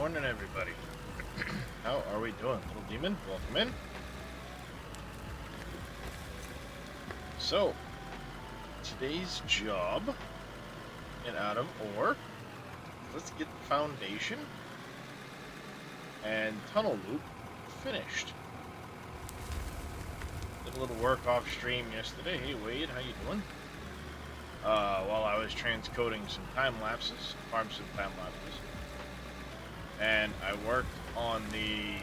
morning, everybody. How are we doing? Little Demon, welcome in. So, today's job in Adam ore, let's get the foundation and tunnel loop finished. Did a little work off stream yesterday. Hey Wade, how you doing? While I was transcoding some time lapses, farm some time lapses. And I worked on the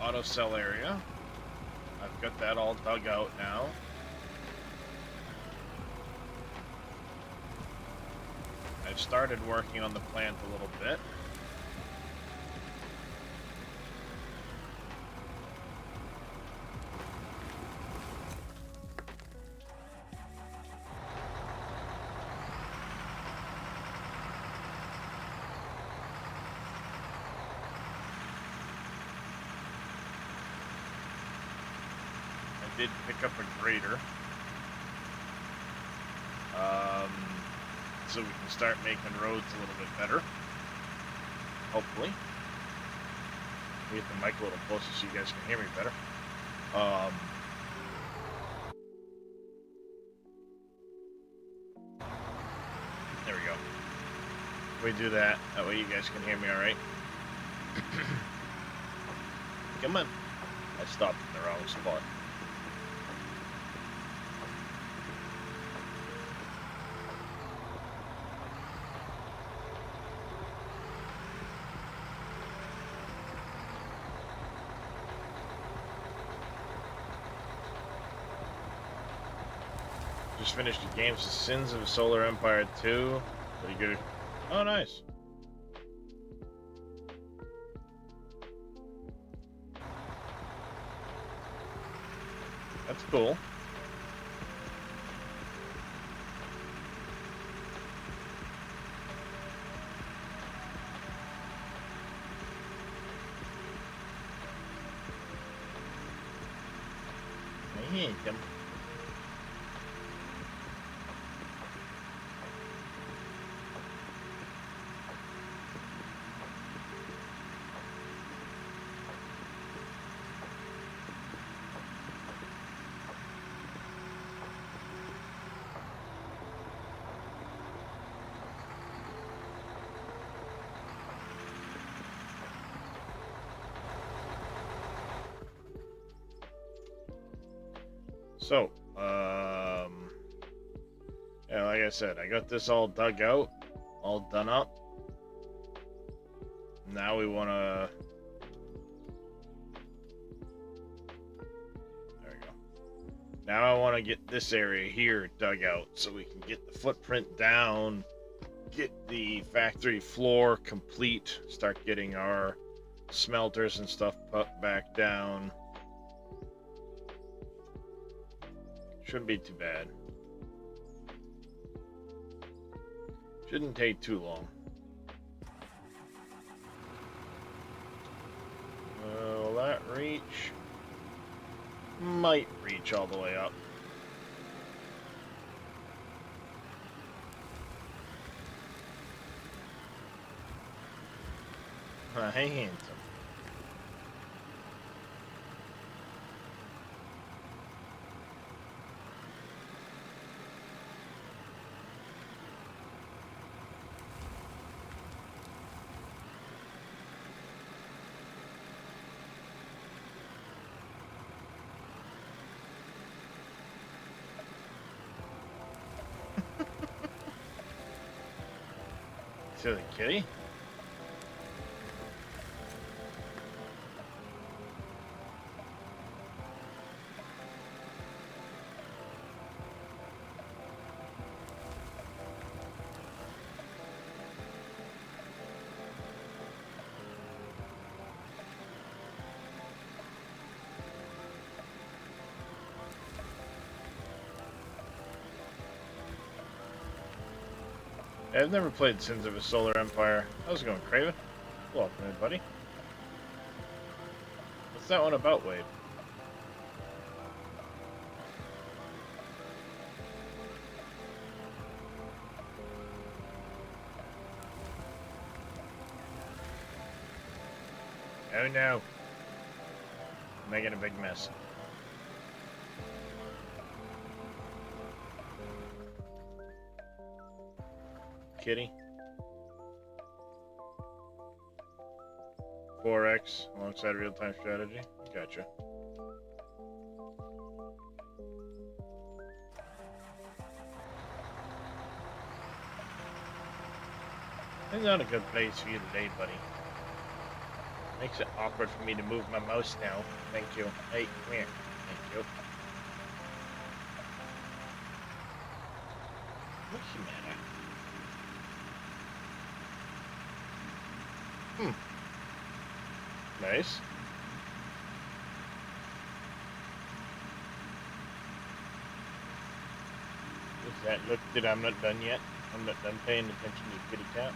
auto cell area. I've got that all dug out now. I've started working on the plant a little bit. Did pick up a grader, so we can start making roads a little bit better, hopefully. Get the mic a little closer so you guys can hear me better. There we go. We do that way you guys can hear me all right. Come on. I stopped in the wrong spot. Just finished the game, Sins of Solar Empire 2. Pretty good. Oh, nice. That's cool. I hate him. So, yeah, like I said, I got this all dug out, all done up. Now we want to... There we go. Now I want to get this area here dug out so we can get the footprint down, get the factory floor complete, start getting our smelters and stuff put back down. Shouldn't be too bad. Shouldn't take too long. Will that reach? Might reach all the way up. Handsome. Silly kitty. I've never played Sins of a Solar Empire. How's it going, Craven? Welcome in, buddy. What's that one about, Wade? Oh no. I'm making a big mess. Kitty. 4X alongside real-time strategy. Gotcha. It's not a good place for you today, buddy. Makes it awkward for me to move my mouse now. Thank you. Hey, come here. Thank you. What's the matter? Nice. Does that look that I'm not done yet? I'm not done paying attention to kitty cat.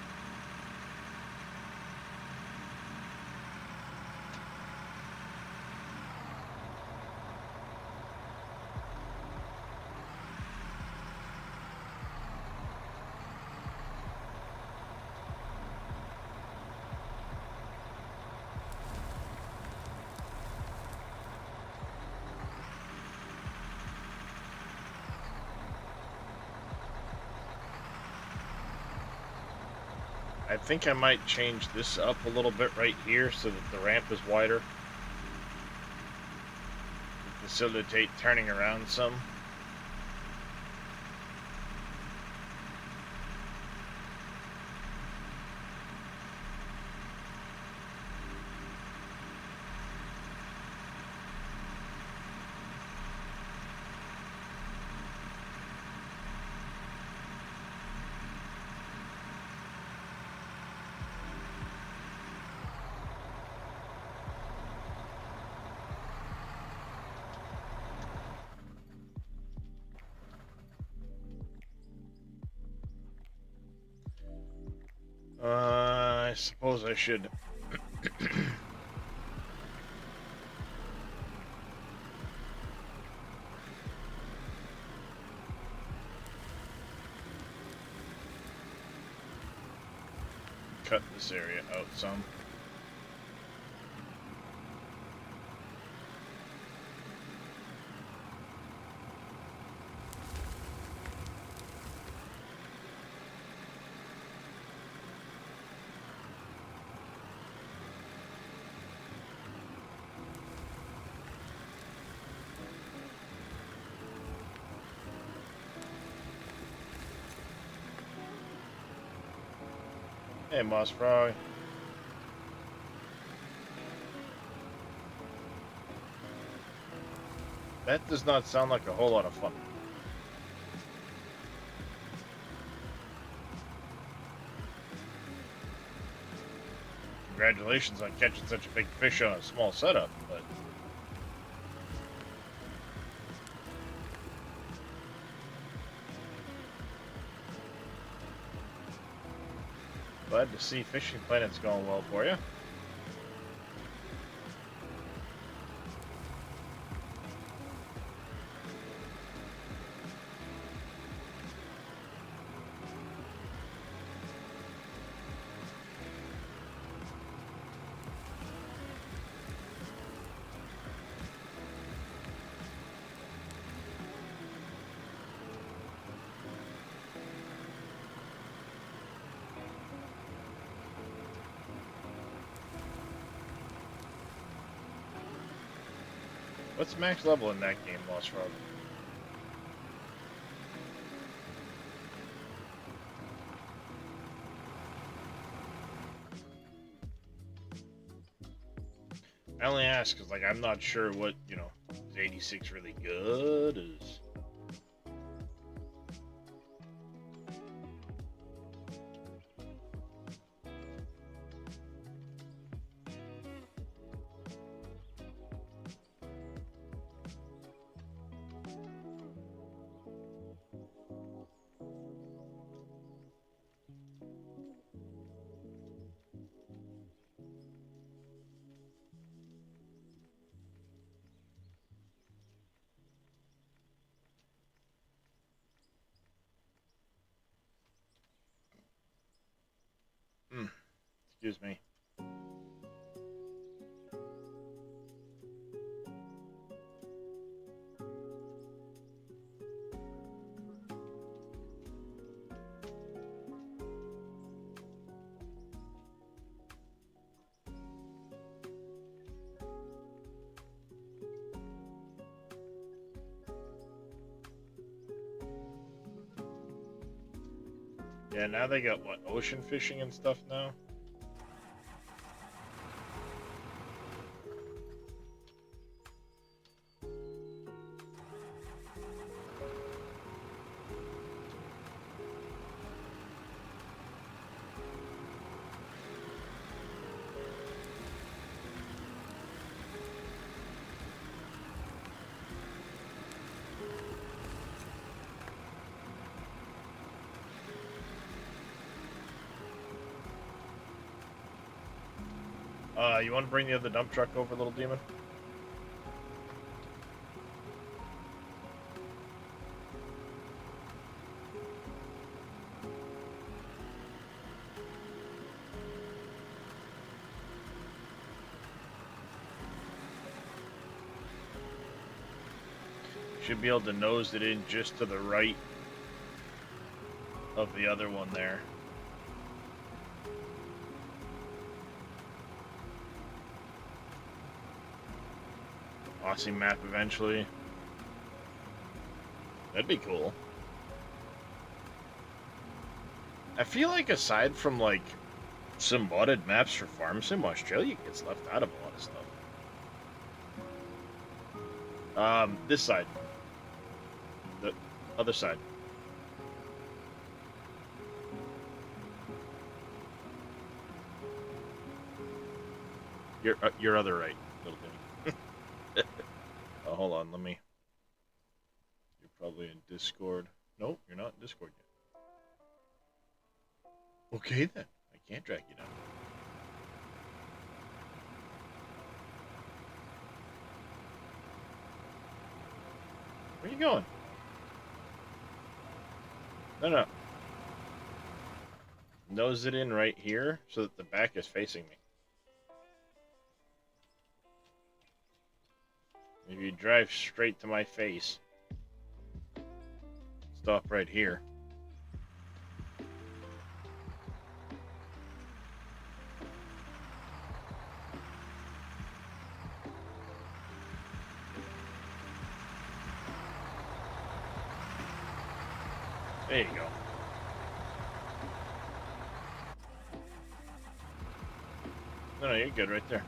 I think I might change this up a little bit right here so that the ramp is wider. Facilitate turning around some. I suppose I should. Cut this area out some. Hey, Moss Frog. That does not sound like a whole lot of fun. Congratulations on catching such a big fish on a small setup, but... Glad to see Fishing Planet's going well for you. What's max level in that game, Lost Frog? I only ask because, like, I'm not sure what, you know, is 86 really good? Is... Excuse me. Yeah, now they got, what, ocean fishing and stuff now? You want to bring the other dump truck over, little demon? Should be able to nose it in just to the right of the other one there. Aussie map eventually. That'd be cool. I feel like aside from like some modded maps for Farm Sim, Australia gets left out of a lot of stuff. This side. The other side. Your other right, little Timmy. Oh, hold on, let me... You're probably in Discord. Nope, you're not in Discord yet. Okay then, I can't drag you down. Where are you going? No. Nose it in right here so that the back is facing me. If you drive straight to my face, stop right here. There you go. No, you're good right there.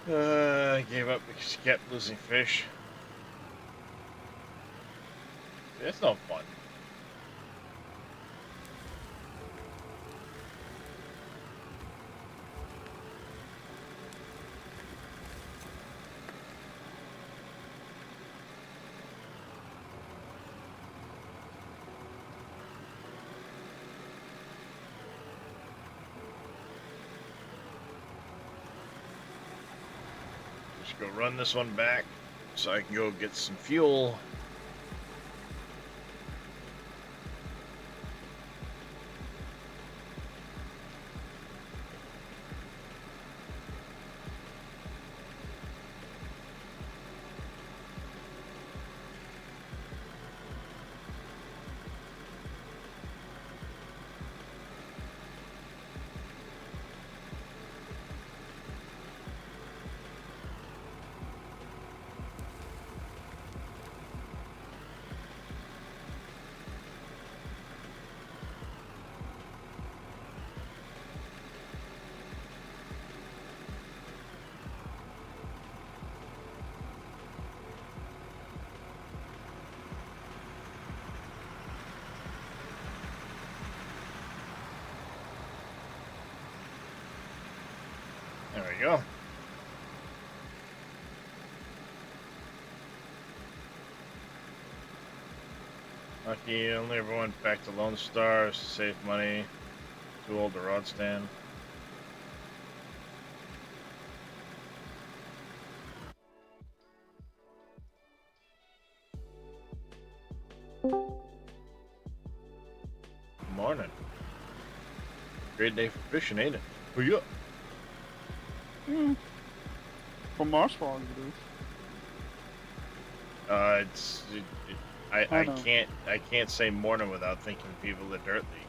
I gave up because I kept losing fish. That's no fun. Just go run this one back so I can go get some fuel. There we go. Lucky only ever went back to Lone Star to save money. Too old to rod stand. Morning. Great day for fishing, ain't it? Oh yeah. For most part, it is. I know. I can't say morning without thinking people the Dirt League.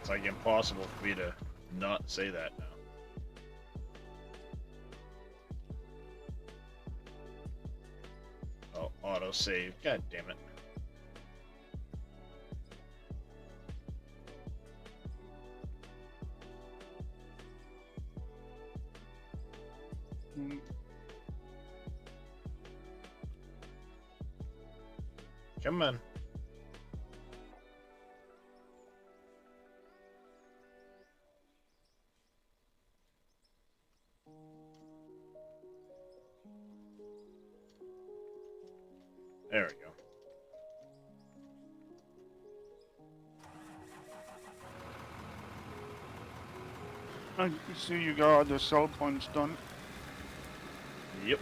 It's like impossible for me to not say that now. Oh, auto save. God damn it. Mm, Come on. There we go. I see you got the sell points done. Yep.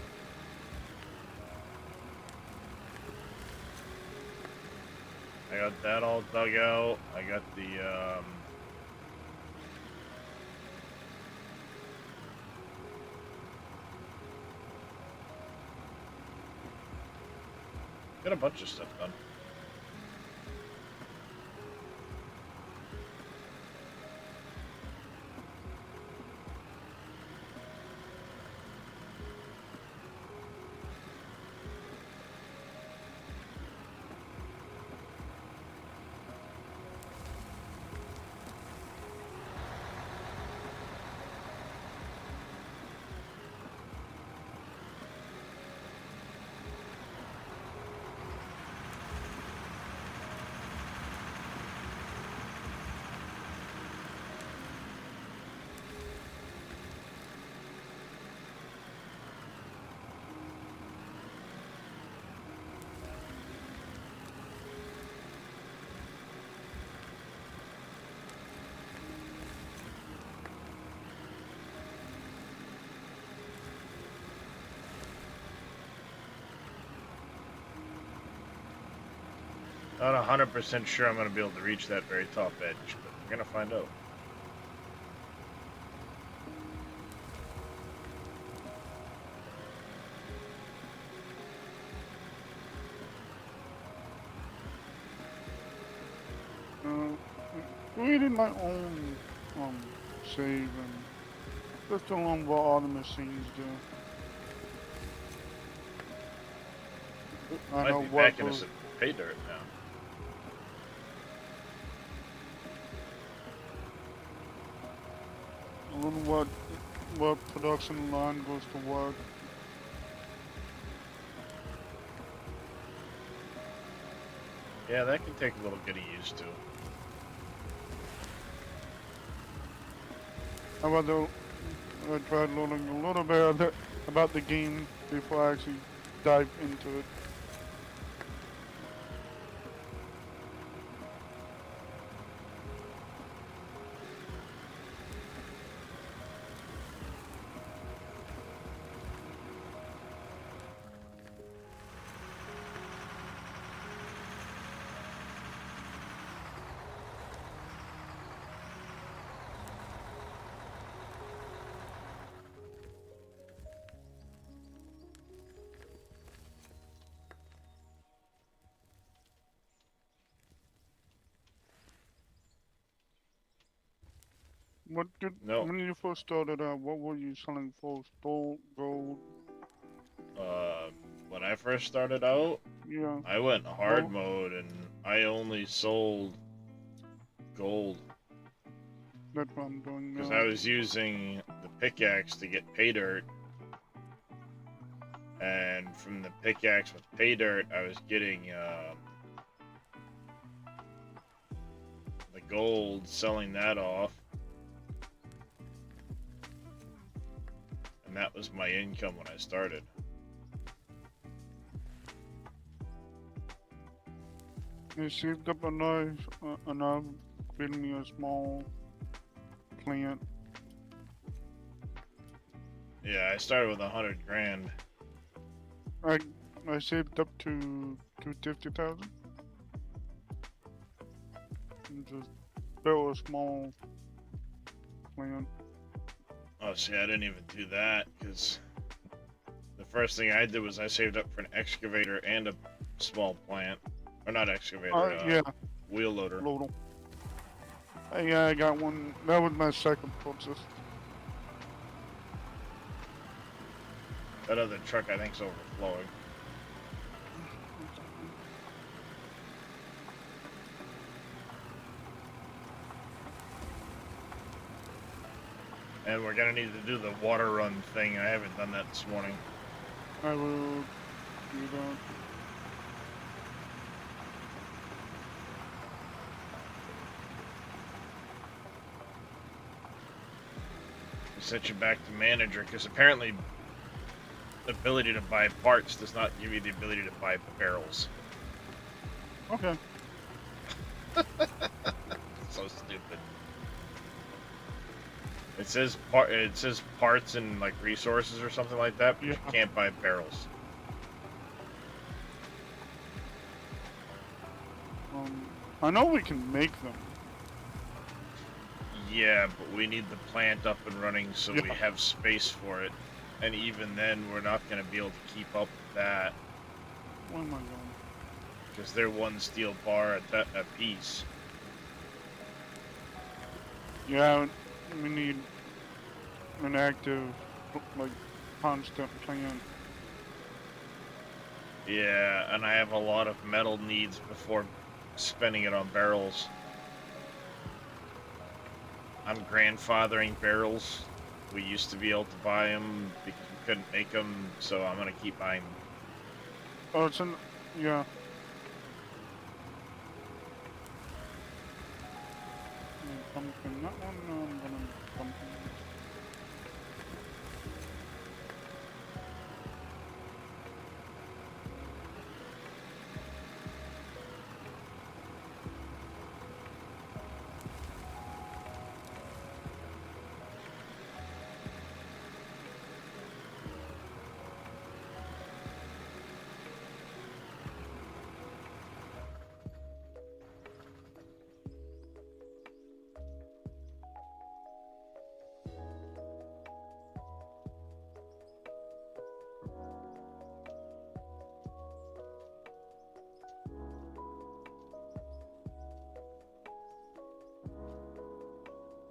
I got that all dug out. I got the got a bunch of stuff done. Not 100% sure I'm going to be able to reach that very top edge, but we're going to find out. Created my own save and just along what all the machines do. I Might know be what backing us goes. at pay dirt now. I don't know what production line goes to work. Yeah, that can take a little getting used to. How about I tried learning a little bit about the game before I actually dive into it. No, When you first started out, what were you selling for? Gold? uh, when I first started out, Yeah, I went hard gold. mode and I only sold gold That's what I'm doing because now. I was using the pickaxe to get pay dirt, and from the pickaxe with pay dirt, I was getting the gold, selling that off, And that was my income when I started. I saved up enough, build me a small plant. Yeah, I started with 100 grand. I I saved up to 250,000 and just built a small plant. Oh, see, I didn't even do that because the first thing I did was I saved up for an excavator and a small plant. Or not excavator, Yeah, wheel loader. Lodal. Yeah, I got one. That was my second purchase. That other truck I think's overflowing. And we're gonna need to do the water run thing. I haven't done that this morning. I will do that. Set you back to manager because apparently the ability to buy parts does not give you the ability to buy barrels. Okay. So stupid. It says parts and like resources or something like that, but you Yeah. can't buy barrels. I know we can make them. Yeah, but we need the plant up and running so we Yeah. have space for it. And even then, we're not going to be able to keep up with that Where am I going? because they're one steel bar a piece. Yeah, we need an active, like, constant plant. Yeah, and I have a lot of metal needs before spending it on barrels. I'm grandfathering barrels. We used to be able to buy them because we couldn't make them, so I'm gonna keep buying them. Oh, it's in. Yeah. Pumpkin. That one, I'm gonna pumpkin.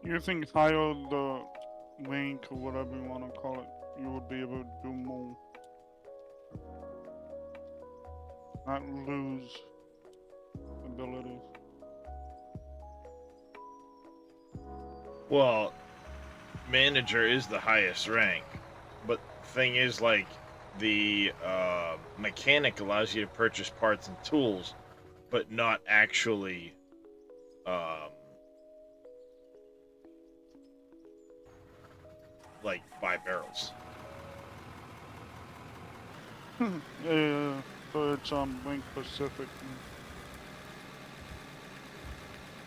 You think higher the rank or whatever you want to call it, you would be able to do more. Not lose abilities. Well, manager is the highest rank, but the thing is, like, the mechanic allows you to purchase parts and tools, but not actually like buy barrels. Yeah, so it's rank specific.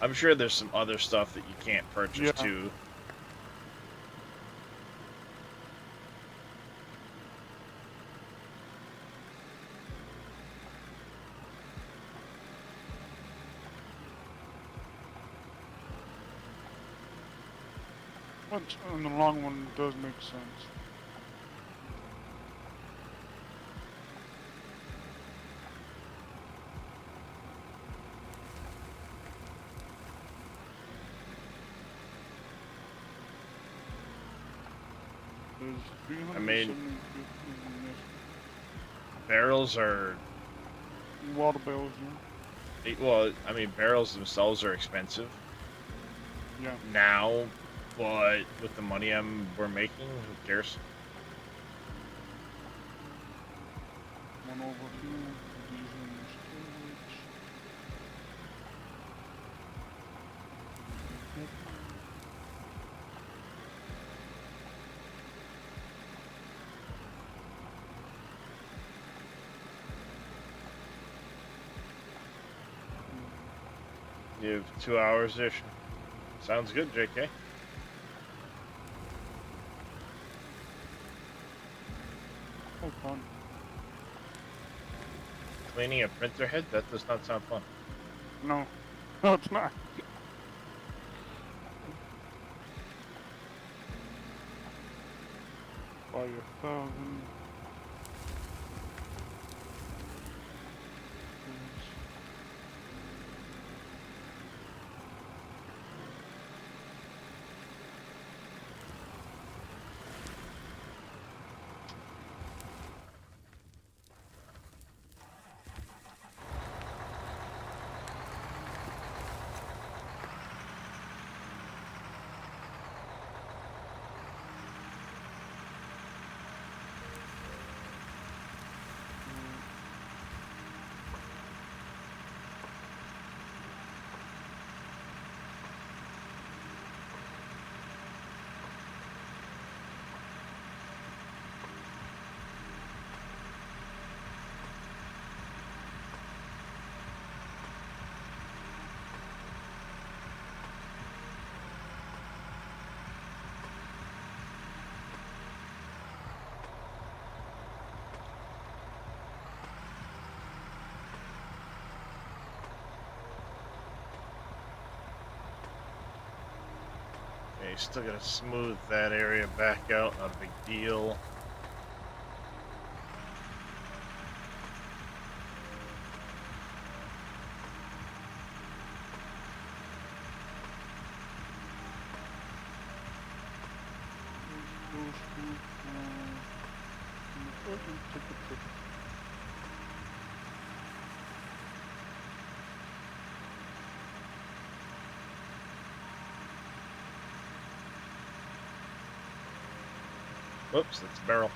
I'm sure there's some other stuff that you can't purchase Yeah. too. Which in the long run does make sense. There's I mean, 370 barrels are water barrels, well, I mean, barrels themselves are expensive yeah. now, but with the money we're making, who cares? One over here. These in the storage. You have 2 hours ish. Sounds good, JK. Oh, fun. Cleaning a printer head? That does not sound fun. No. No, it's not. By 1,000. Okay, still gotta smooth that area back out, not a big deal. Whoops, that's a barrel.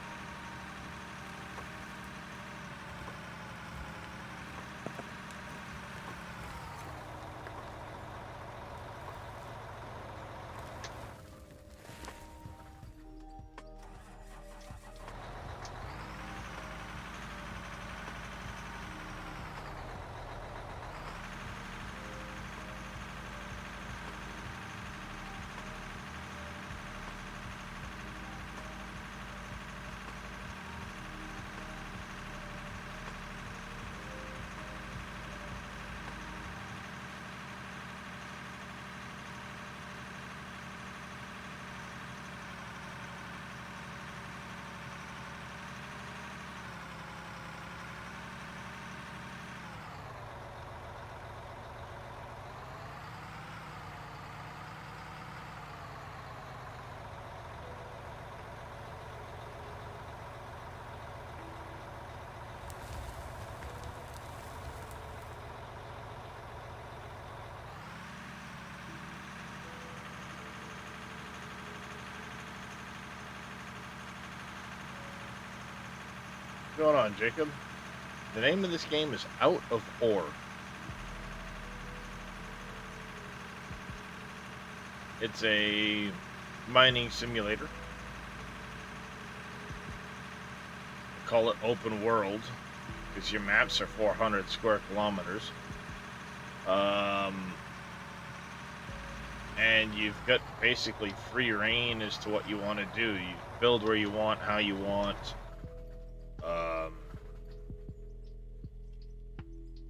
What's going on, Jacob? The name of this game is Out of Ore. It's a mining simulator. I call it open world because your maps are 400 square kilometers. And you've got basically free reign as to what you want to do. You build where you want, how you want.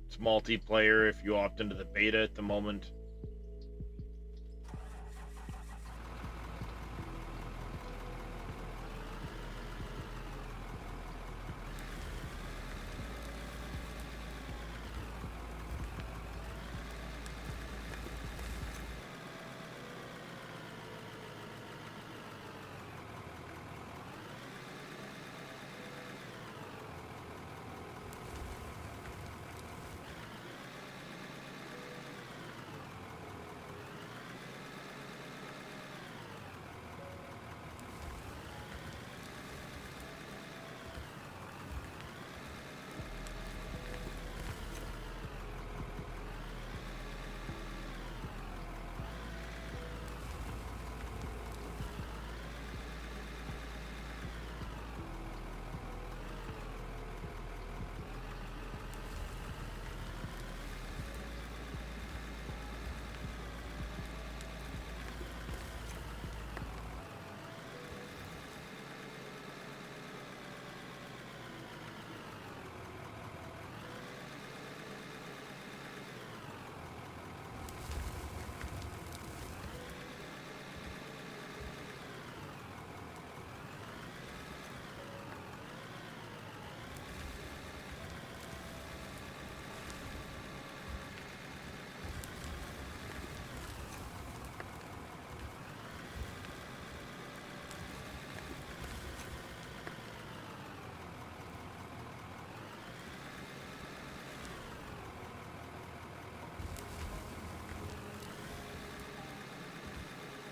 It's multiplayer if you opt into the beta at the moment.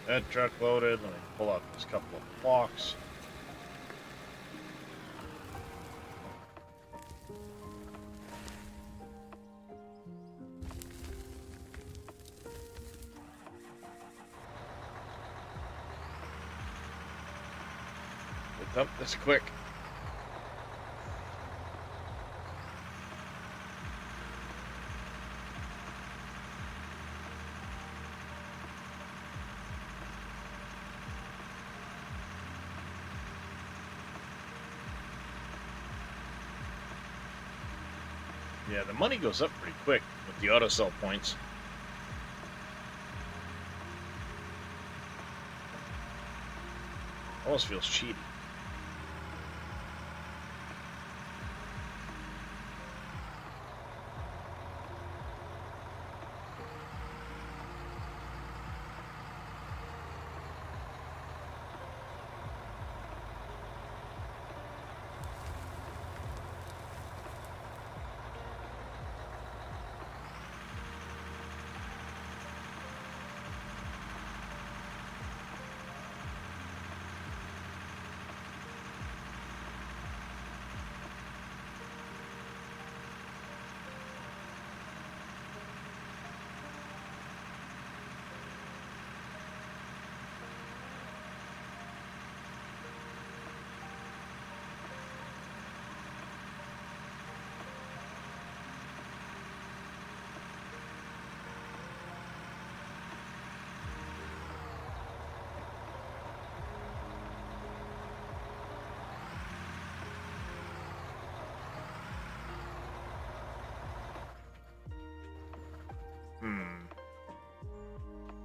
That truck loaded. Let me pull out this couple of blocks. We'll dump this quick. Yeah, the money goes up pretty quick with the auto sell points. Almost feels cheaty.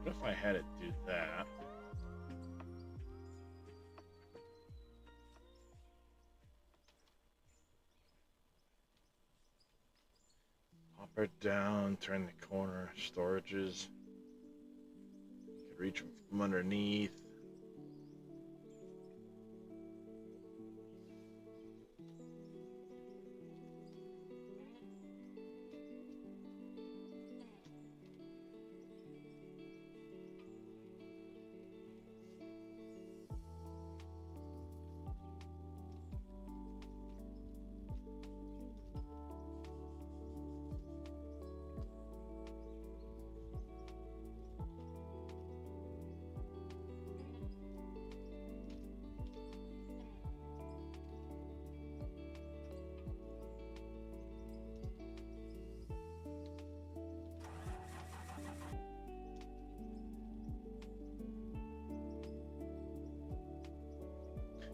What if I had it do that? Pop it down, turn the corner, storages. Could reach them from underneath.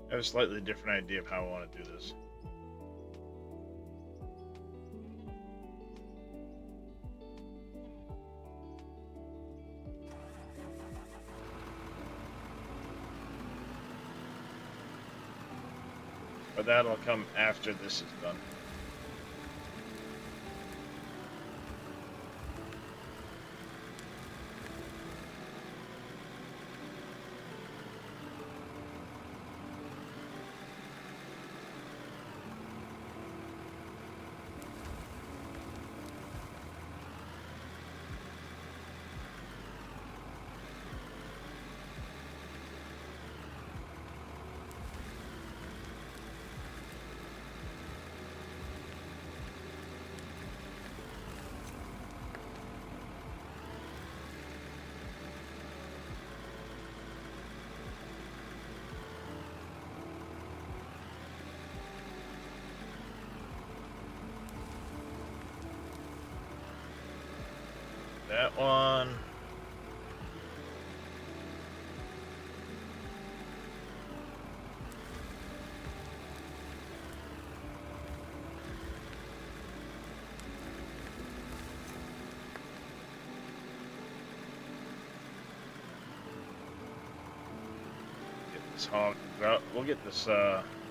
I have a slightly different idea of how I want to do this. But that'll come after this is done. That one. Get this hogged out. We'll get this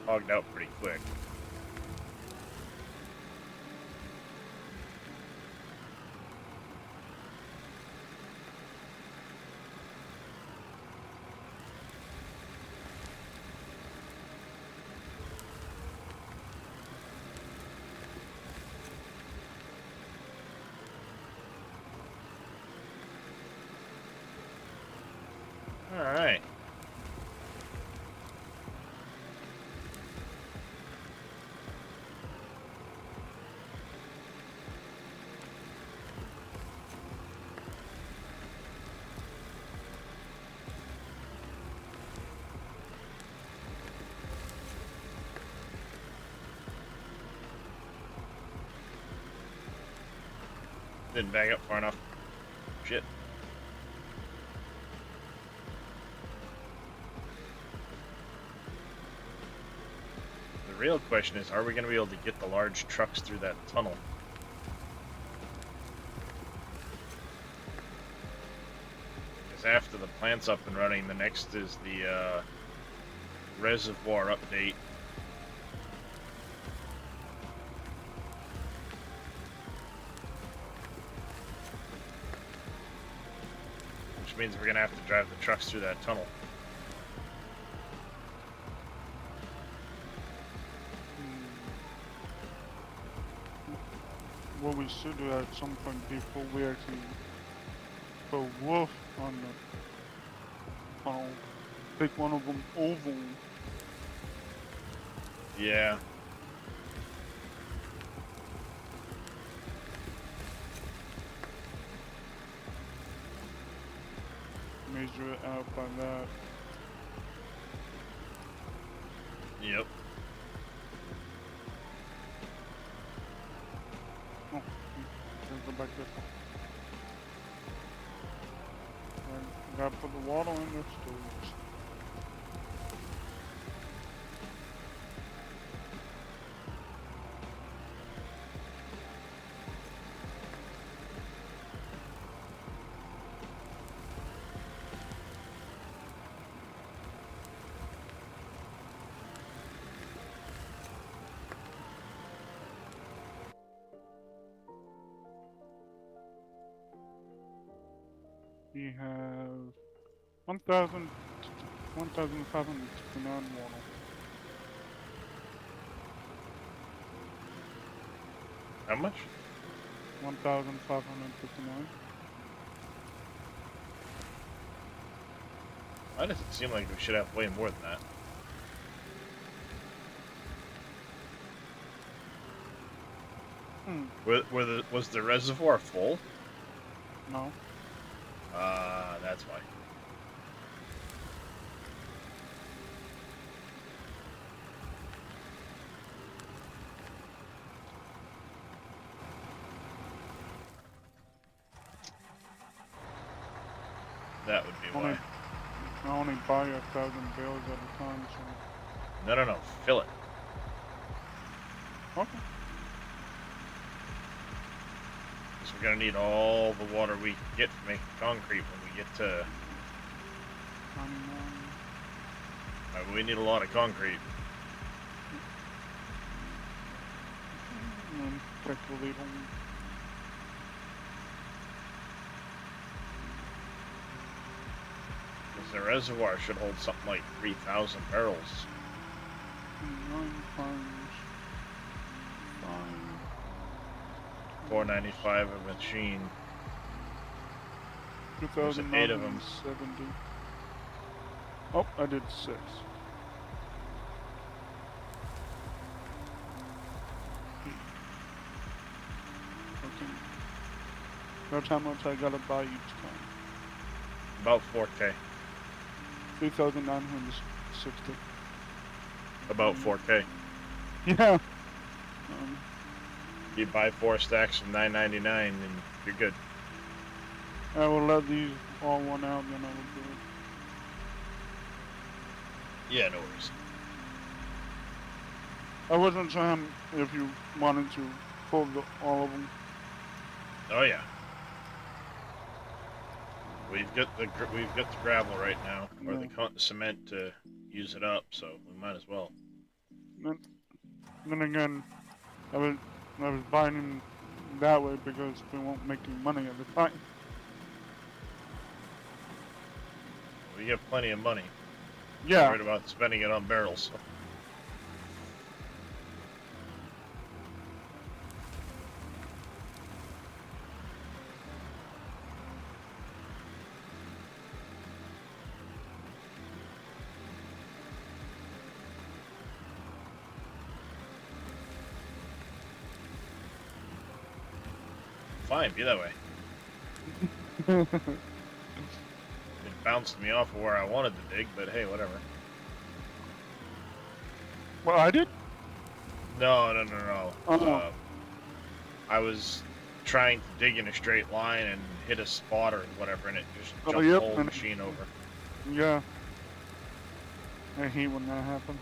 hogged out pretty quick. Didn't back up far enough. Shit. The real question is, are we going to be able to get the large trucks through that tunnel? Because after the plant's up and running, the next is the reservoir update. Which means we're gonna have to drive the trucks through that tunnel. What we should do at some point before we actually put Wolf on the tunnel, take one of them over. Yeah. Measure it out by that. Yep. Oh, let's go back this way. Right, gotta put the water in the stores. We have 1,559 water. How much? 1,559. Why does it seem like we should have way more than that? Was the reservoir full? No. That's why. That would be why. I only buy 1,000 bales at a time, so. No. Fill it. Okay. Because we're gonna need all the water we can get to make concrete when we get to. We need a lot of concrete. Check the lead on. Because the reservoir should hold something like 3,000 barrels. 9 times 5. 495 a machine. 8 of them. 2,970. Oh, I did 6. Okay. That's how much I gotta buy each time. About 4K. 3,960. About 4K. Yeah. You buy 4 stacks from $9.99 and you're good. I will let these all one out, then I will do it. Yeah, no worries. I wasn't sure if you wanted to pull all of them. Oh yeah. We've got the gravel right now, or the cement to use it up, so we might as well. Then again, I was buying them that way because we won't make any money at the time. We get plenty of money. Yeah. I'm worried about spending it on barrels. Fine, be that way. It bounced me off of where I wanted to dig, but hey, whatever. Well, I did? No. Oh. I was trying to dig in a straight line and hit a spot or whatever, and it just Oh, jumps yep, the whole and- machine over. Yeah. I hate when that happens.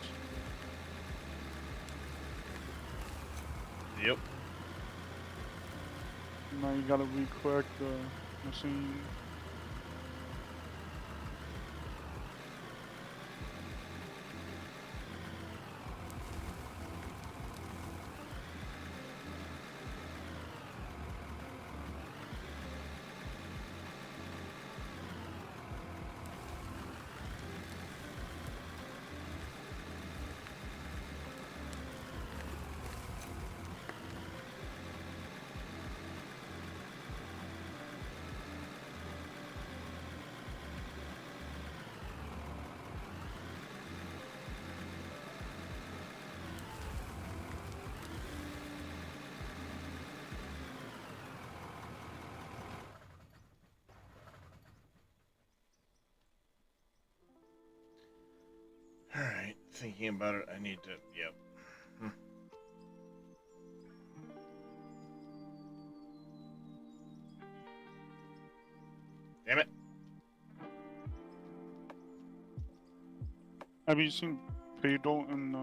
Yep. Now you gotta re-correct the machine. All right. Thinking about it, I need to. Yep. Damn it. Have you seen Pedro in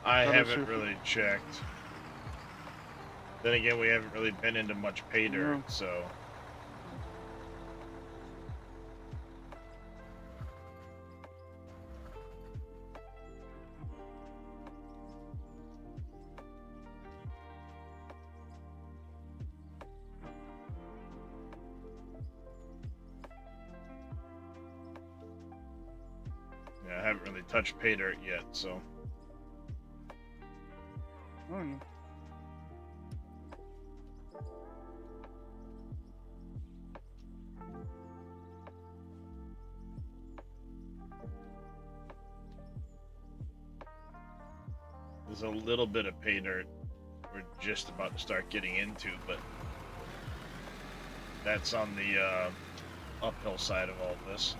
I Gotta haven't see if- really checked. Then again, we haven't really been into much pay dirt, Yeah. so. Yeah, I haven't really touched pay dirt yet, so. oh, yeah. There's a little bit of pay dirt we're just about to start getting into, but that's on the uphill side of all this.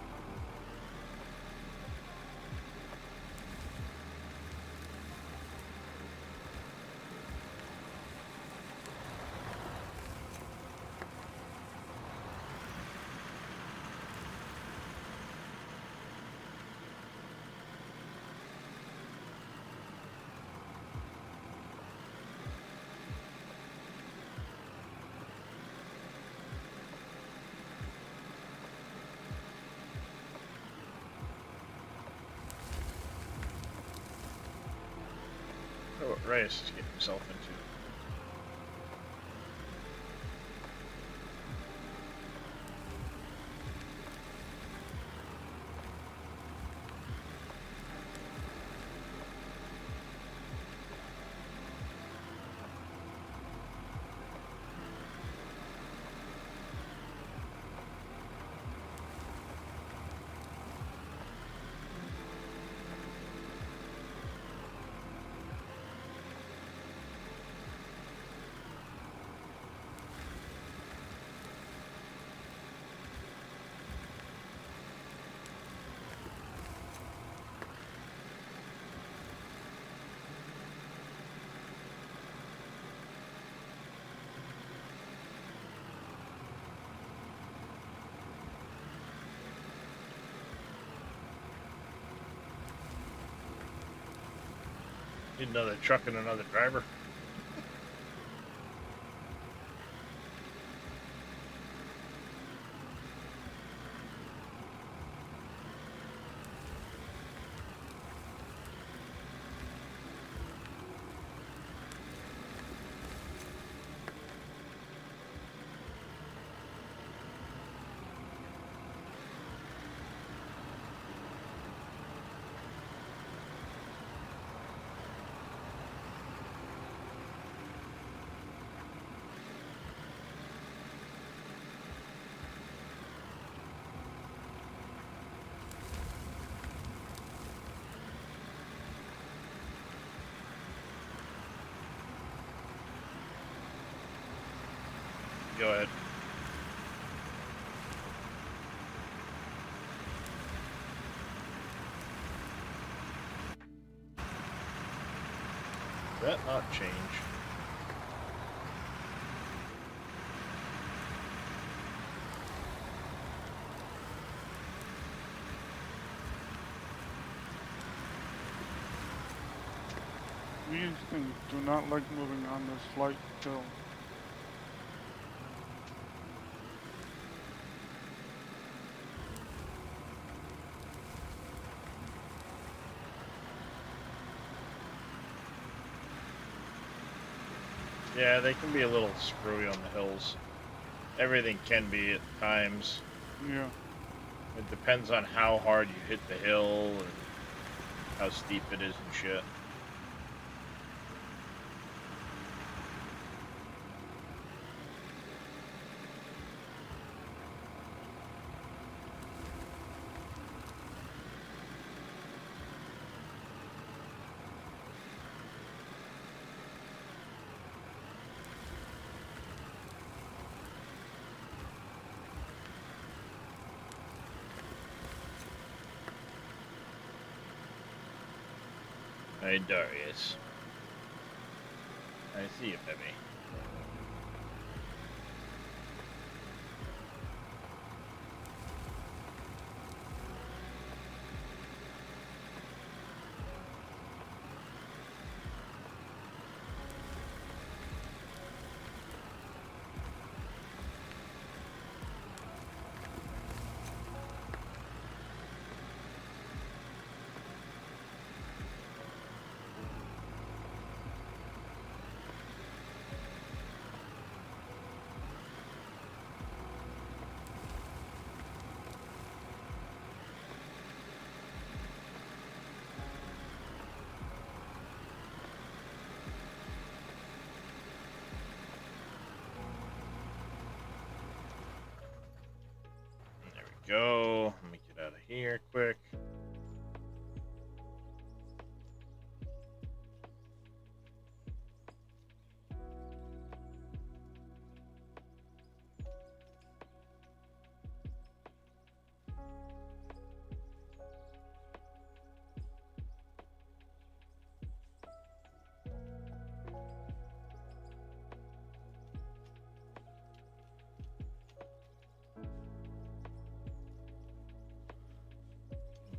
Oh, what Reyes is getting himself into. Need another truck and another driver. Go ahead. Did that not change? These things do not like moving on this slight hill. Yeah, they can be a little screwy on the hills. Everything can be at times. Yeah. It depends on how hard you hit the hill and how steep it is and shit. Hey, Darius. I see you, baby. There we go. Let me get out of here quick.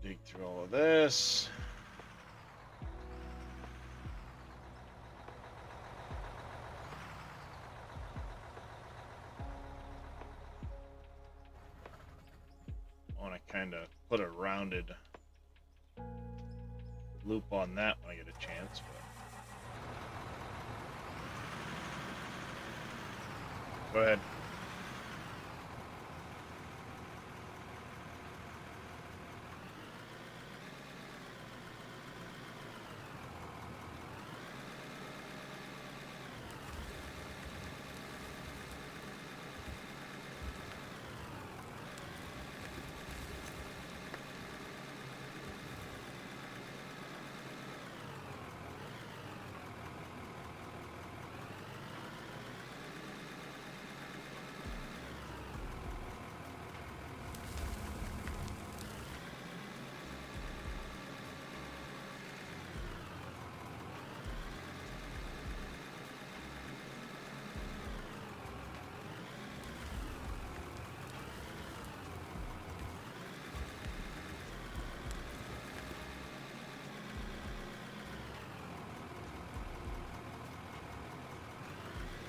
Dig through all of this. I want to kind of put a rounded loop on that when I get a chance. But go ahead.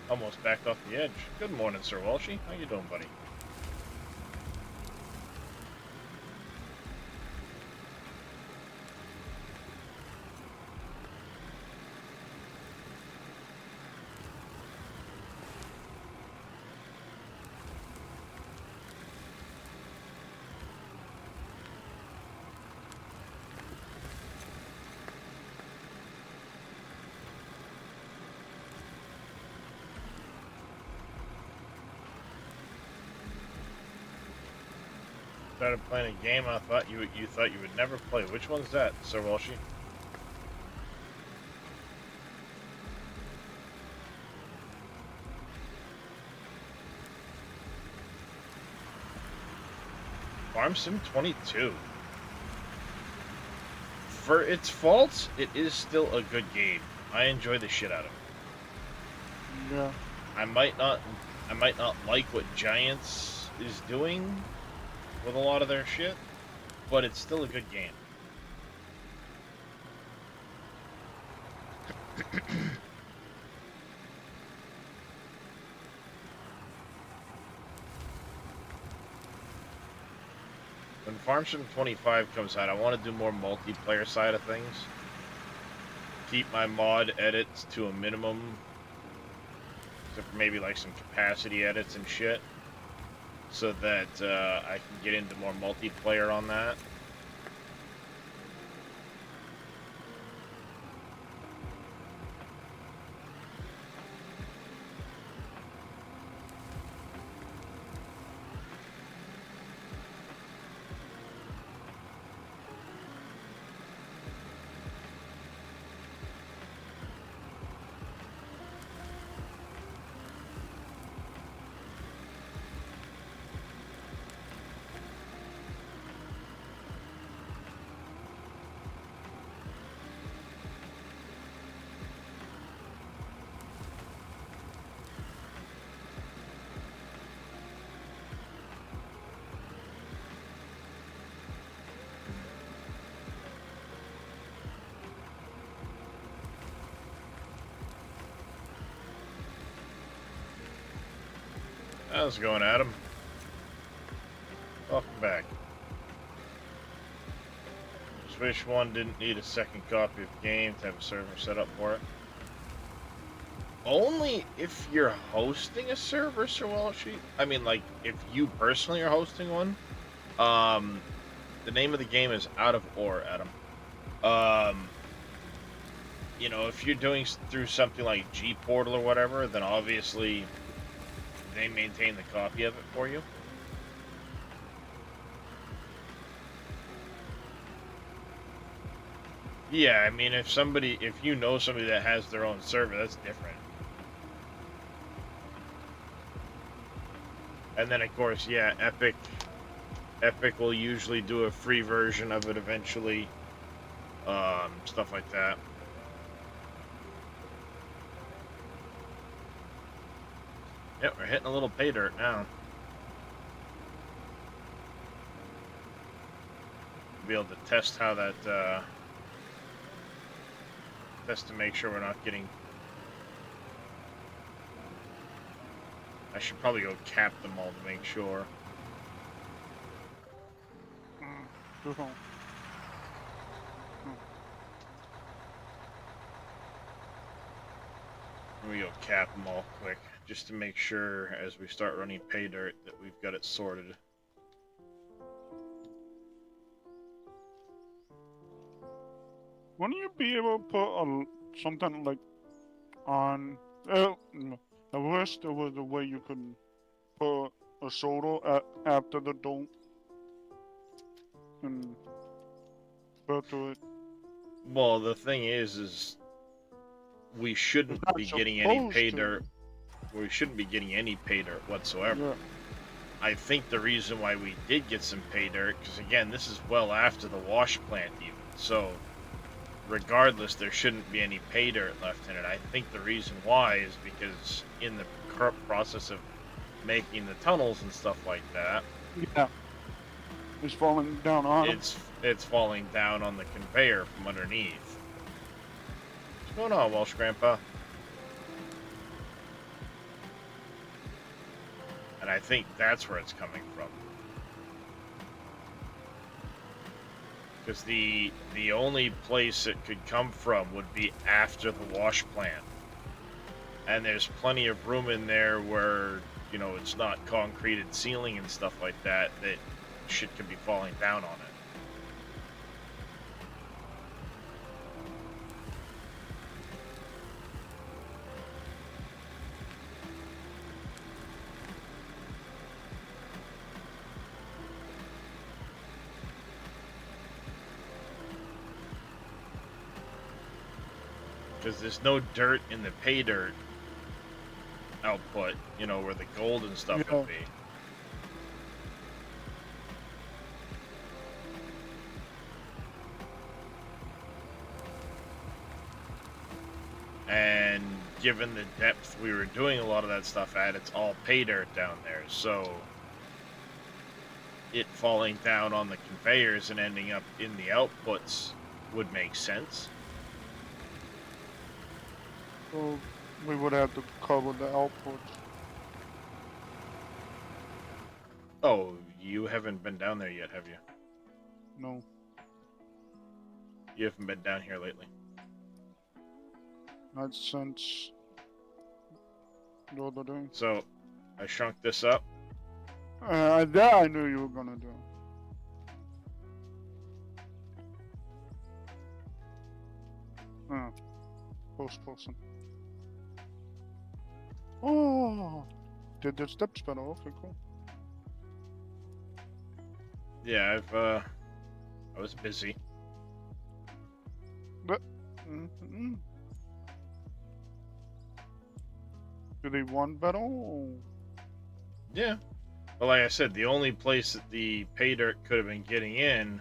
Almost backed off the edge. Good morning, Sir Walshy. How you doing, buddy? Started playing a game I thought you thought you would never play. Which one's that, Sir Walshy? Farm Sim 22. For its faults, it is still a good game. I enjoy the shit out of it. Yeah. I might not like what Giants is doing with a lot of their shit, but it's still a good game. When Farm Sim 25 comes out, I want to do more multiplayer side of things. Keep my mod edits to a minimum, except for maybe like some capacity edits and shit, so that I can get into more multiplayer on that. How's it going, Adam? Welcome back. Just wish one didn't need a second copy of the game to have a server set up for it. Only if you're hosting a server, Sir Wellsheet. I mean, like, if you personally are hosting one. The name of the game is Out of Ore, Adam. You know, if you're doing through something like G Portal or whatever, then obviously they maintain the copy of it for you. Yeah, I mean, if you know somebody that has their own server, that's different. And then, of course, yeah, Epic will usually do a free version of it eventually. Stuff like that. Yep, we're hitting a little pay dirt now. Be able to test how that, test to make sure we're not getting... I should probably go cap them all to make sure. Let me go cap them all quick, just to make sure as we start running pay dirt that we've got it sorted. Wouldn't you be able to put something like on? No. I wish there was a way you could put a shoulder after the don't and go to it. Well, the thing is we shouldn't be getting any pay dirt. We shouldn't be getting any pay dirt whatsoever. Yeah. I think the reason why we did get some pay dirt, because again, this is well after the wash plant even, so regardless, there shouldn't be any pay dirt left in it. I think the reason why is because in the process of making the tunnels and stuff like that, Yeah. It's falling down on them. it's falling down on the conveyor from underneath. What's going on, Welsh Grandpa? And I think that's where it's coming from. Because the only place it could come from would be after the wash plant. And there's plenty of room in there where, you know, it's not concreted ceiling and stuff like that, that shit could be falling down on it. Because there's no dirt in the pay dirt output, you know, where the gold and stuff would be. And given the depth we were doing a lot of that stuff at, it's all pay dirt down there, so it falling down on the conveyors and ending up in the outputs would make sense. So we would have to cover the outputs. Oh, you haven't been down there yet, have you? No. You haven't been down here lately. Not since the other day. So, I shrunk this up. That I knew you were gonna do. Post person. Oh, did the steps better? Okay, cool. Yeah, I was busy. Mm-hmm. Do they want better? Or... Yeah. But like I said, the only place that the pay dirt could have been getting in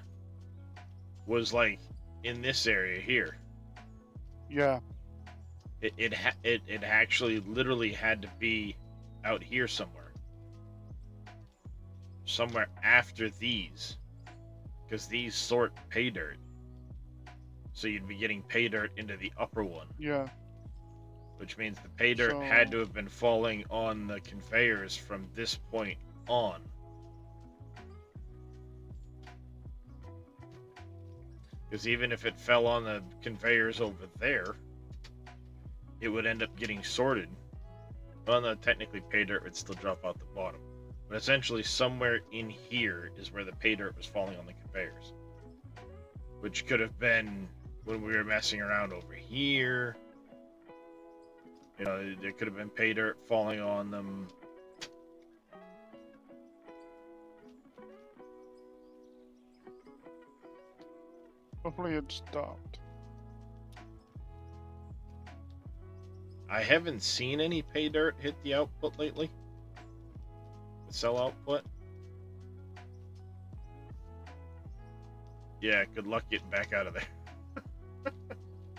was like in this area here. Yeah. It actually literally had to be out here somewhere after these, because these sort pay dirt, so you'd be getting pay dirt into the upper one. Yeah. Which means the pay dirt So- had to have been falling on the conveyors from this point on. Because even if it fell on the conveyors over there, it would end up getting sorted. Well, no, technically pay dirt would still drop out the bottom. But essentially somewhere in here is where the pay dirt was falling on the conveyors. Which could have been when we were messing around over here. You know, there could have been pay dirt falling on them. Hopefully it stopped. I haven't seen any pay dirt hit the output lately. The cell output. Yeah, good luck getting back out of there.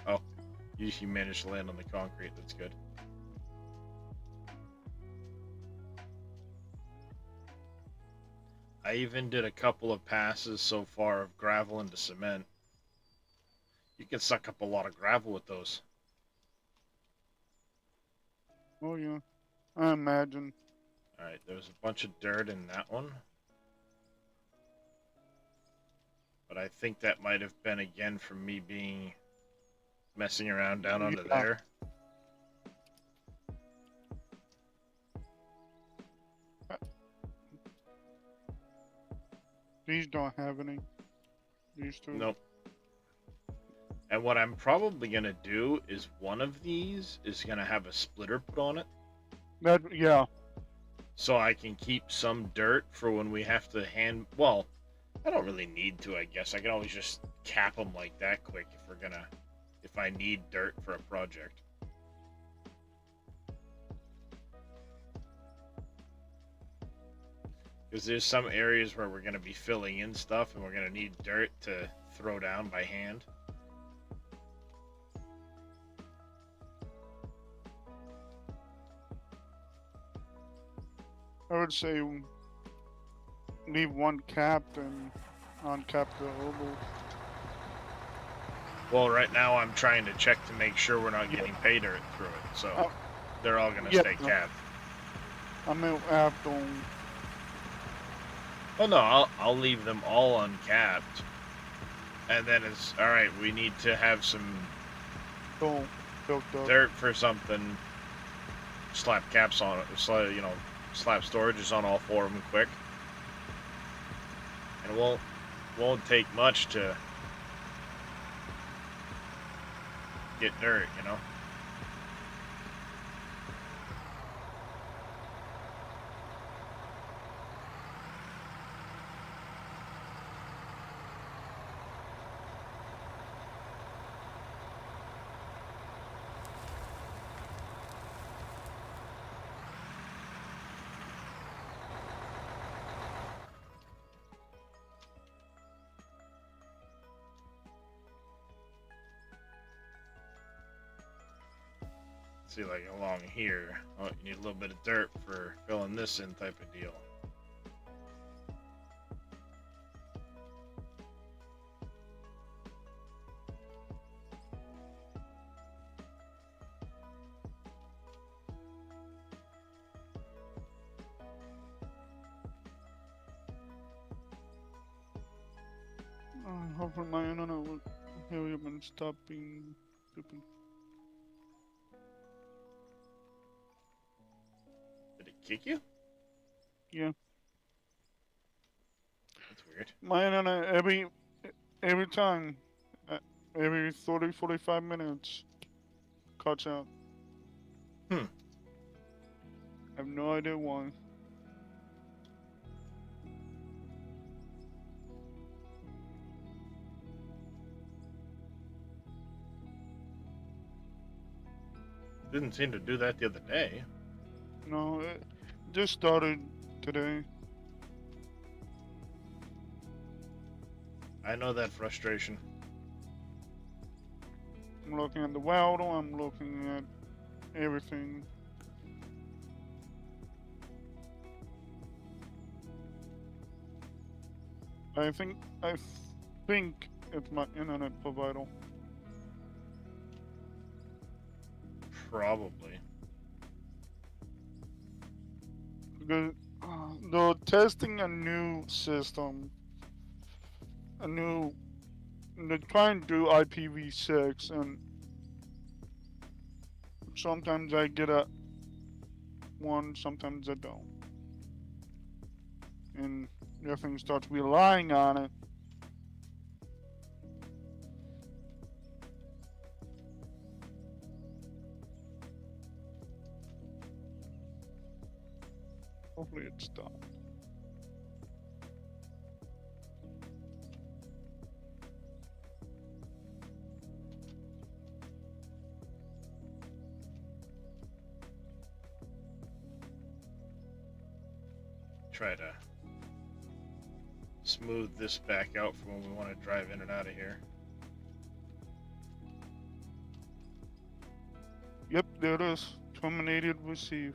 Oh, you managed to land on the concrete. That's good. I even did a couple of passes so far of gravel into cement. You can suck up a lot of gravel with those. Oh yeah. I imagine. Alright, there was a bunch of dirt in that one. But I think that might have been again from me being messing around down under Yeah. there. These don't have any. These two. Nope. And what I'm probably going to do is one of these is going to have a splitter put on it. Yeah. So I can keep some dirt for when we have to hand... Well, I don't really need to, I guess. I can always just cap them like that quick if we're gonna... If I need dirt for a project. Because there's some areas where we're going to be filling in stuff and we're going to need dirt to throw down by hand. I would say leave one capped and uncap the others. Well, right now I'm trying to check to make sure we're not getting pay dirt through it, so Oh. they're all going to Yeah. stay capped. I mean after Well, no, I'll leave them all uncapped. And then it's, alright, we need to have some don't built up. dirt for something. Slap caps on it, you know, slap storages on all four of them quick. And it won't take much to get dirt, you know? See, like along here, oh, you need a little bit of dirt for filling this in type of deal. Hopefully my internet will hurry up and stop being stupid. Did it kick you? Yeah. That's weird. My internet every time, every 45 minutes, cuts out. Hmm. I have no idea why. Didn't seem to do that the other day. No, it just started today. I know that frustration. I'm looking at the welder, I'm looking at everything. I think it's my internet provider. Probably. Because they're testing a new system, they're trying to do IPv6, and sometimes I get a one, sometimes I don't. And everything starts relying on it. Hopefully it's done. Try to smooth this back out for when we want to drive in and out of here. Yep, there it is. Terminated receive.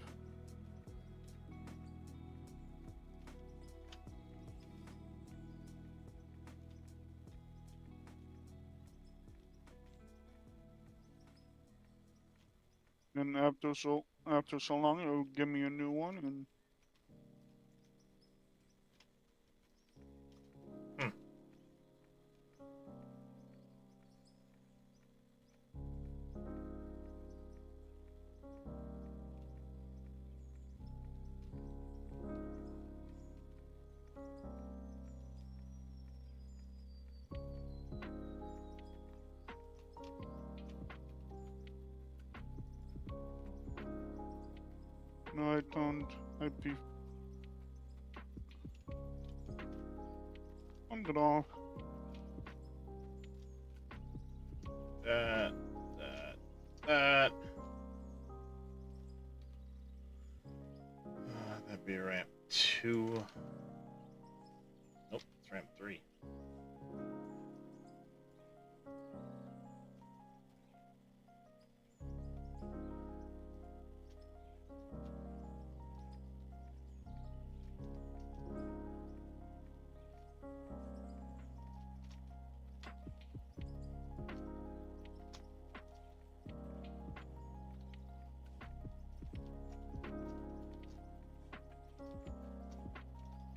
And after so long, it'll give me a new one, and no, I don't. IP. Turn it off. That. That'd be ramp 2. Nope, it's ramp 3.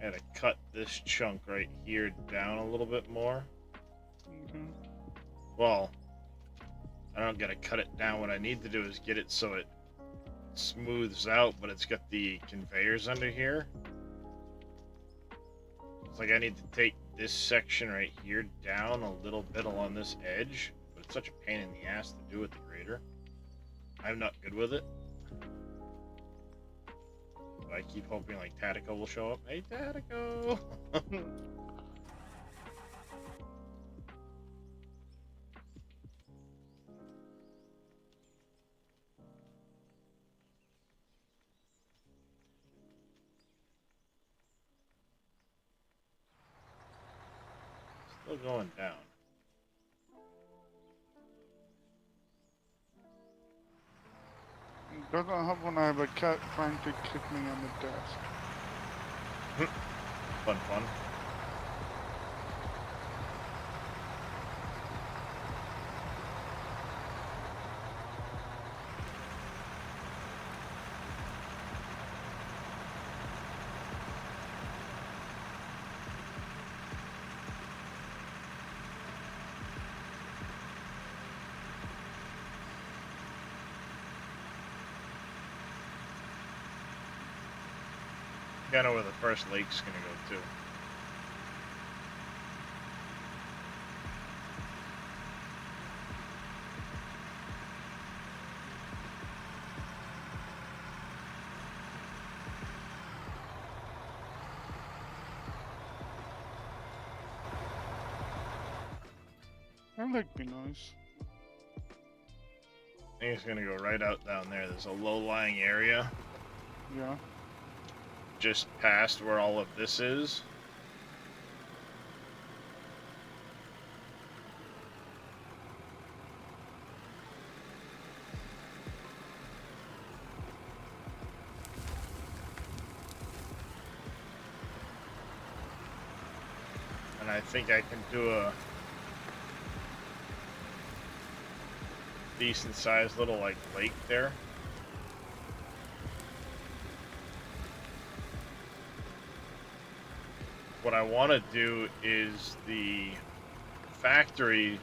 I had to cut this chunk right here down a little bit more. Okay. Well, I don't gotta cut it down. What I need to do is get it so it smooths out, but it's got the conveyors under here. It's like I need to take this section right here down a little bit along this edge, but it's such a pain in the ass to do with the grader. I'm not good with it. I keep hoping like Tatico will show up. Hey, Tatico! Still going down. It doesn't help when I have a cat trying to kick me on the desk. Fun. kind of where the first lake's gonna go too. That lake be nice. I think it's gonna go right out down there. There's a low-lying area Yeah. just past where all of this is. And I think I can do a decent sized little like lake there. What I want to do is the factory,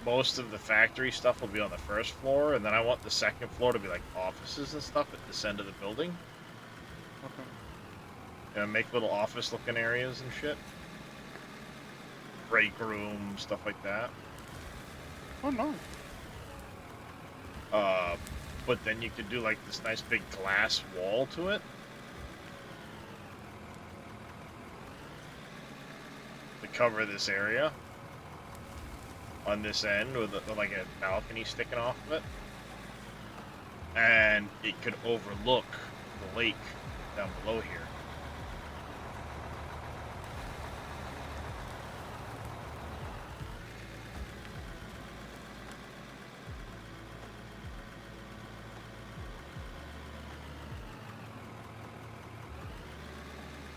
most of the factory stuff will be on the first floor, and then I want the second floor to be like offices and stuff at this end of the building. Okay. And make little office looking areas and shit. Break room, stuff like that. Oh no. But then you could do like this nice big glass wall to it. To cover this area. On this end with like a balcony sticking off of it. And it could overlook the lake down below here.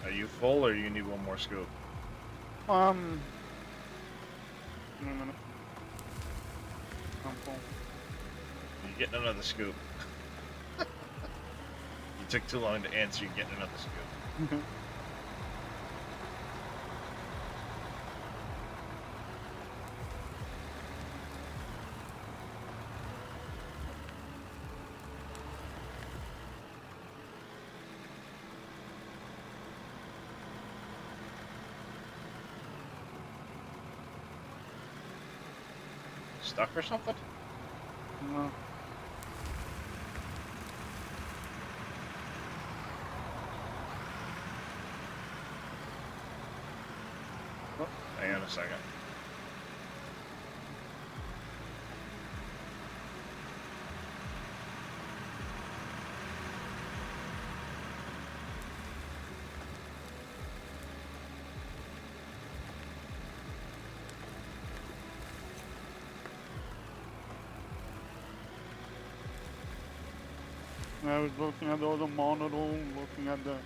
Are you full, or you need one more scoop? No, no, no. I'm full. You're getting another scoop. You took too long to answer. You're getting another scoop. Stuck or something? No. Oh, hang on a second. I was looking at all the monitor, looking at the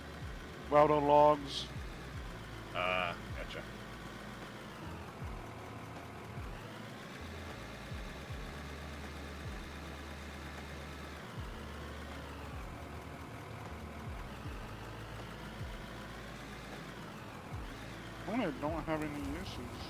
router logs. Gotcha. I don't have any issues.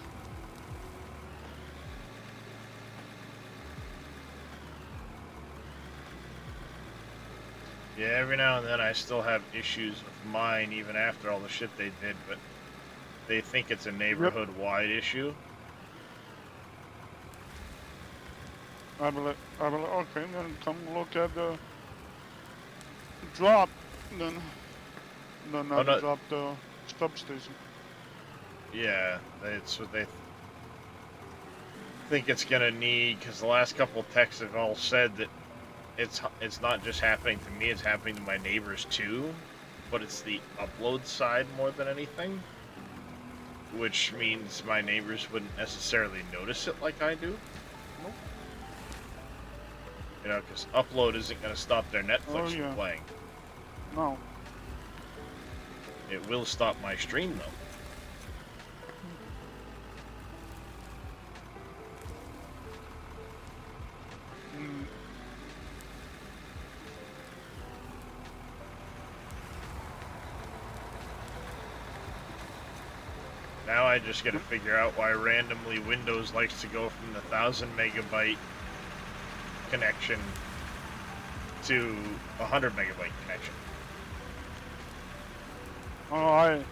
Yeah, every now and then I still have issues with mine, even after all the shit they did, but they think it's a neighborhood-wide issue. I will, okay, then come look at the drop, then Oh, I no. drop the substation. Yeah, it's what they think it's gonna need, because the last couple of texts have all said that it's not just happening to me, it's happening to my neighbors too, but it's the upload side more than anything, which means my neighbors wouldn't necessarily notice it like I do. Nope. You know, because upload isn't going to stop their Netflix yeah. from playing. No. It will stop my stream though. Mm, Now I just got to figure out why randomly Windows likes to go from the 1000 megabyte connection to a 100 megabyte connection. Oh,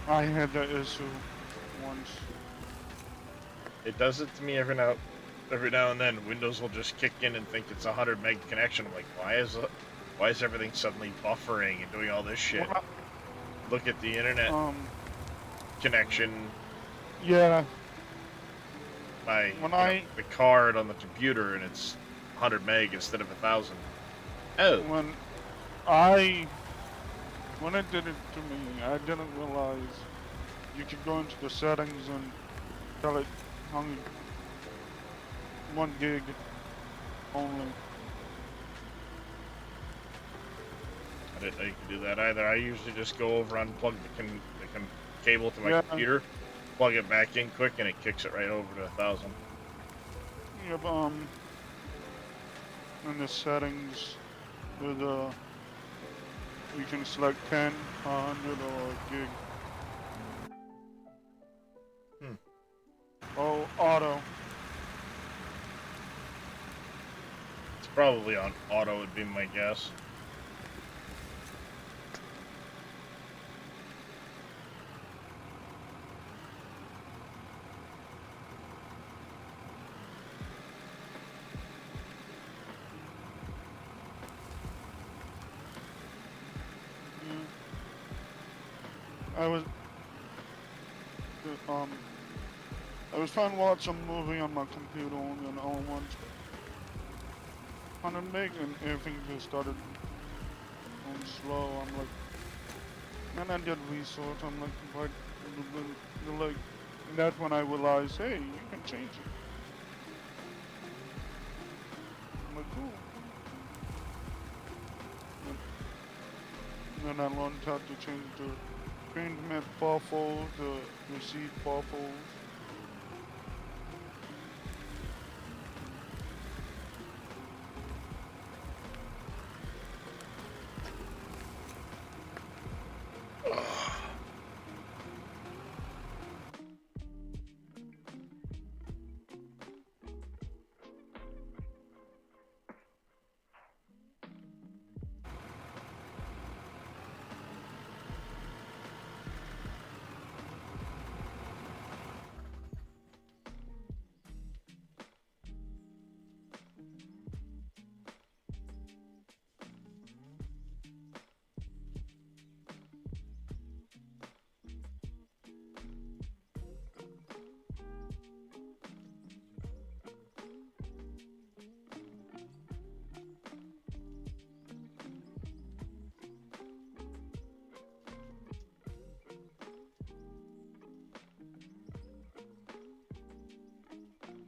I had that issue once. It does it to me every now and then. Windows will just kick in and think it's a 100 meg connection. I'm like, why is everything suddenly buffering and doing all this shit? When I, Look at the internet connection, yeah, my when I the card on the computer, and it's 100 meg instead of 1,000. Oh, when I when it did it to me, I didn't realize you could go into the settings and tell it only 1 gig only. I didn't know you could do that either. I usually just go over, unplug the cable to my Yeah, computer, plug it back in quick, and it kicks it right over to 1,000. yep. In the settings, with you can select 10, 100, or a gig. Hmm. Oh, auto. It's probably on auto, would be my guess. Yeah. I was um I was trying to watch a movie on my computer and all once 100 meg and everything just started going slow. I'm like, and I did research. I'm like, but like, and that's when I realized, hey, you can change it. I'm like, cool. And then I learned how to change the transmit buffers, the receive buffers.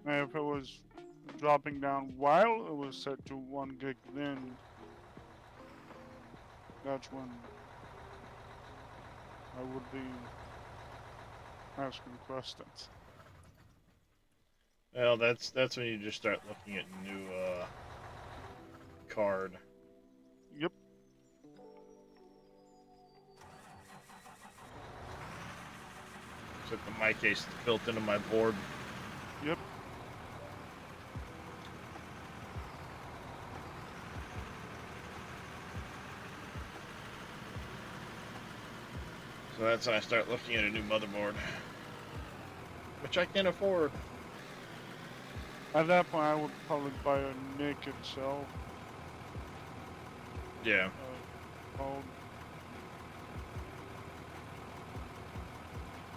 And if it was dropping down while it was set to 1 gig, then that's when I would be asking questions. Well, that's when you just start looking at new card. Yep. Except in my case, it's built into my board. Yep. So that's when I start looking at a new motherboard, which I can afford. At that point, I would probably buy a NIC itself. Yeah. Called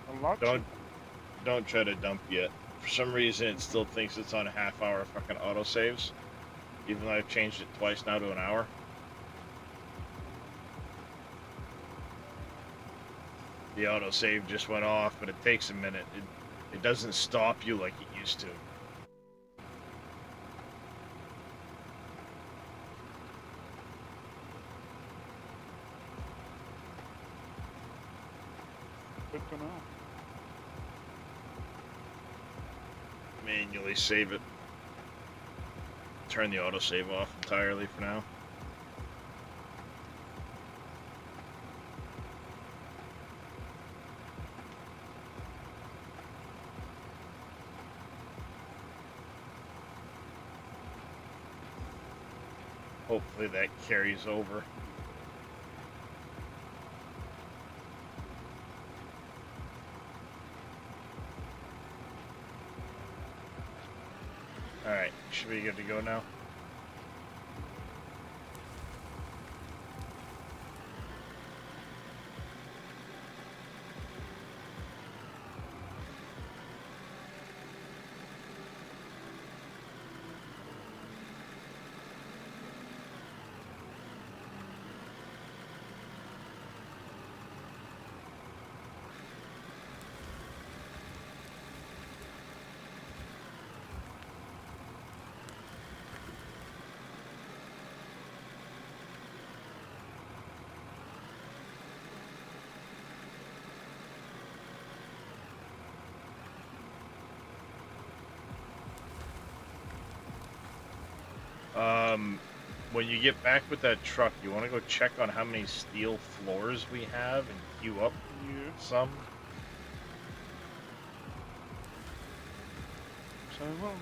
a lot Don't cheaper. don't try to dump yet. For some reason, it still thinks it's on a half-hour fucking autosaves, even though I've changed it twice now to an hour. The autosave just went off, but it takes a minute. It doesn't stop you like it used to. Good to know. Manually save it. Turn the autosave off entirely for now. Hopefully that carries over. Alright, should be good to go now. When you get back with that truck, you want to go check on how many steel floors we have and queue up Yeah. some? So I will.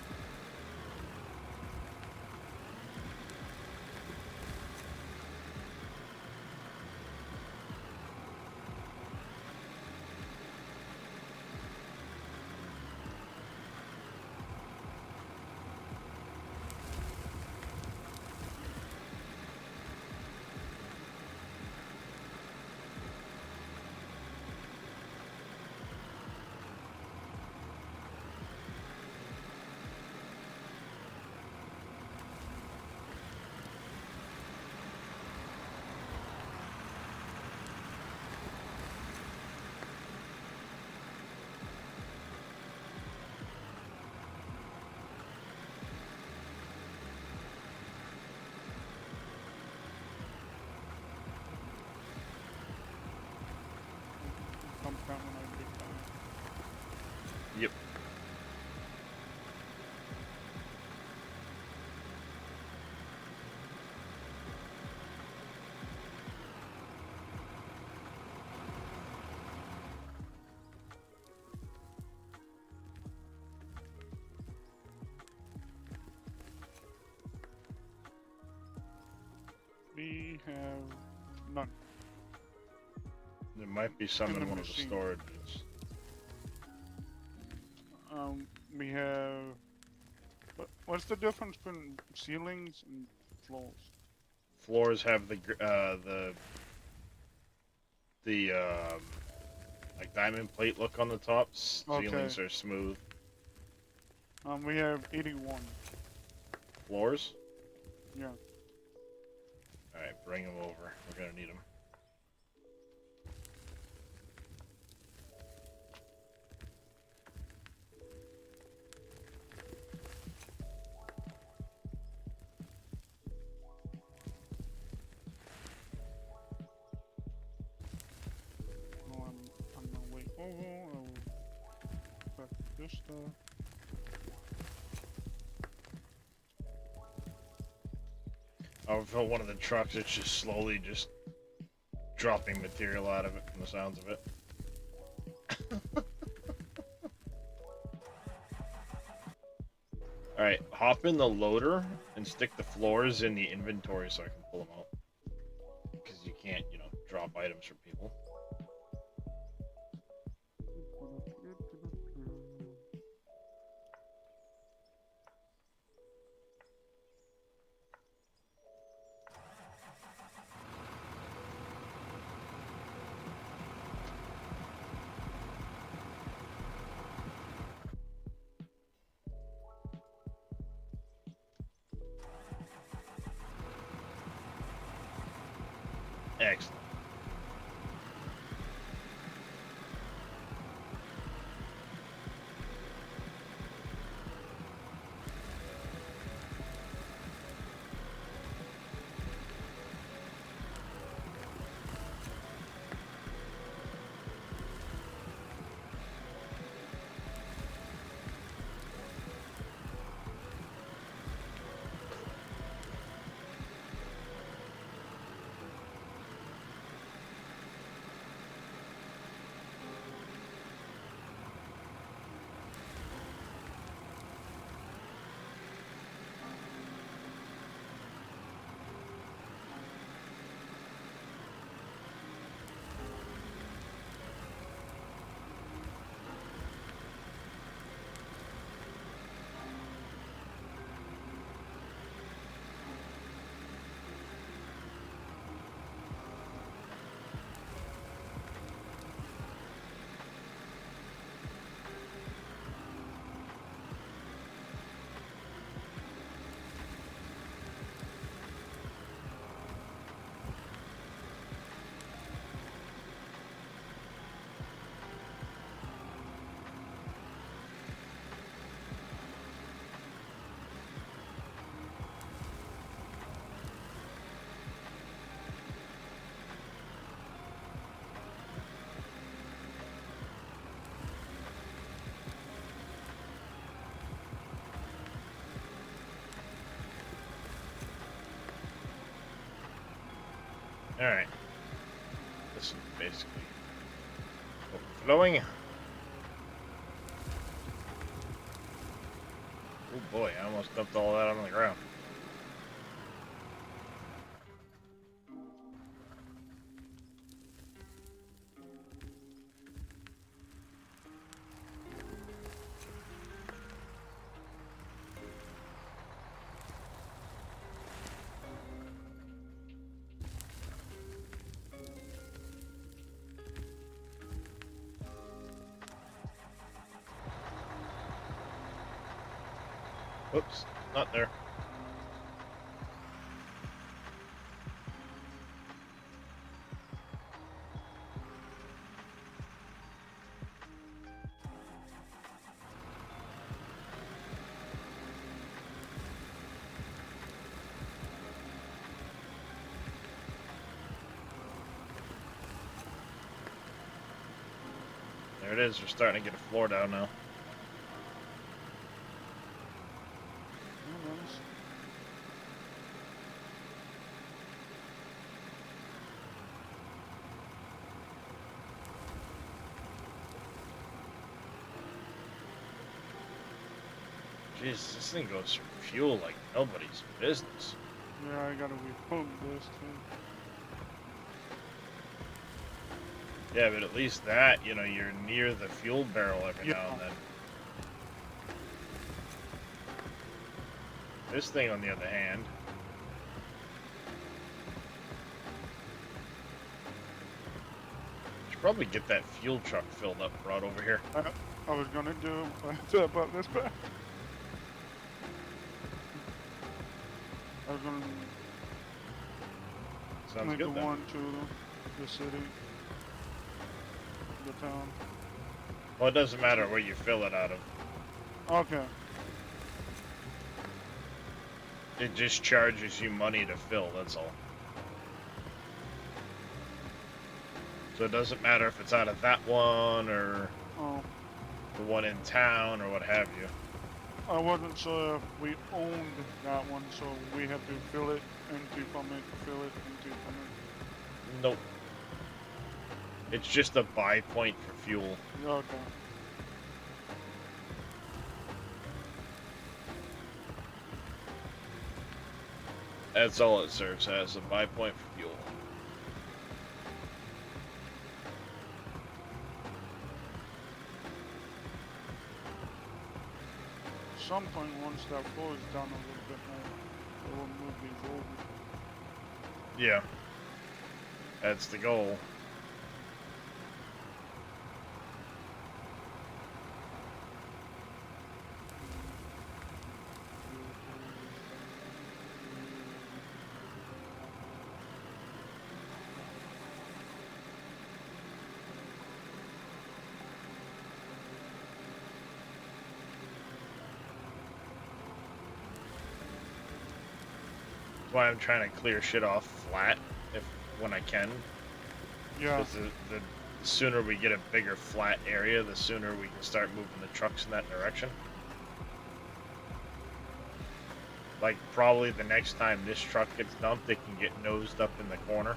Come down when I get down. Yep. We have none. There might be some In in the one of the machine. storages. We have. What's the difference between ceilings and floors? Floors have the like diamond plate look on the tops. Okay. Ceilings are smooth. We have 81. Floors? Yeah. Alright, bring them over. We're gonna need them. No, I'm gonna wait over. I will prep this stuff. I'll fill one of the trucks. It's just slowly just dropping material out of it from the sounds of it. Alright, hop in the loader and stick the floors in the inventory so I can pull them out. Because you can't, drop items from people. Excellent. Alright. This is basically overflowing. Oh boy, I almost dumped all that on the ground. Whoops, not there. There it is, we're starting to get a floor down now. Oh, nice. Jeez, this thing goes for fuel like nobody's business. Yeah, I gotta repump this too. Yeah, but at least that, you know, you're near the fuel barrel every now Yeah. and then. This thing, on the other hand, should probably get that fuel truck filled up brought over here. I was gonna do about this back. I was gonna Sounds make good the then. one to the city, the town. Well, it doesn't matter where you fill it out of. Okay. It just charges you money to fill, that's all. So it doesn't matter if it's out of that one or Oh, the one in town or what have you. I wasn't sure if we owned that one, so we had to fill it, empty from it, fill it, empty from it. Nope. It's just a buy point for fuel. Okay. That's all it serves as, a buy point for fuel. Some point once that floor is down a little bit more, it will move these over. Yeah. That's the goal. That's why I'm trying to clear shit off flat when I can. Yeah. Because the sooner we get a bigger flat area, the sooner we can start moving the trucks in that direction. Like, probably the next time this truck gets dumped, it can get nosed up in the corner.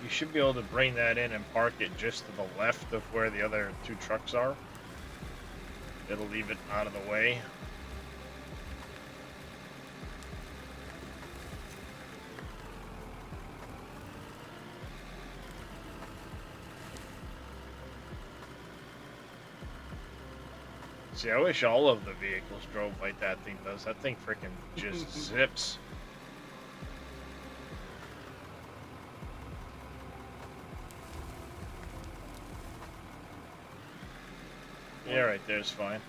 You should be able to bring that in and park it just to the left of where the other two trucks are. It'll leave it out of the way. See, I wish all of the vehicles drove like that thing does. That thing freaking just zips. Yeah, right there's fine.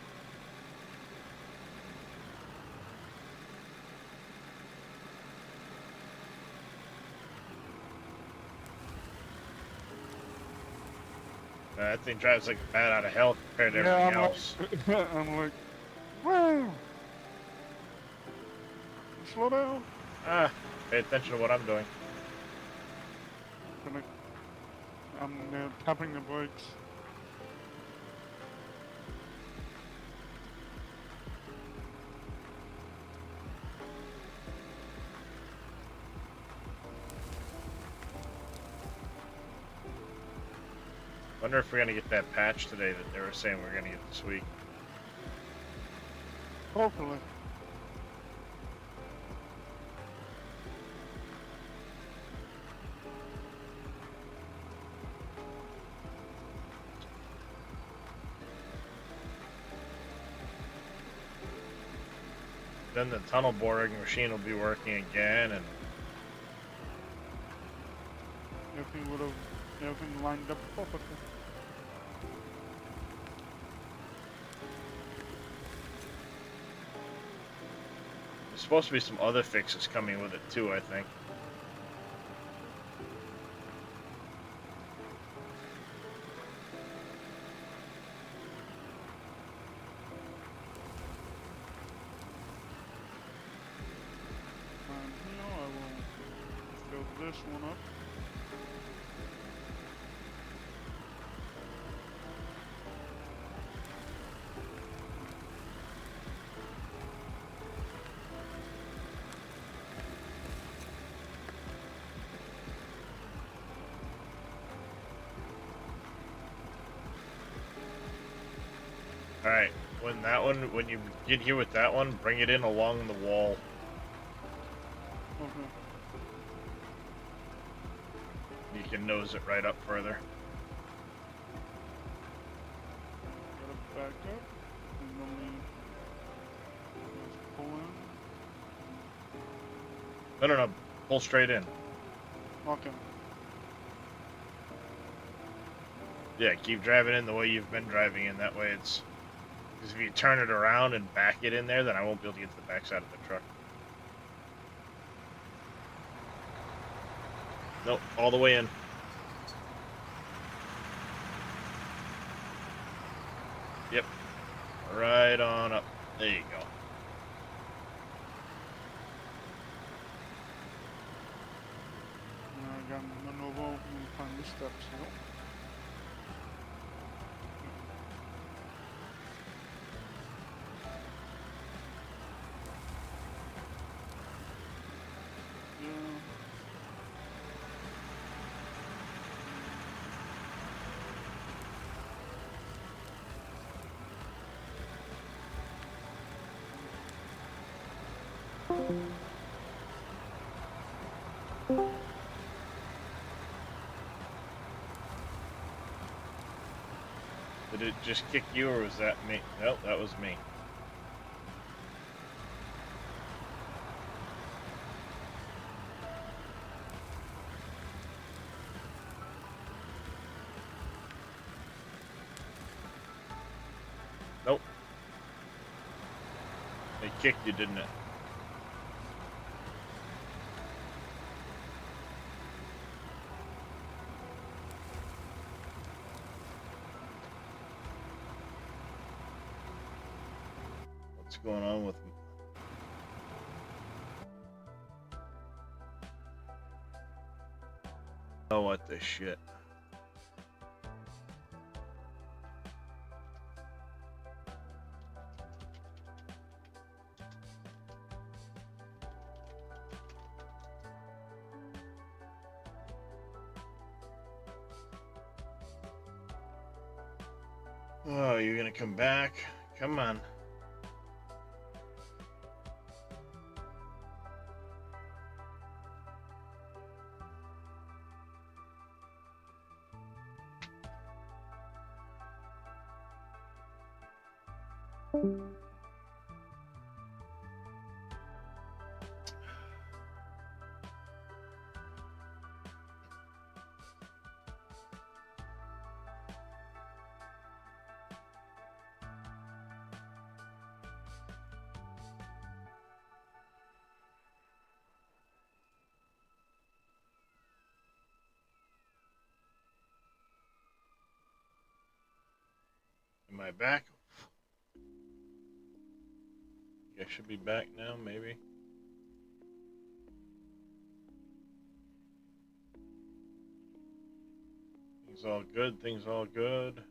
That thing drives like a bat out of hell compared to everything else. I'm like, wow. Slow down. Ah, pay attention to what I'm doing. I'm tapping the brakes. Wonder if we're gonna get that patch today that they were saying we're gonna get this week. Hopefully. Then the tunnel boring machine will be working again, and Everything would have everything lined up perfectly. there's supposed to be some other fixes coming with it too, I think. And here I will fill this one up. Alright, when you get here with that one, bring it in along the wall. Okay. You can nose it right up further. Gotta back up. And then we just pull in. No, pull straight in. Okay. Yeah, keep driving in the way you've been driving in. That way it's... Because if you turn it around and back it in there, then I won't be able to get to the backside of the truck. Nope, all the way in. Yep. Right on up. There you go. Now I got maneuver and find the steps now. Yeah. Did it just kick you, or was that me? Nope, that was me. Nope. It kicked you, didn't it? What's going on with... Oh, what the shit. Oh, you're gonna come back? Come on. Am I back? I should be back now, maybe. Things all good, things all good.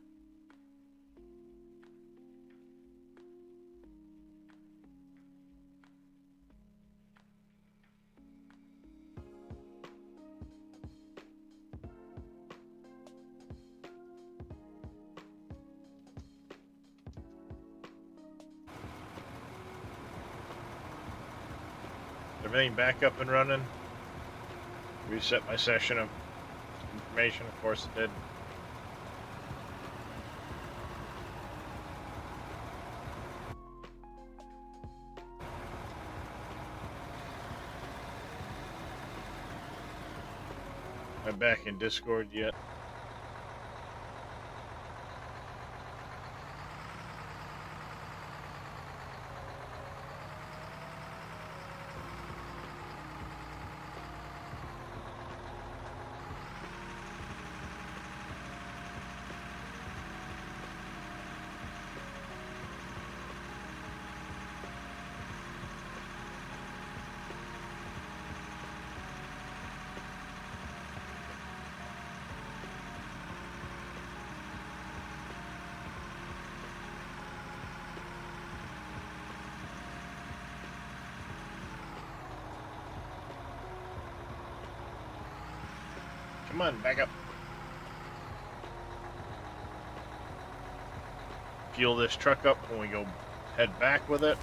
Everything back up and running. Reset my session of information, of course it did. Am I back in Discord yet? Come on, back up. Fuel this truck up when we go head back with it.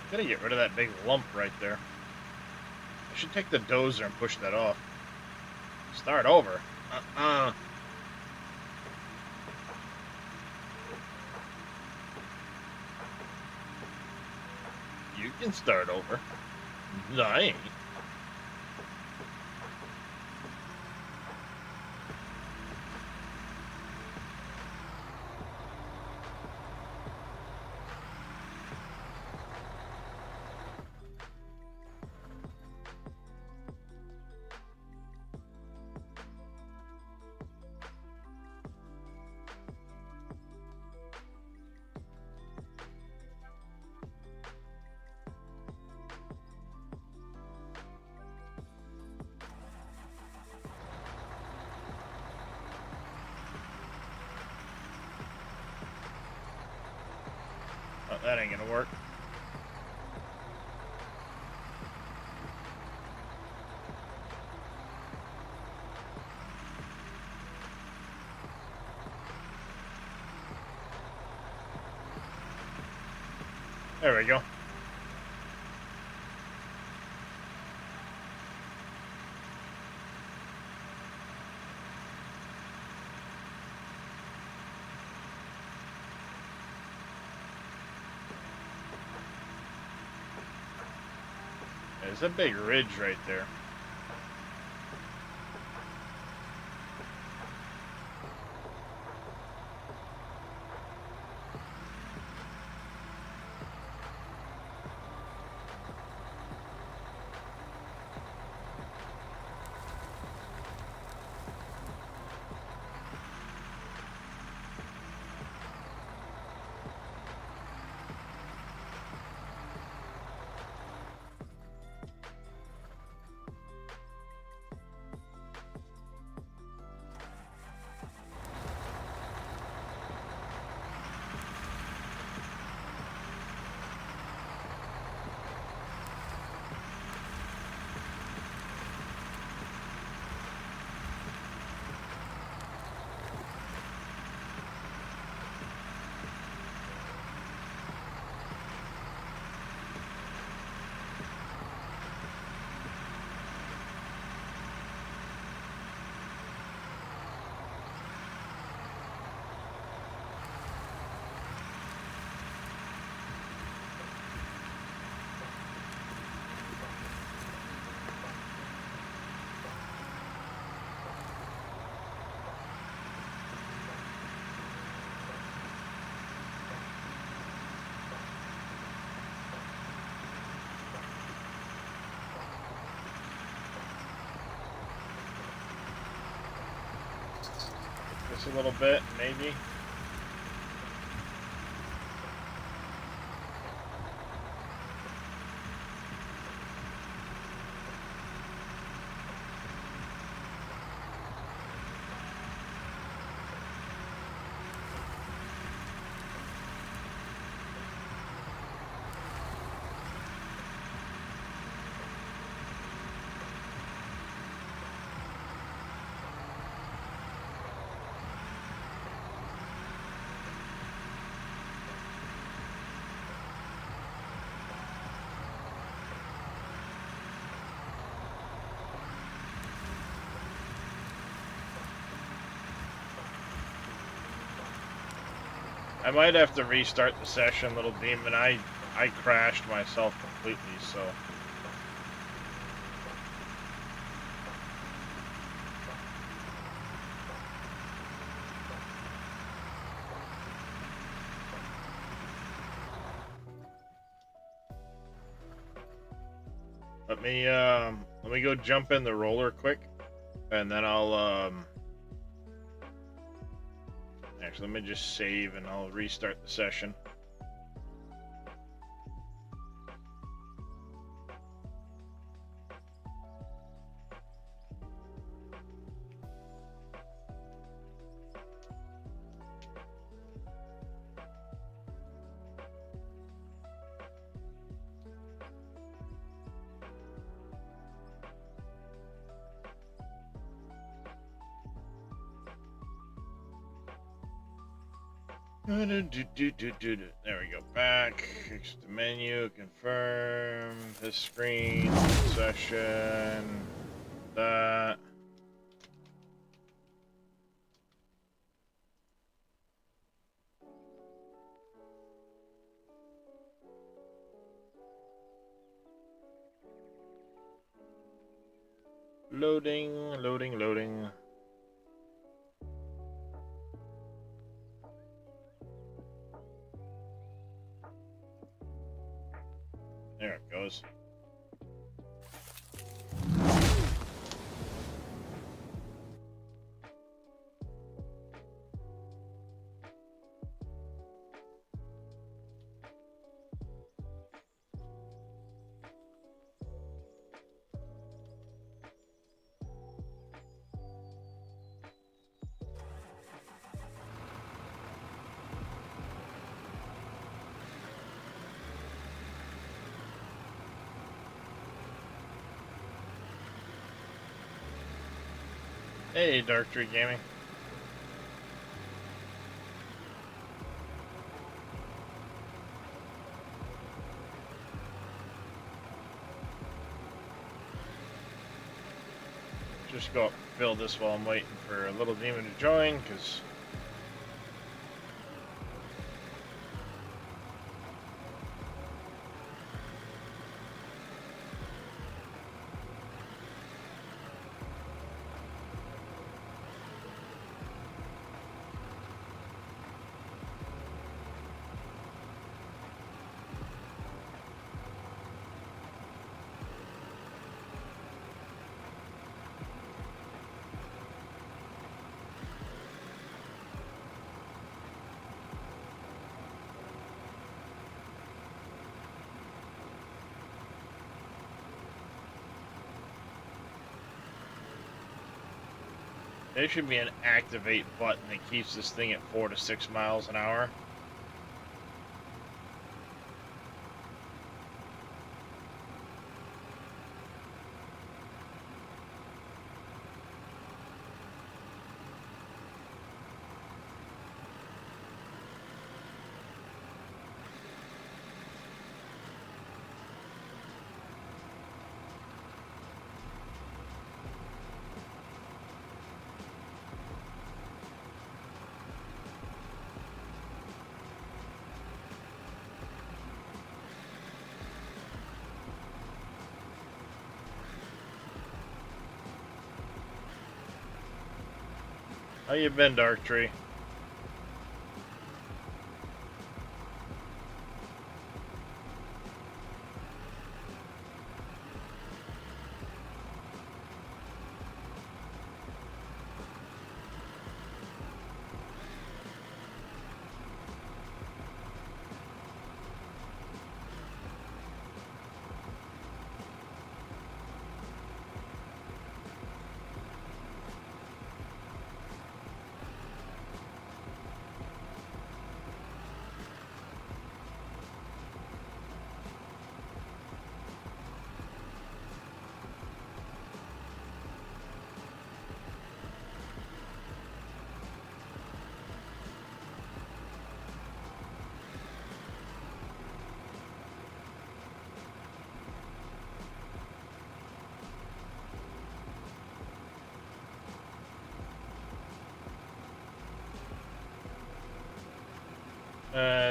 Gotta get rid of that big lump right there. I should take the dozer and push that off. Start over. You can start over. No, I ain't. Oh, that ain't gonna work. There we go. There's a big ridge right there. practice a little bit, maybe. I might have to restart the session, Little Demon. I crashed myself completely, so... Let me go jump in the roller quick, and then I'll, actually, let me just save and I'll restart the session. There we go. Back. Exit the menu. Confirm. This screen. Session. That. Loading. Loading. Loading. There it goes. Hey, Dark Tree Gaming. Just go fill this while I'm waiting for a Little Demon to join, because there should be an activate button that keeps this thing at 4 to 6 miles an hour. How you been, Dark Tree?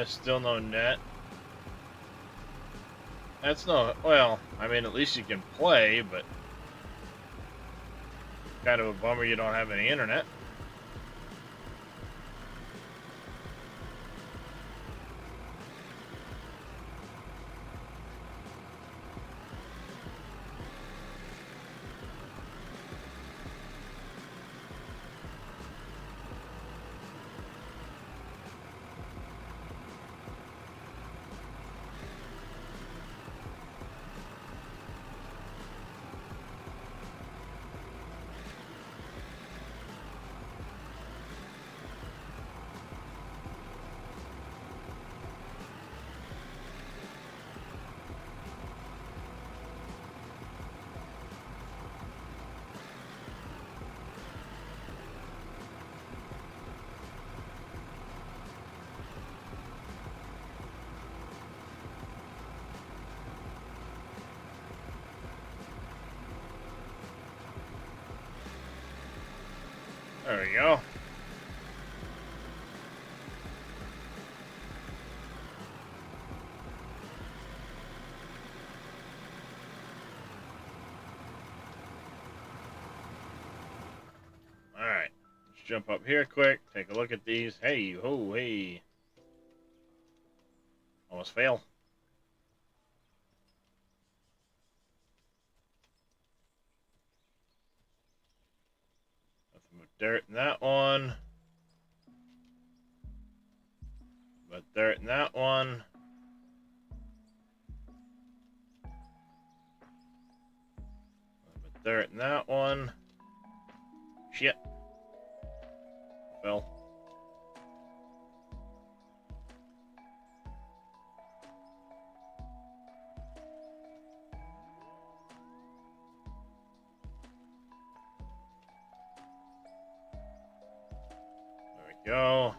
Still no net. That's no, well, I mean, at least you can play, but kind of a bummer you don't have any internet. There we go. Alright. Let's jump up here quick. Take a look at these. Hey, ho, hey. Almost fail. Nothing but dirt in that one. But dirt in that one. But dirt in that one. Shit. Fell. There we go.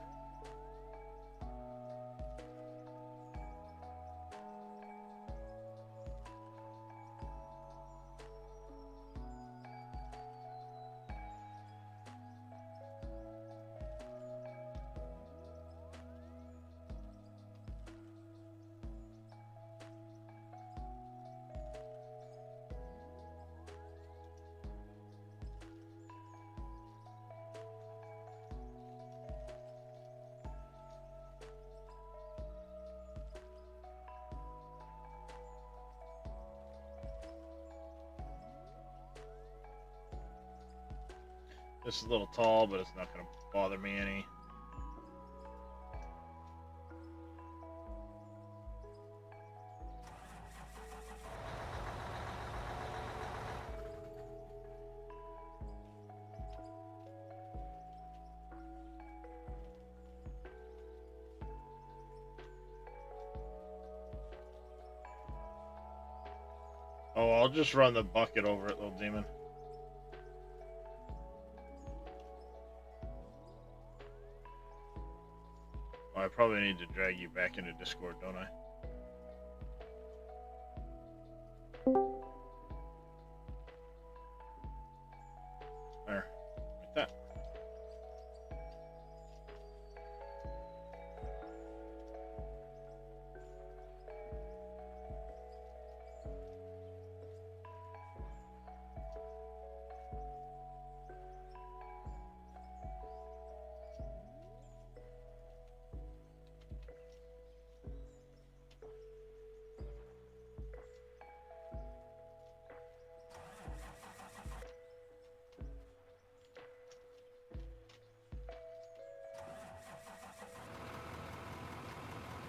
This is a little tall, but it's not going to bother me any. Oh, I'll just run the bucket over it, little demon. Oh, I probably need to drag you back into Discord, don't I? There. Like that.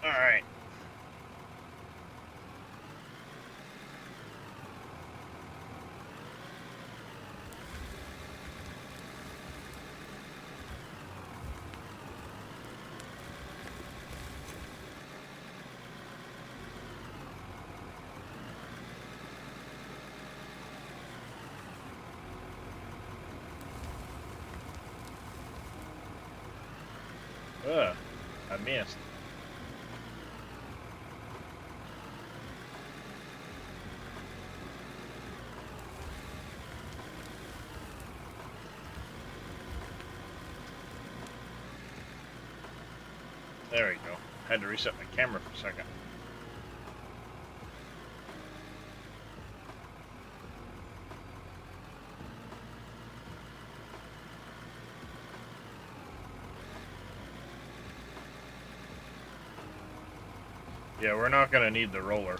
Alright. Ugh, I missed. There we go. Had to reset my camera for a second. Yeah, we're not going to need the roller.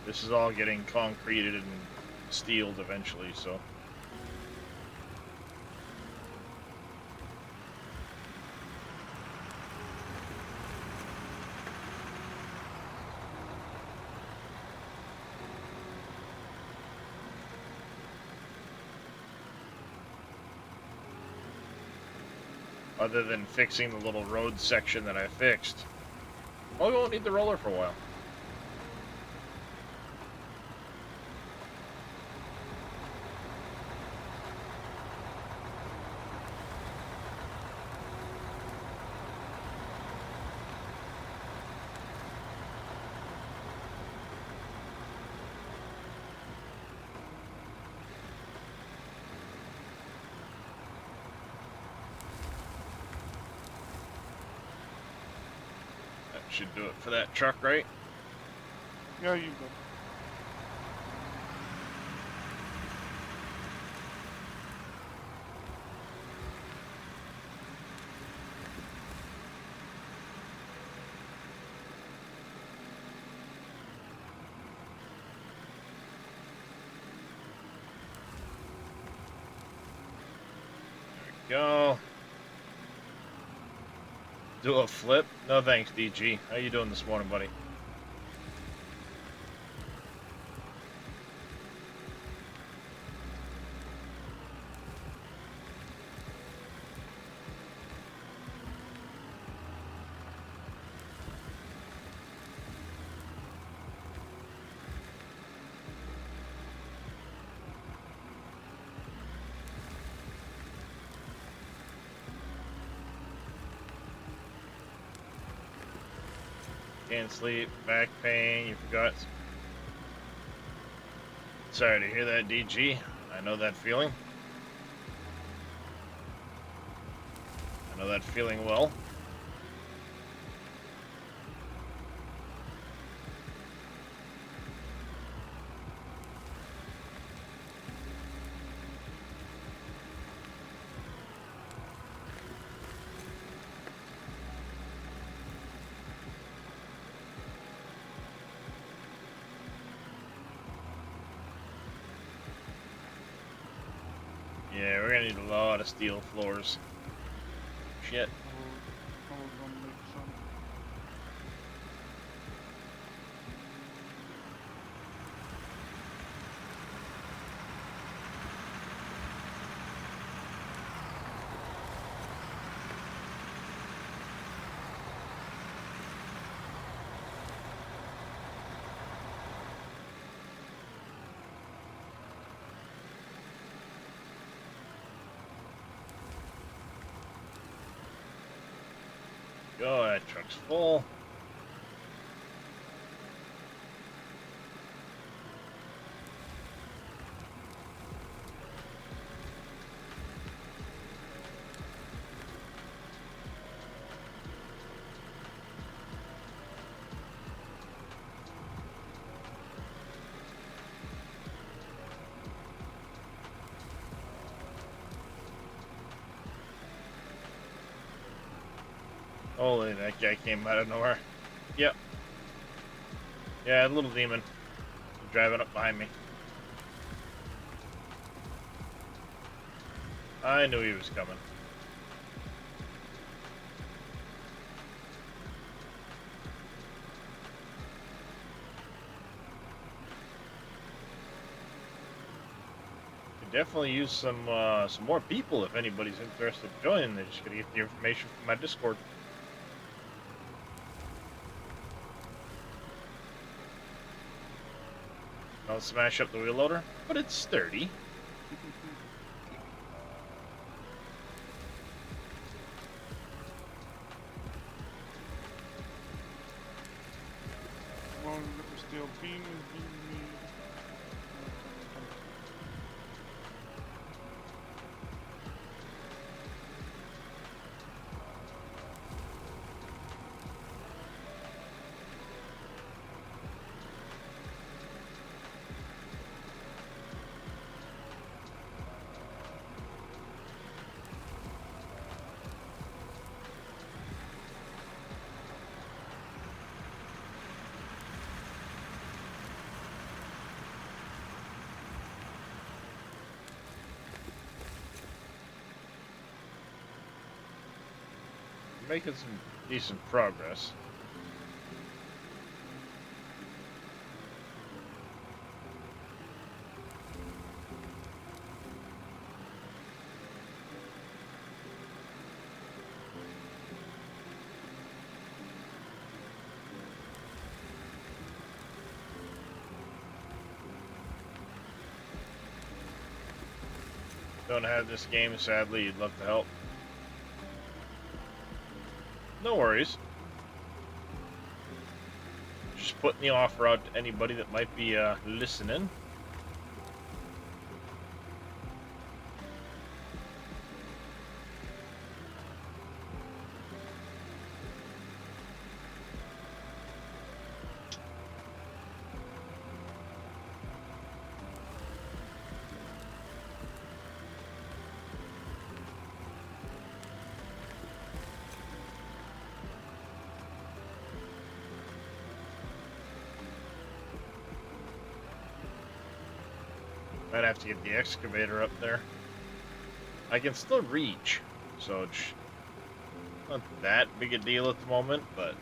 This is all getting concreted and steeled eventually, so... Other than fixing the little road section that I fixed, well, we won't need the roller for a while. Should do it for that truck, right? Yeah, you go. Go. Do a flip? No thanks, DG. How you doing this morning, buddy? Can't sleep, back pain, you forgot. Sorry to hear that, DG. I know that feeling. I know that feeling well. Yeah, we're gonna need a lot of steel floors. Shit. I was gonna make some. Go, that truck's full. Holy, that guy came out of nowhere. Yep. Yeah, little demon. Driving up behind me. I knew he was coming. Could definitely use some more people if anybody's interested in joining. They're just gonna get the information from my Discord. I'll smash up the wheel loader, but it's sturdy. Well, the steel beam is being made. making some decent progress. Don't have this game, sadly. You'd love to help. No worries. Just putting the offer out to anybody that might be listening. Might have to get the excavator up there. I can still reach, so it's not that big a deal at the moment, but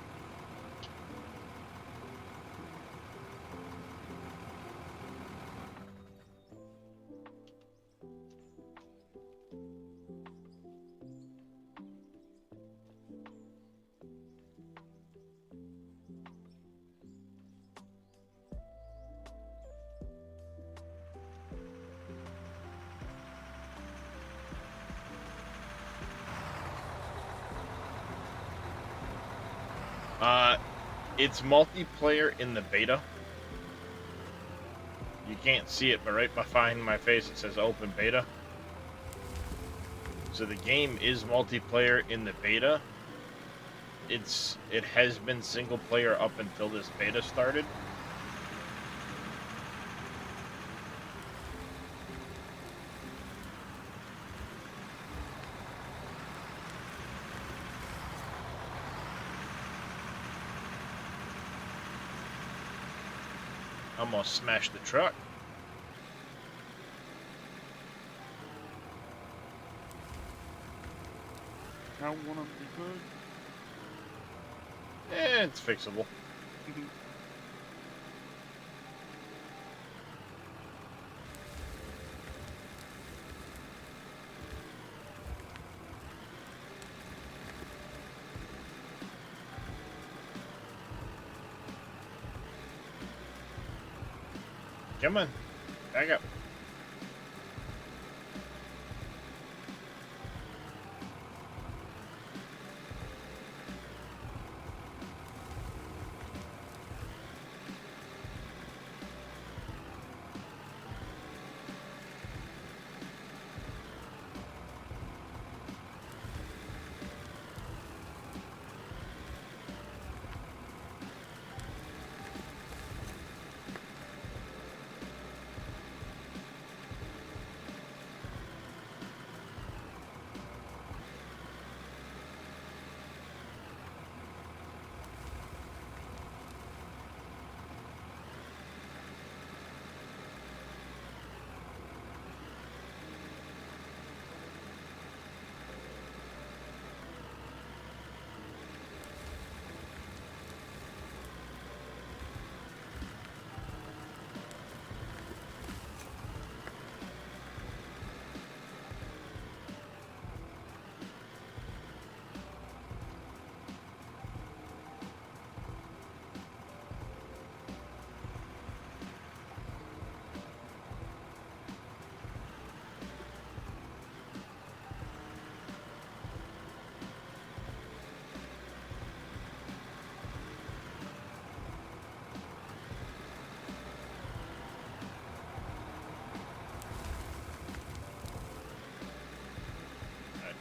it's multiplayer in the beta. You can't see it, but right behind my face it says open beta. So the game is multiplayer in the beta. It has been single player up until this beta started. Almost smashed the truck. That wouldn't be good. It's fixable. Come on, back up.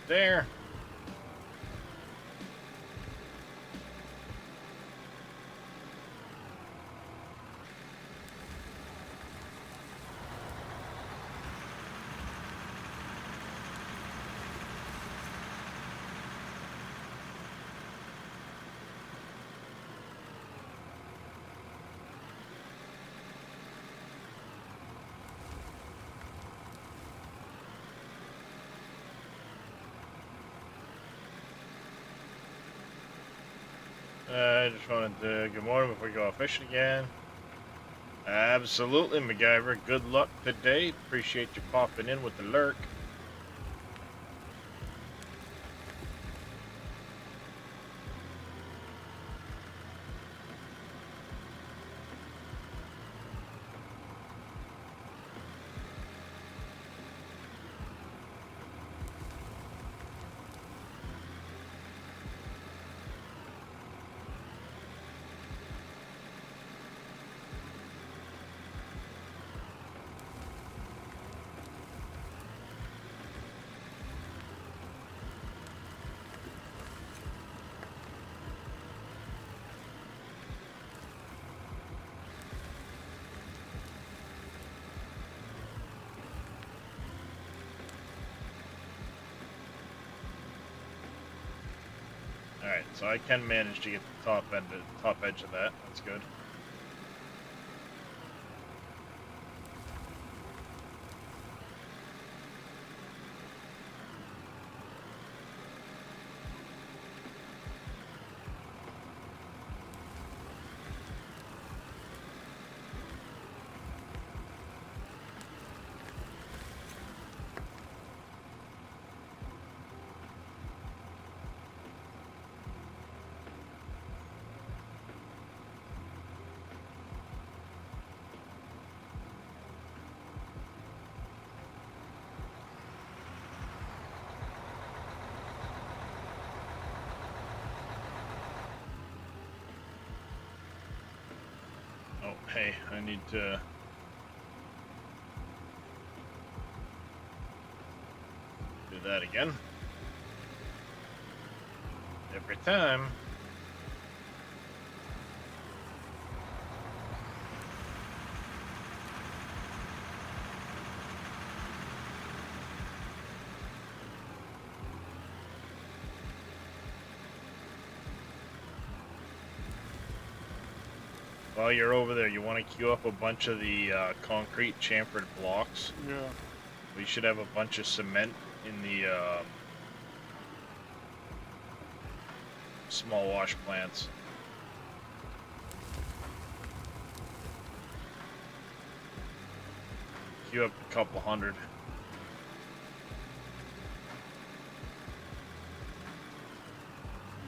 There. I just wanted to good morning before we go out fishing again. Absolutely, MacGyver. Good luck today. Appreciate you popping in with the lurk. Alright, so I can manage to get the top edge of that. That's good. Oh, hey, I need to... do that again. Every time. While you're over there, you want to queue up a bunch of the concrete chamfered blocks. Yeah. We should have a bunch of cement in the small wash plants. Queue up a couple hundred.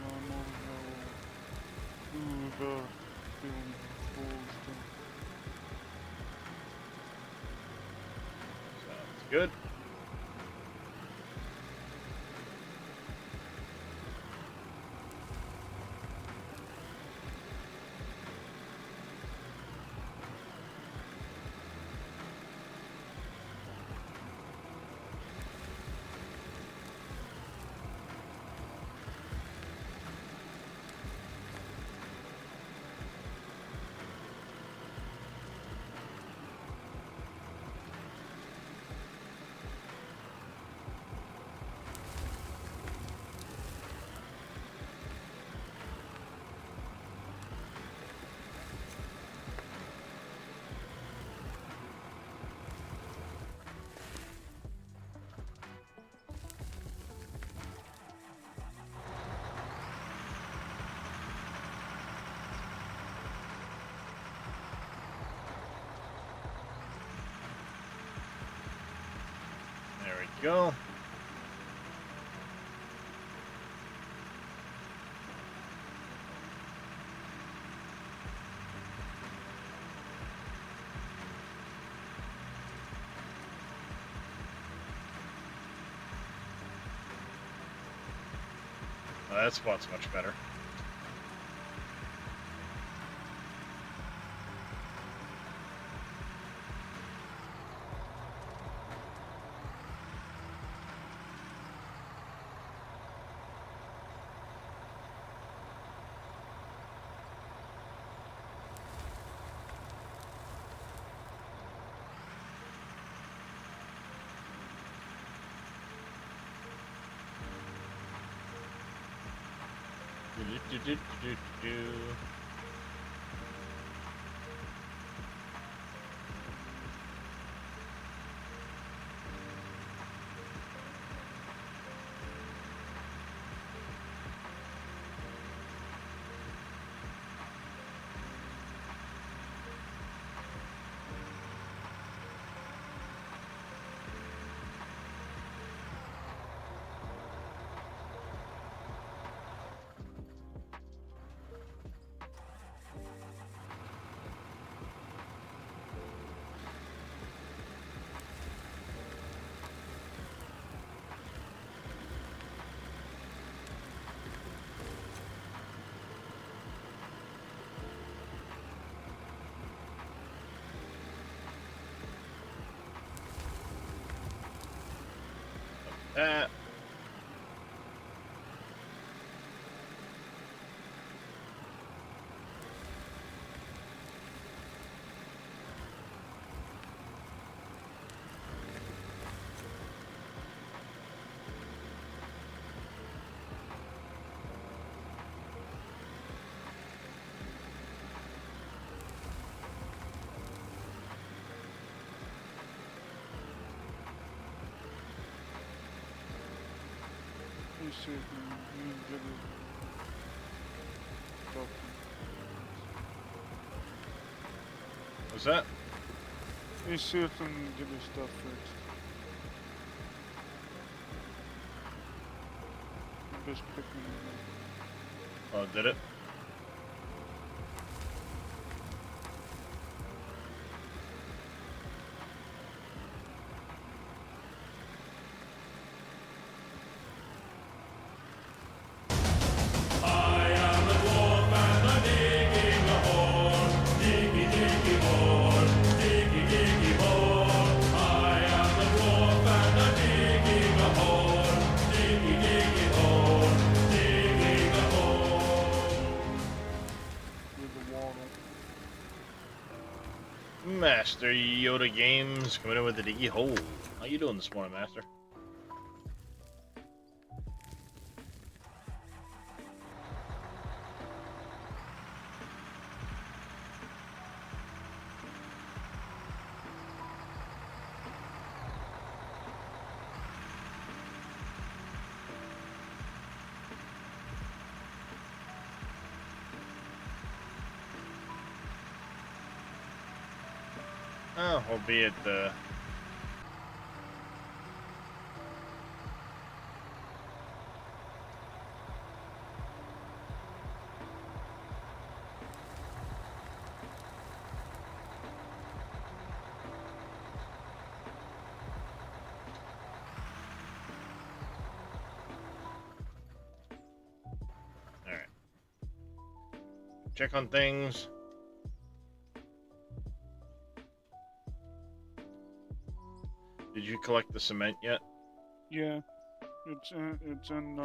I'm over here. Ooh, doing full stuff. Sounds good. There we go. Well, that spot's much better. Do. that. You see if you get it. Stuff. What's that? You see if you can get your stuff fixed. I'm just picking it Oh, did it? with the water. Master Yoda Games coming in with the diggy hole. How you doing this morning, Master? Oh, albeit the check on things. Did you collect the cement yet? Yeah, it's in Alright, it's in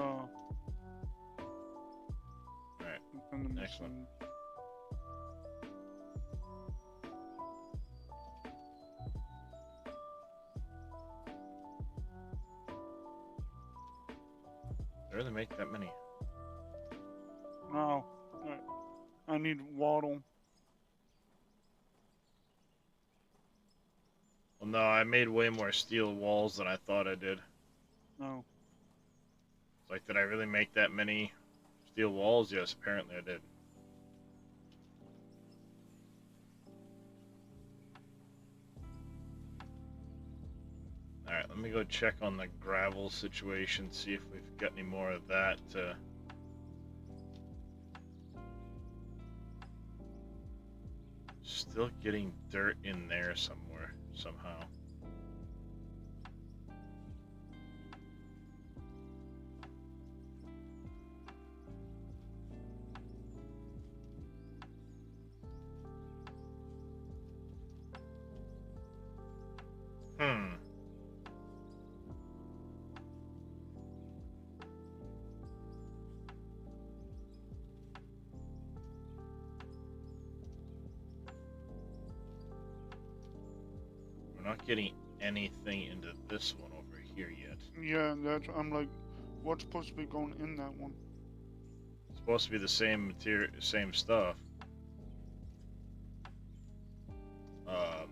the excellent. machine. They really make that many. Now, I need waddle. Well, no, I made way more steel walls than I thought I did. No, It's like, did I really make that many steel walls? Yes, apparently I did. Alright, let me go check on the gravel situation, see if we've got any more of that. Still getting dirt in there somewhere, somehow. Hmm. We're not getting anything into this one over here yet. yeah, that's I'm like, what's supposed to be going in that one? It's supposed to be the same material, same stuff. Um,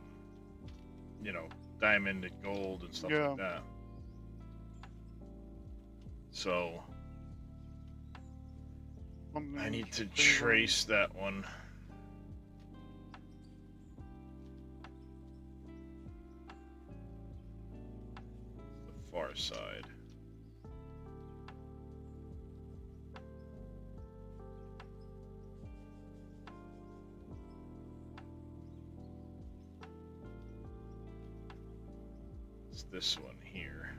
you know, diamond and gold and stuff Yeah. like that. So Something I need to pretty wrong. trace that one. The far side. It's this one here.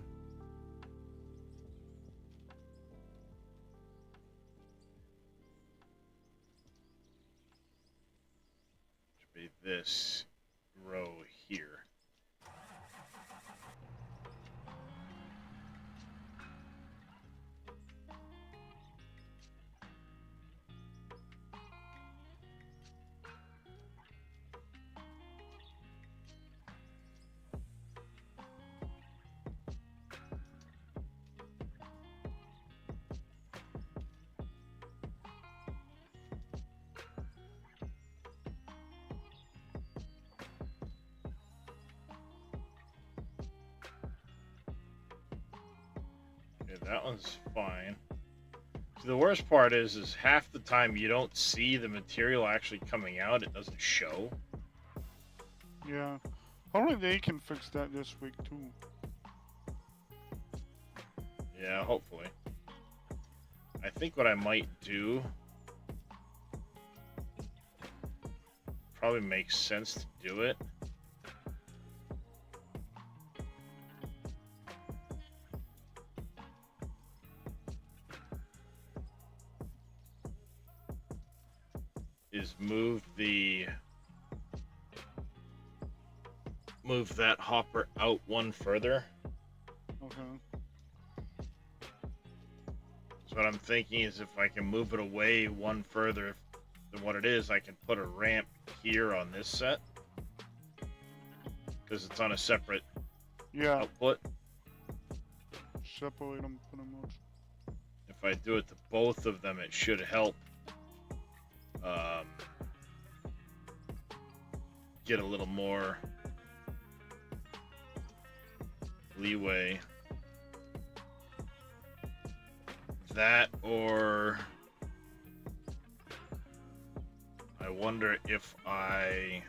Should be this row here. Yeah, that one's fine. See, the worst part is half the time you don't see the material actually coming out. It doesn't show. Yeah. Hopefully they can fix that this week too. Yeah, hopefully. I think what I might do probably makes sense to do it. Is move that hopper out one further. Okay. So what I'm thinking is if I can move it away one further than what it is, I can put a ramp here on this set. Because it's on a separate output. Separate them pretty much. If I do it to both of them, it should help get a little more leeway. That, or I wonder if I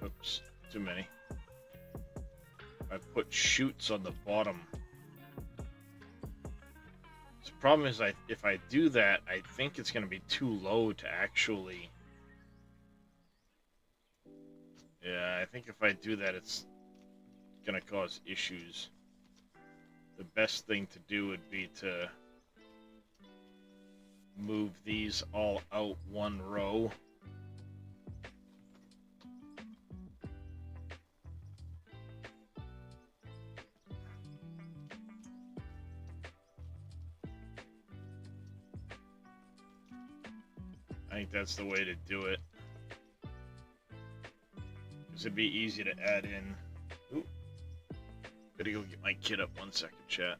oops, too many. I put chutes on the bottom. The problem is, if I do that, I think it's going to be too low to actually. Yeah, I think if I do that, it's going to cause issues. The best thing to do would be to move these all out one row. I think that's the way to do it. Because it'd be easy to add in. Ooh. Gotta go get my kid up 1 second, chat.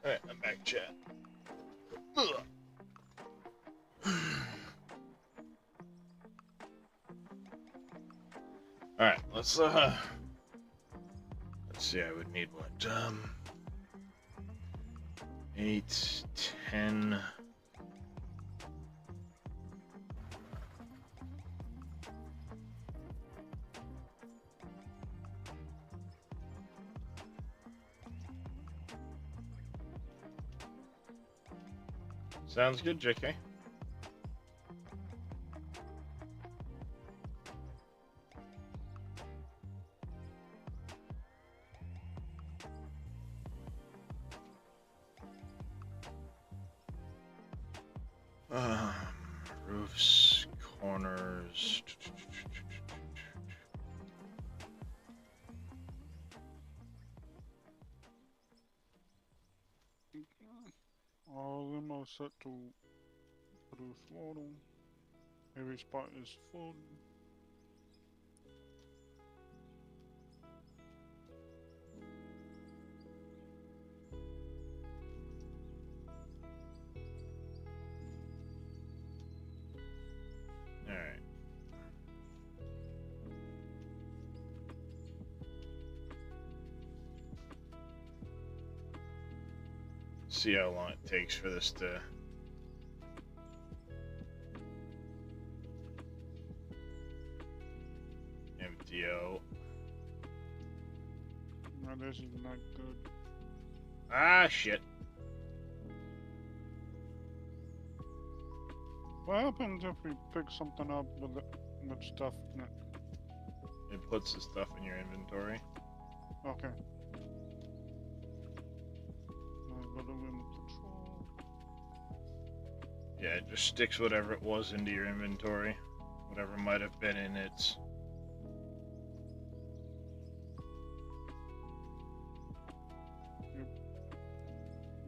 Alright, I'm back, chat. Ugh. Alright, let's see, I would need what? 8, 10. Sounds good, JK. Roofs, corners. All of them are set to produce water. Every spot is full. Alright. See how long it takes for this to empty out. Now this is not good. Ah, shit. What happens if we pick something up with stuff in it? It puts the stuff in your inventory. Okay. Little remote control. Yeah, it just sticks whatever it was into your inventory. Whatever might have been in its...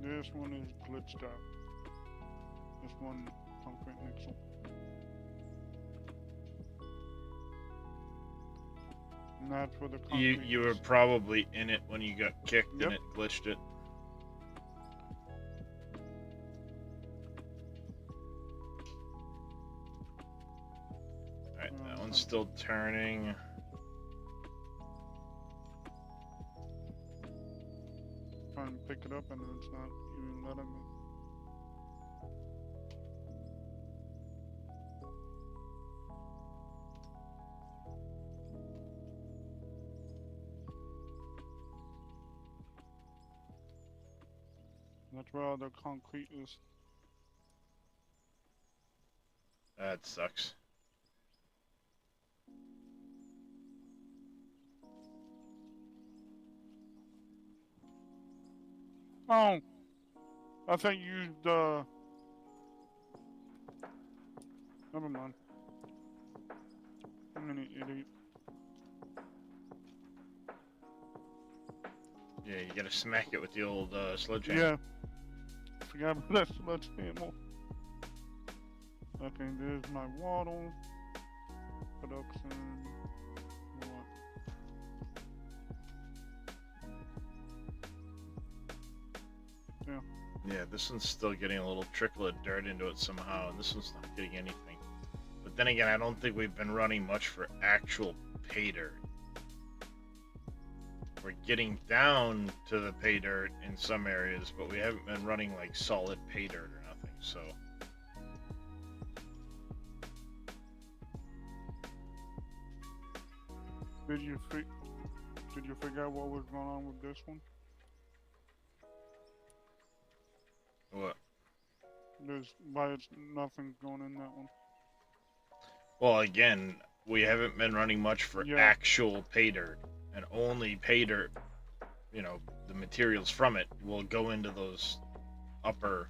This one is glitched out. This one concrete mixer. And that's for the concrete. You were probably in it when you got kicked Yep. and it glitched it. Alright, that one's still turning. Trying to pick it up and it's not even letting me. That's where all the concrete is. That sucks. Oh! I think you used never mind. I'm an idiot. Yeah, you gotta smack it with the old sledgehammer. Yeah. Forgot about that sledgehammer. Okay, there's my water. Production. What? Yeah, this one's still getting a little trickle of dirt into it somehow, and this one's not getting anything. But then again, I don't think we've been running much for actual pay dirt. We're getting down to the pay dirt in some areas, but we haven't been running like solid pay dirt or nothing, so. Did you figure out what was going on with this one? What? There's why it's nothing's going in that one. Well, again, we haven't been running much for Yeah. actual pay dirt, and only pay dirt, you know, the materials from it will go into those upper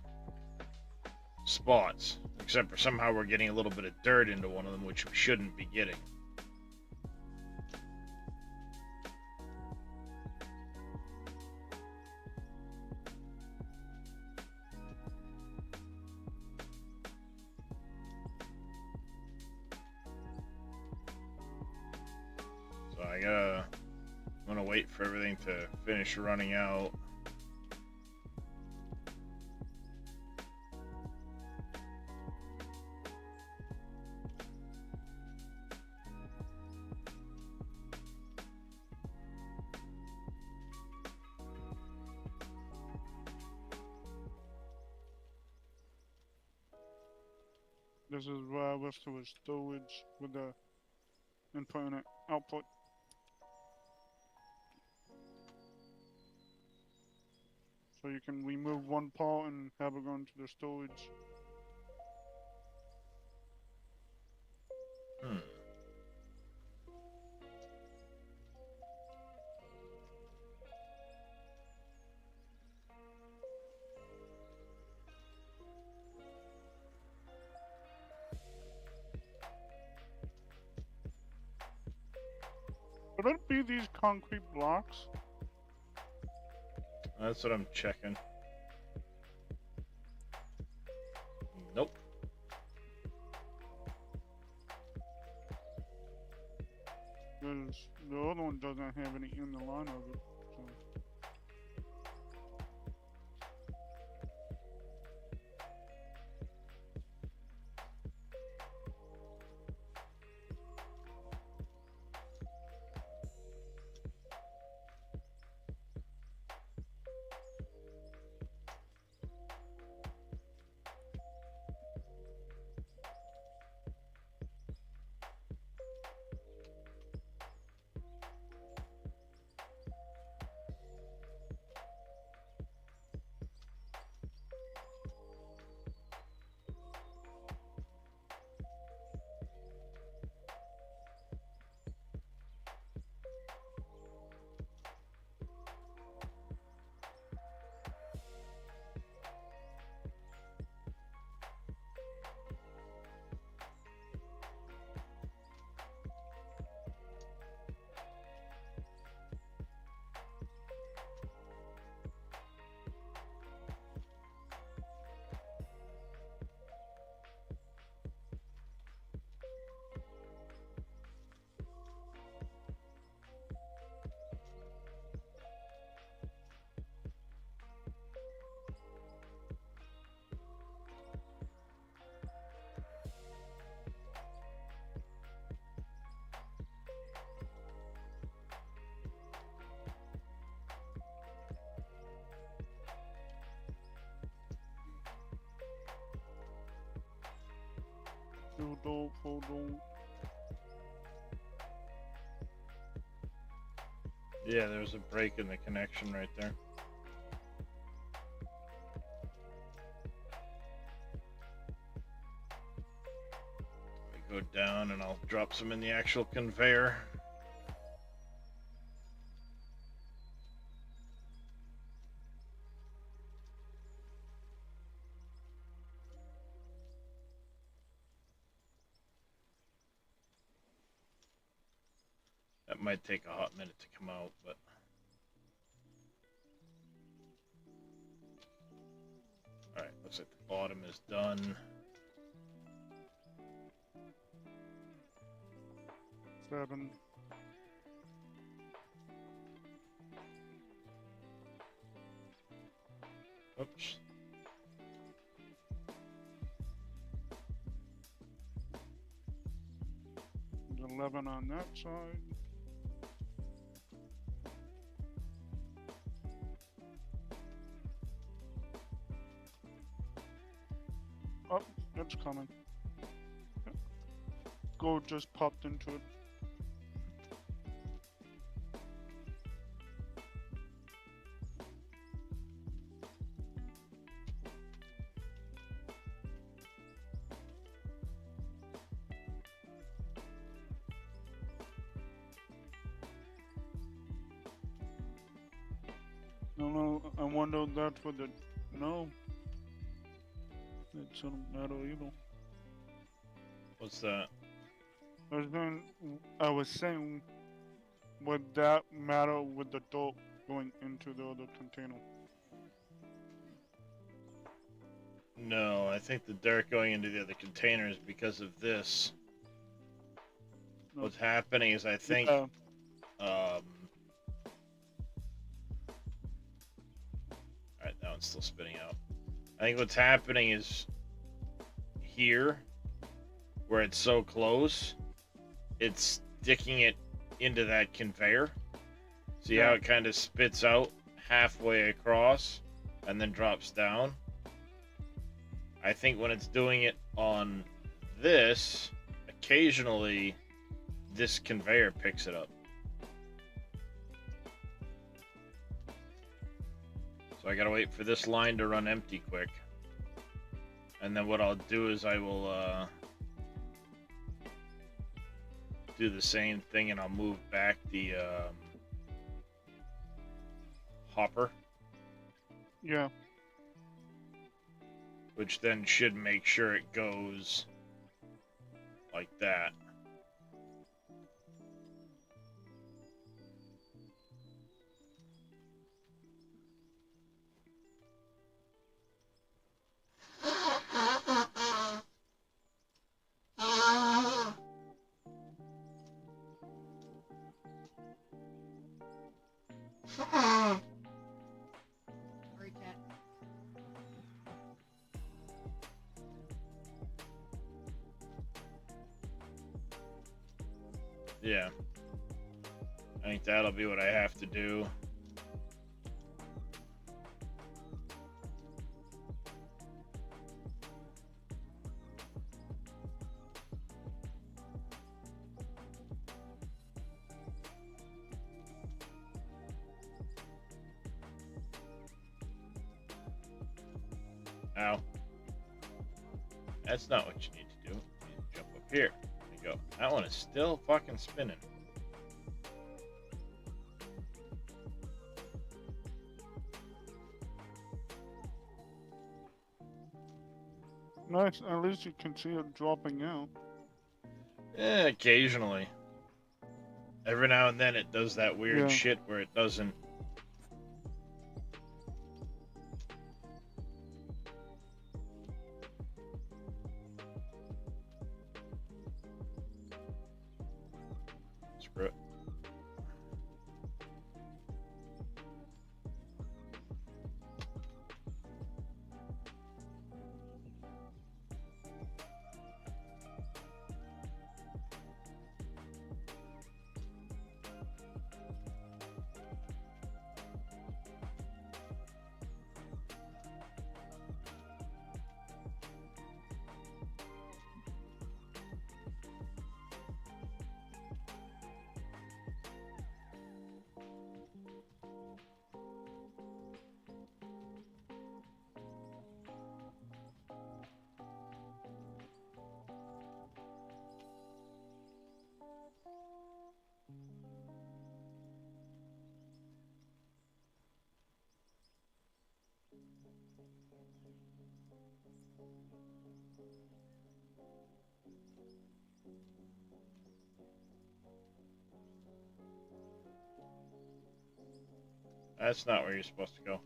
spots. Except for somehow we're getting a little bit of dirt into one of them, which we shouldn't be getting. So I'm gonna wait for everything to finish running out. This is where I wish there was storage with the input and output. So you can remove one part and have it go into the storage. Hmm. Would it be these concrete blocks? That's what I'm checking. Nope. Because the other one doesn't have any in the line of it. So. Hold on. Yeah, there's a break in the connection right there. I go down and I'll drop some in the actual conveyor. That might take a hot minute to come out, but alright, looks like the bottom is done. 7. Oops. There's 11 on that side. Oh, it's coming. Gold just popped into it. No, I wonder that for the no. It's not evil. What's that? I was saying, would that matter with the dope going into the other container? No, I think the dirt going into the other container is because of this. No. What's happening is I think alright, now it's still spinning out. I think what's happening is here, where it's so close, it's sticking it into that conveyor. See how it kind of spits out halfway across and then drops down? I think when it's doing it on this, occasionally, this conveyor picks it up. So I gotta wait for this line to run empty quick. And then what I'll do is I will do the same thing, and I'll move back the hopper, Yeah. which then should make sure it goes like that. Sorry, cat. Yeah. I think that'll be what I have to do. Ow. That's not what you need to do. You need to jump up here. There you go. That one is still fucking spinning. Nice. At least you can see it dropping out. Yeah, occasionally. Every now and then it does that weird Yeah. shit where it doesn't. Screw it. That's not where you're supposed to go.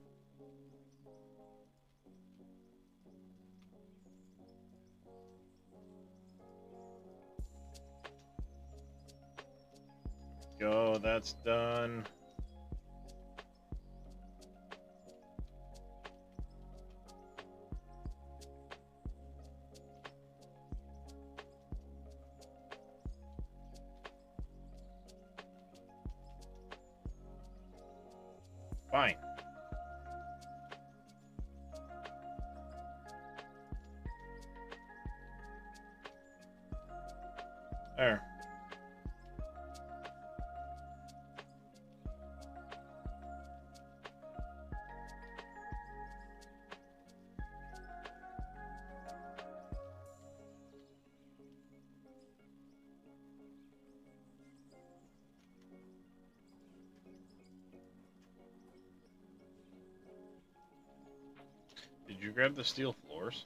Go, that's done. Fine. There. Did you grab the steel floors?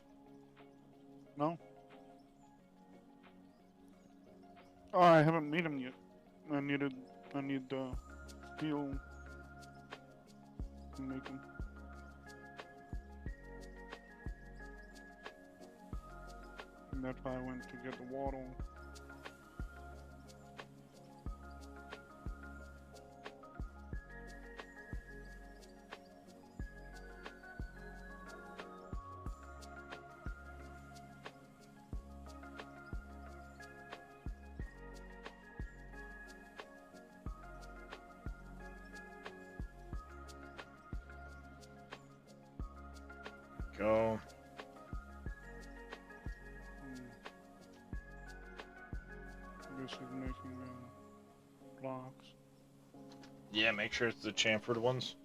No. Oh, I haven't made them yet. I need steel to make them. And that's why I went to get the water. Go. this is making blocks. Yeah, make sure it's the chamfered ones.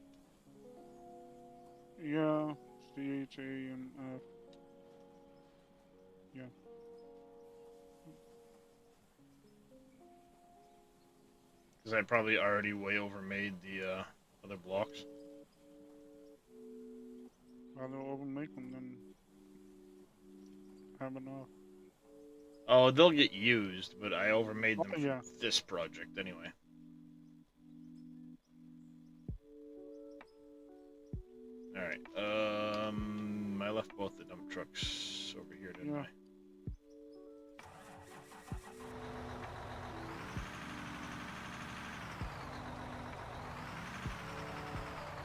Yeah, C, H, A, and F. Yeah. Because I probably already way overmade the other blocks. Rather overmake them than have enough. Oh, they'll get used, but I overmade them Oh, yeah. for this project anyway. Alright, I left both the dump trucks over here, didn't Yeah. I?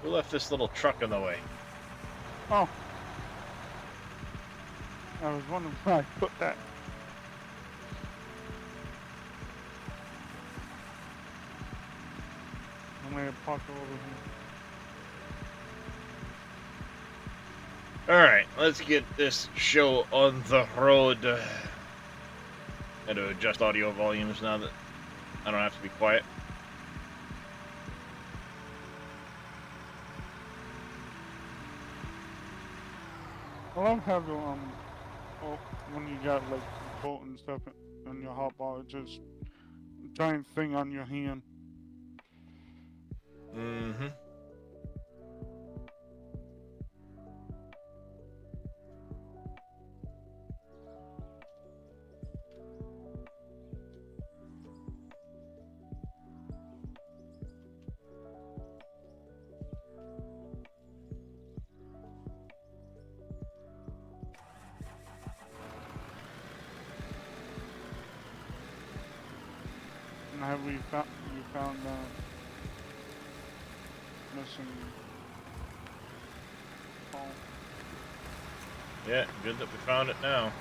Who left this little truck in the way? Oh. I was wondering where I put that. I may have parked over here. Alright, let's get this show on the road. Got to adjust audio volumes now that I don't have to be quiet. I love how the when you got like bolt and stuff on your hotbar, it's just a giant thing on your hand. Mm-hmm. And have we found missing phone? Yeah, good that we found it now.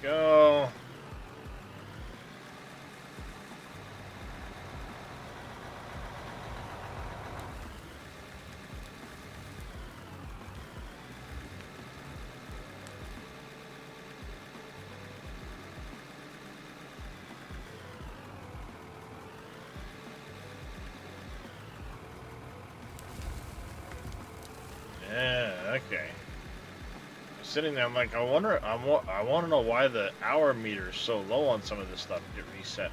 Go. Yeah, okay. Sitting there, I'm like, I want to know why the hour meter is so low on some of this stuff. Get resets.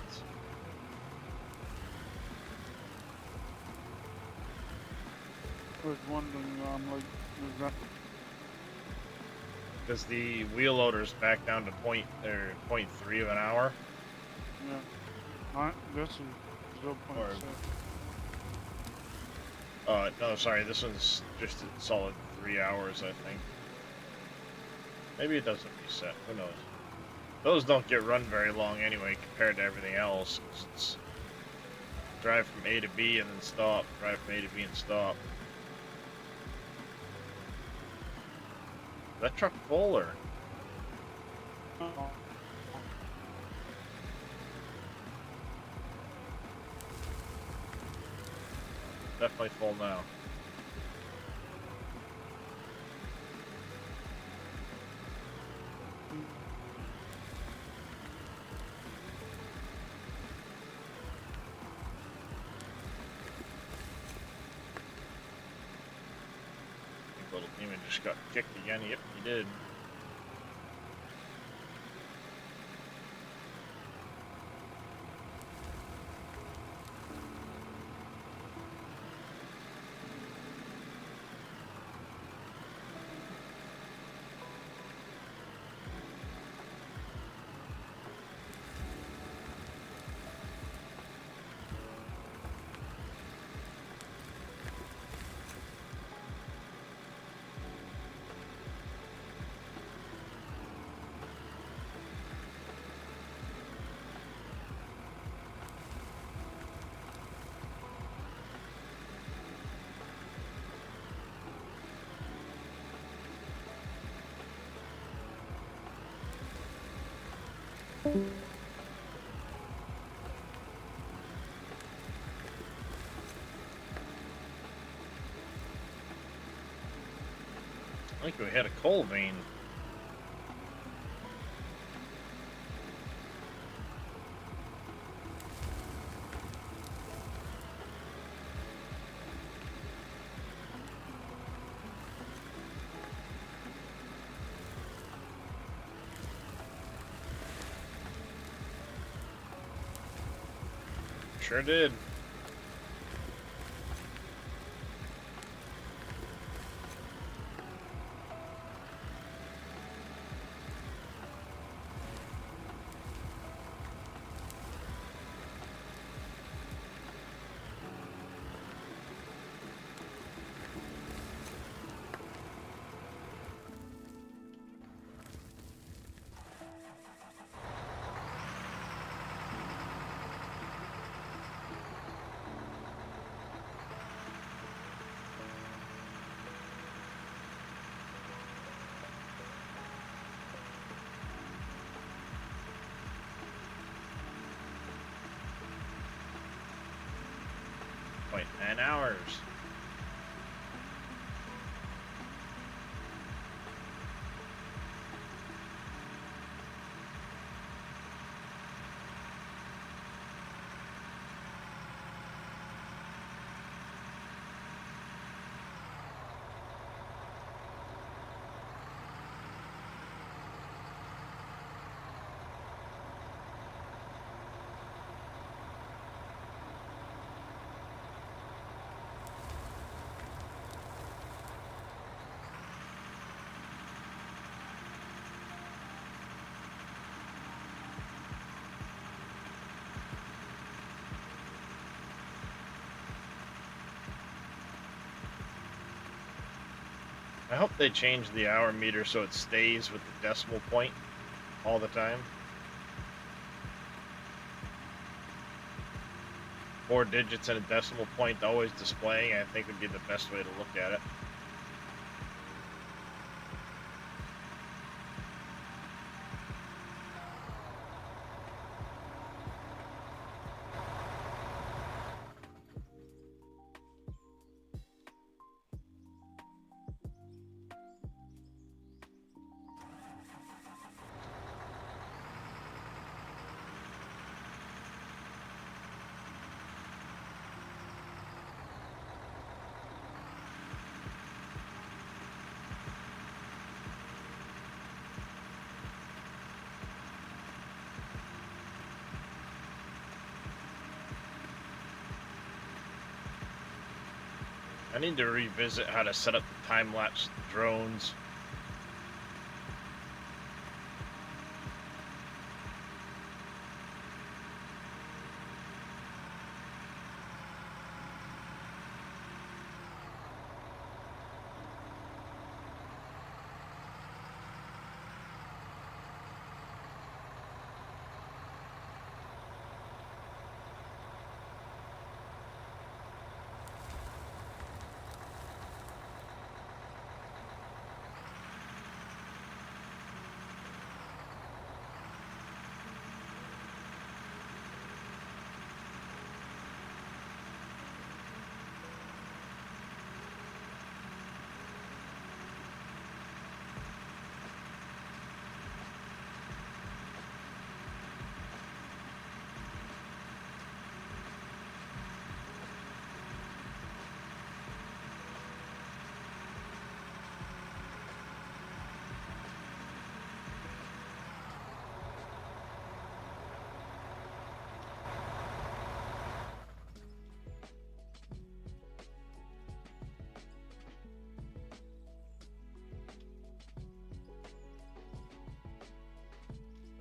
I was wondering, like, is that Because the wheel loader's back down to .3 of an hour. yeah? This is 0.6. No, sorry, this one's just a solid 3 hours, I think. Maybe it doesn't reset. Who knows? Those don't get run very long anyway compared to everything else. 'Cause it's drive from A to B and then stop. Drive from A to B and stop. Is that truck full or? Oh, Definitely full now. I think little demon just got kicked again. Yep, he did. I think we had a coal vein. Sure did. Wait, 9 hours. I hope they change the hour meter so it stays with the decimal point all the time. 4 digits and a decimal point always displaying, I think would be the best way to look at it. I need to revisit how to set up the time-lapse drones.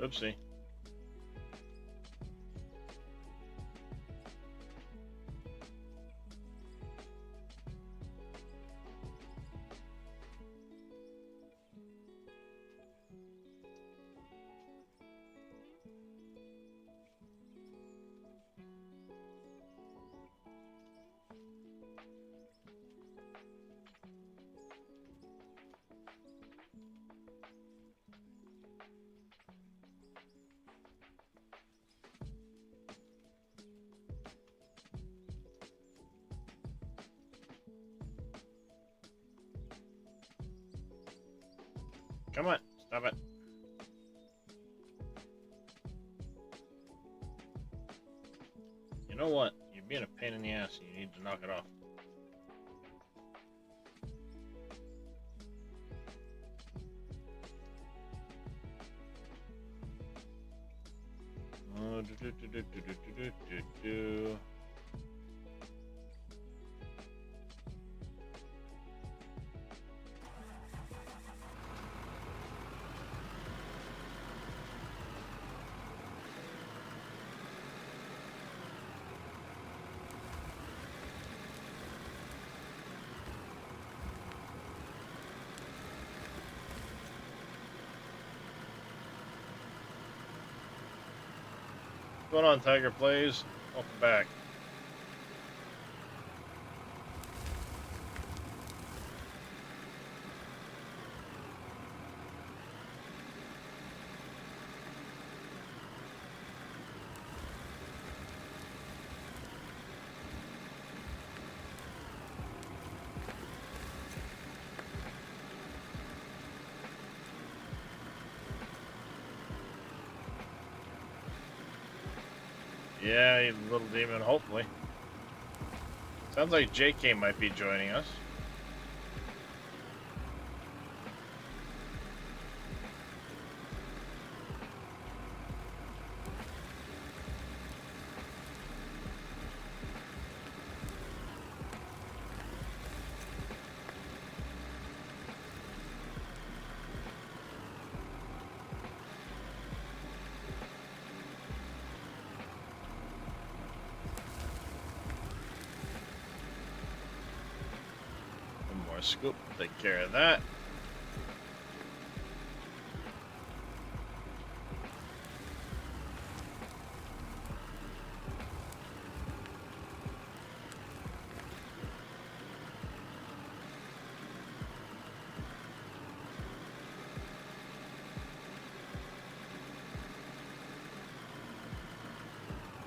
Oopsie. Come on, stop it. You know what? You're being a pain in the ass and you need to knock it off. Do. What's going on, Tiger Plays? Welcome back. Yeah, you little demon, hopefully. Sounds like JK might be joining us. One more scoop, take care of that.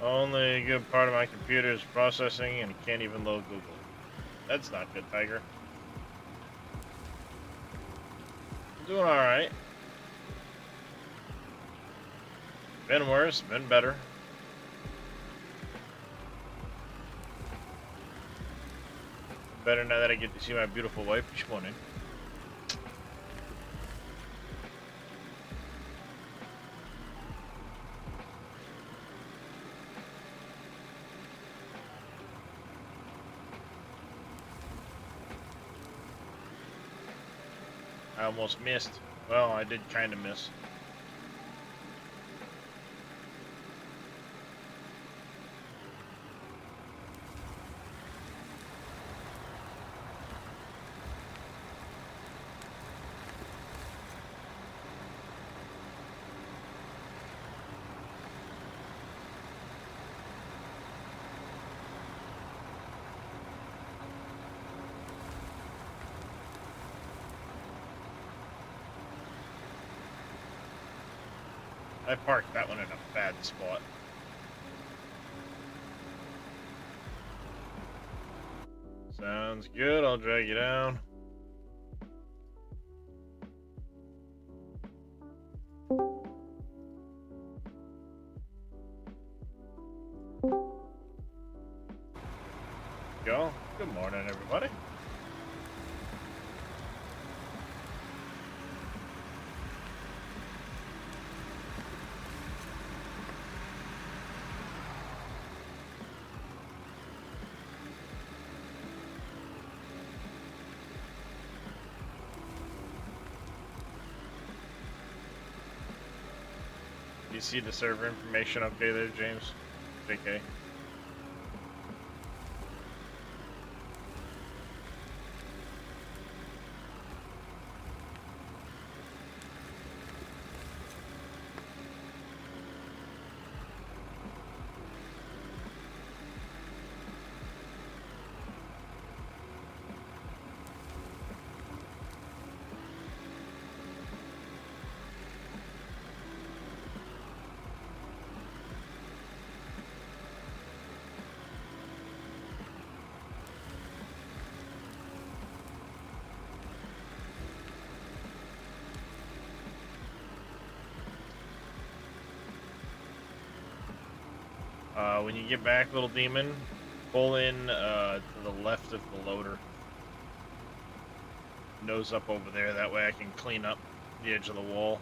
Only a good part of my computer is processing and it can't even load Google. That's not good, Tiger. I'm doing alright. Been worse, been better. Better now that I get to see my beautiful wife this morning. I almost missed. Well, I did kind of miss. I parked that one in a bad spot. Sounds good, I'll drag you down. Go. Good morning, everybody. You see the server information okay there, James? JK. When you get back, little demon, pull in to the left of the loader. Nose up over there. That way I can clean up the edge of the wall.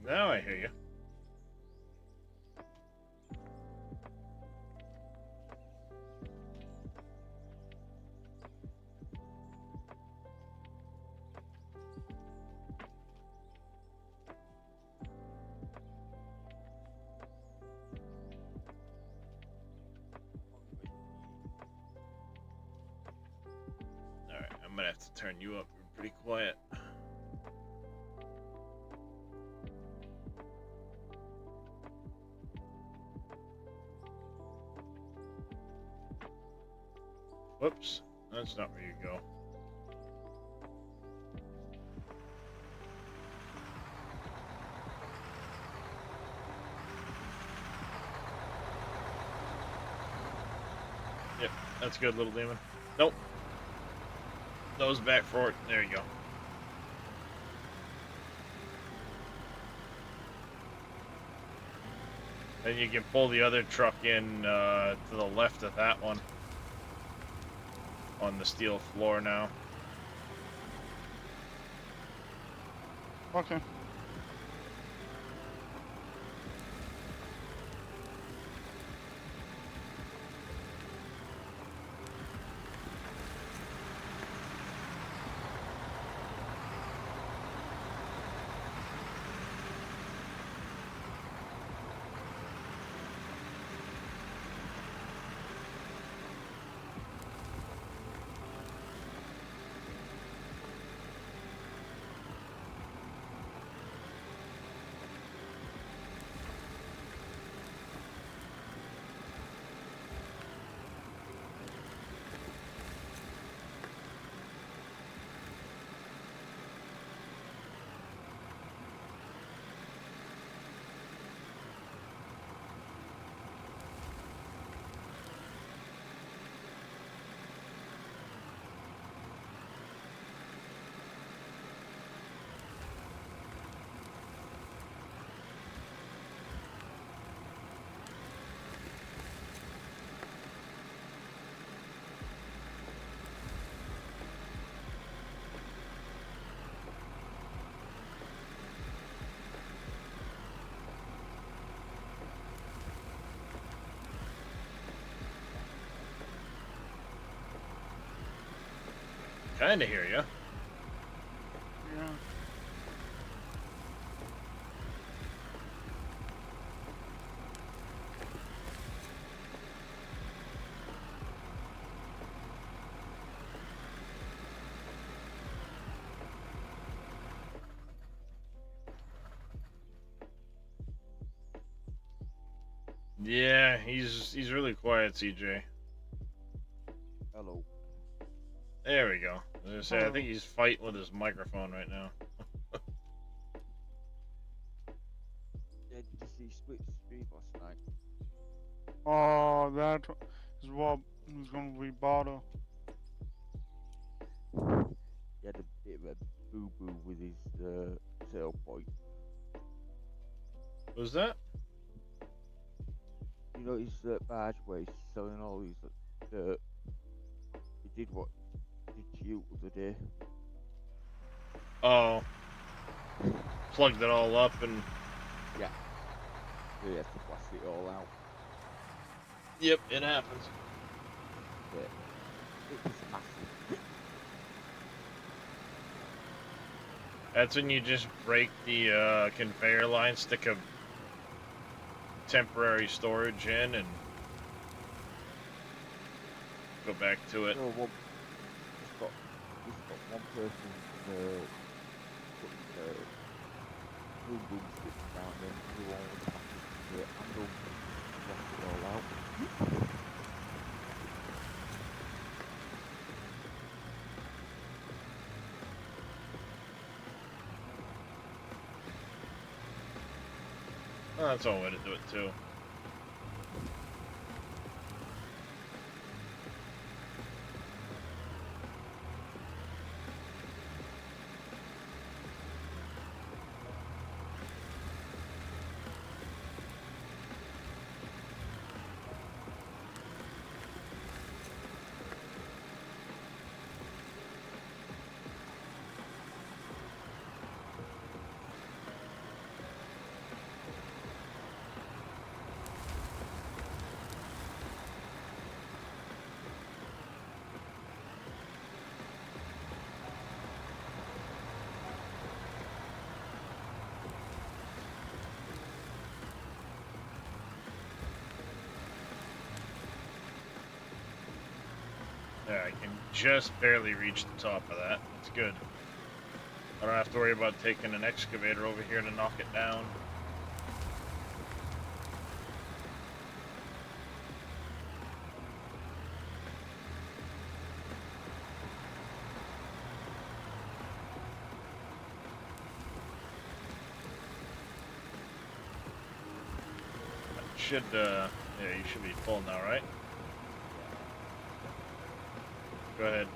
Now I hear you. Alright, I'm gonna have to turn you up. You're pretty quiet. Whoops, that's not where you go. Yep, that's good, little demon. Nope. Nose back forward. There you go. Then you can pull the other truck in to the left of that one. On the steel floor now. Okay. Kinda hear ya. Yeah. Yeah, he's really quiet, CJ. Hello. There we go. I was gonna say, I Hello. think he's fighting with his microphone right now. Yeah, did you see Split Stream last night? Oh, that is what is going to be Bada. He had a bit of a boo-boo with his tailpipe. What was that? You know his barge where he's selling all his dirt? He did what he did to you the other day. Oh, plugged it all up and. Yeah. He had to blast it all out. Yep, it happens. Yeah. It was massive. That's when you just break the conveyor line, stick a temporary storage in, and go back to it. So just got one person putting boom boom sticks down there, the other one was happy to handle and blast it all out. Well, that's one way to do it too. Yeah, I can just barely reach the top of that. That's good. I don't have to worry about taking an excavator over here to knock it down. That should, yeah, you should be full now, right? Go ahead.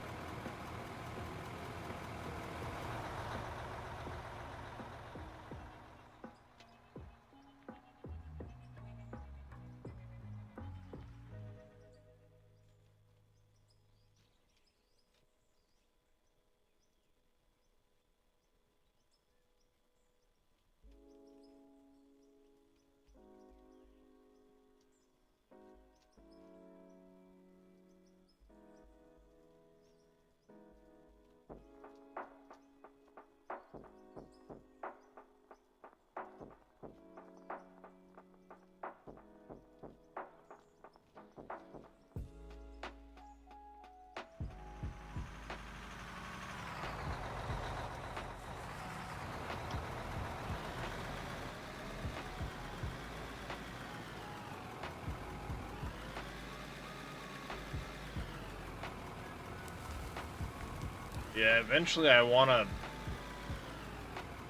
Yeah, eventually I want to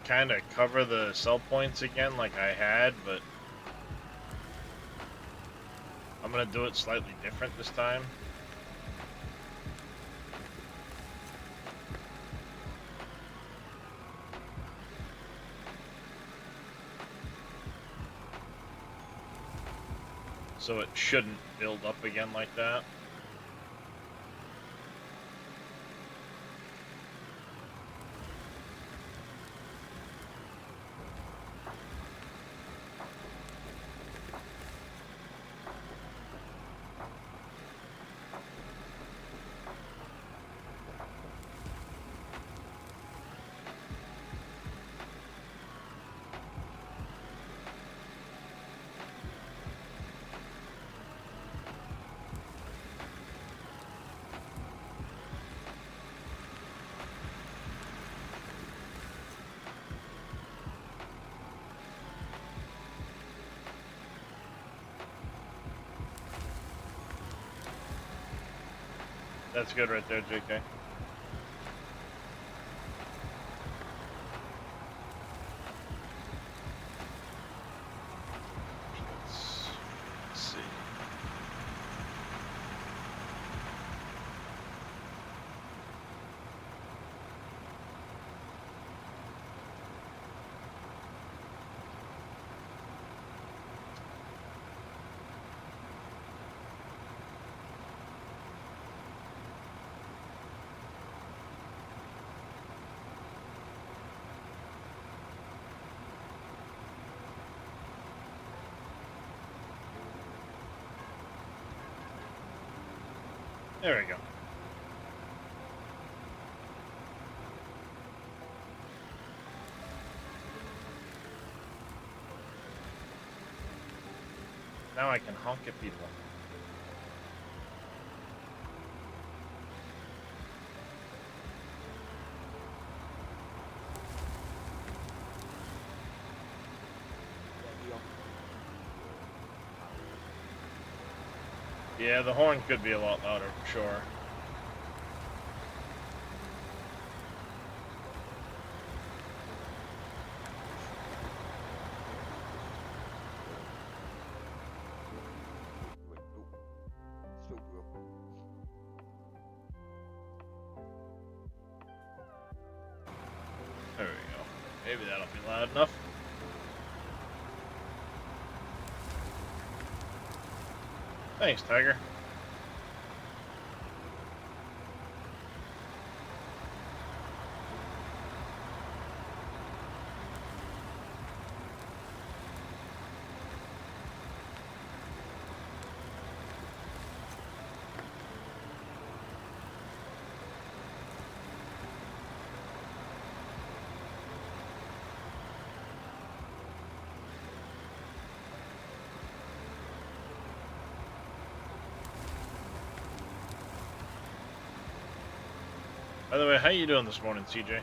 kind of cover the sell points again like I had, but I'm going to do it slightly different this time. So it shouldn't build up again like that. That's good right there, JK. Let's see. There we go. Now I can honk at people. Yeah, the horn could be a lot louder, for sure. Maybe that'll be loud enough. Thanks, Tiger. By the way, how you doing this morning, CJ?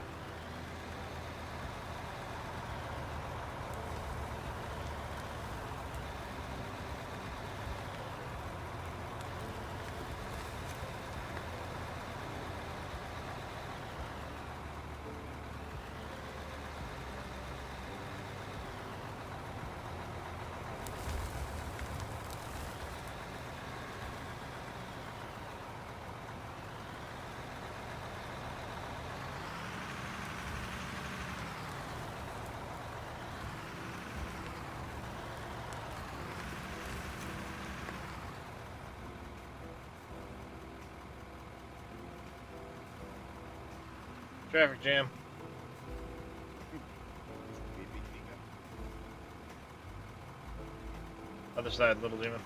Traffic jam. Other side, Little Demon.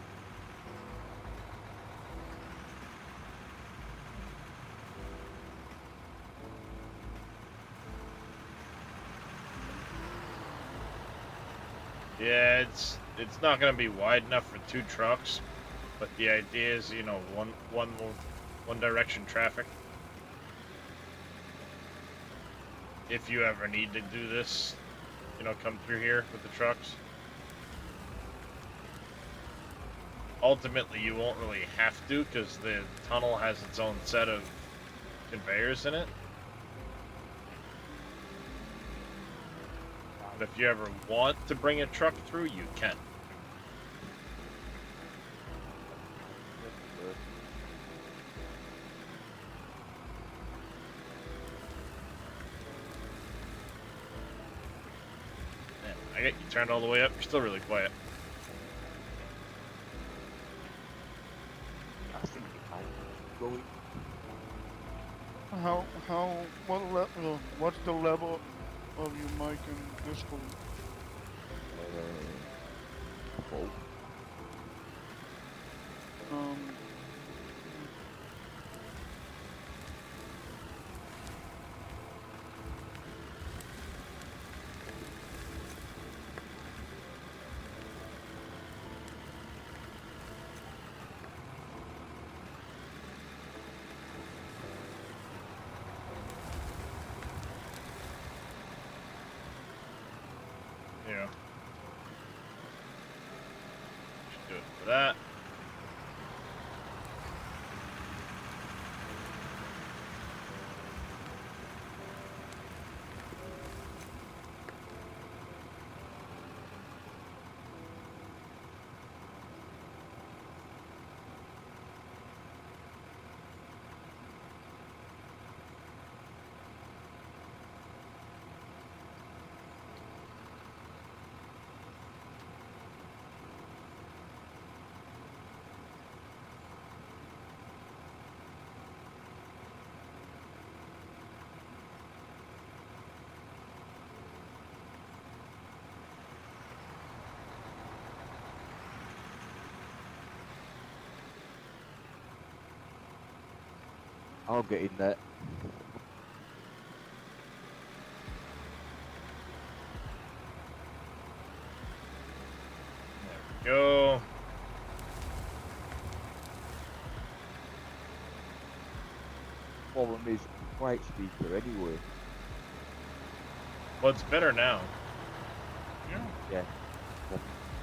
Yeah, it's not gonna be wide enough for 2 trucks, but the idea is, you know, one direction traffic. If you ever need to do this, you know, come through here with the trucks. Ultimately, you won't really have to because the tunnel has its own set of conveyors in it. But if you ever want to bring a truck through, you can. Man, I got you turned all the way up. You're still really quiet. I think I'm going. What's the level of your mic in Discord? Full. Um, Yeah. Should do it for that. I'll get in there. There we go. Problem is, quiet speaker anyway. Well, it's better now. yeah. Yeah.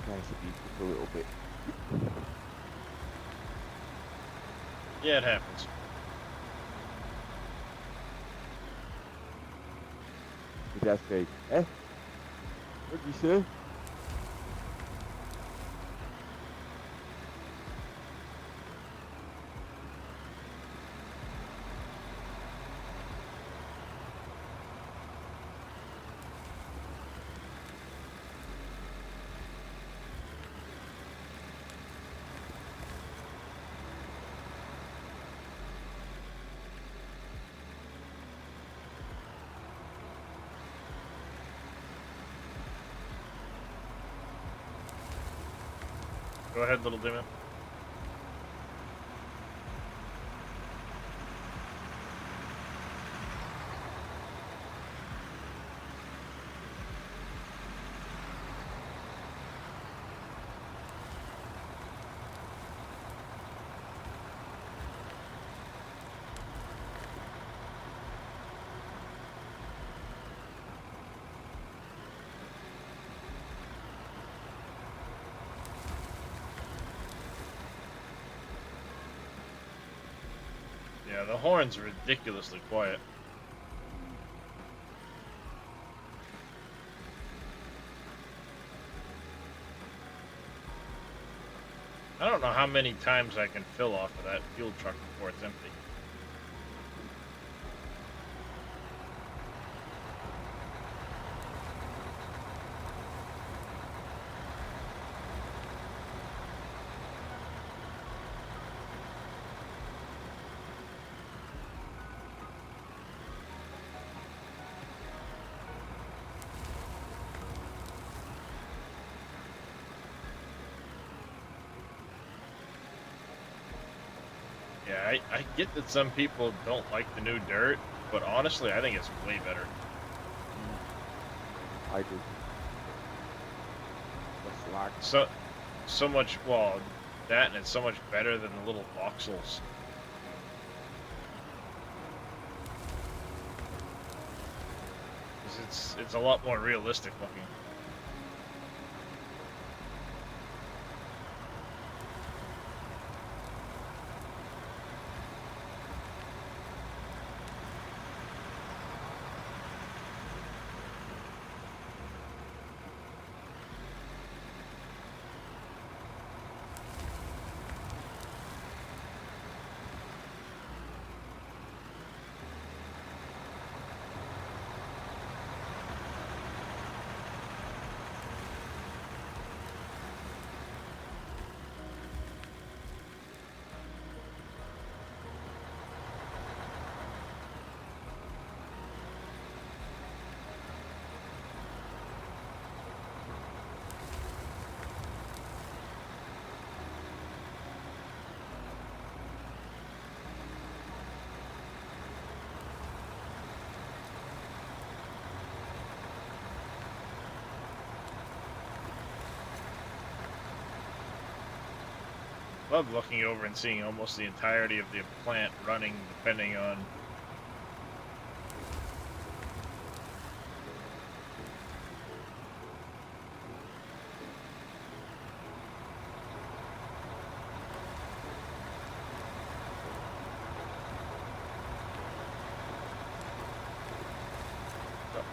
Kind of speak up a little bit. Yeah, it happens. The dad say, eh? What'd you say? Go ahead, little demon. Yeah, the horn's ridiculously quiet. I don't know how many times I can fill off of that fuel truck before it's empty. Yeah, I get that some people don't like the new dirt, but honestly, I think it's way better. I do. The slag. So much, well, that and it's so much better than the little voxels. 'Cause it's a lot more realistic looking. Love looking over and seeing almost the entirety of the plant running, depending on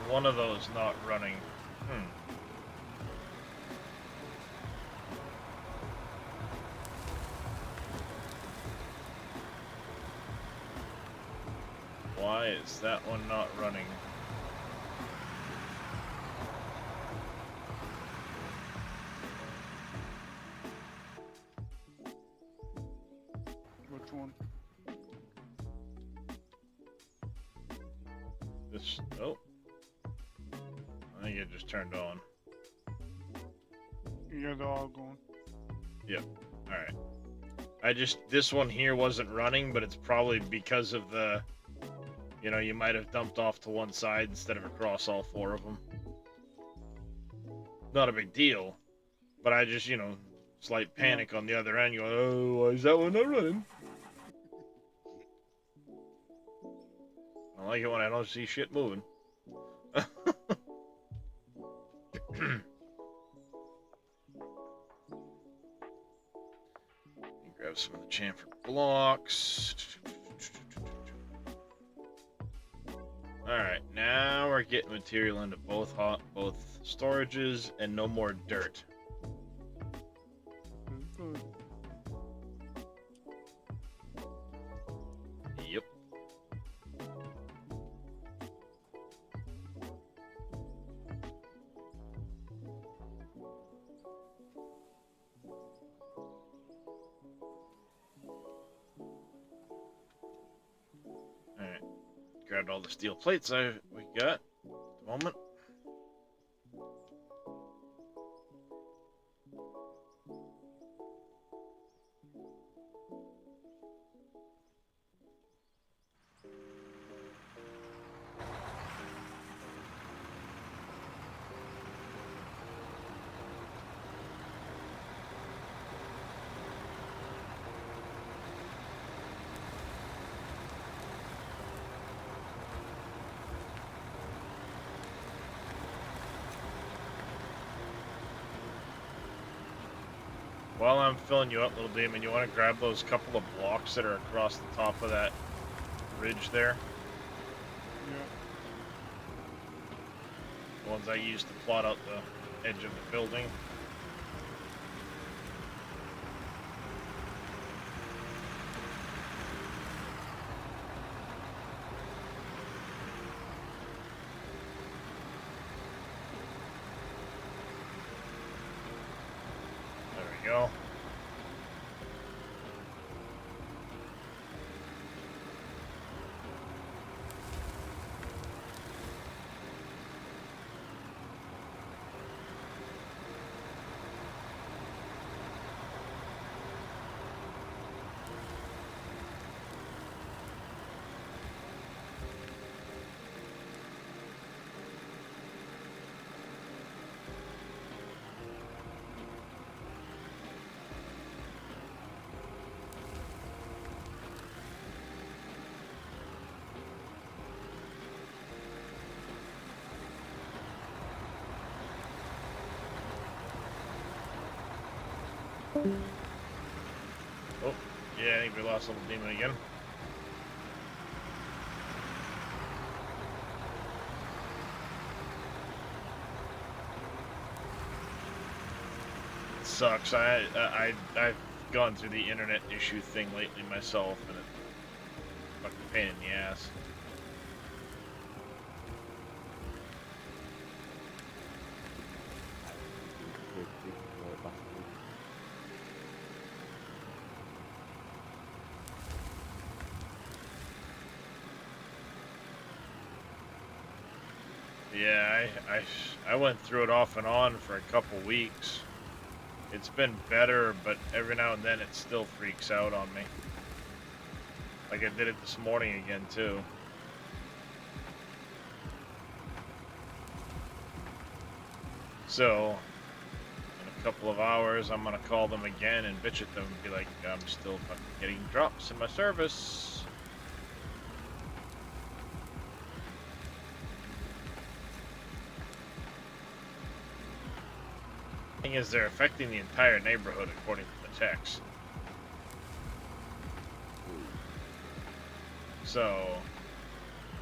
one of those not running. Why is that one not running? Which one? This, oh. I think it just turned on. Yeah, they're all going. Yep. Alright. This one here wasn't running, but it's probably because of the, you know, you might have dumped off to one side instead of across all four of them. Not a big deal, but I just, you know, slight panic on the other end. You go, oh, why is that one not running? I like it when I don't see shit moving. Grab some of the chamfer blocks. Alright, now we're getting material into both storages and no more dirt. Good. Yep. Alright. Grabbed all the steel plates we got at the moment. While I'm filling you up, little demon, you want to grab those couple of blocks that are across the top of that ridge there? Yeah. The ones I used to plot out the edge of the building. There we go. Oh, yeah, I think we lost little demon again. It sucks. I've gone through the internet issue thing lately myself, and it's a fucking pain in the ass. Yeah, I went through it off and on for a couple weeks. It's been better, but every now and then it still freaks out on me. Like I did it this morning again, too. So, in a couple of hours, I'm gonna call them again and bitch at them and be like, I'm still fucking getting drops in my service. Thing is, they're affecting the entire neighborhood according to the text. So,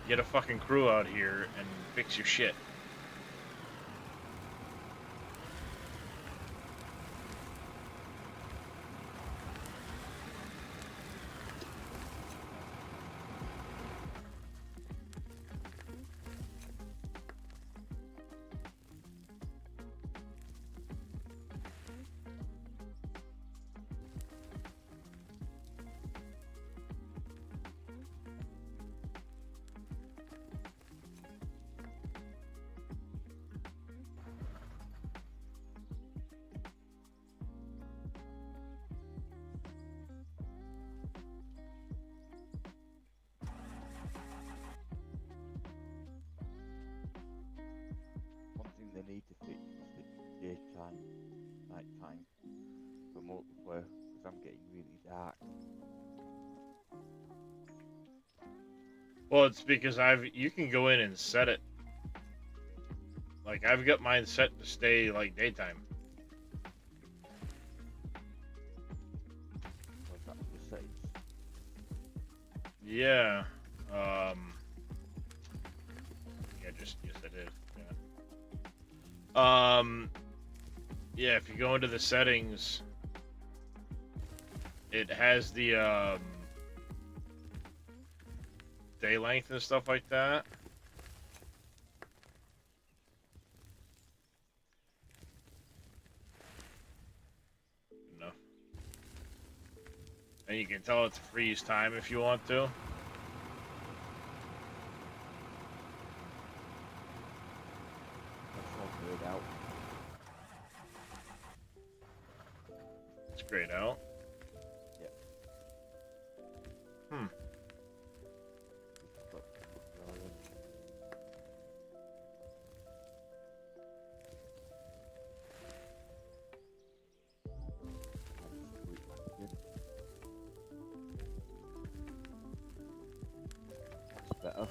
get a fucking crew out here and fix your shit. One thing they need to fix is the daytime, nighttime for multiplayer, because I'm getting really dark. Well, it's because you can go in and set it. Like, I've got mine set to stay, like, daytime. What's that for the settings? Yeah. Yeah, yes, I did. Yeah. Yeah, if you go into the settings, it has the, day length and stuff like that. No. And you can tell it to freeze time if you want to. That's all grayed out. It's grayed out. Yep. Hmm. But, that's better.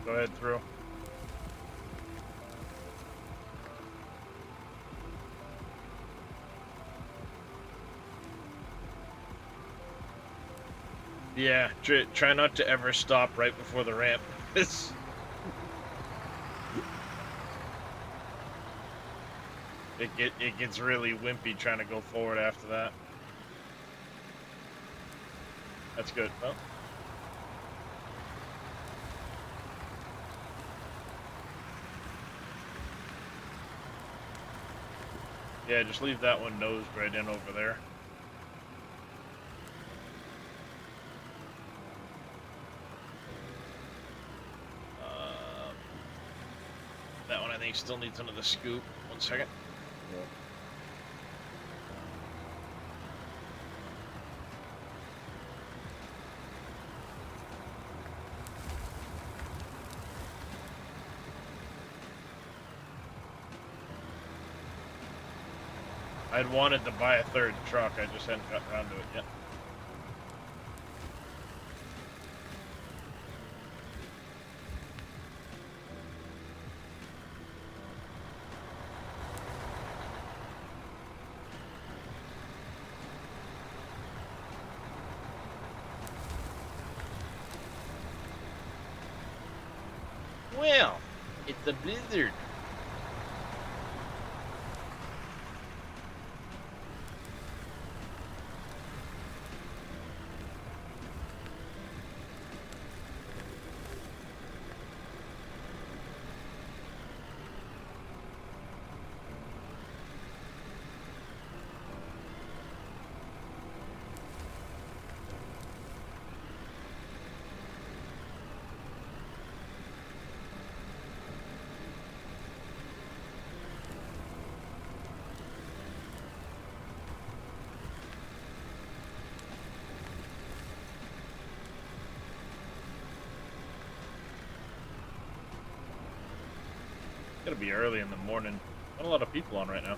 Go ahead through. Yeah, try not to ever stop right before the ramp. It's... It gets really wimpy trying to go forward after that. That's good. Well. Yeah, just leave that one nosed right in over there. That one I think still needs another scoop. 1 second. Yeah. I'd wanted to buy a third truck, I just hadn't got around to it yet. Well, it's a blizzard. Gotta be early in the morning. Not a lot of people on right now.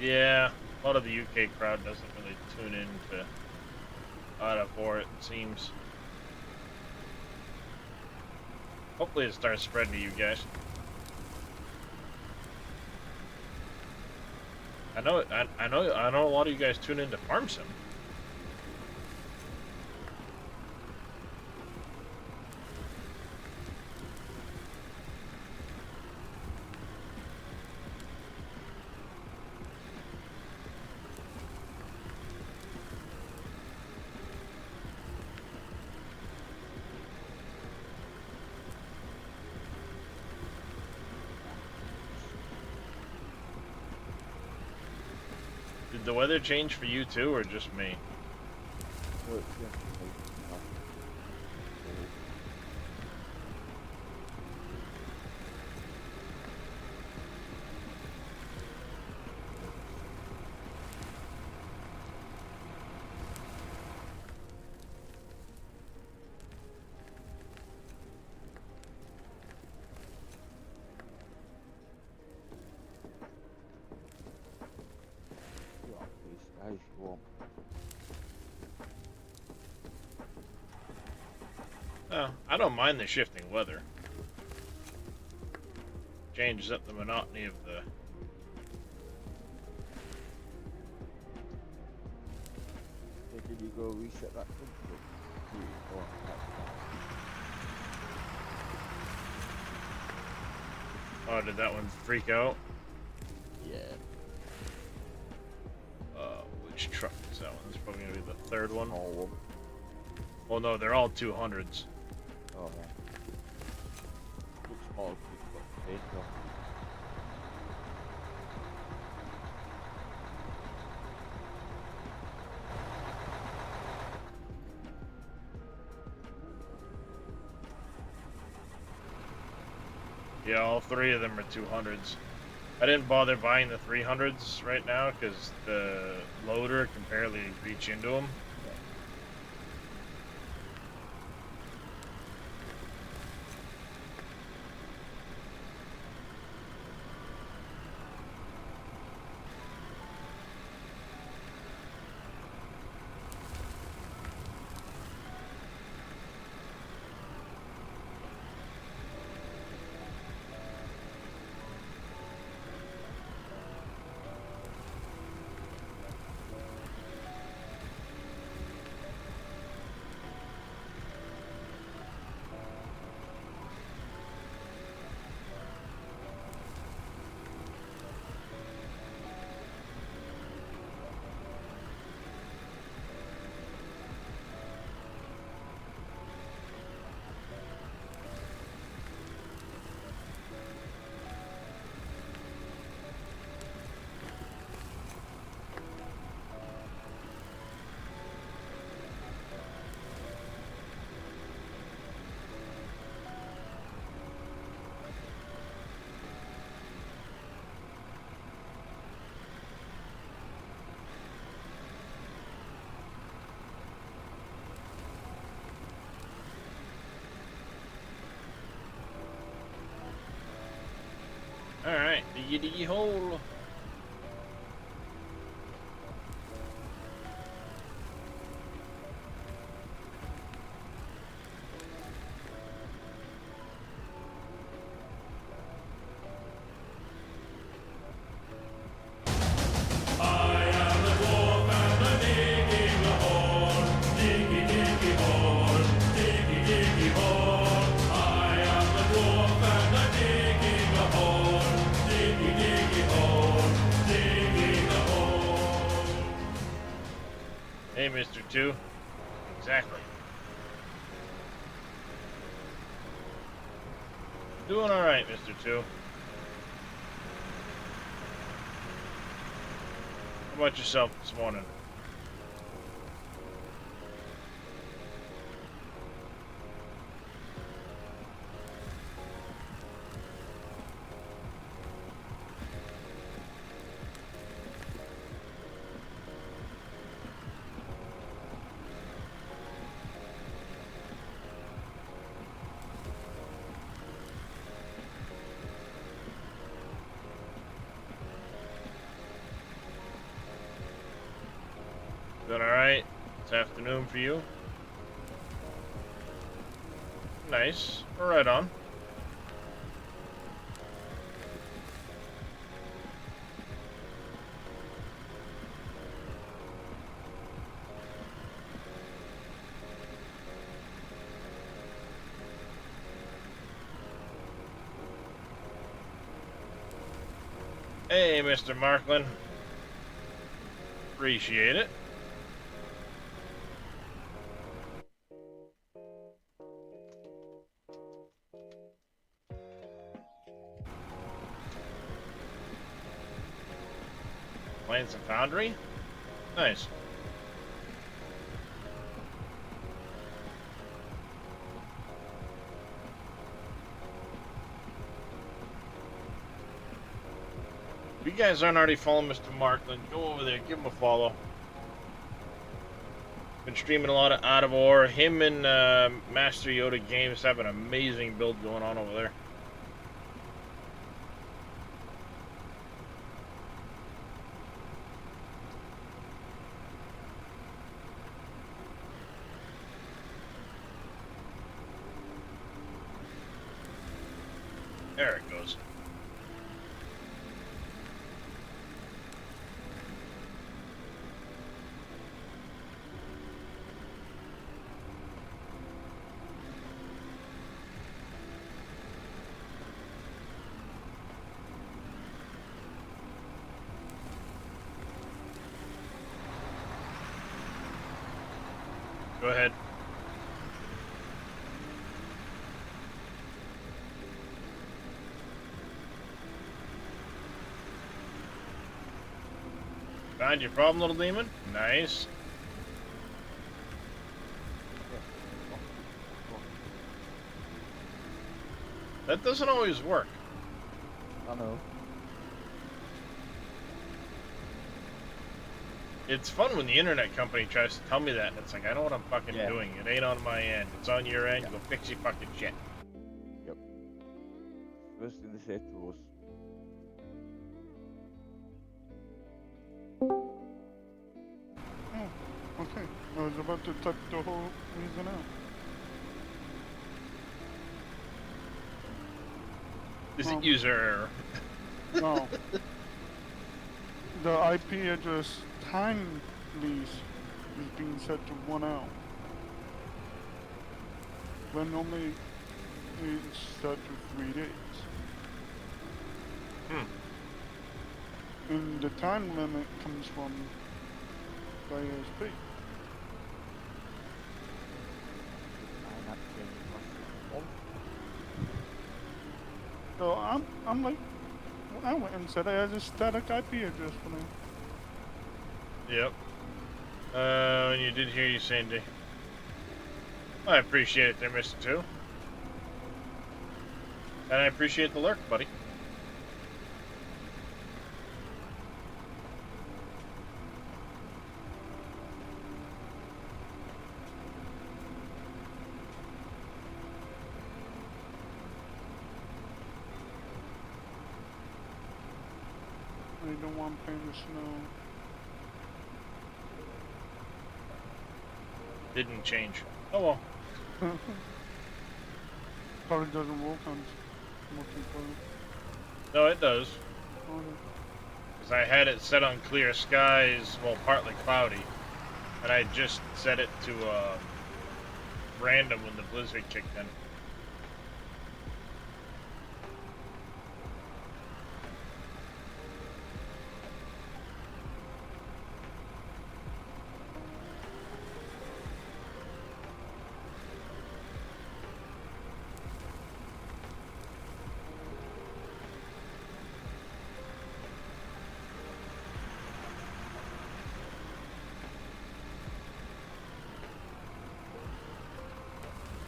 Yeah, a lot of the UK crowd doesn't really tune in to IDA4, it seems. Hopefully it starts spreading to you guys. I know a lot of you guys tune into Farm Sim. Did the weather change for you too, or just me? Well, it's yesterday, ice warm. Oh, I don't mind the shifting weather. Changes up the monotony of the... So did you go reset that country? Oh, Oh, did that one freak out? yeah. Which truck is that one? That's probably gonna be the third one. Small one. Well, no, they're all 200s. Oh, yeah. Looks small, but got paint on. Yeah, all three of them are 200s. I didn't bother buying the 300s right now because the loader can barely reach into them. Alright, diggy diggy hole. Hey, Mr. Two. Exactly. Doing alright, Mr. Two. How about yourself this morning? Doing alright? It's afternoon for you? Nice. We're right on. Hey, Mr. Markland. Appreciate it. Playing some Foundry? Nice. If you guys aren't already following Mr. Markland, go over there, give him a follow. Been streaming a lot of Out of Ore. Him and Master Yoda Games have an amazing build going on over there. There it goes. Go ahead. Found your problem, little demon? Nice. That doesn't always work. I know. It's fun when the internet company tries to tell me that, and it's like, I know what I'm fucking Yeah. doing. It ain't on my end. It's on your end. Yeah. Go fix your fucking shit. First thing they say to us. Oh, okay. I was about to type the whole reason out. Is Oh. it user error? No. The IP address time lease is being set to 1 hour. When normally it's set to 3 days. And the time limit comes from the ISP. I'm not saying it was So I'm like, I went and set it as a static IP address for them. Yep. And you did hear you saying, I appreciate it there, Mr. Two. And I appreciate the lurk, buddy. swamp in the snow. Didn't change. Oh well. Probably doesn't work on multiplayer. No, it does. Okay. Because I had it set on clear skies, well, partly cloudy. And I just set it to random when the blizzard kicked in.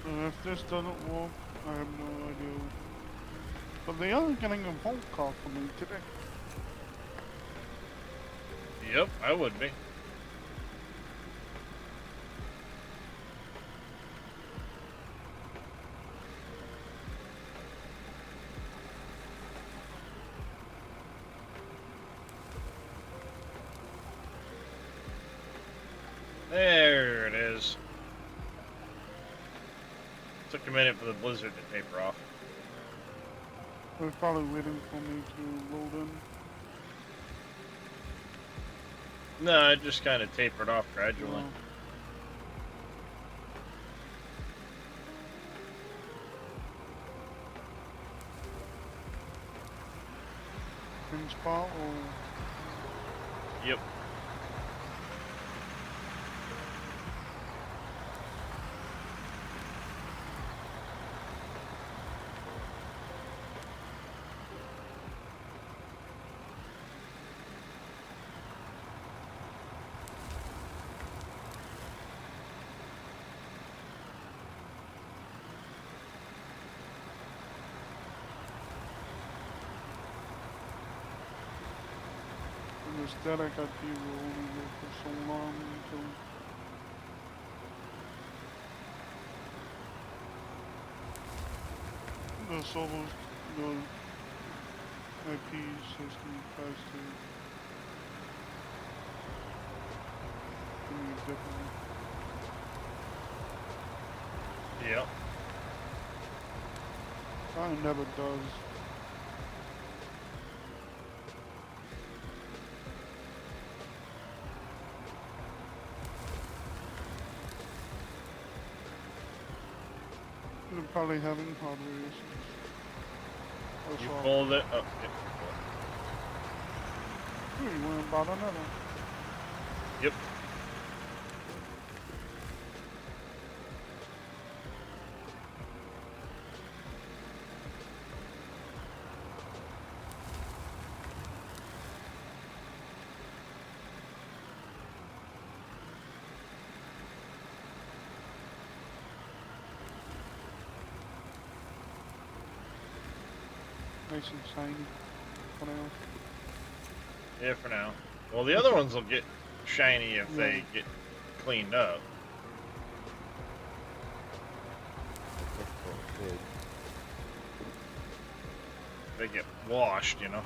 And if this doesn't work, I have no idea. But they are getting a phone call from me today. Yep, I would be. There it is. Took a minute for the blizzard to taper off. They're probably waiting for me to load in. No, it just kind of tapered off gradually. In spot or Yep. instead I got people only there for so long until the solos, the IP system tries to do it differently. Yep. It never does. They're probably having hardware issues. Or You software. pulled it up. You went about another. Yep. Nice and shiny. For now. Yeah, for now. Well, the other ones will get shiny if they Yeah. get cleaned up. They get washed, you know.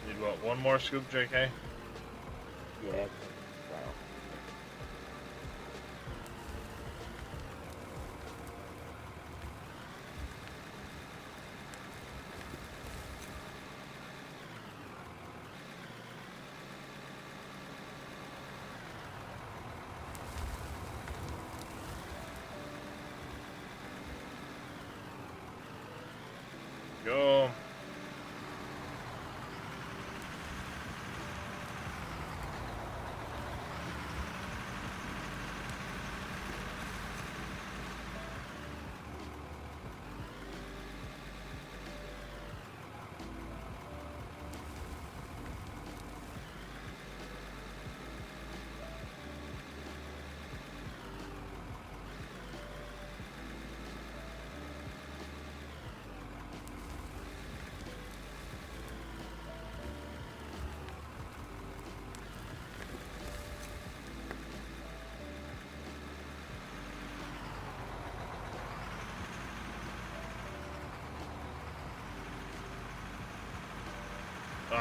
Need what? One more scoop, JK? Yeah. Wow. Go.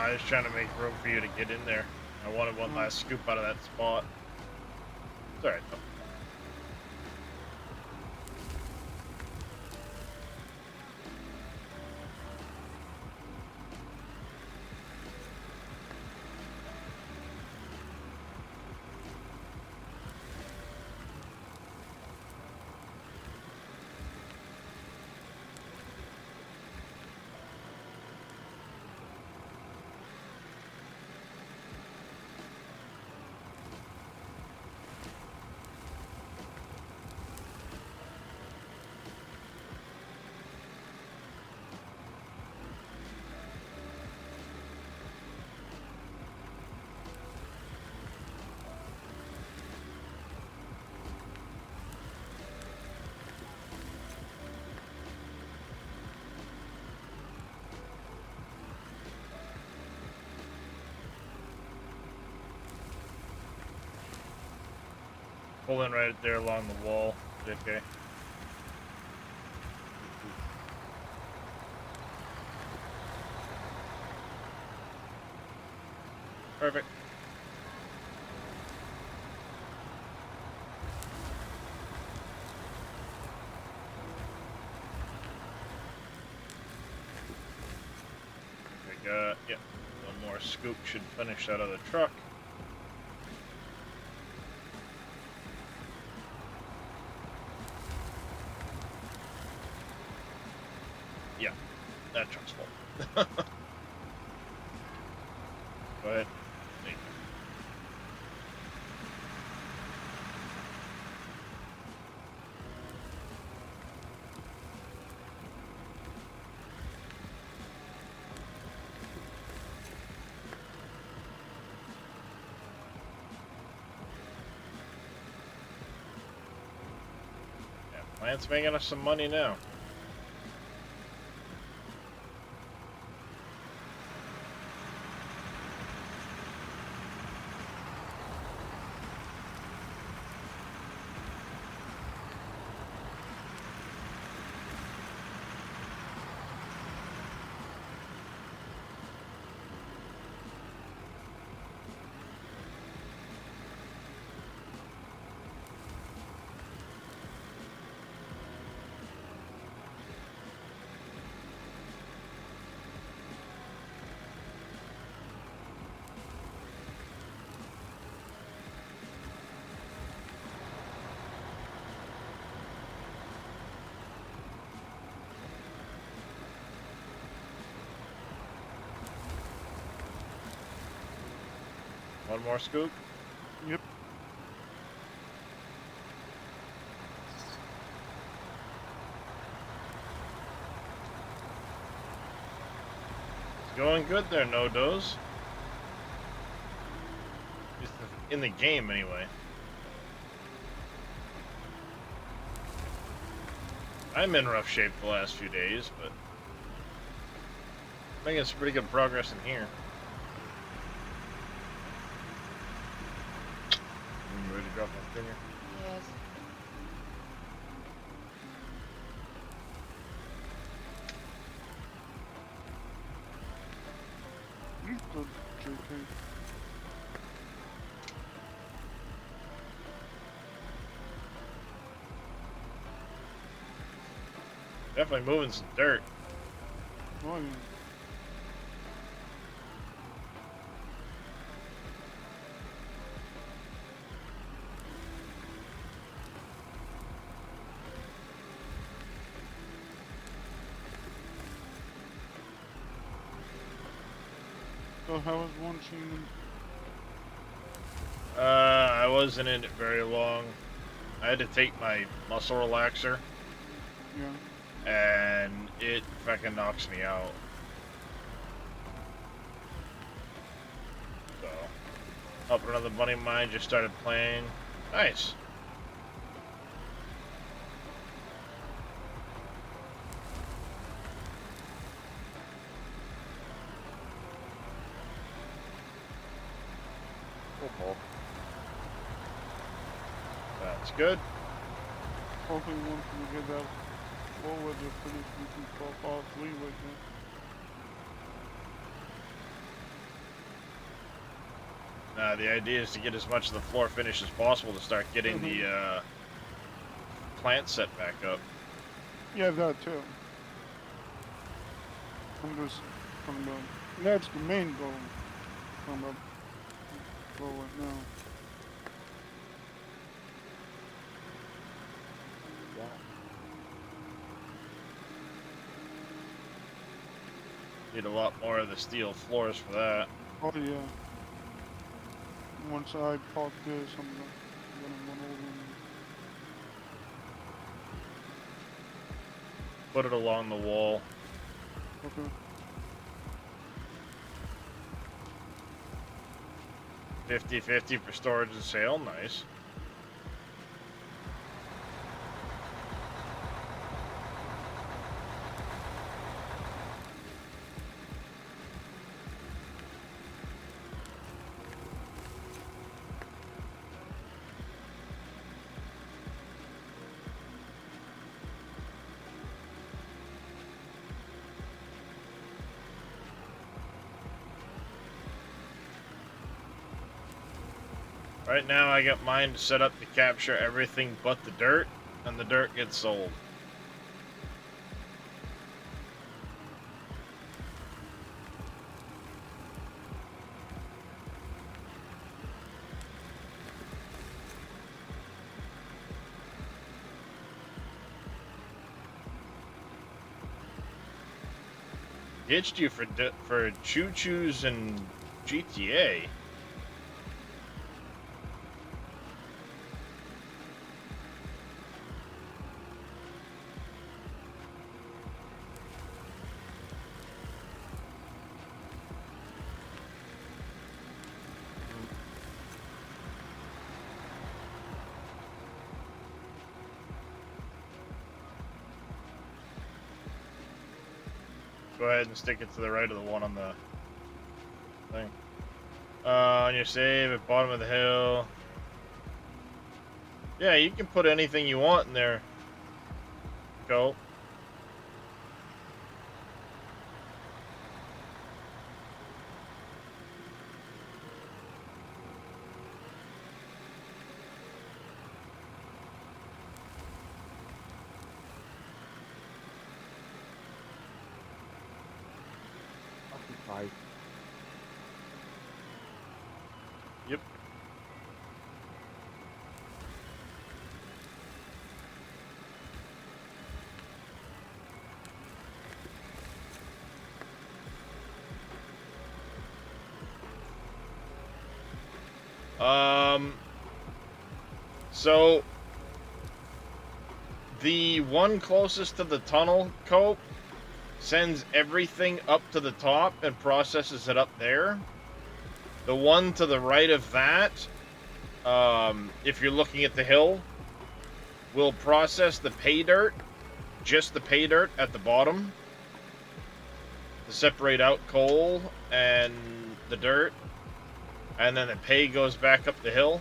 I was trying to make room for you to get in there. I wanted one last scoop out of that spot. It's alright though. Pull in right there along the wall, JK. Perfect. We got, yep, one more scoop should finish that other truck. Yeah, that truck's full. Go ahead. Thank you. Yeah, plant's making us some money now. One more scoop. Yep. It's going good there, no doze. In the game, anyway. I'm in rough shape the last few days, but making some pretty good progress in here. You ready to drop my finger? Yes. You good, JK. Definitely moving some dirt. Oh, yeah. So how was launching? I wasn't in it very long. I had to take my muscle relaxer, Yeah. and it fucking knocks me out. So, helping another buddy of mine just started playing. Nice. Football. That's good. Hopefully once we get that forward to finish, we can pop off leeway again. The idea is to get as much of the floor finished as possible to start getting the plant set back up. Yeah, that too. That's the main goal. From the goal right now. Yeah. Need a lot more of the steel floors for that. Oh yeah. Once I pop this, I'm gonna run over and Put it along the wall. okay. 50-50 for storage and sale. Nice. Right now I got mine set up to capture everything but the dirt, and the dirt gets sold. Ditched you for choo-choos and GTA. Go ahead and stick it to the right of the one on the thing. On your save at bottom of the hill. Yeah, you can put anything you want in there. Go. Occupied. Yep. So the one closest to the tunnel cope sends everything up to the top and processes it up there. The one to the right of that, if you're looking at the hill, will process the pay dirt, just the pay dirt at the bottom, to separate out coal and the dirt, and then the pay goes back up the hill.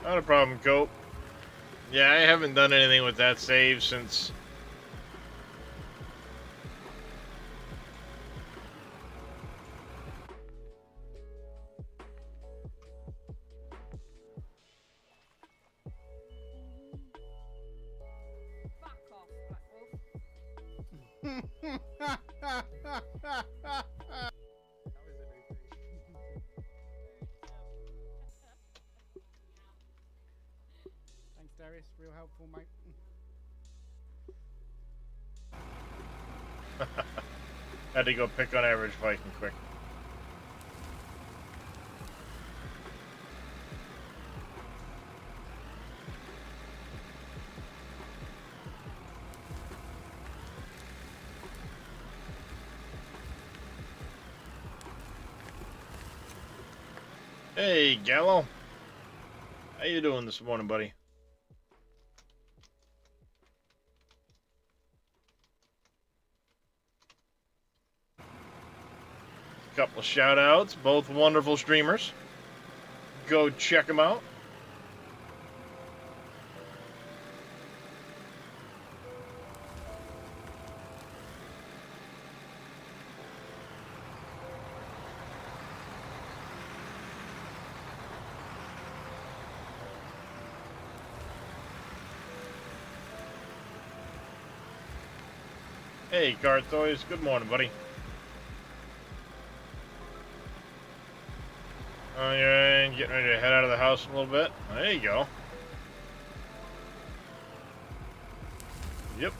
Not a problem, Cope. Yeah, I haven't done anything with that save since... Fuck off, Black Wolf. Thanks, Darius. Real helpful, mate. Had to go pick on average Viking quick. Hey, Gallo. How you doing this morning, buddy? Couple of shout outs, both wonderful streamers. Go check them out. Hey, Carthoys. Good morning, buddy. Oh, you're getting ready to head out of the house a little bit. There you go. Yep.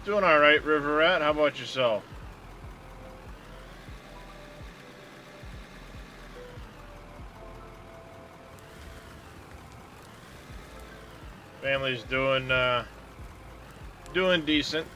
Doing all right, River Rat. How about yourself? Family's doing decent.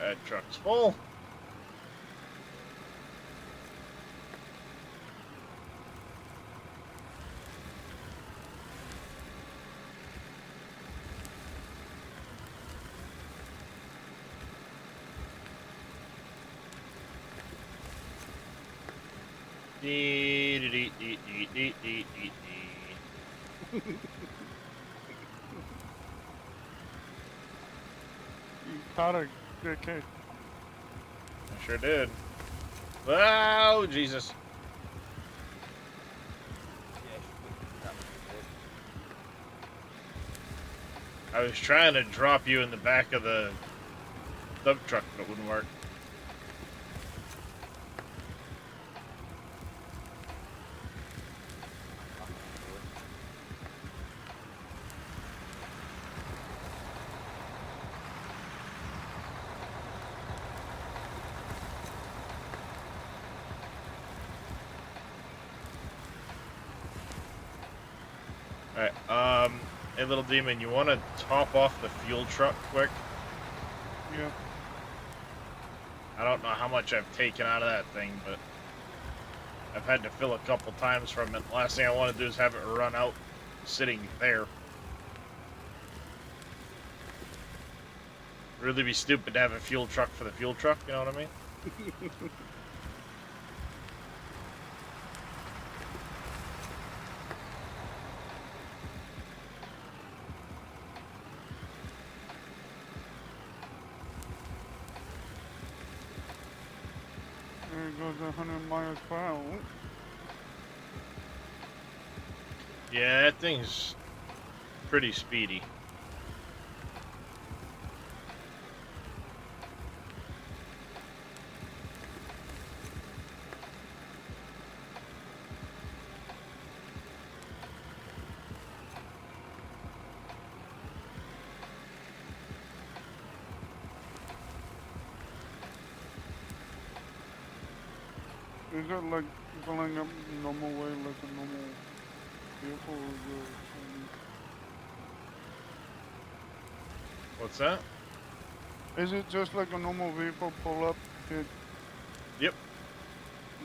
That truck's full. Dee dee dee dee dee dee dee dee. You caught a good kick. I sure did. Oh, Jesus. Yeah, that's it. I was trying to drop you in the back of the dump truck, but it wouldn't work. Alright, hey little demon, you want to top off the fuel truck quick? Yeah. I don't know how much I've taken out of that thing, but I've had to fill a couple times from it. Last thing I want to do is have it run out sitting there. Really be stupid to have a fuel truck for the fuel truck, you know what I mean? There goes 100 miles per hour. Yeah, that thing's pretty speedy. Is it like going up normal way like a normal vehicle or is it What's that? is it just like a normal vehicle pull up hit? Yep.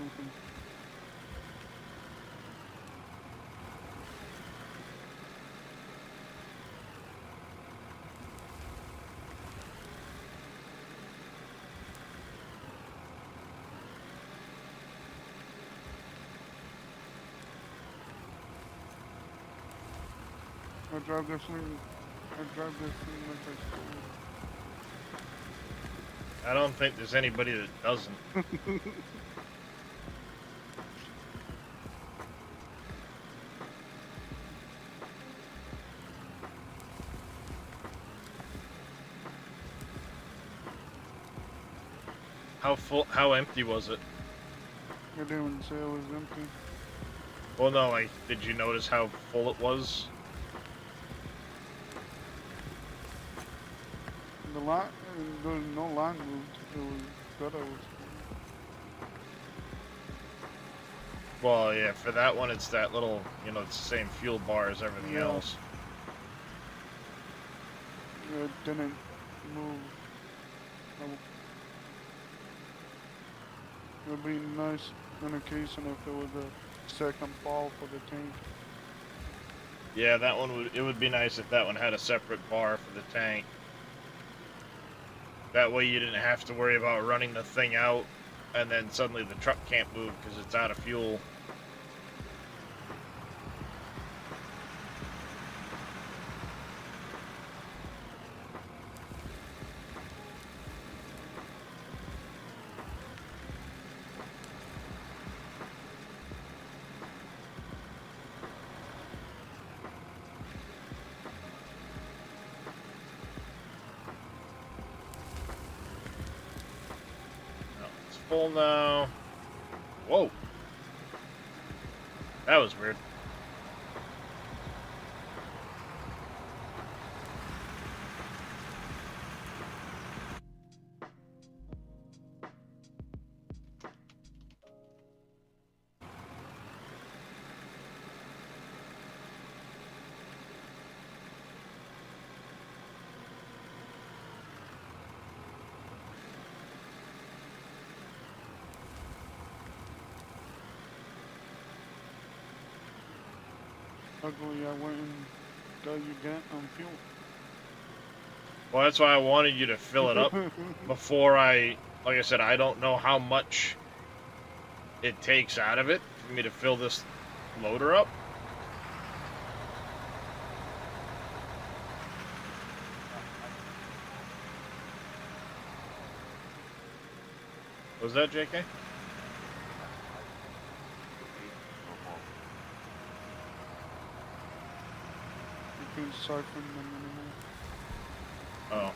Okay. I drive this thing like I stole I don't think there's anybody that doesn't. it. How full? How empty was it? I didn't even say it was empty. Well, no. Like, did you notice how full it was? The line, there was no line moved. It was gutter was. Well, yeah. For that one, it's that little. You know, it's the same fuel bar as everything Yeah. else. It didn't move. It would be nice in a case and if there was a second ball for the tank. Yeah, that one would. It would be nice if that one had a separate bar for the tank. That way, you didn't have to worry about running the thing out, and then suddenly the truck can't move because it's out of fuel. Oh, it's full now. Whoa. That was weird. Luckily, I went and got you Gant on fuel. Well, that's why I wanted you to fill it up before I... Like I said, I don't know how much it takes out of it for me to fill this loader up. Was that JK? You can siphon them anymore. Oh.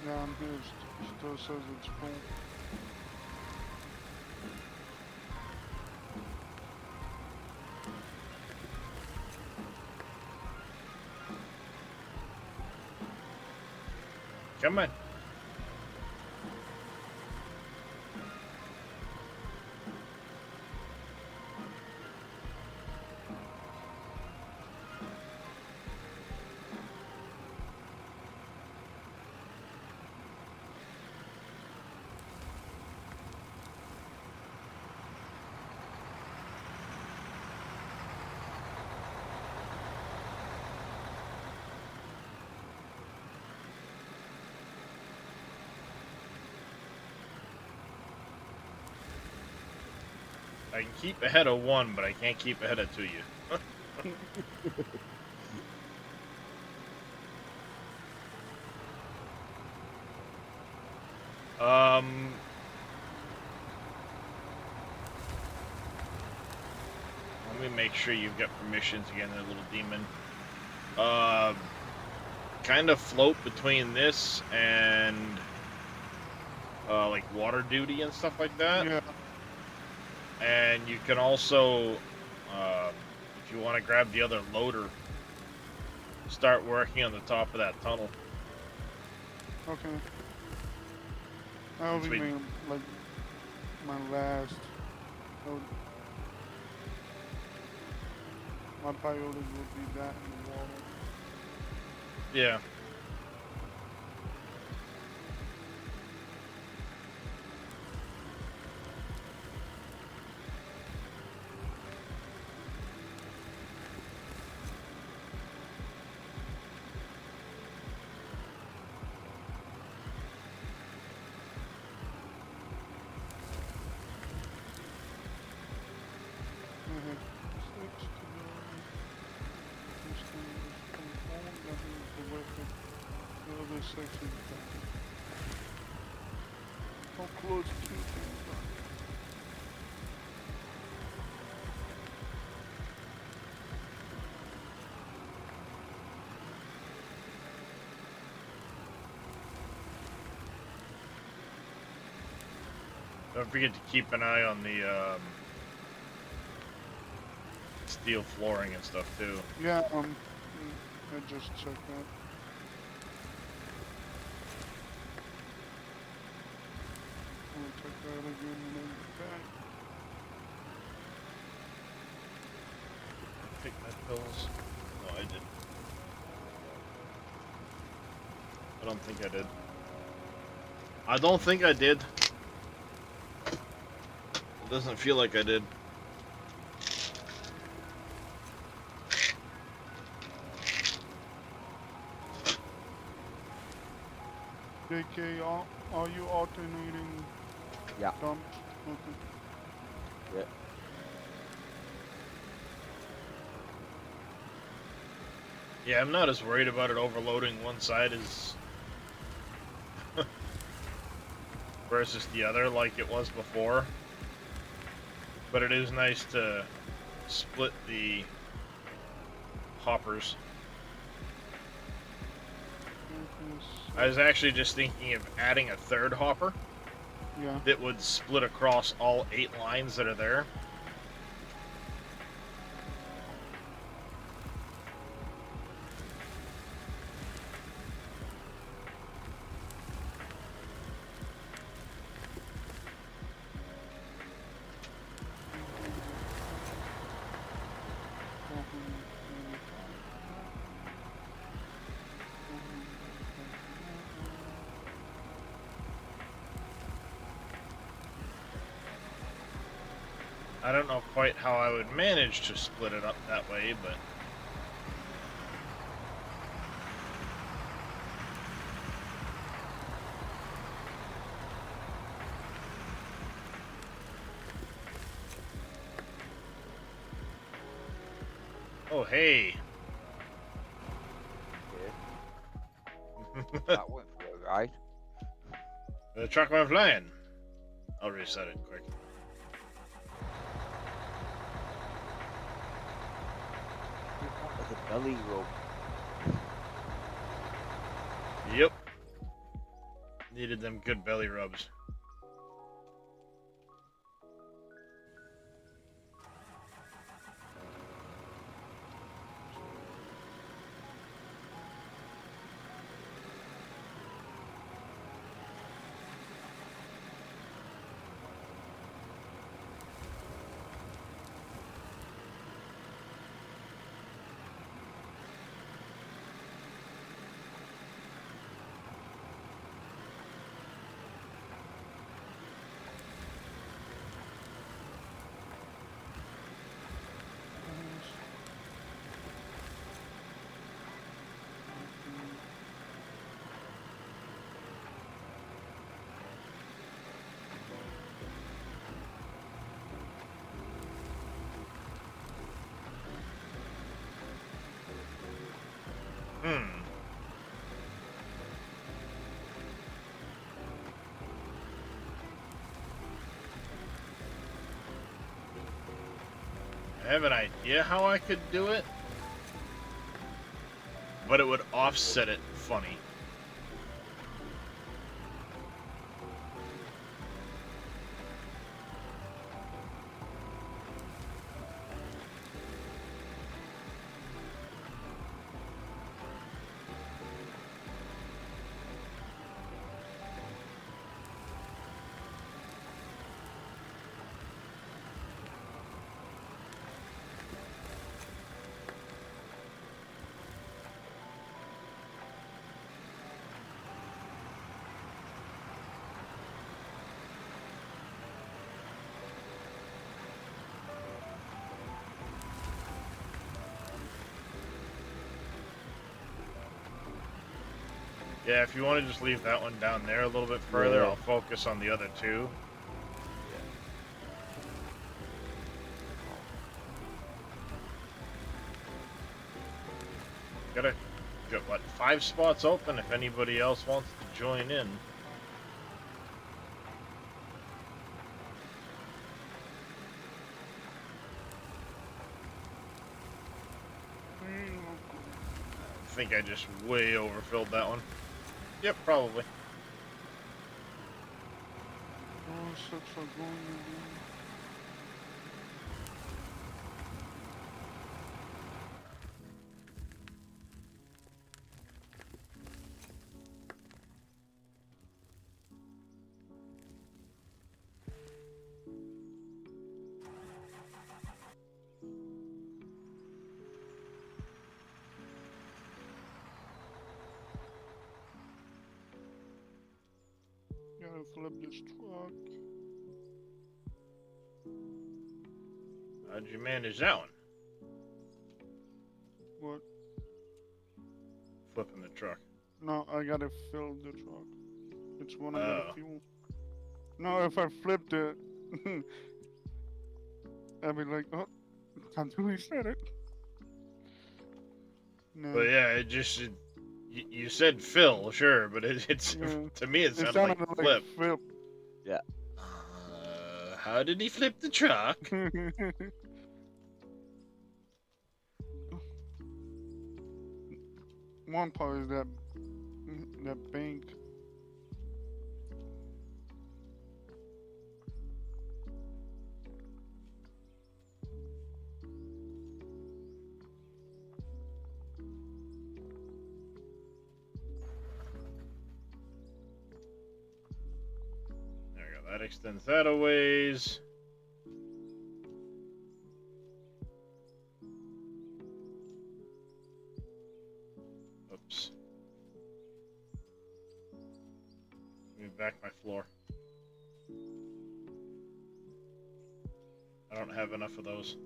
Yeah, I'm here. It still says it's full. Come on. I can keep ahead of one, but I can't keep ahead of two you. Um, let me make sure you've got permissions again, there, little demon. Kind of float between this and like water duty and stuff like that. Yeah. And you can also, if you want to grab the other loader, start working on the top of that tunnel. Okay. That'll be Sweet. like my last. that would- My priorities would be that and the water. Yeah. head 6 to this thing is conformed, that means the width of the other section is done. How close to things done? Don't forget to keep an eye on the steel flooring and stuff too. Yeah, I just checked that. I'll check that again and then get back. Take my pills. No, I didn't. I don't think I did. I don't think I did. It doesn't feel like I did. JK, are you alternating Yeah. dumps? Okay. Yeah. Yeah, I'm not as worried about it overloading one side as versus the other like it was before. But it is nice to split the hoppers. I was actually just thinking of adding a third hopper Yeah. that would split across all 8 lines that are there. I don't know quite how I would manage to split it up that way, but oh hey. Okay. That went for it, right? The truck went flying. I'll reset it quick. As a belly rub. Yep. Needed them good belly rubs. I have an idea how I could do it, but it would offset it funny. Yeah, if you want to just leave that one down there a little bit further, Yeah. I'll focus on the other two. Got what, 5 spots open if anybody else wants to join in. I think I just way overfilled that one. Yep, probably. Oh, such a going again. Gotta flip this truck. How'd you manage that one? What? Flipping the truck. No, I gotta fill the truck. It's one I Oh. gotta fuel. No, if I flipped it, I'd be like, oh, time to reset it. No. But yeah, you said fill, sure, but it's Yeah. to me it It sounded sounded like flip. flip. How did he flip the truck? One part is that bank. There we go. That extends that a ways. Oops. Move back my floor. I don't have enough of those.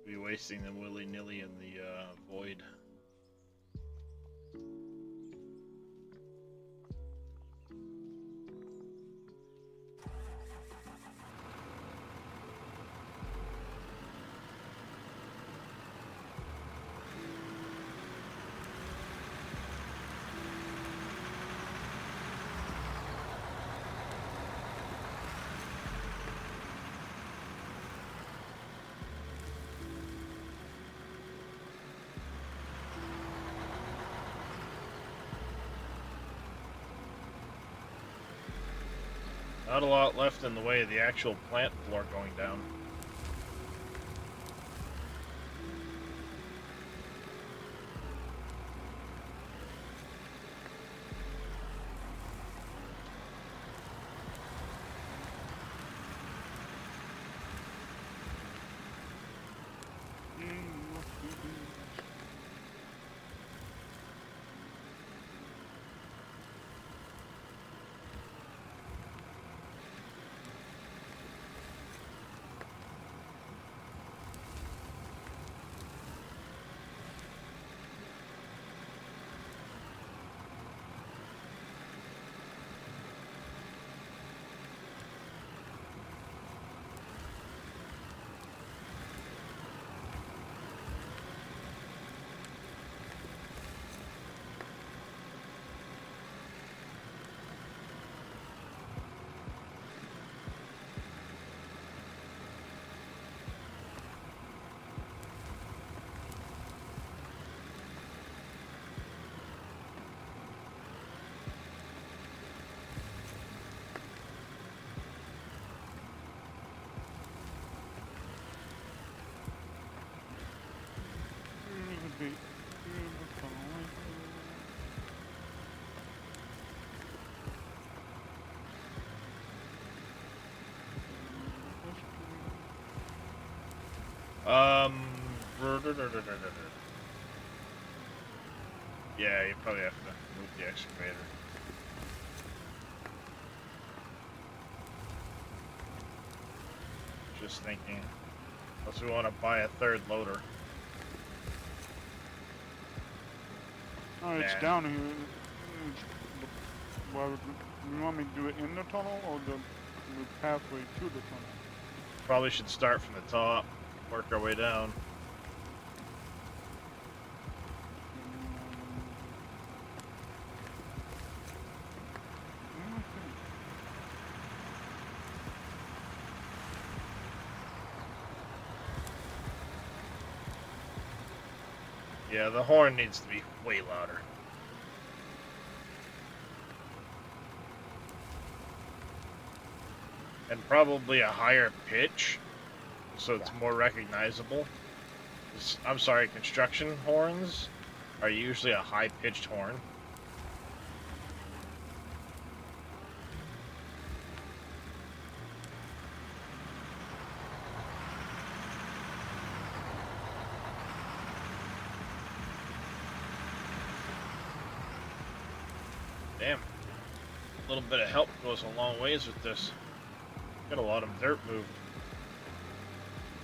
Be wasting them willy-nilly in the void. Not a lot left in the way of the actual plant floor going down. Yeah, you probably have to move the excavator. Just thinking. Unless we want to buy a third loader. Oh, it's Nah. down here. Why would you want me to do it in the tunnel or the pathway to the tunnel? Probably should start from the top, work our way down. Yeah, the horn needs to be way louder. And probably a higher pitch, so it's more recognizable. I'm sorry, construction horns are usually a high-pitched horn. Damn. A little bit of help goes a long ways with this. Got a lot of dirt moved.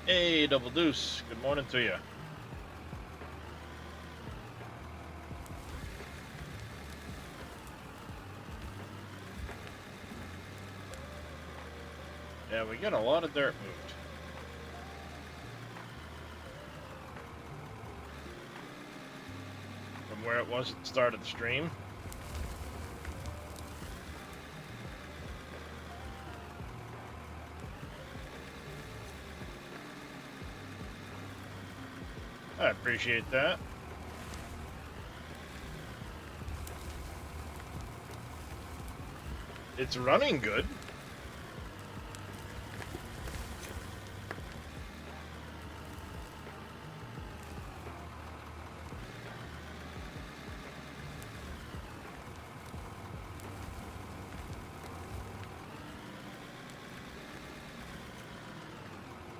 Hey, Double Deuce. Good morning to you. Yeah, we got a lot of dirt moved. From where it was at the start of the stream. I appreciate that. It's running good.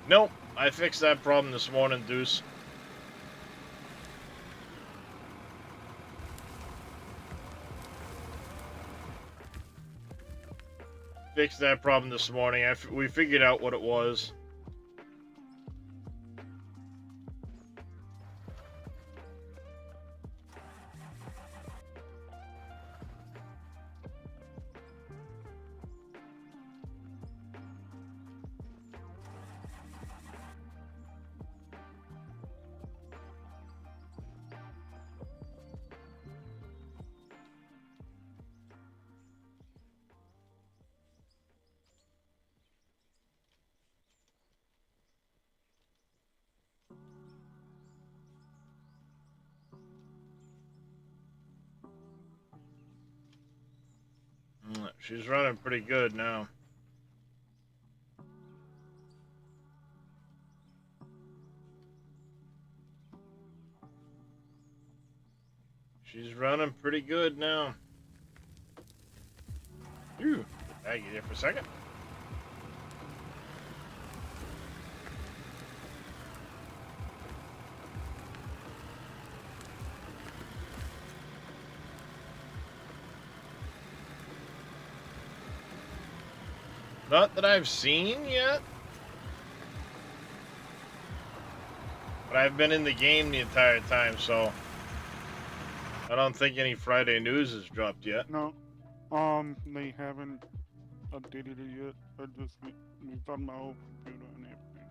Nope, I fixed that problem this morning, Deuce. Fixed that problem this morning. We figured out what it was. She's running pretty good now. She's running pretty good now. Ooh, Aggie there for a second. Not that I've seen yet. But I've been in the game the entire time, so I don't think any Friday news has dropped yet. No, they haven't updated it yet. I just moved on my old computer and everything.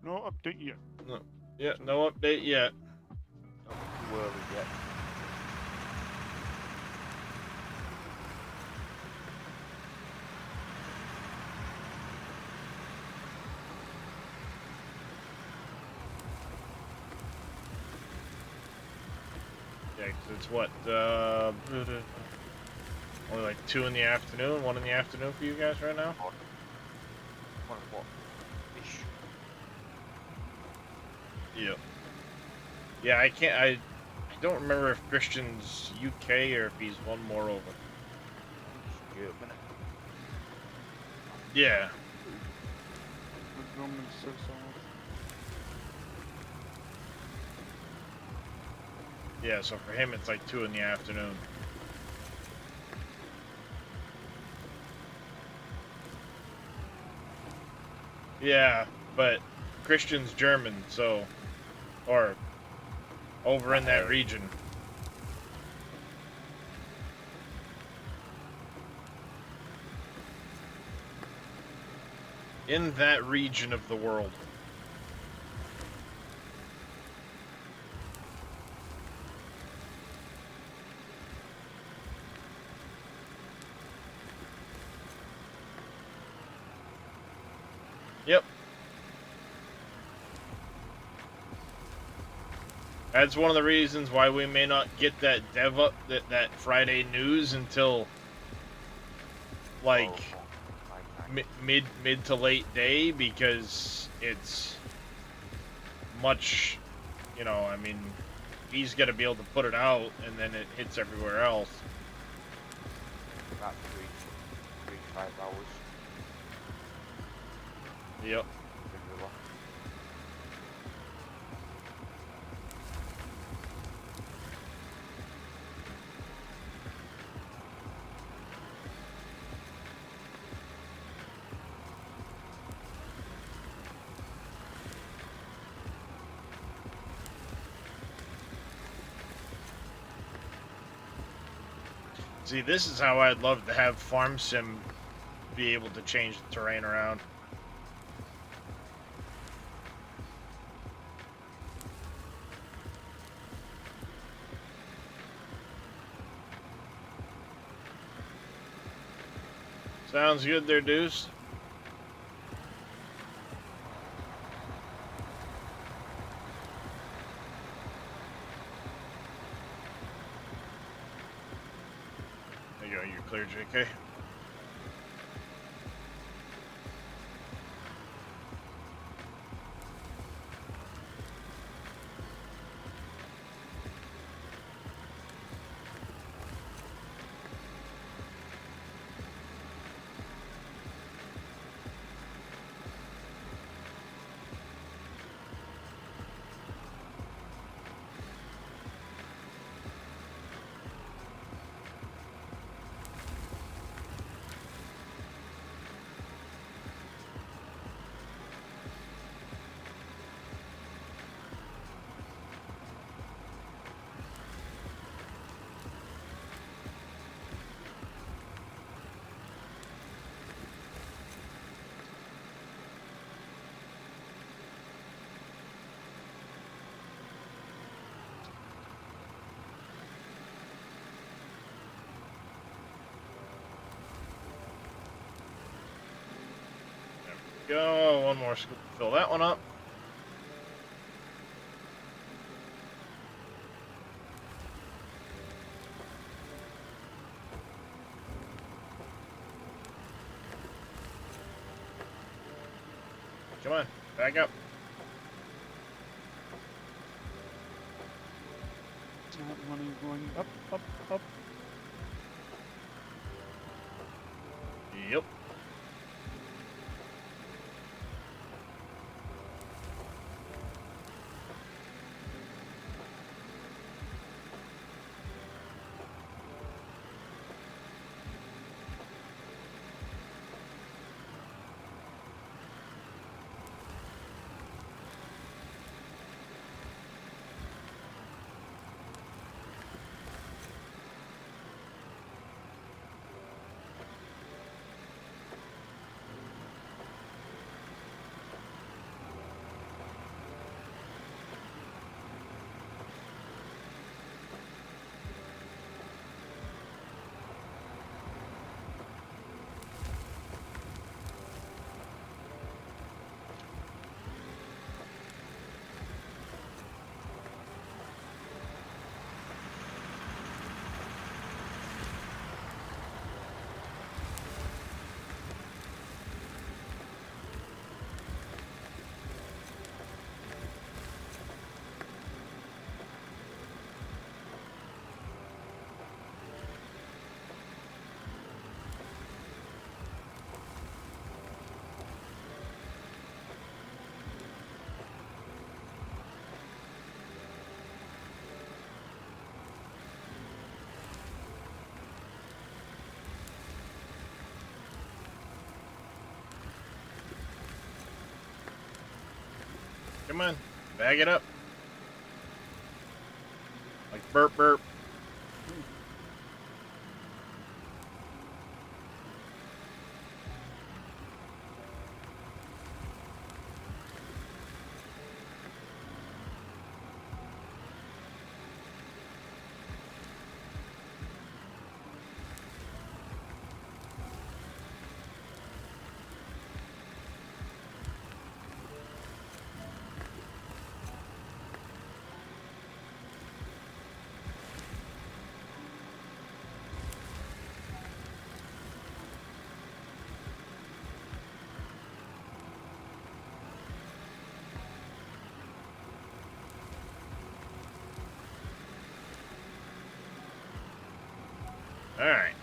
No update yet. No, yeah, no update yet. Not too early yet. Yeah, 'cause it's what, only like 2 in the afternoon, 1 in the afternoon for you guys right now? 1 o'clock ish. Yep. Yeah, I don't remember if Christian's UK or if he's one more over. Just give it a minute. Yeah. It's normally 6 hours. Yeah, so for him it's like 2 in the afternoon. Yeah, but Christian's German, so, or over in that region. In that region of the world. Yep. That's one of the reasons why we may not get that dev up that Friday news until like Oh, my time. mid to late day, because it's much, I mean, he's got to be able to put it out and then it hits everywhere else. About 5 hours. Yep. Regular. See, this is how I'd love to have Farm Sim be able to change the terrain around. Sounds good there, Deuce. There you go, you're clear, JK. Go, one more scoop to fill that one up. Come on, back up. That money going up, up, up. Yep. Come on, bag it up. Like burp burp. All right.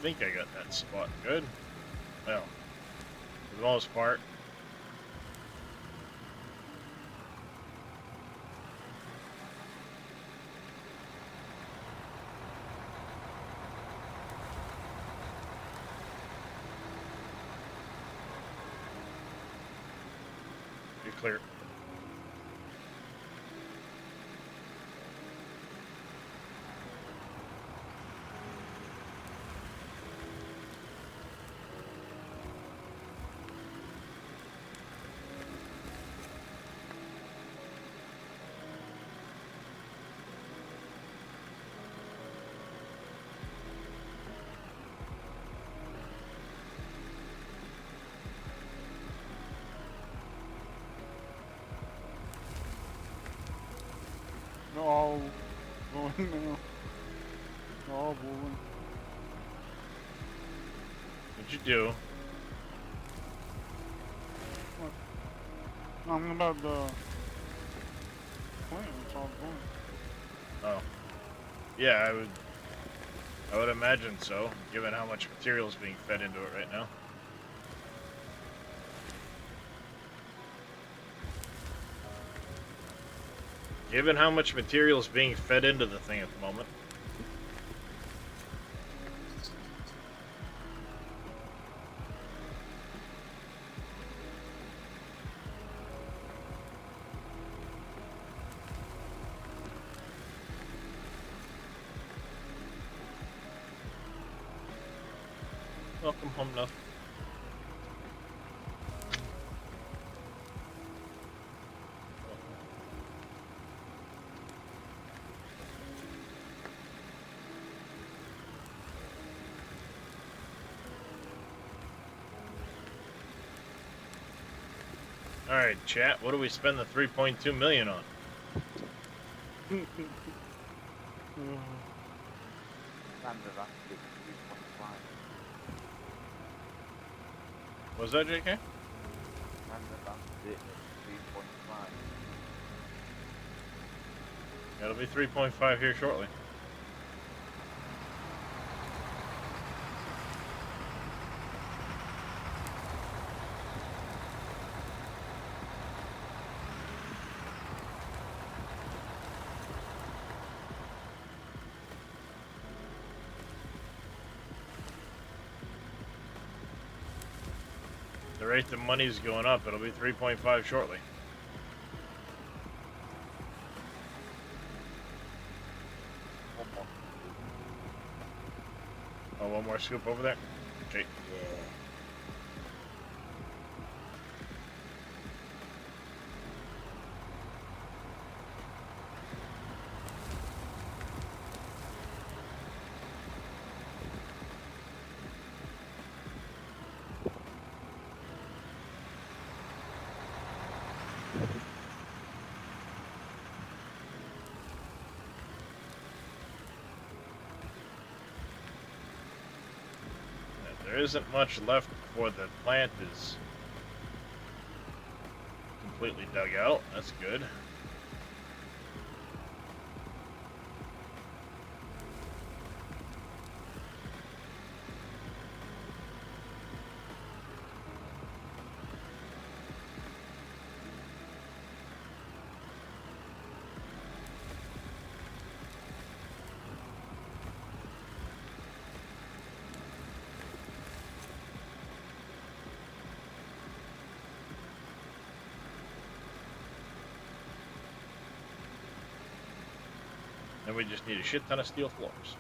I think I got that spot good. Well, for the most part. You're clear. They're all going now. They're all moving. What'd you do? I'm about the plane. It's all going. Oh. Yeah, I would imagine so, given how much material is being fed into it right now. Given how much material is being fed into the thing at the moment. Welcome home now. All right, chat. What do we spend the 3.2 million on? Standard active 3.5. Was that JK? Standard active 3.5. It'll be 3.5 here shortly. The rate the money's going up, it'll be 3.5 shortly. One more. Oh, one more scoop over there? Okay. Yeah. There isn't much left before the plant is completely dug out. That's good. Then we just need a shit ton of steel floors.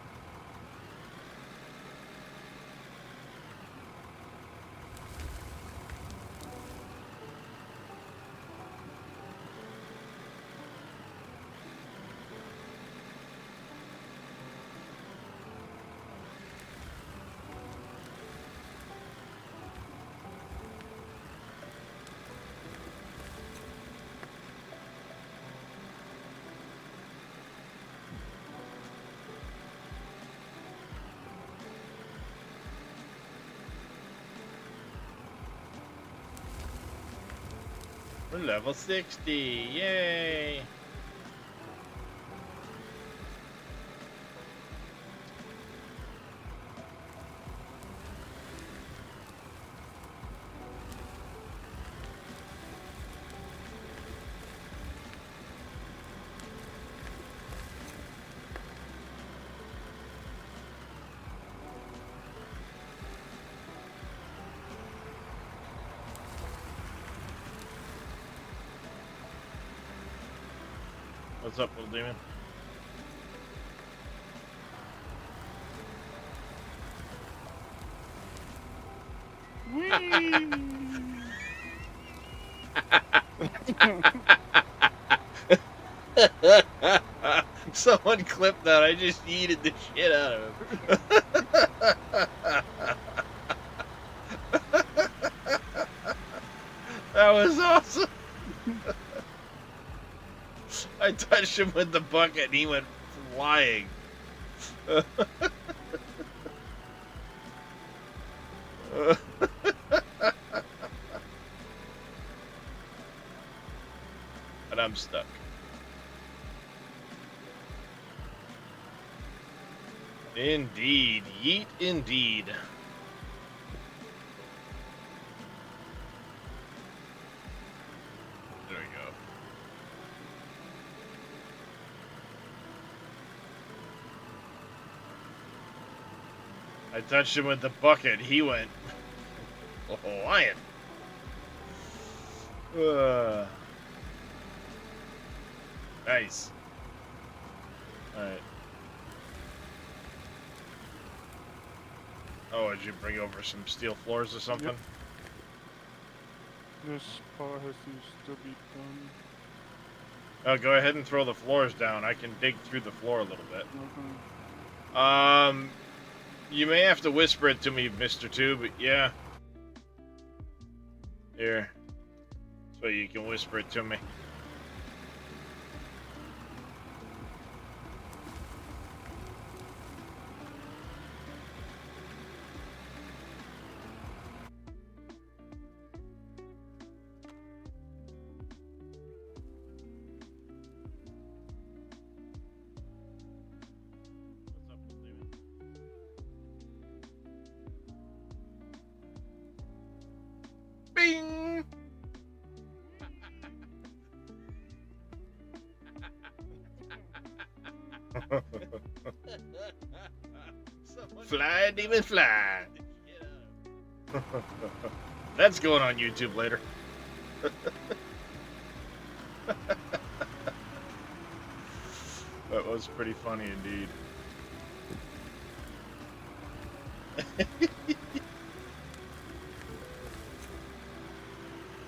We're level 60, yay! What's up, little demon? Someone clipped that. I just yeeted the shit out of him. That was awesome. I touched him with the bucket and he went flying. And I'm stuck. Indeed. Yeet indeed. There we go. I touched him with the bucket. He went lion. Nice. Alright. Oh, did you bring over some steel floors or something? Yep. This part has to still be done. Oh, go ahead and throw the floors down. I can dig through the floor a little bit. Okay. You may have to whisper it to me, Mr. Two, but yeah. Here. So you can whisper it to me. Bing! Fly, demon, fly. That's going on YouTube later. That was pretty funny indeed.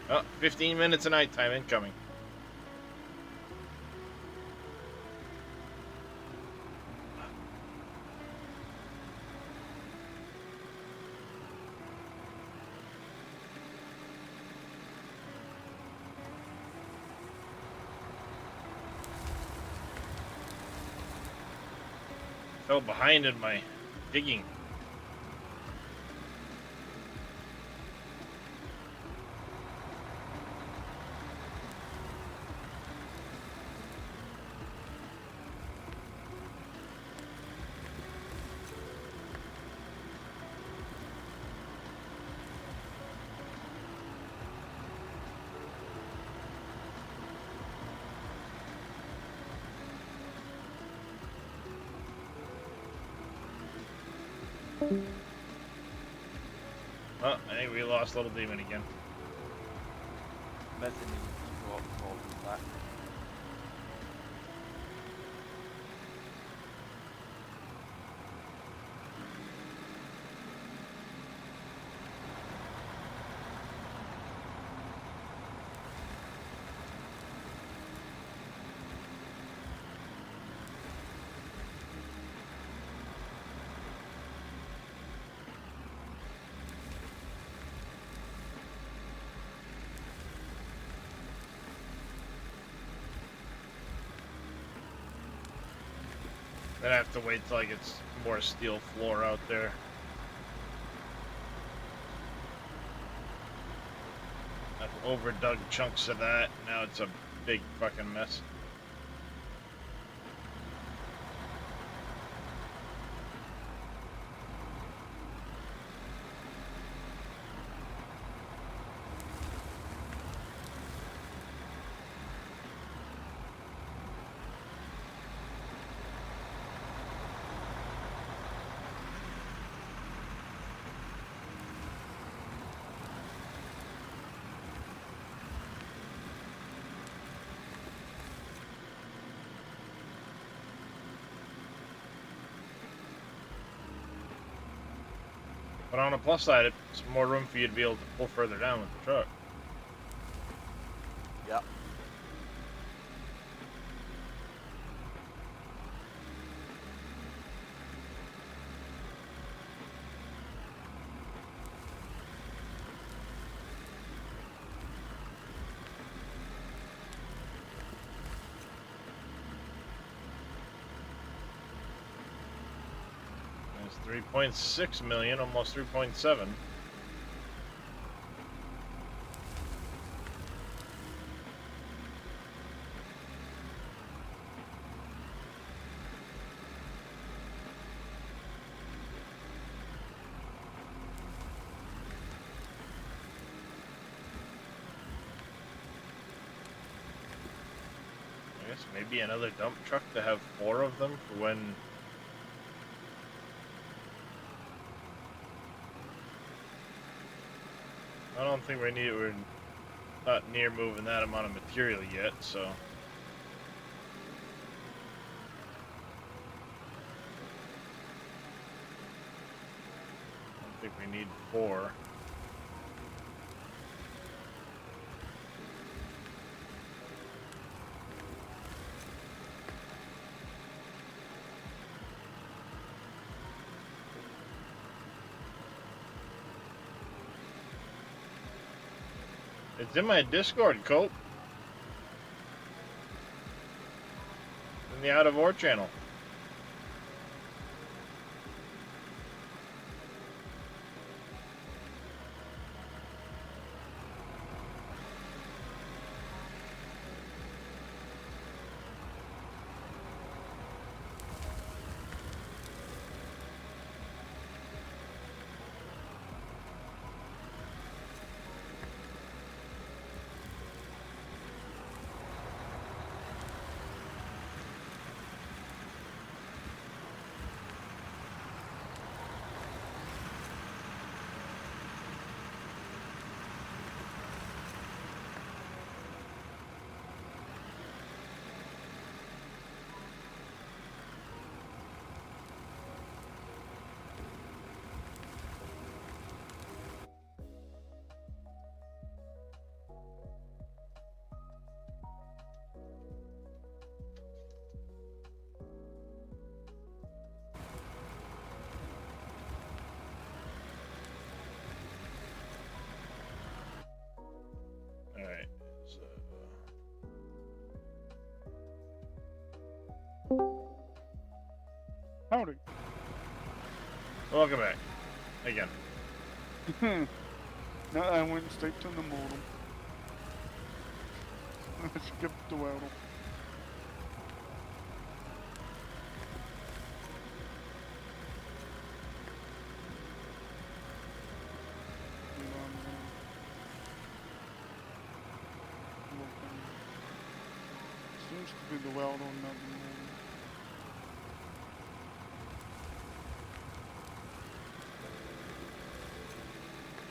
Oh, 15 minutes of nighttime incoming. Fell behind in my digging. Oh, I think we lost Little Demon again. Mezzanine floor back. Then I have to wait till I get more steel floor out there. I've overdug chunks of that. Now it's a big fucking mess. But on the plus side, it's more room for you to be able to pull further down with the truck. Yep. It's 3.6 million, almost 3.7. I guess maybe another dump truck to have 4 of them for when. I don't think we're not near moving that amount of material yet, so. I don't think we need 4. It's in my Discord, Cope. In the Out of War channel. Alright, so. Howdy. Welcome back. Again. No, I went straight to the modem. I skipped the welder. Seems to be the weld on that modem.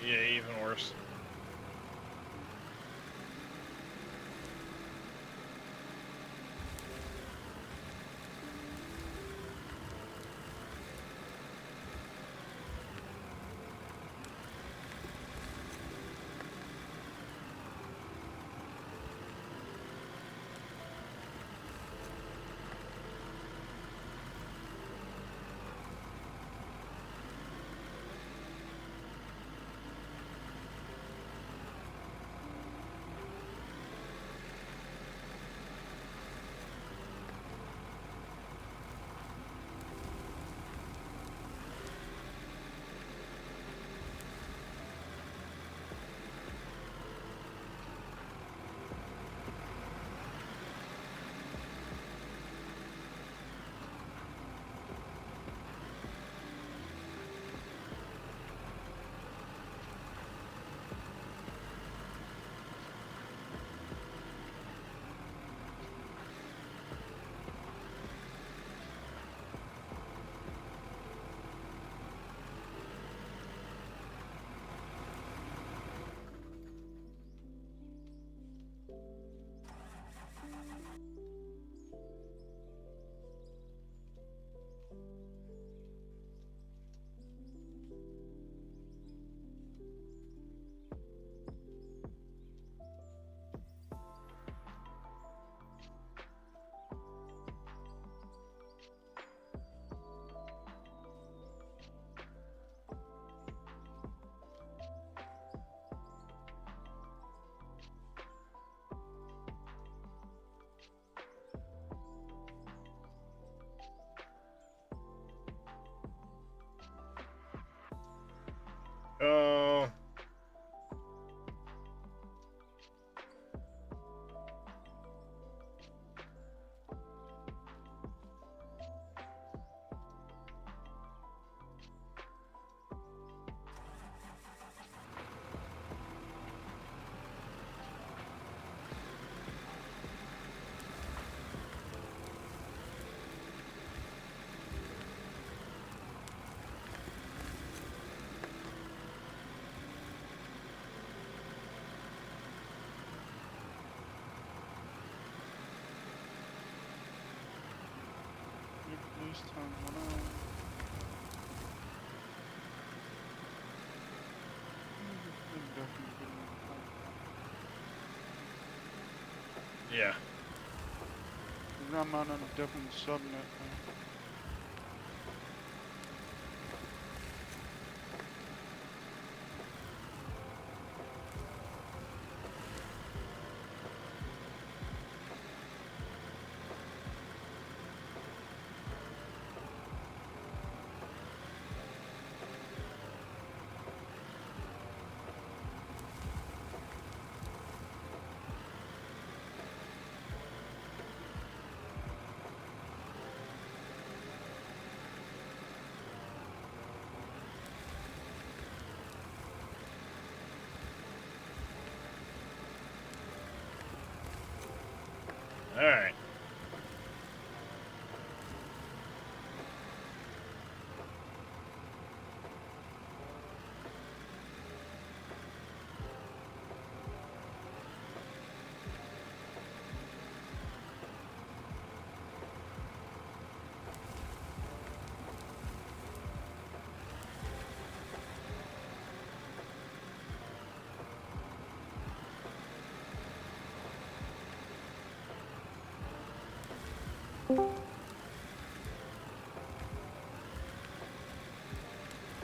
Yeah, even worse. Waste time. What else? I'm definitely getting the Yeah. I'm on a different subnet now. All right.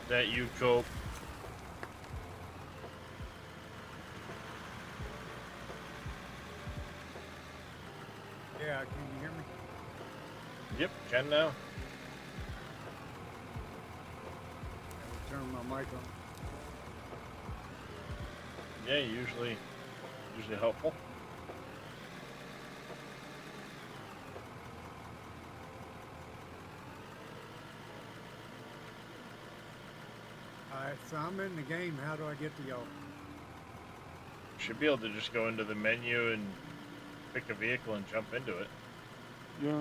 That you, Cope? Yeah, can you hear me? Yep, can now. I will turn my mic on. Yeah, usually helpful. Alright, so I'm in the game. How do I get to y'all? Should be able to just go into the menu and pick a vehicle and jump into it. Yeah.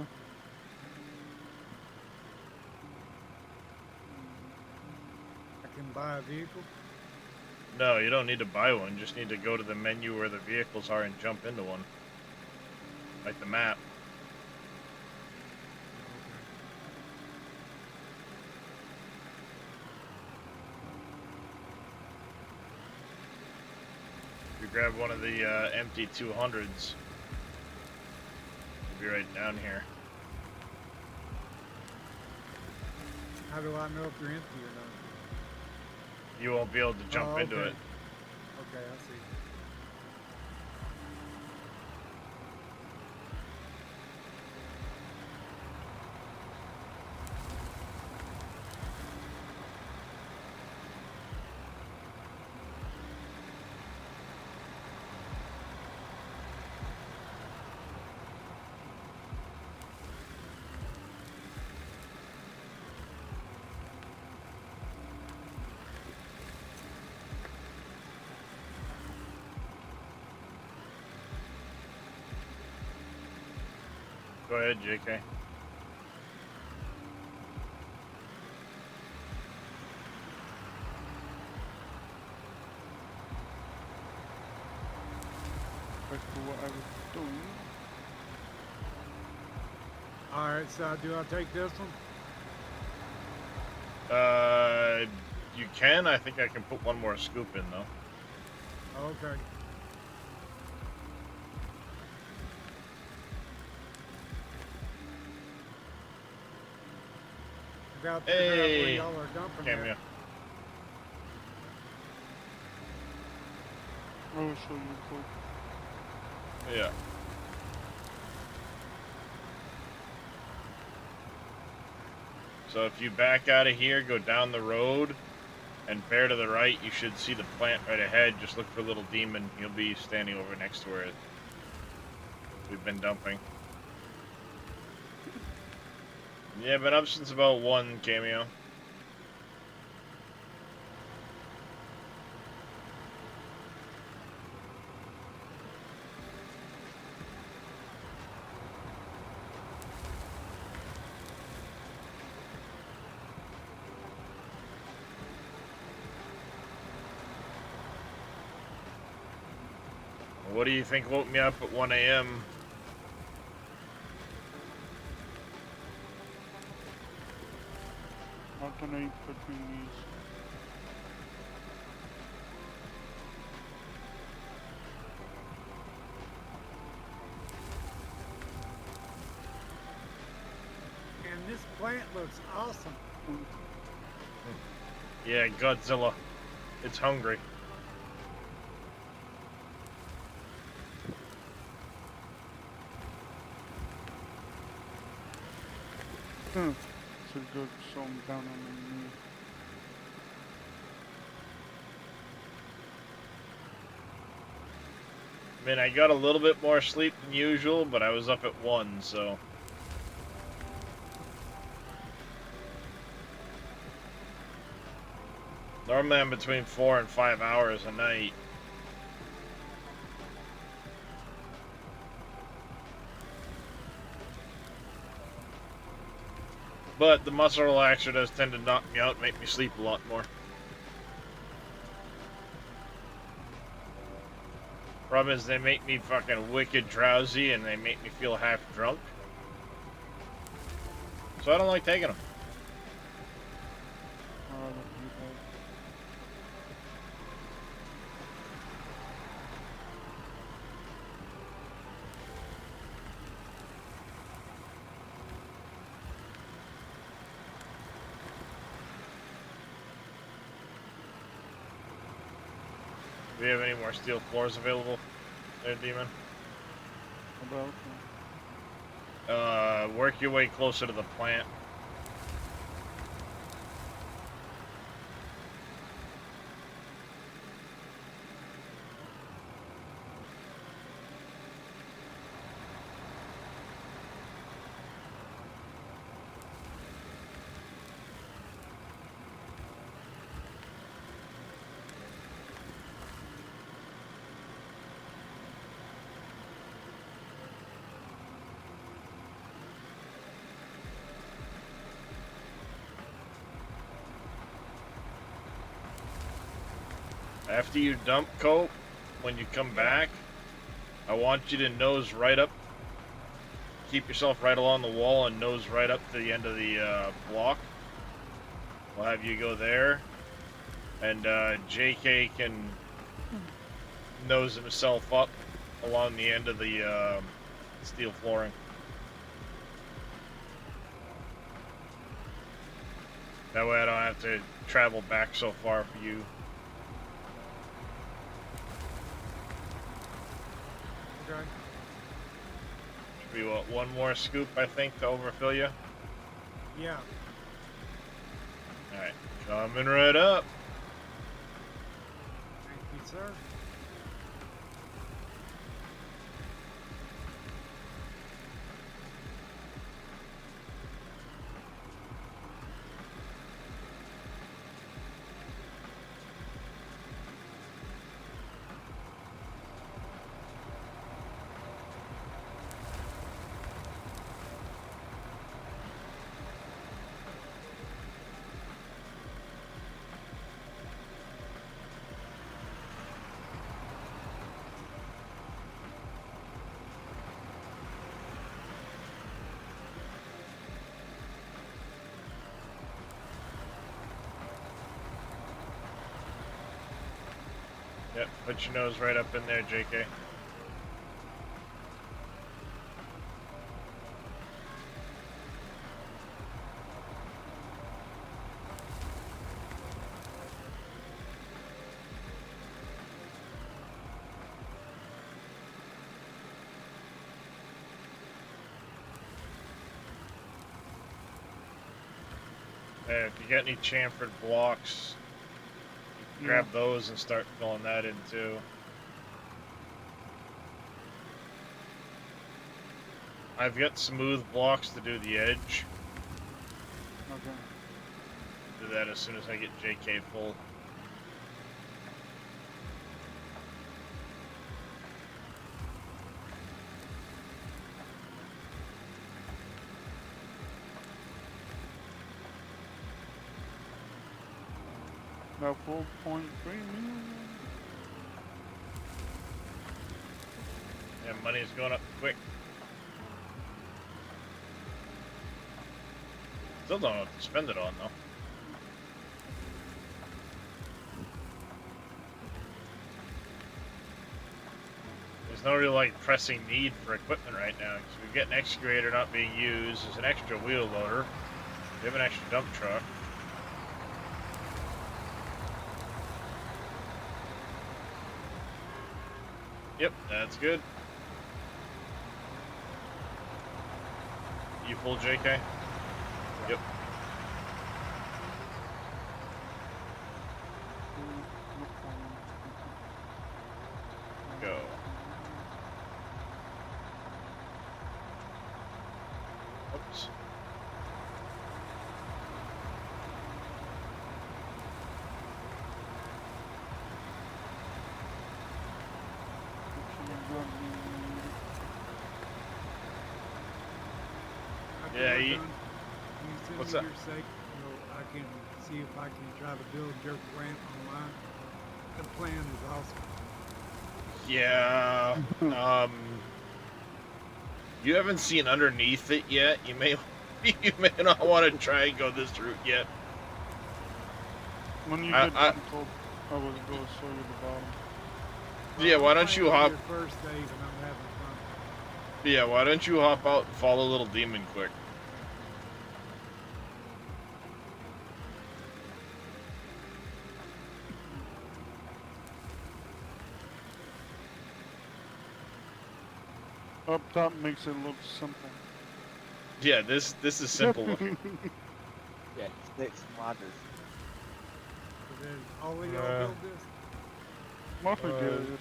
I can buy a vehicle? No, you don't need to buy one. You just need to go to the menu where the vehicles are and jump into one. Like the map. If you grab one of the empty 200s, it'll be right down here. How do I know if they're empty or not? You won't be able to jump Oh, into okay. it. Okay, I see. Go ahead, JK. Back to what I was doing. Alright, so do I take this one? You can. I think I can put one more scoop in though. Okay. About to figure out where Hey, y'all are dumping Cameo. at. I will show you code. Yeah. So if you back out of here, go down the road, and bear to the right, you should see the plant right ahead. Just look for Little Demon. He'll be standing over next to where we've been dumping. Yeah, been up since about 1, Cameo. What do you think woke me up at 1 a.m.? alternate between these. And this plant looks awesome. Yeah, Godzilla. It's hungry. Should go show 'em down on the knee. I mean, I got a little bit more sleep than usual, but I was up at 1, so... Normally I'm between 4 and 5 hours a night. But the muscle relaxer does tend to knock me out and make me sleep a lot more. Problem is they make me fucking wicked drowsy and they make me feel half drunk. So I don't like taking them. Do we have any more steel floors available there, Demon? About Work your way closer to the plant. After you dump coat, when you come back, I want you to nose right up. Keep yourself right along the wall and nose right up to the end of the block. We'll have you go there, and JK can nose himself up along the end of the steel flooring. That way I don't have to travel back so far for you. Okay. Should be what, one more scoop, I think, to overfill you? Yeah. Alright, coming right up. Thank you, sir. Yep, put your nose right up in there, JK. If you got any chamfered blocks, grab those and start filling that in too. I've got smooth blocks to do the edge. okay. Do that as soon as I get JK full. About 4.3 million. Yeah, money's going up quick. Still don't know what to spend it on though. no real like pressing need for equipment right now because we've got an excavator not being used. There's an extra wheel loader. We have an extra dump truck. Yep, that's good. You full, JK? Yep. Go. Oops. After Yeah, we're you- done, can you send What's me that? your site so I can see if I can try to build your plant online? The plan is awesome. Yeah. You haven't seen underneath it yet. You may not want to try and go this route yet. When you I- get done, Cope, I will go show you the bottom. Yeah, why I'm don't you playing hop? Your first save and I'm having fun. Yeah, why don't you hop out and follow Little Demon quick? Up top makes it look simple. Yeah, this is simple looking. Yeah, sticks and ladders. So then all of y'all Uh, build this? Mostly Uh, good.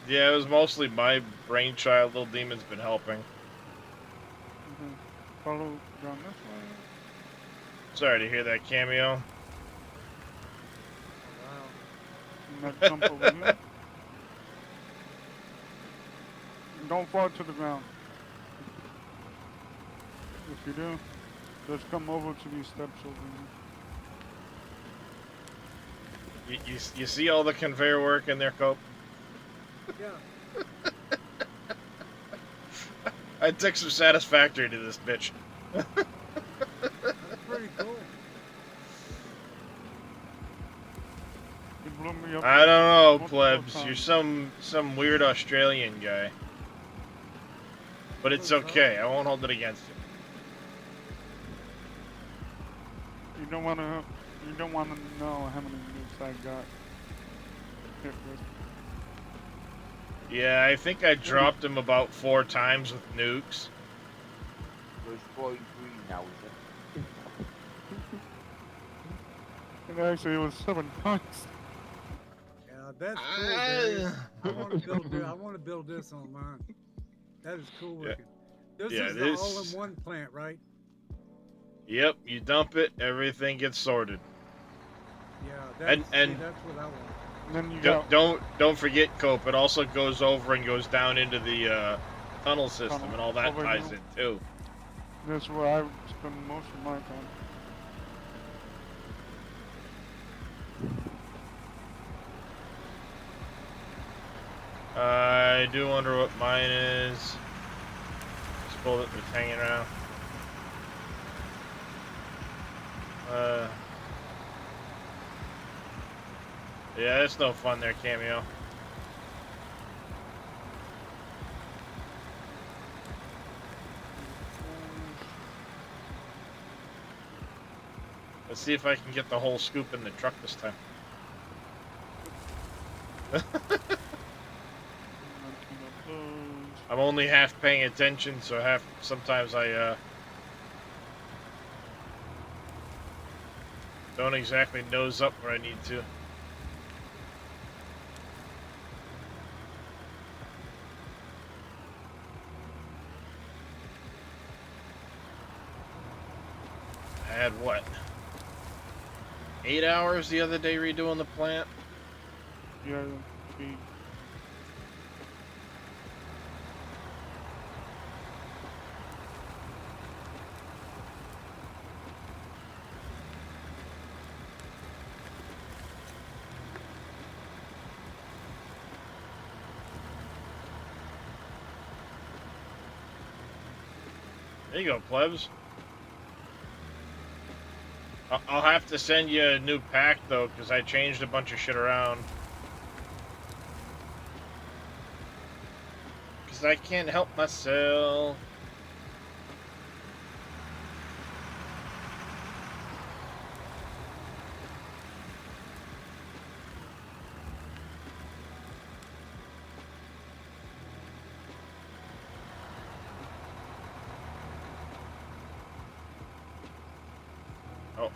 Yeah, it was mostly my brainchild. Little Demon's been helping. Follow down this way. Sorry to hear that, Cameo. Oh, wow. And then jump over here. Don't fall to the ground. If you do, just come over to these steps over here. You see all the conveyor work in there, Cope? Yeah. I took some satisfactory to this bitch. That's pretty cool. You blew me up. I don't know, multiple plebs. times. You're some weird Australian guy. But it's What's up? okay. I won't hold it against you. You don't wanna know how many nukes I got hit with. Yeah, I think I dropped him about 4 times with nukes. So it's glowing green now, is it? And actually, it was 7 times. Yeah, that's cool, Darius. I want to build this. I want to build this on mine. That is cool Yeah. looking. This Yeah, is the this- all-in-one plant, right? Yep, you dump it, everything gets sorted. Yeah, And- that's, and- see, that's what I want. And then you got Don't forget, Cope. It also goes over and goes down into the tunnel system, Tunnel. and all that Over ties here. in too. that's where I spend most of my time. I do wonder what mine is. This bullet was hanging around. Yeah, it's no fun there, Cameo. Let's see if I can get the whole scoop in the truck this time. I'm only half paying attention, so sometimes I don't exactly nose up where I need to. I had what? 8 hours the other day redoing the plant? Yeah, be There you go, plebs. I'll have to send you a new pack, though, because I changed a bunch of shit around. 'cause I can't help myself. Oh,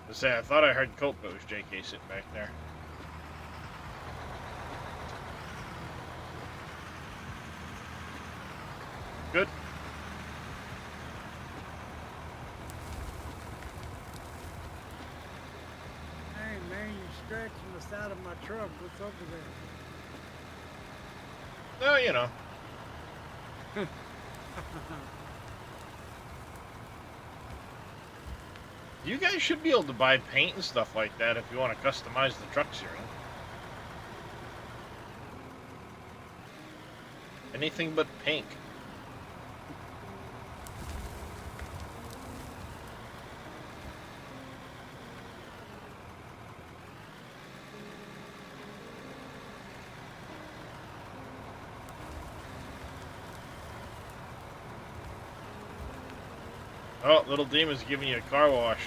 to say, I thought I heard Colt, but it was JK sitting back there. Good. Hey man, you're scratching the side of my truck. What's up with that? No, you know. You guys should be able to buy paint and stuff like that if you want to customize the trucks you're in. Anything but pink. Oh, Little Demon's giving you a car wash.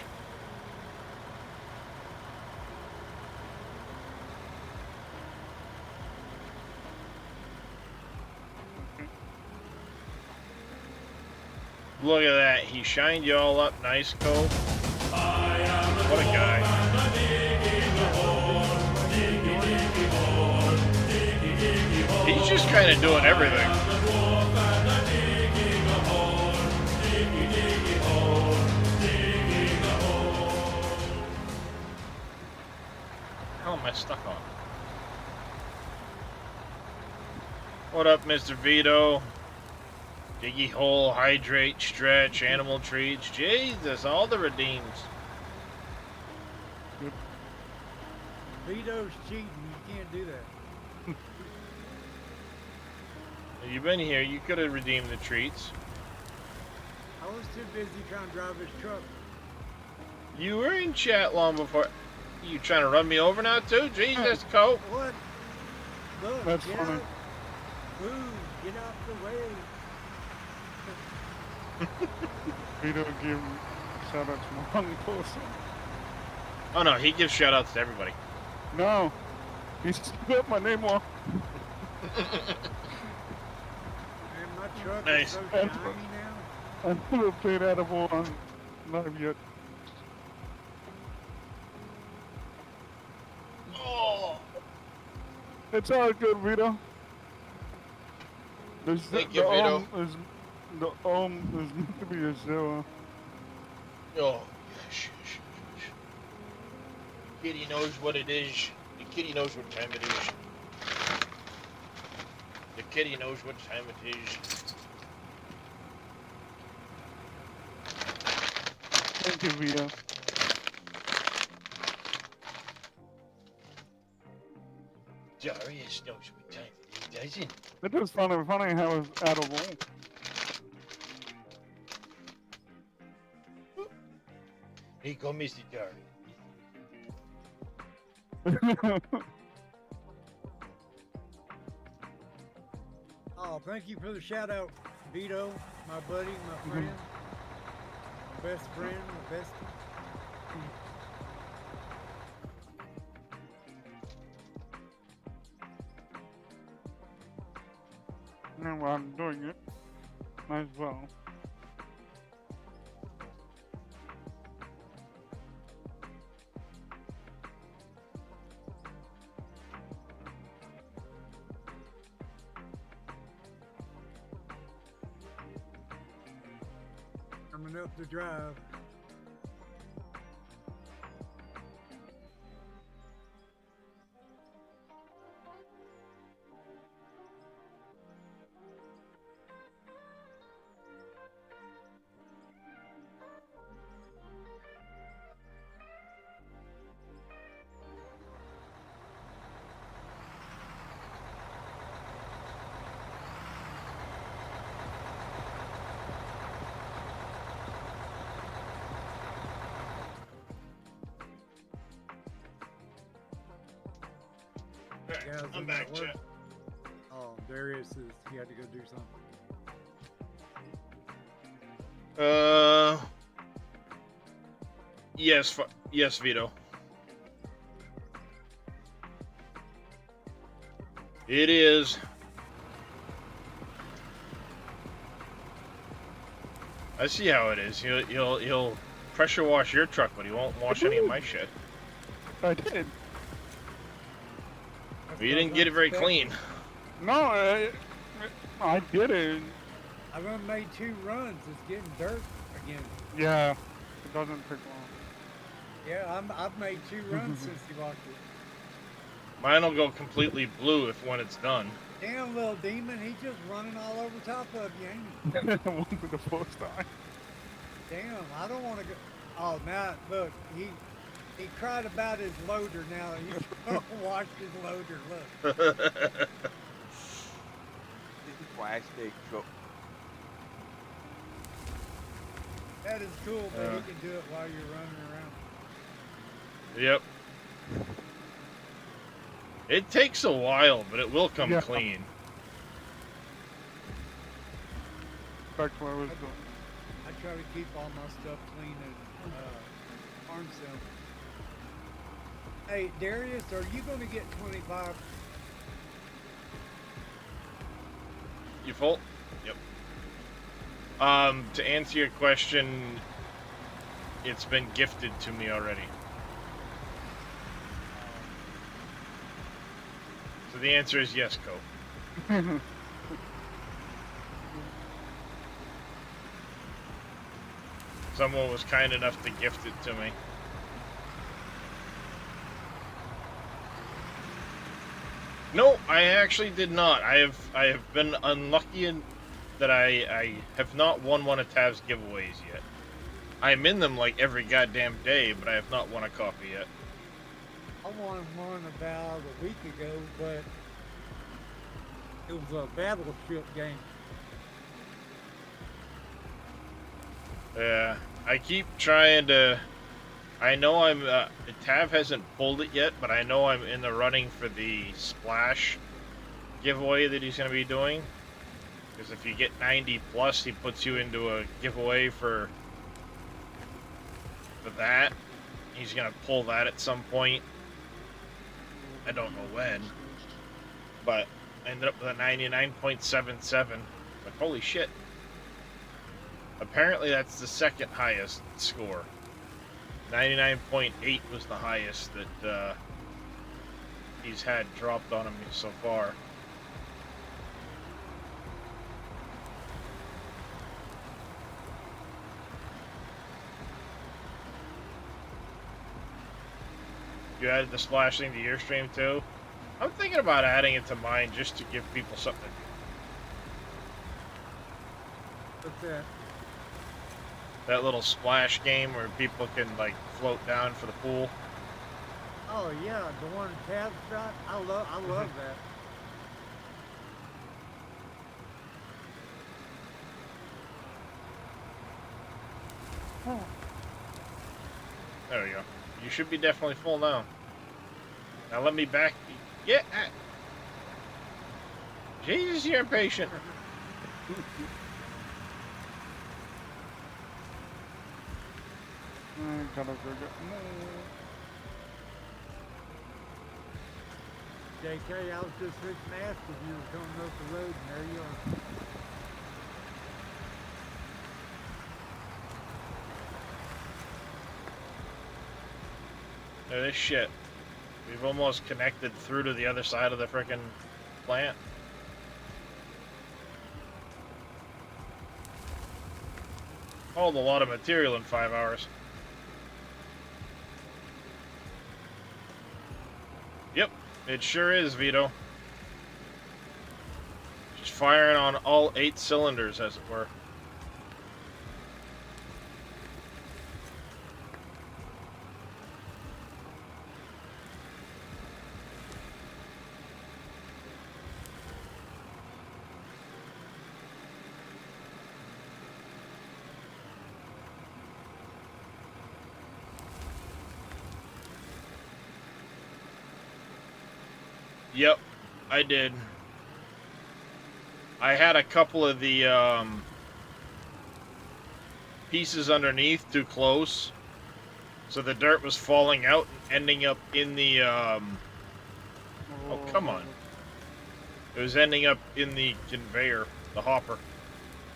Look at that. He shined you all up nice, Cole. What a guy. He's just kind of doing everything. How am I stuck on? What up, Mr. Vito? Diggy hole, hydrate, stretch, animal treats. Jesus, all the redeems. Vito's cheating. You can't do that. You've been here. You could have redeemed the treats. I was too busy trying to drive his truck. You were in chat long before. You trying to run me over now too? Jesus, Cope. What? Look, That's get funny. out. Move, get out the way. Vito give shout out to one person. Oh no, he gives shout outs to everybody. No, he spelled my name wrong. Man, my truck Nice. is so shiny now. I never played out of on live yet. Oh, It's all good, Vito. Thank you, Vito. The is meant to be a zero. oh, yes. Kitty knows what it is. The kitty knows what time it is. The kitty knows what time it is. Thank you, Vito. Darius knows what time it is, doesn't It is funny how it's out of Here you go, Mr. Darius. roll. Oh, thank you for the shout out, Vito, my buddy, my friend, my best friend, my bestie. Now while I'm doing it, might as well. Coming up the drive. Alright, Yeah, I'm isn't back, that work? chat. Oh, Darius is he had to go do something. Yes, Vito. It is. I see how it is. He'll pressure wash your truck, but he won't wash any of my shit. I did. But you didn't get it very clean. No, I didn't. I've only made 2 runs. It's getting dirt again. Yeah, it doesn't take long. Yeah, I've made 2 runs since he walked it. Mine will go completely blue when it's done. Damn, little demon, he's just running all over top of you, ain't he? It won't be the first time. Damn, I don't want to go. Oh, now look, he cried about his loader. Now he's gonna wash his loader. Look, This is why I stay truck. that is cool, but he can do it while you're running around. Yep. It takes a while, but it will come Yeah. clean. Back to where I was going. I try to keep all my stuff clean at farm sale. Hey, Darius, are you going to get 25? You full? Yep. To answer your question, it's been gifted to me already. So the answer is yes, Cope. Someone was kind enough to gift it to me. No, I actually did not. I have been unlucky in that I have not won one of Tav's giveaways yet. I'm in them like every goddamn day, but I have not won a copy yet. I won one about a week ago, but it was a battleship game. Yeah, I keep trying to. I know I'm. Tav hasn't pulled it yet, but I know I'm in the running for the Splash giveaway that he's going to be doing. Because if you get 90 plus, he puts you into a giveaway for that. He's going to pull that at some point. I don't know when, but I ended up with a 99.77. Like, holy shit. Apparently that's the second highest score. 99.8 was the highest that he's had dropped on him so far. You added the Splash thing to your stream too? I'm thinking about adding it to mine just to give people something to do. What's that? That little Splash game where people can like float down for the pool. Oh yeah, the one Tab shot. I love that. There we go. You should be definitely full now. Now let me back. Yeah. Jesus, you're impatient. I gotta go get more. JK, I was just fixing to ask if you were coming up the road, and there you are. This shit. We've almost connected through to the other side of the frickin' plant. Hauled a lot of material in 5 hours. Yep, it sure is, Vito. Just firing on all 8 cylinders, as it were. Yep, I did. I had a couple of the pieces underneath too close, so the dirt was falling out and ending up in the oh, come on. It was ending up in the conveyor, the hopper.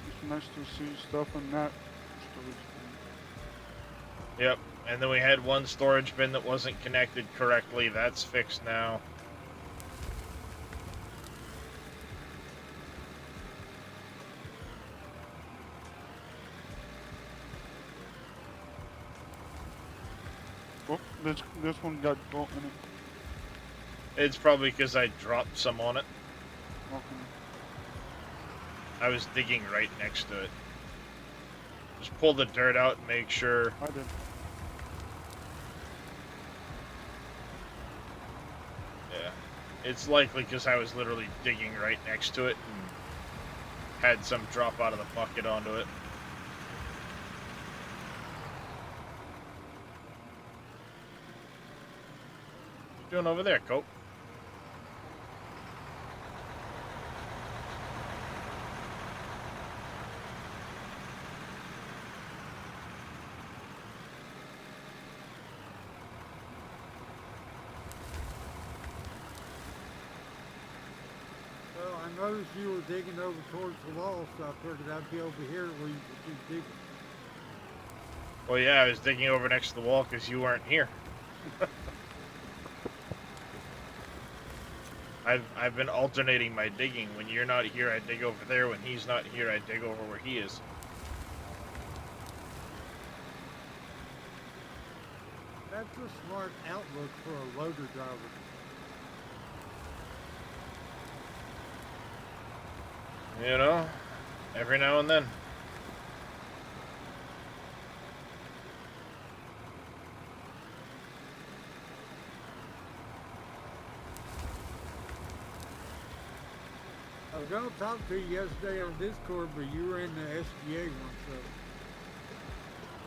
It's nice to see stuff in that storage bin. Yep. And then we had one storage bin that wasn't connected correctly. That's fixed now. Oh, this one got bolt in it. It's probably because I dropped some on it. Okay. I was digging right next to it. Just pull the dirt out and make sure. I did. Yeah. It's likely because I was literally digging right next to it and had some drop out of the bucket onto it. What you doing over there, Cope? Well, I noticed you were digging over towards the wall, so I figured I'd be over here where you could keep digging. Well, yeah, I was digging over next to the wall because you weren't here. I've been alternating my digging. When you're not here, I dig over there. When he's not here, I dig over where he is. That's a smart outlook for a loader driver. You know, every now and then. I was going to talk to you yesterday on Discord, but you were in the SGA one, so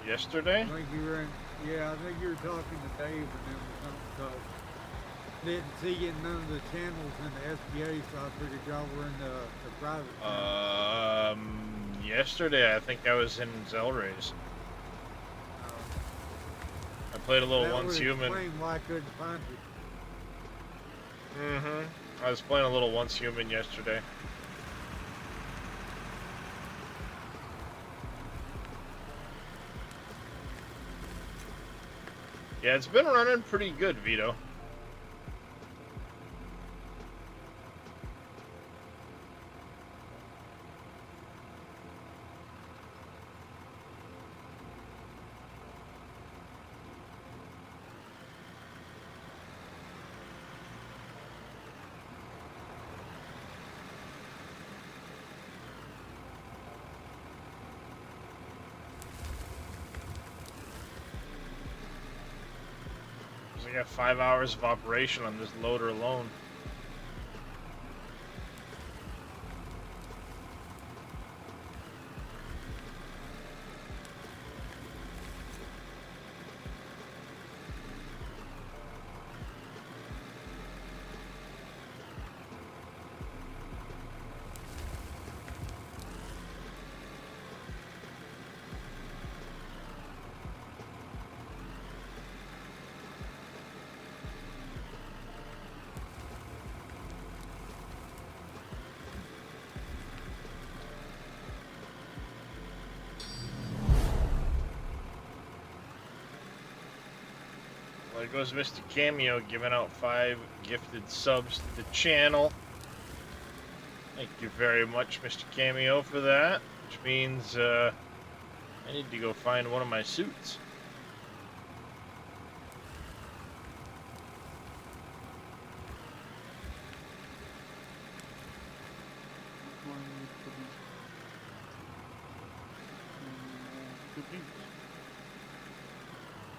Yesterday? I think you were in. Yeah, I think you were talking to Dave and them or something. So didn't see you in none of the channels in the SGA, so I figured y'all were in the private. channel. Yesterday I think I was in Zelrays. I played a little That Once would Human. explain why I couldn't find you. Mm-hmm. I was playing a little Once Human yesterday. Yeah, it's been running pretty good, Vito. I got 5 hours of operation on this loader alone. There goes Mr. Cameo giving out 5 gifted subs to the channel. Thank you very much, Mr. Cameo, for that. Which means I need to go find one of my suits.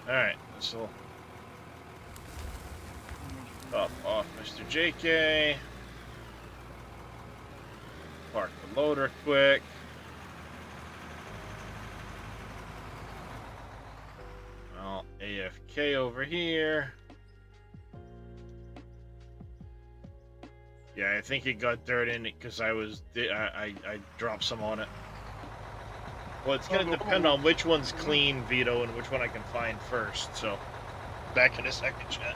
Alright, so top off Mr. JK. Park the loader quick. I'll AFK over here. Yeah, I think it got dirt in it because I dropped some on it. Well, it's gonna depend on which one's clean, Vito, and which one I can find first. So, back in a second, chat.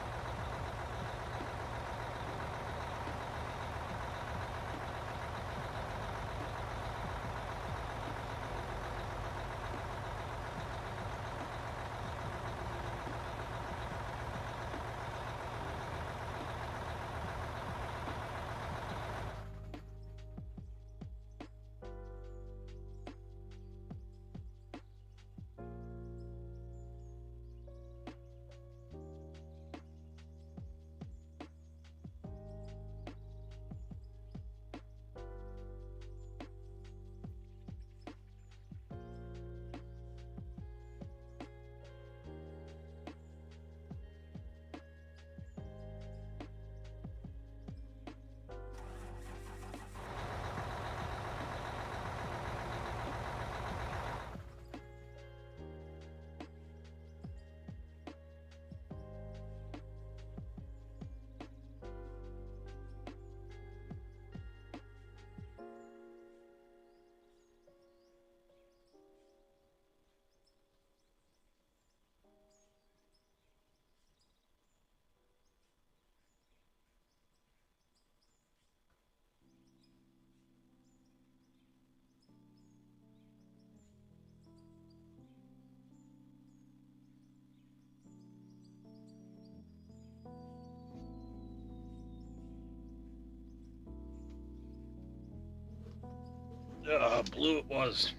Blue it was.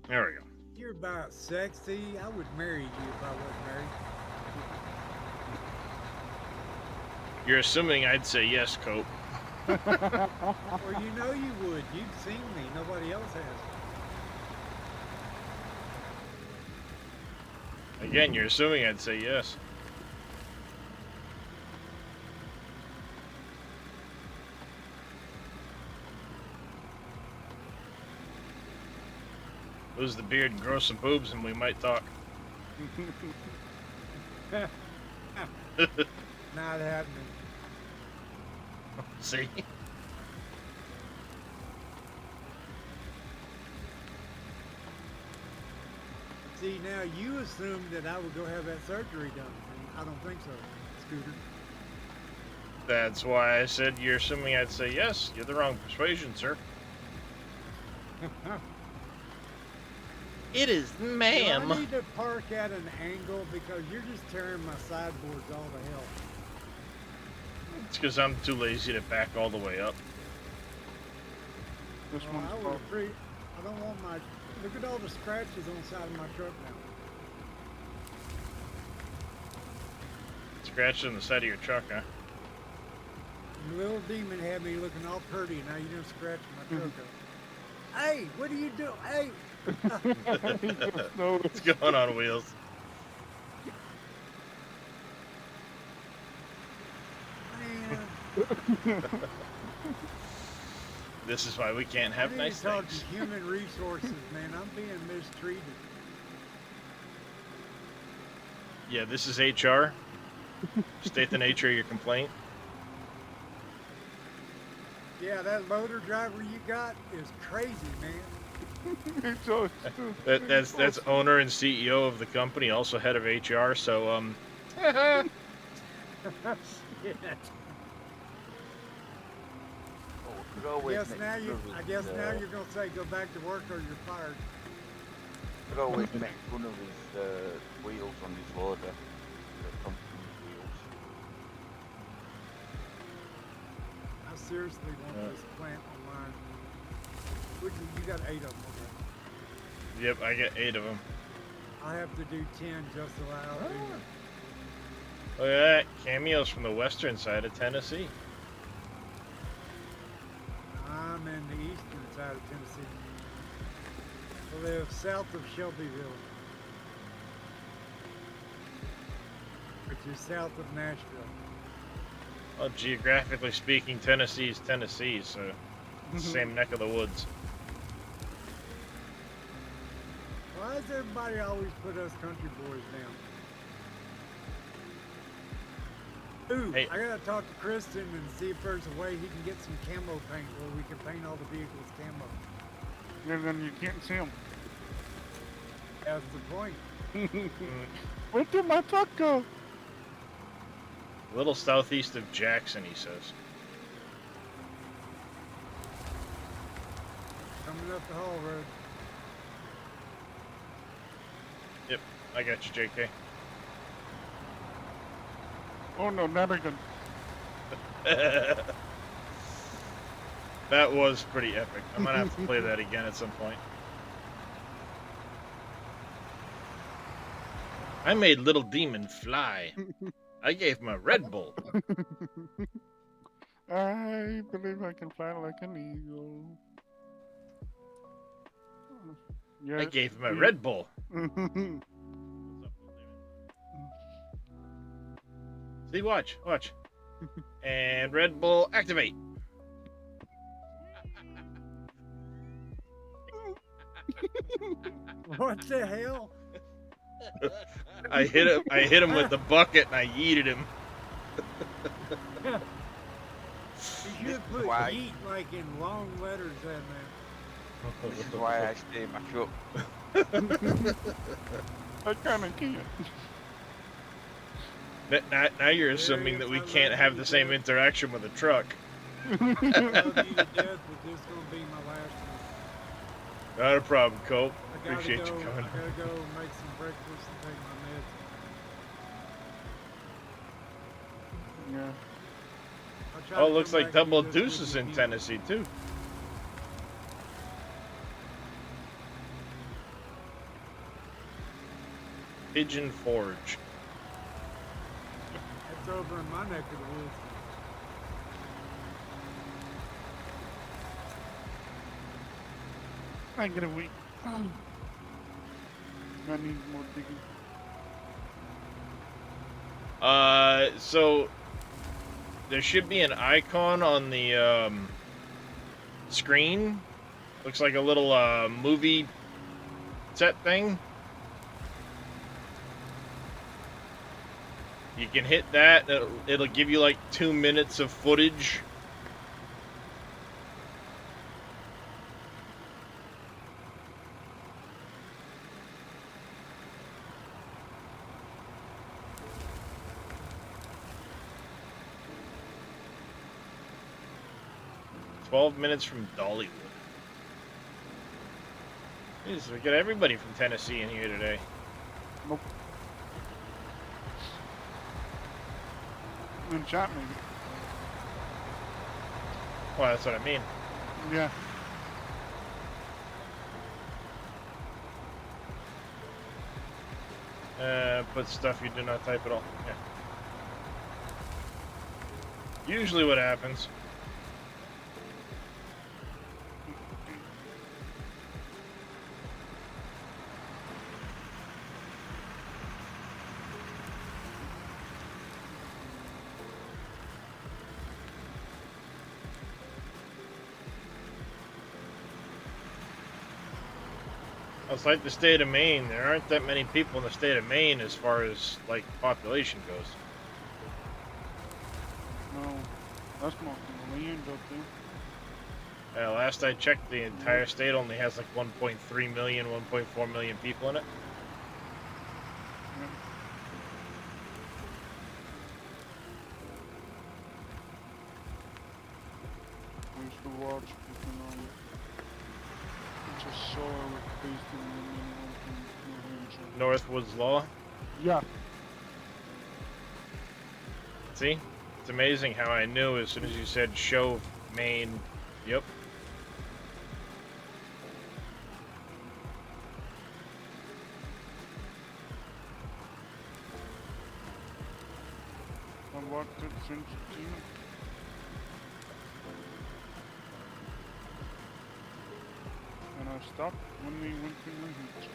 There we go. You're about sexy. I would marry you if I wasn't married. You're assuming I'd say yes, Cope. Or you know you would. You've seen me. Nobody else has. Again, you're assuming I'd say yes. Lose the beard and grow some boobs and we might talk. Not happening. See? See, now you assumed that I would go have that surgery done, and I don't think so, Scooter. That's why I said you're assuming I'd say yes. You're the wrong persuasion, sir. It is, ma'am. I need to park at an angle because you're just tearing my sideboards all to hell. It's because I'm too lazy to back all the way up. This Well, one's I would called appreciate. I don't want my. Look at all the scratches on the side of my truck now. Scratch on the side of your truck, huh? The little demon had me looking all pretty, and now you're gonna scratch my truck up. Hey, what are you doing? Hey! What's going on, Wheels? Man, This is why we can't I have need nice to talk things. to human resources, man. I'm being mistreated. Yeah, this is HR. State the nature of your complaint. Yeah, that loader driver you got is crazy, man. It's so stupid. That's owner and CEO of the company, also head of HR. So Shit. Oh, could always Yes, make now you. fun I of guess his, now you're gonna say go back to work or you're fired. Could always make fun of his wheels on his loader. The company's wheels. I seriously want this plant on mine. You got 8 of them. Okay. yep, I get 8 of them. I have to do 10 just to allow Ah. the. Look at that, cameos from the western side of Tennessee. I'm in the eastern side of Tennessee. I live south of Shelbyville, which is south of Nashville. Well, geographically speaking, Tennessee is Tennessee, so it's the same neck of the woods. Why does everybody always put us country boys down? Ooh, Hey. I gotta talk to Kristen and see if there's a way he can get some camo paint where we can paint all the vehicles camo. And then you can't see them. That's the point. Where did my truck go? A little southeast of Jackson, he says. Coming up the Hall Road. Yep, I got you, JK. Oh no, not again. That was pretty epic. I'm gonna have to play that again at some point. I made Little Demon fly. I gave him a Red Bull. I believe I can fly like an eagle. Yeah. I gave him a Red Bull. See, watch. And Red Bull, activate. What the hell? I hit him with the bucket and I yeeted him. You should put Why? yeet like in long letters in there. This is why I stay in my truck. I kinda can't. Now you're assuming that we can't have the same interaction with a truck. I love you to death, but this is gonna be my last one. Not a problem, Cope. I gotta Appreciate go. you coming. I gotta go make some breakfast and take my meds. Yeah. I'll try Oh, to looks come like back and Double do this Deuce with is you in again. Tennessee too. Pigeon Forge. That's over in my neck of the woods. I get a week. I need more digging. So there should be an icon on the screen. Looks like a little movie set thing. You can hit that. It'll give you like 2 minutes of footage. "12 minutes from Dollywood." Jeez, we got everybody from Tennessee in here today. Nope. And shot me. Well, that's what I mean. Yeah. Put stuff you do not type at all. Yeah. Usually what happens. It's like the state of Maine. There aren't that many people in the state of Maine as far as like population goes. No. That's not the land up there. Last I checked, the entire state only has like 1.3 million, 1.4 million people in it. I used to watch freaking just saw it based in New Hampshire. Northwoods Law. Yeah. See? It's amazing how I knew as soon as you said show Maine. Yep. I watched it since June. And I stopped when we went to New Hampshire.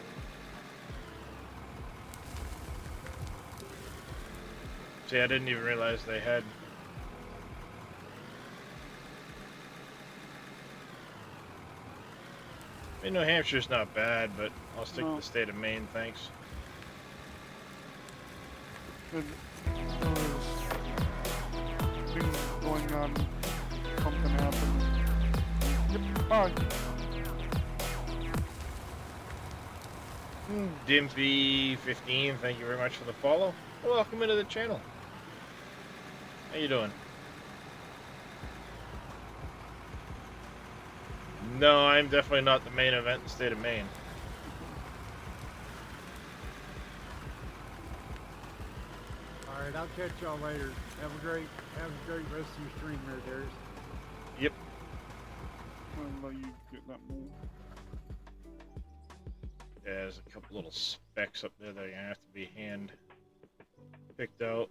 See, I didn't even realize they had. I mean, New Hampshire's not bad, but I'll stick No. to the state of Maine, thanks. There's things going on, something happened. Yep, bye. Dimpy15, thank you very much for the follow. Welcome into the channel. How you doing? No, I'm definitely not the main event in the state of Maine. All right, I'll catch y'all later. Have a great rest of your stream there, Darius. Yep. I'll let you get that move. Yeah, there's a couple little specks up there that are gonna have to be hand picked out.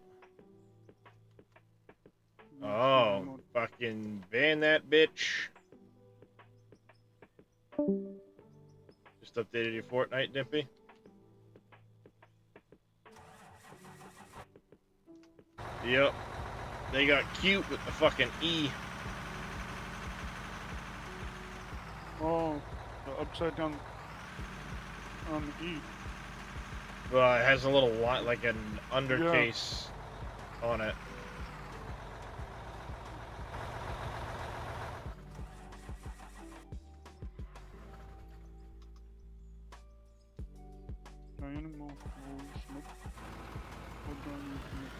Oh, fucking ban that bitch. Just updated your Fortnite, Dimpy. Yep. They got cute with the fucking E. Oh, the upside down on the E. Well, it has a little like an undercase on it. Animal. Oh, smoke. Hold on, you can make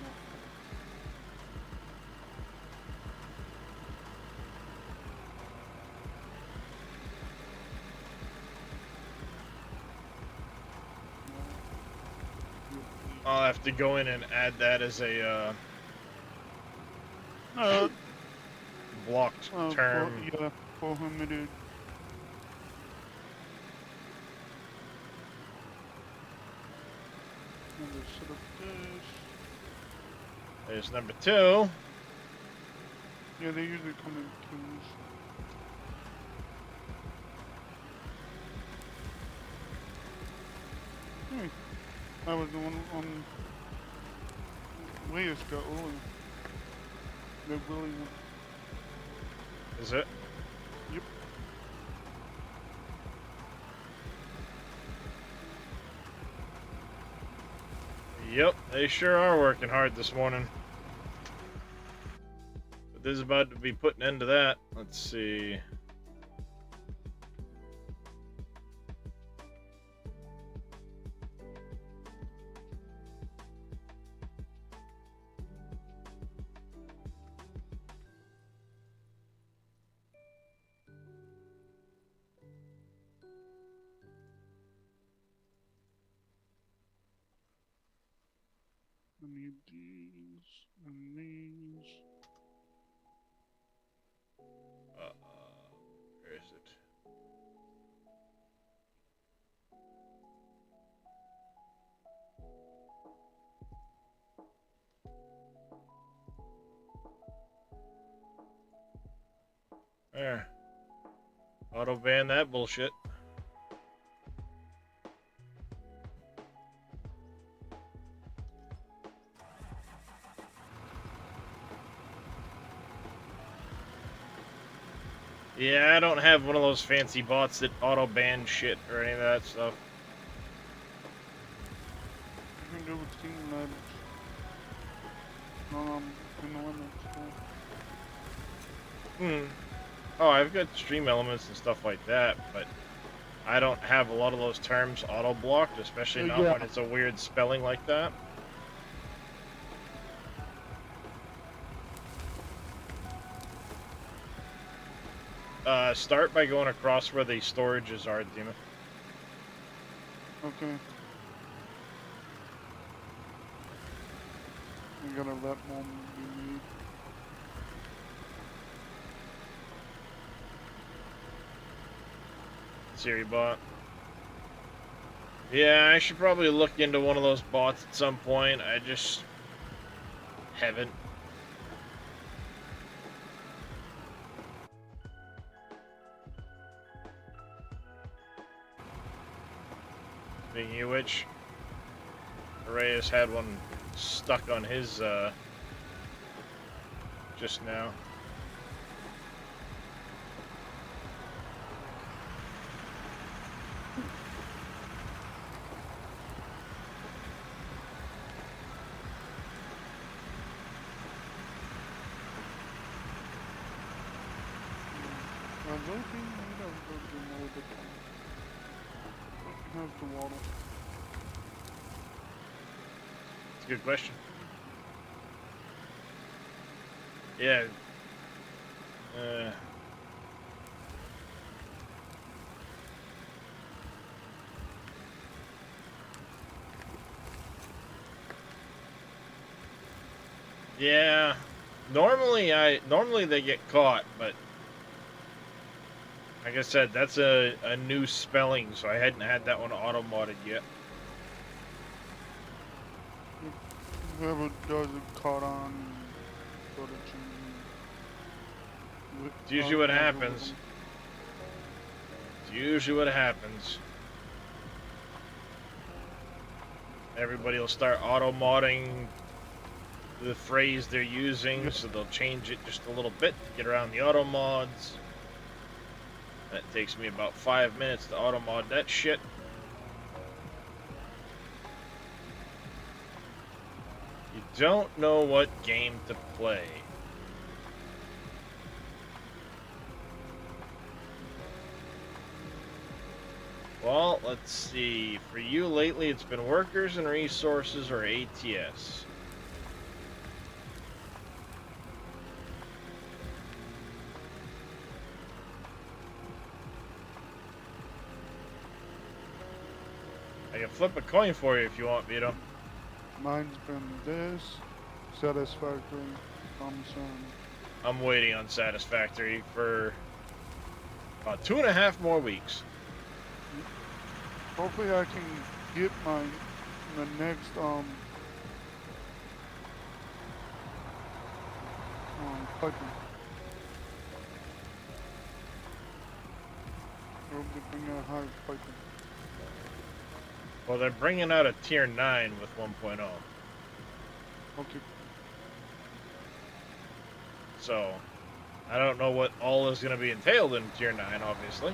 more. I'll have to go in and add that as a blocked term. Yeah, prohibited. And let's set up this. There's number 2. Yeah, they usually come in twos. I was the one on Leah's got earlier. They're really Is it? Yep. Yep, they sure are working hard this morning. But this is about to be putting an end to that. Let's see. I need these and these. Where is it? There. Auto ban that bullshit. Yeah, I don't have one of those fancy bots that auto ban shit or any of that stuff. You can do with team ladders. In the limits. So. Oh, I've got stream elements and stuff like that, but I don't have a lot of those terms auto-blocked, especially not Yeah. when it's a weird spelling like that. Start by going across where the storages are, Dima. Okay. We gotta let one be made. Siri bot. Yeah, I should probably look into one of those bots at some point. I just haven't. Speaking of which, Reyes had one stuck on his just now. will be made of virgin all the time. You have to waddle. It's a good question. Yeah. Yeah. Normally they get caught, but like I said, that's a new spelling, so I hadn't had that one auto modded yet. Whoever does it caught on, sort of It's usually what happens. It's usually what happens. Everybody will start auto modding the phrase they're using, so they'll change it just a little bit to get around the auto mods. That takes me about 5 minutes to auto mod that shit. You don't know what game to play. Well, let's see. For you lately, it's been Workers and Resources or ATS. I can flip a coin for you if you want, Vito. Mine's been this, Satisfactory, Thompson. I'm waiting on Satisfactory for about 2.5 more weeks. Hopefully I can get mine in the next piping. I hope they bring out high piping. Well, they're bringing out a tier 9 with 1.0. Okay. So, I don't know what all is going to be entailed in tier 9, obviously.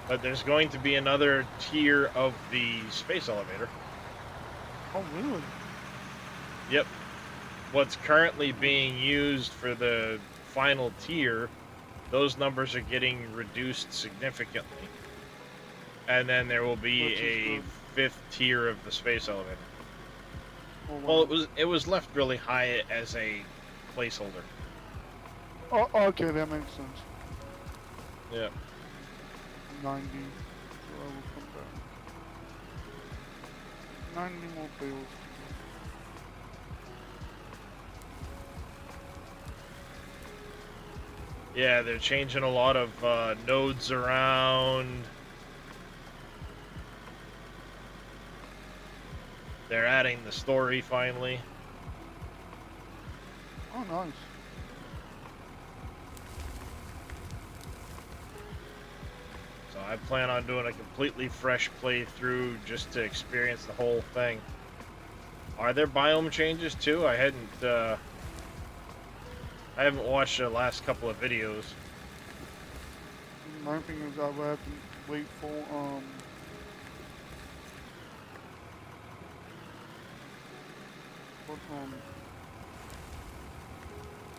But there's going to be another tier of the space elevator. Oh, really? Yep. What's currently being used for the final tier, those numbers are getting reduced significantly. And then there will be Which is a 5th tier of the space elevator. Oh, Well, wow. it was left really high as a placeholder. Oh, okay, that makes sense. Yeah. 90. So I will come back. 90 more bills. Yeah, they're changing a lot of nodes around. They're adding the story finally. Oh, nice. So I plan on doing a completely fresh playthrough just to experience the whole thing. Are there biome changes too? I haven't watched the last couple of videos. My thing is I will have to wait for what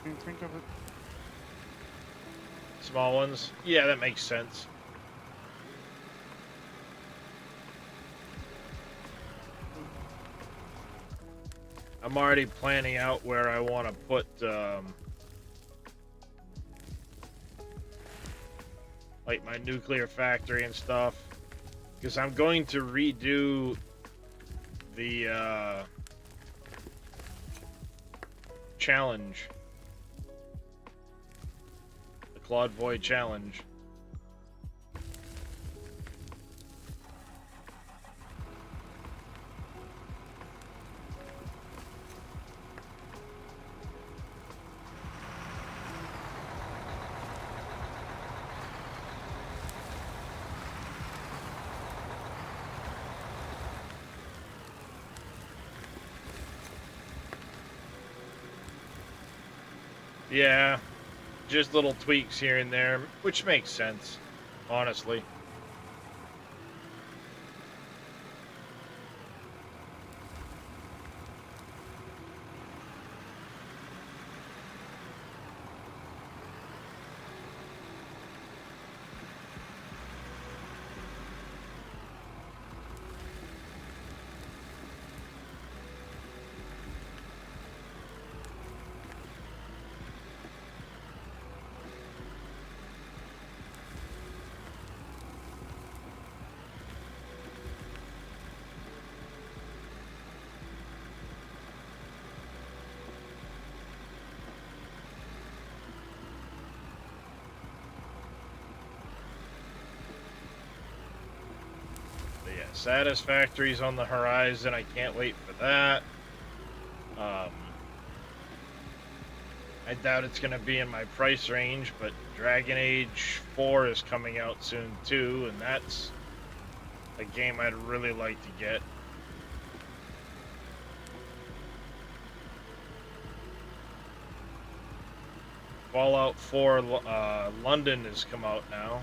can you think of it? Small ones? Yeah, that makes sense. I'm already planning out where I want to put like my nuclear factory and stuff, because I'm going to redo the challenge, the Claude Void challenge. Yeah, just little tweaks here and there, which makes sense, honestly. Satisfactory's on the horizon. I can't wait for that. I doubt it's going to be in my price range, but Dragon Age 4 is coming out soon too, and that's a game I'd really like to get. Fallout 4 London has come out now.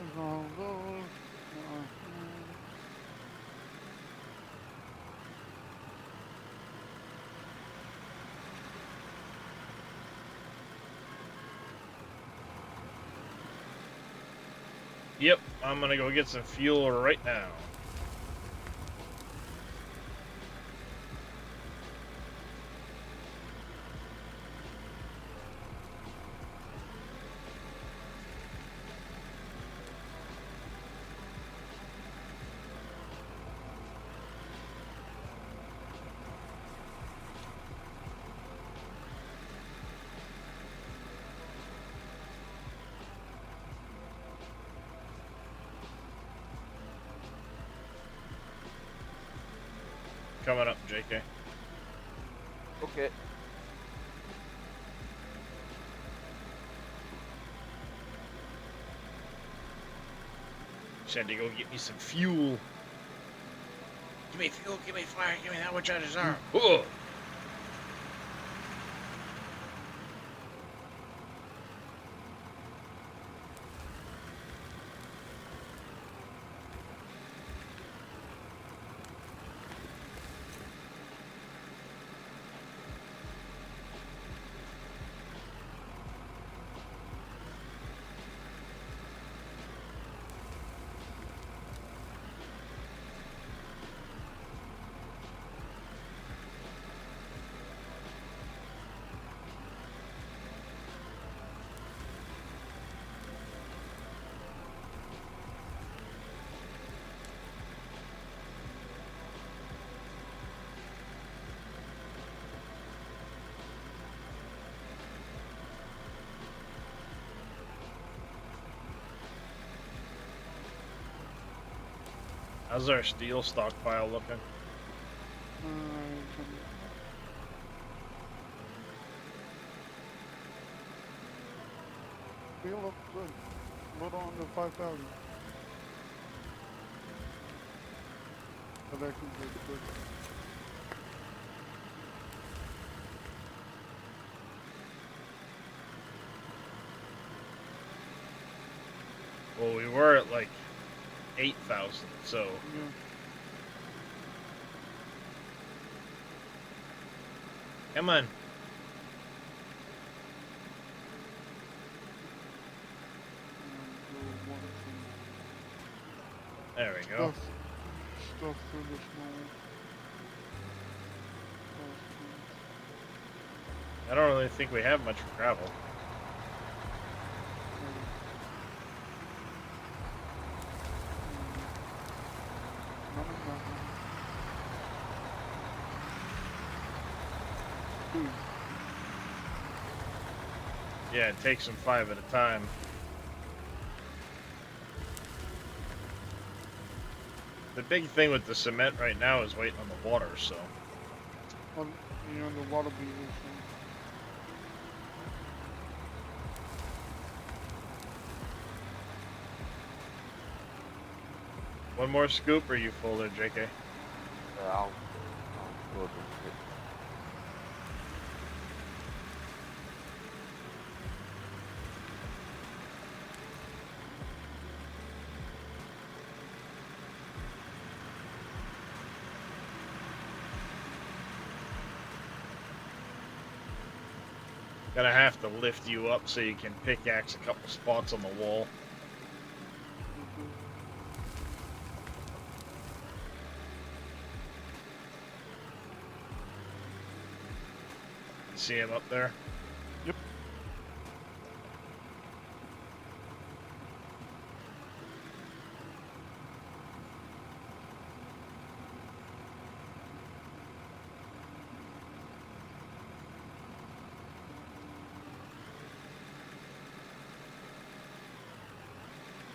There's all those. Yep, I'm gonna go get some fuel right now. Coming up, JK. Okay. Just had to go get me some fuel. Give me fuel, give me fire, give me that which I desire. Whoa. How's our steel stockpile looking? Feel up good. A little under 5,000. But that can be good. Well, we were at like 8,000, so Yeah. come on. There we go. Stuff for this moment. I don't really think we have much for gravel. Yeah, it takes them 5 at a time. The big thing with the cement right now is waiting on the water, so. On, you know, the water beavers. One more scoop, or are you full there, JK? I'll go dump it. Gonna have to lift you up so you can pickaxe a couple spots on the wall. See him up there? Yep.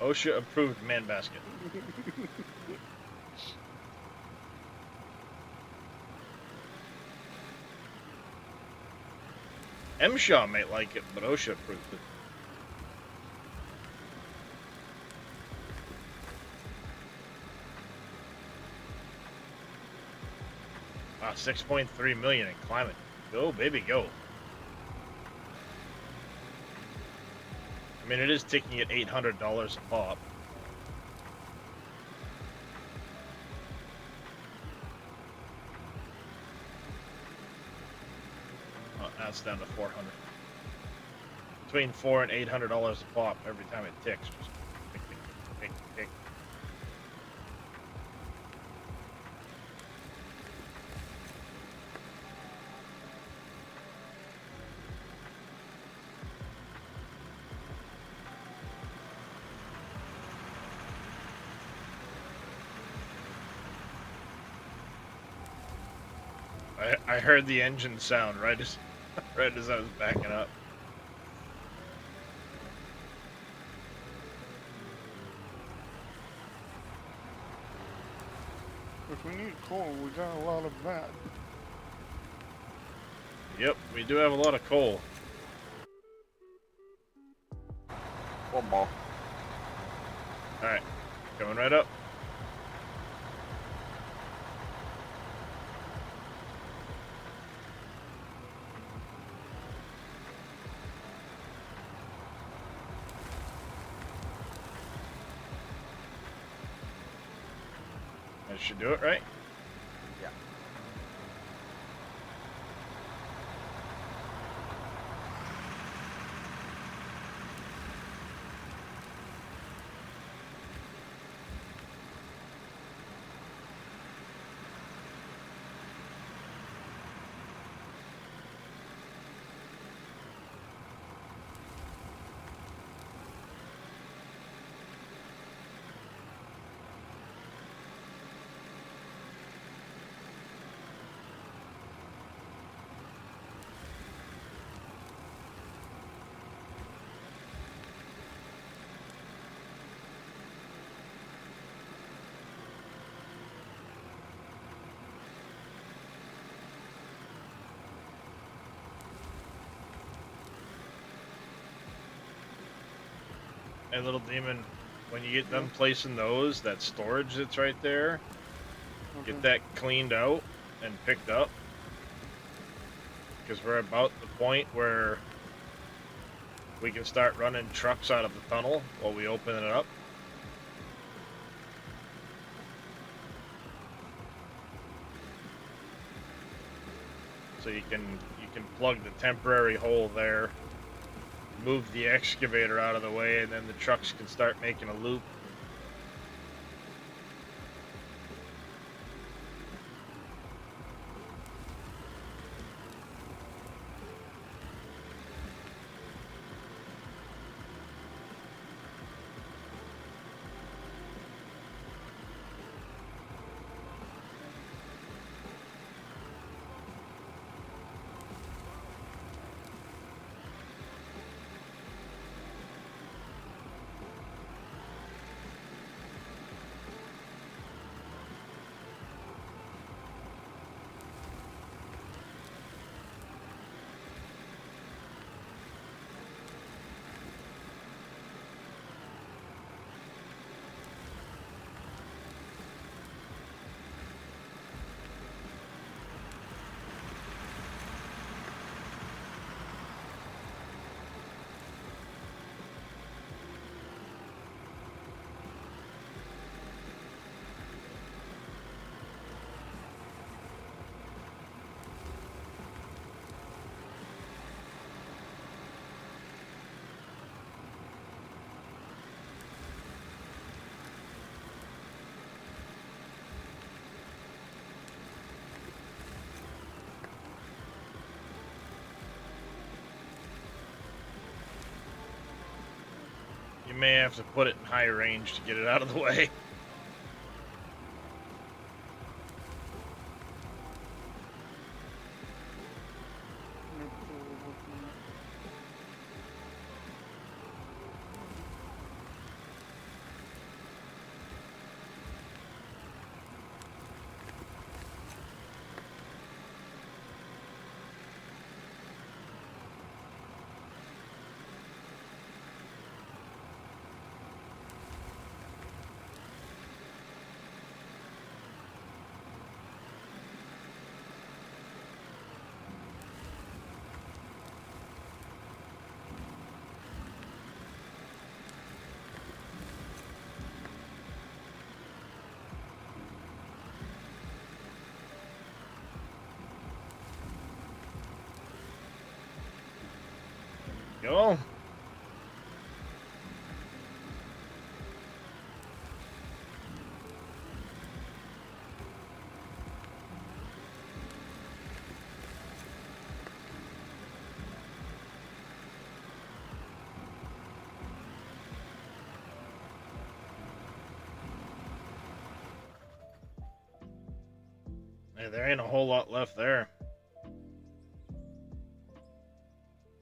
OSHA approved man basket. MSHA might like it, but OSHA approved it. Wow, 6.3 million in climate. Go, baby, go. I mean, it is ticking at $800 a pop. Oh, now it's down to 400. Between $400 and $800 a pop every time it ticks. Just tick, tick, tick, tick. I heard the engine sound right as I was backing up. If we need coal, we got a lot of that. Yep, we do have a lot of coal. One more. Alright, coming right up. That should do it, right? Yeah. Hey, little demon, when you get done placing those, that storage that's right there, Okay. get that cleaned out and picked up. Because we're about the point where we can start running trucks out of the tunnel while we open it up. So you can plug the temporary hole there, move the excavator out of the way, and then the trucks can start making a loop. You may have to put it in high range to get it out of the way. Go. Hey, there ain't a whole lot left there.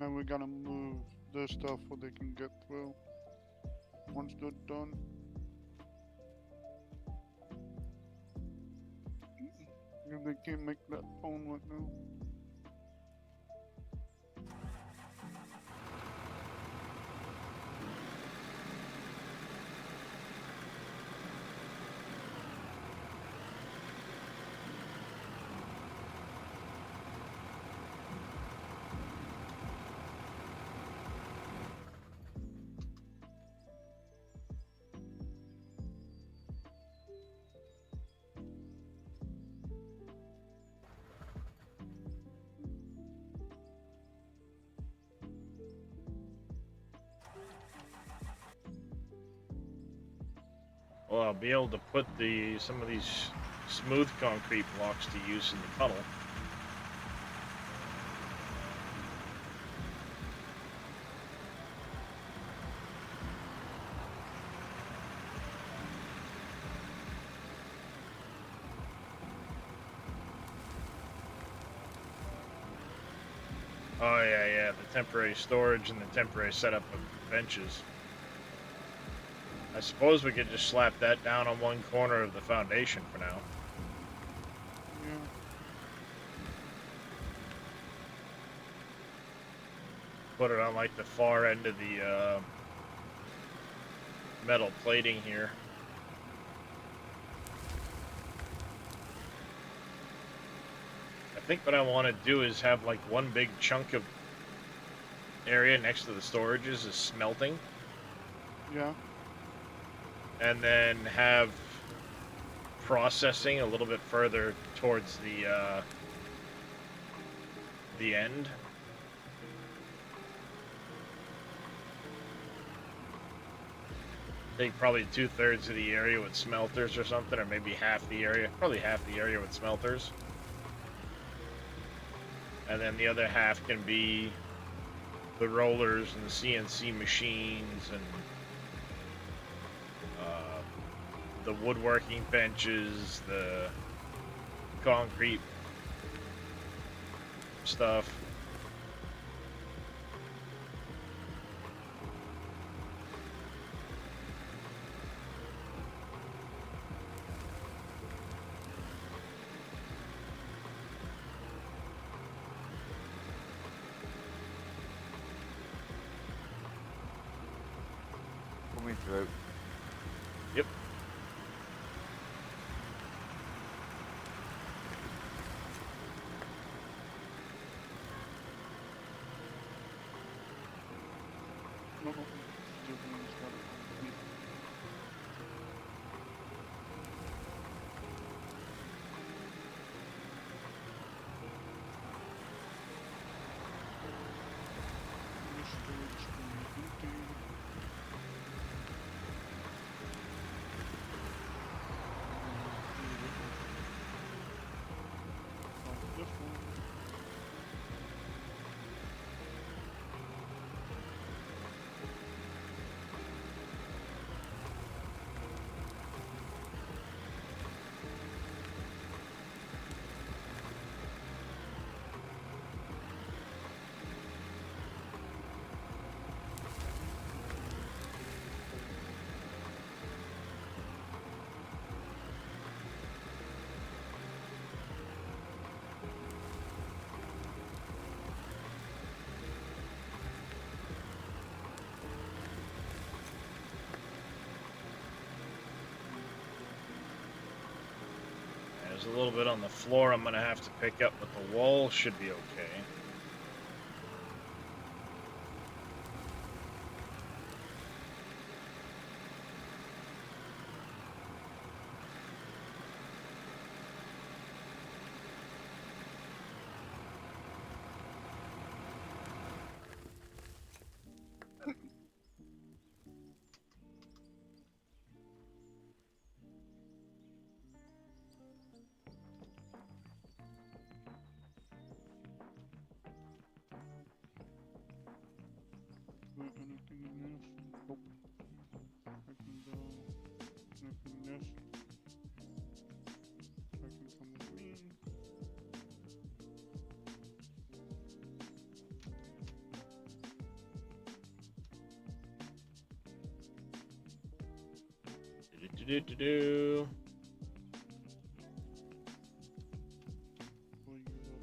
Now we gotta move their stuff so they can get through. Once they're done. If they can't make that phone right now. Well, I'll be able to put some of these smooth concrete blocks to use in the tunnel. Oh yeah, the temporary storage and the temporary setup of benches. I suppose we could just slap that down on one corner of the foundation for now. Yeah. Put it on like the far end of the metal plating here. I think what I want to do is have like one big chunk of area next to the storages is smelting. Yeah. And then have processing a little bit further towards the end. Take probably 2/3 of the area with smelters or something, or maybe half the area. Probably half the area with smelters. And then the other half can be the rollers and the CNC machines and the woodworking benches, the concrete stuff. Coming through. Yep. No. Still doing stuff. Storage empty. There's a little bit on the floor I'm gonna have to pick up, but the wall should be okay. Anything in this? Nope. I can go. Nothing in this. I can come with me. Do-do-do-do-do. Pull you up,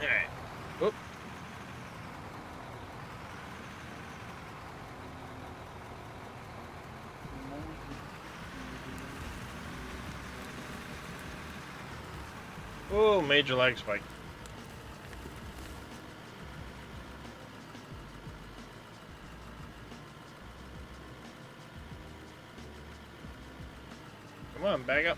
Alright. Whoop. Oh, major lag spike. Come on, back up.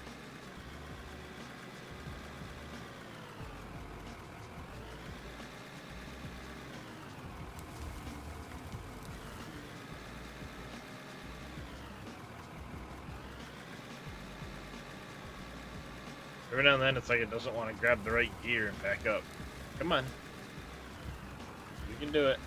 Every now and then it's like it doesn't want to grab the right gear and back up. Come on. You can do it.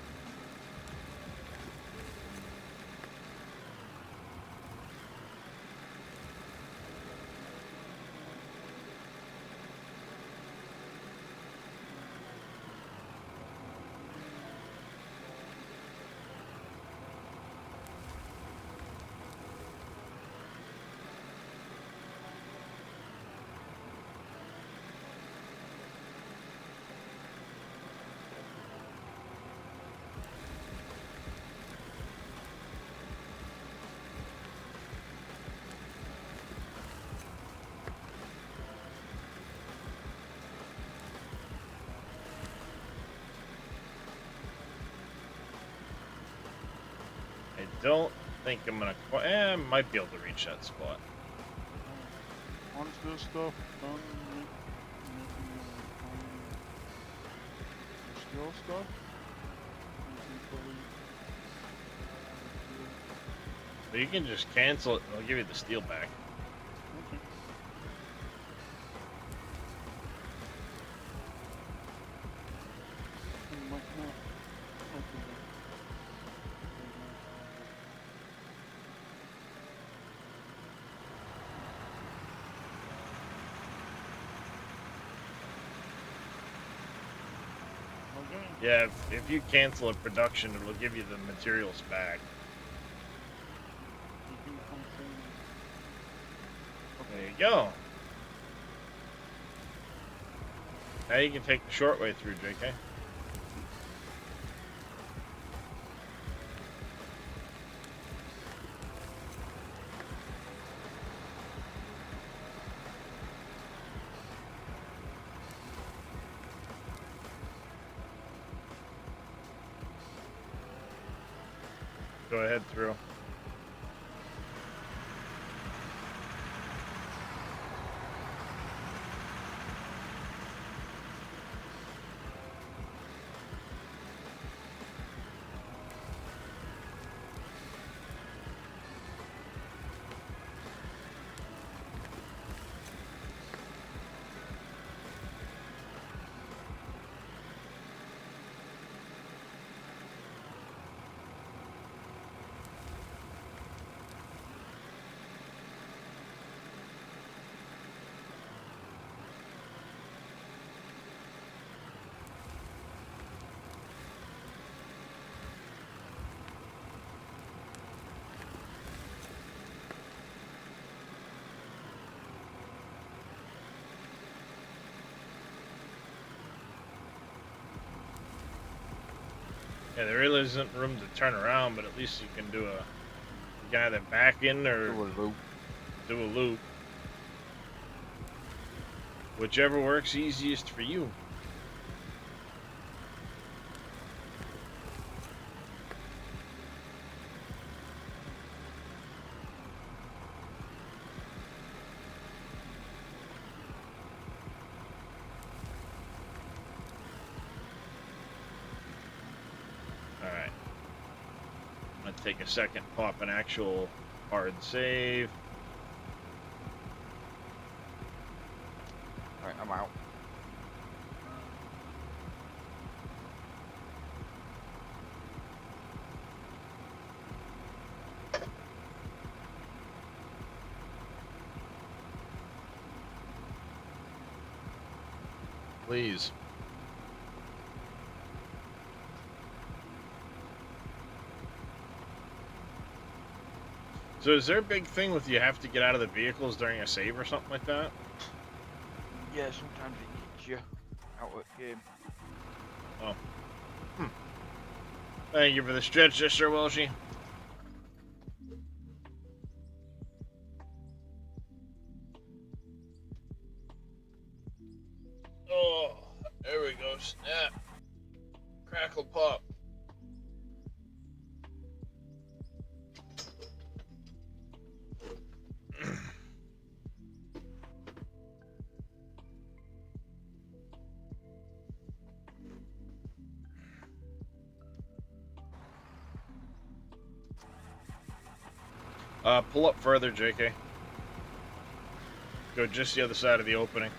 I don't think I'm gonna I might be able to reach that spot. Once this stuff done, the skill stuff, you can fully. But you can just cancel it and they'll give you the steel back. Okay. It might not. Okay. Okay. Yeah, if you cancel a production, it'll give you the materials back. You can come through. There you go. Now you can take the short way through, JK. Go ahead through. Yeah, there really isn't room to turn around, but at least you can do a. You can either back in or Do a loop. do a loop. Whichever works easiest for you. Alright. I'm gonna take a second, pop an actual hard save. Right, I'm out. Please. So is there a big thing with you have to get out of the vehicles during a save or something like that? Yeah, sometimes it kicks you out of the game. Thank you for the stretch, Sir Welshie. Oh, there we go. Snap. Crackle pop. Pull up further, JK. Go just the other side of the opening.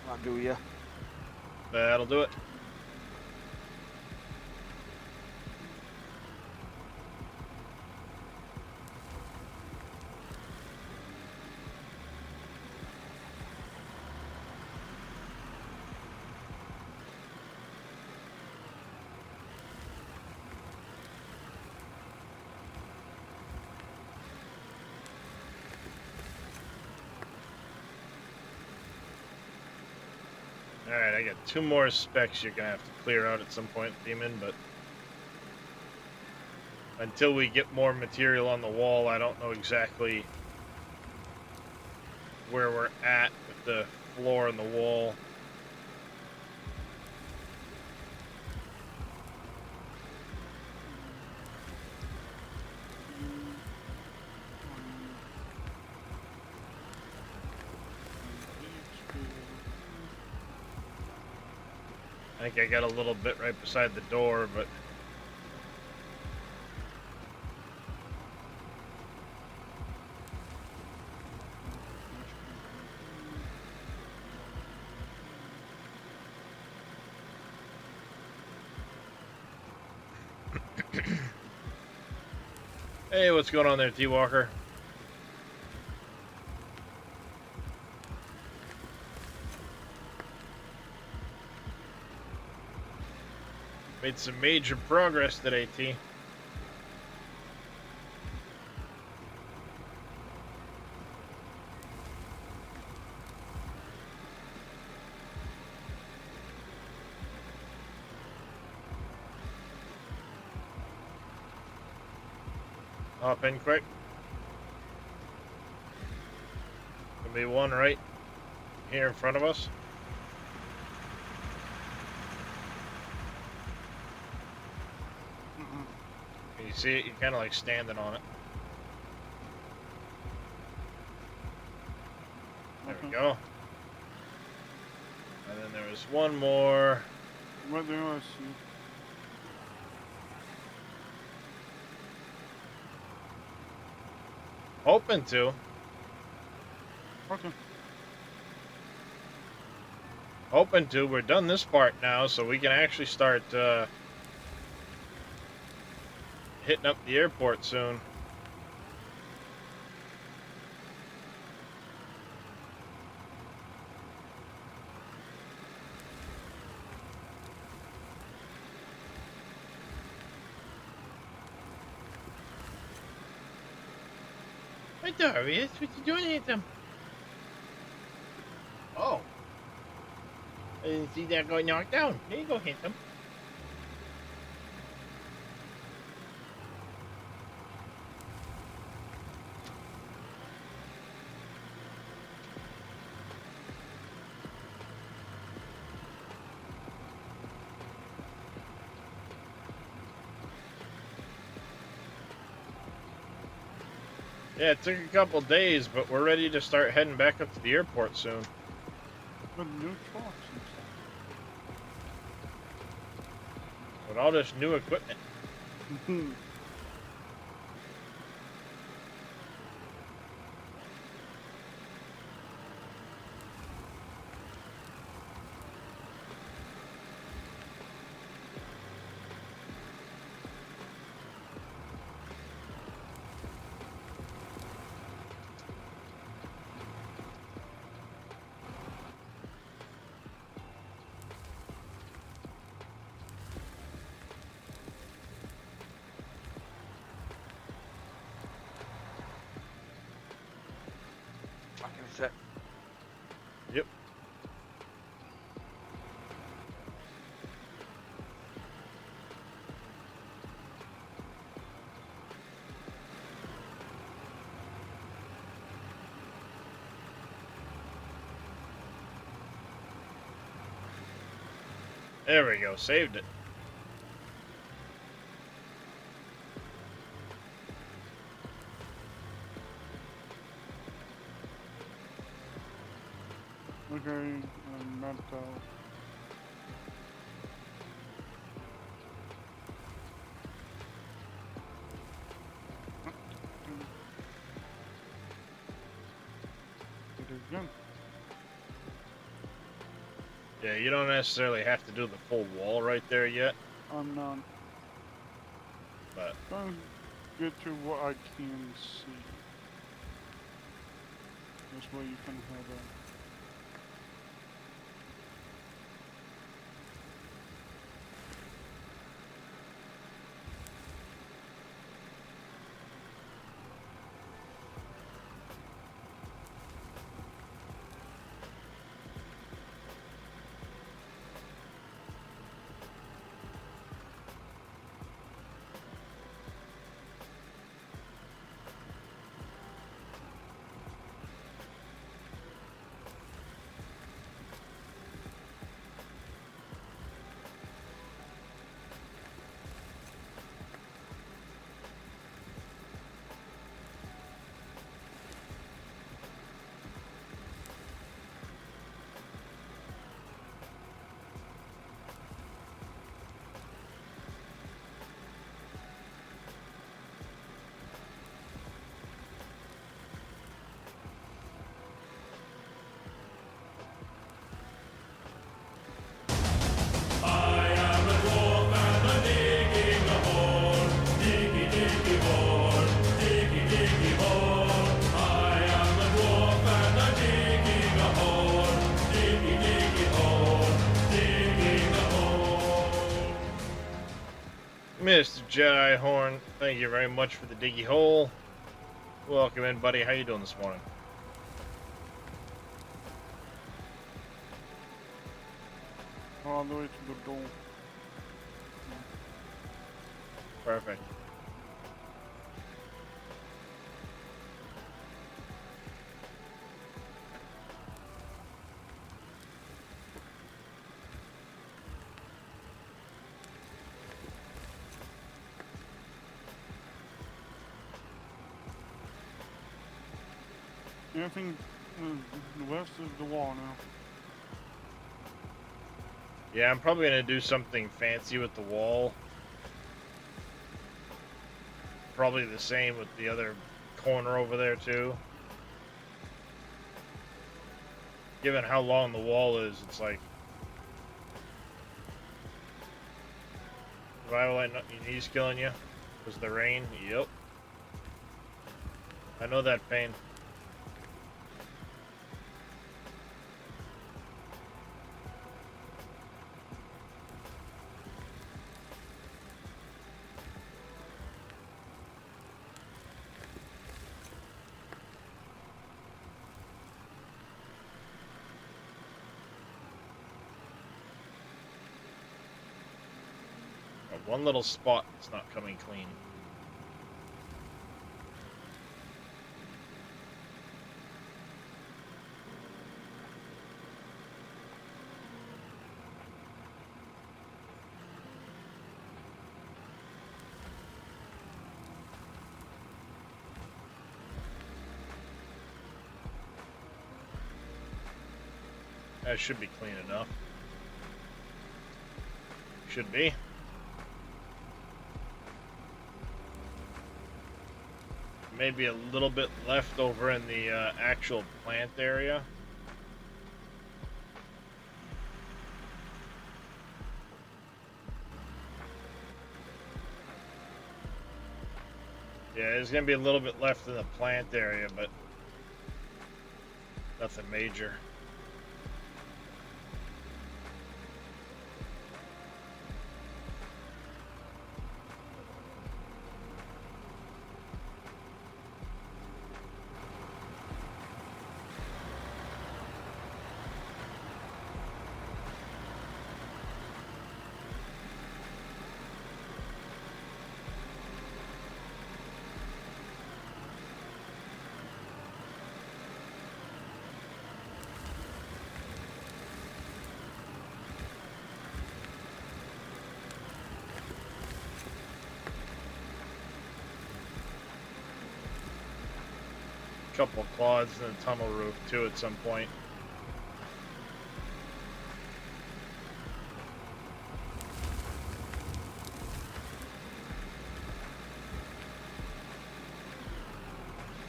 That'll do ya. That'll do it. Alright, I got 2 more specs you're gonna have to clear out at some point, Demon, but until we get more material on the wall, I don't know exactly where we're at with the floor and the wall. I think I got a little bit right beside the door, but hey, what's going on there, T-Walker? Made some major progress today, T. Hop in quick. There'll be one right here in front of us. Can you see it? You're kind of like standing on it. There we go. And then there was one more. Right there, I see. Hoping to. Okay. Hoping to. We're done this part now, so we can actually start hitting up the airport soon. Hi, Darius. What you doing, Anthem? Oh. I didn't see that guy knocked down. There you go, Anthem. Yeah, it took a couple days, but we're ready to start heading back up to the airport soon. With new trucks and With all this new equipment. stuff. Back in a sec. Yep. There we go. Saved it. Okay, not it again. Yeah, you don't necessarily have to do the full wall right there yet, I'm not but trying to get to what I can see. This way you can have a Mr. Jedi Horn, thank you very much for the diggy hole. Welcome in, buddy. How you doing this morning? all the way to the door. Perfect. Everything west is the wall now. Yeah, I'm probably gonna do something fancy with the wall. Probably the same with the other corner over there too. Given how long the wall is, it's like Violet, your knees killing you? Was the rain? Yep. I know that pain. one little spot that's not coming clean. That should be clean enough. Should be. Maybe a little bit left over in the actual plant area. Yeah, there's gonna be a little bit left in the plant area, but nothing major. Couple quads and a tunnel roof too at some point.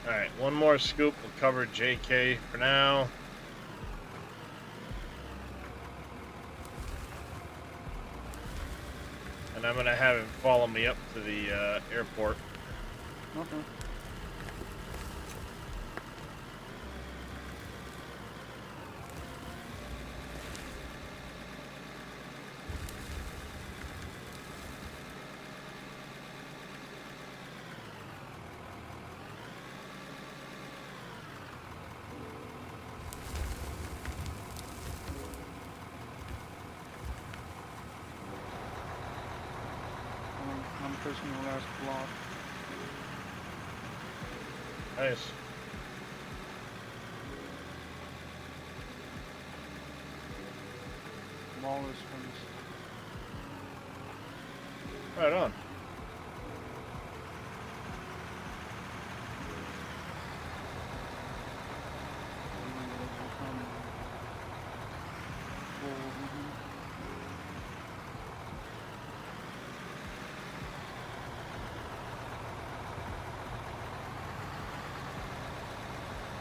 Alright, one more scoop will cover JK for now. And I'm gonna have him follow me up to the airport. Okay. I'm facing the last block. Nice. Wall is finished. Right on.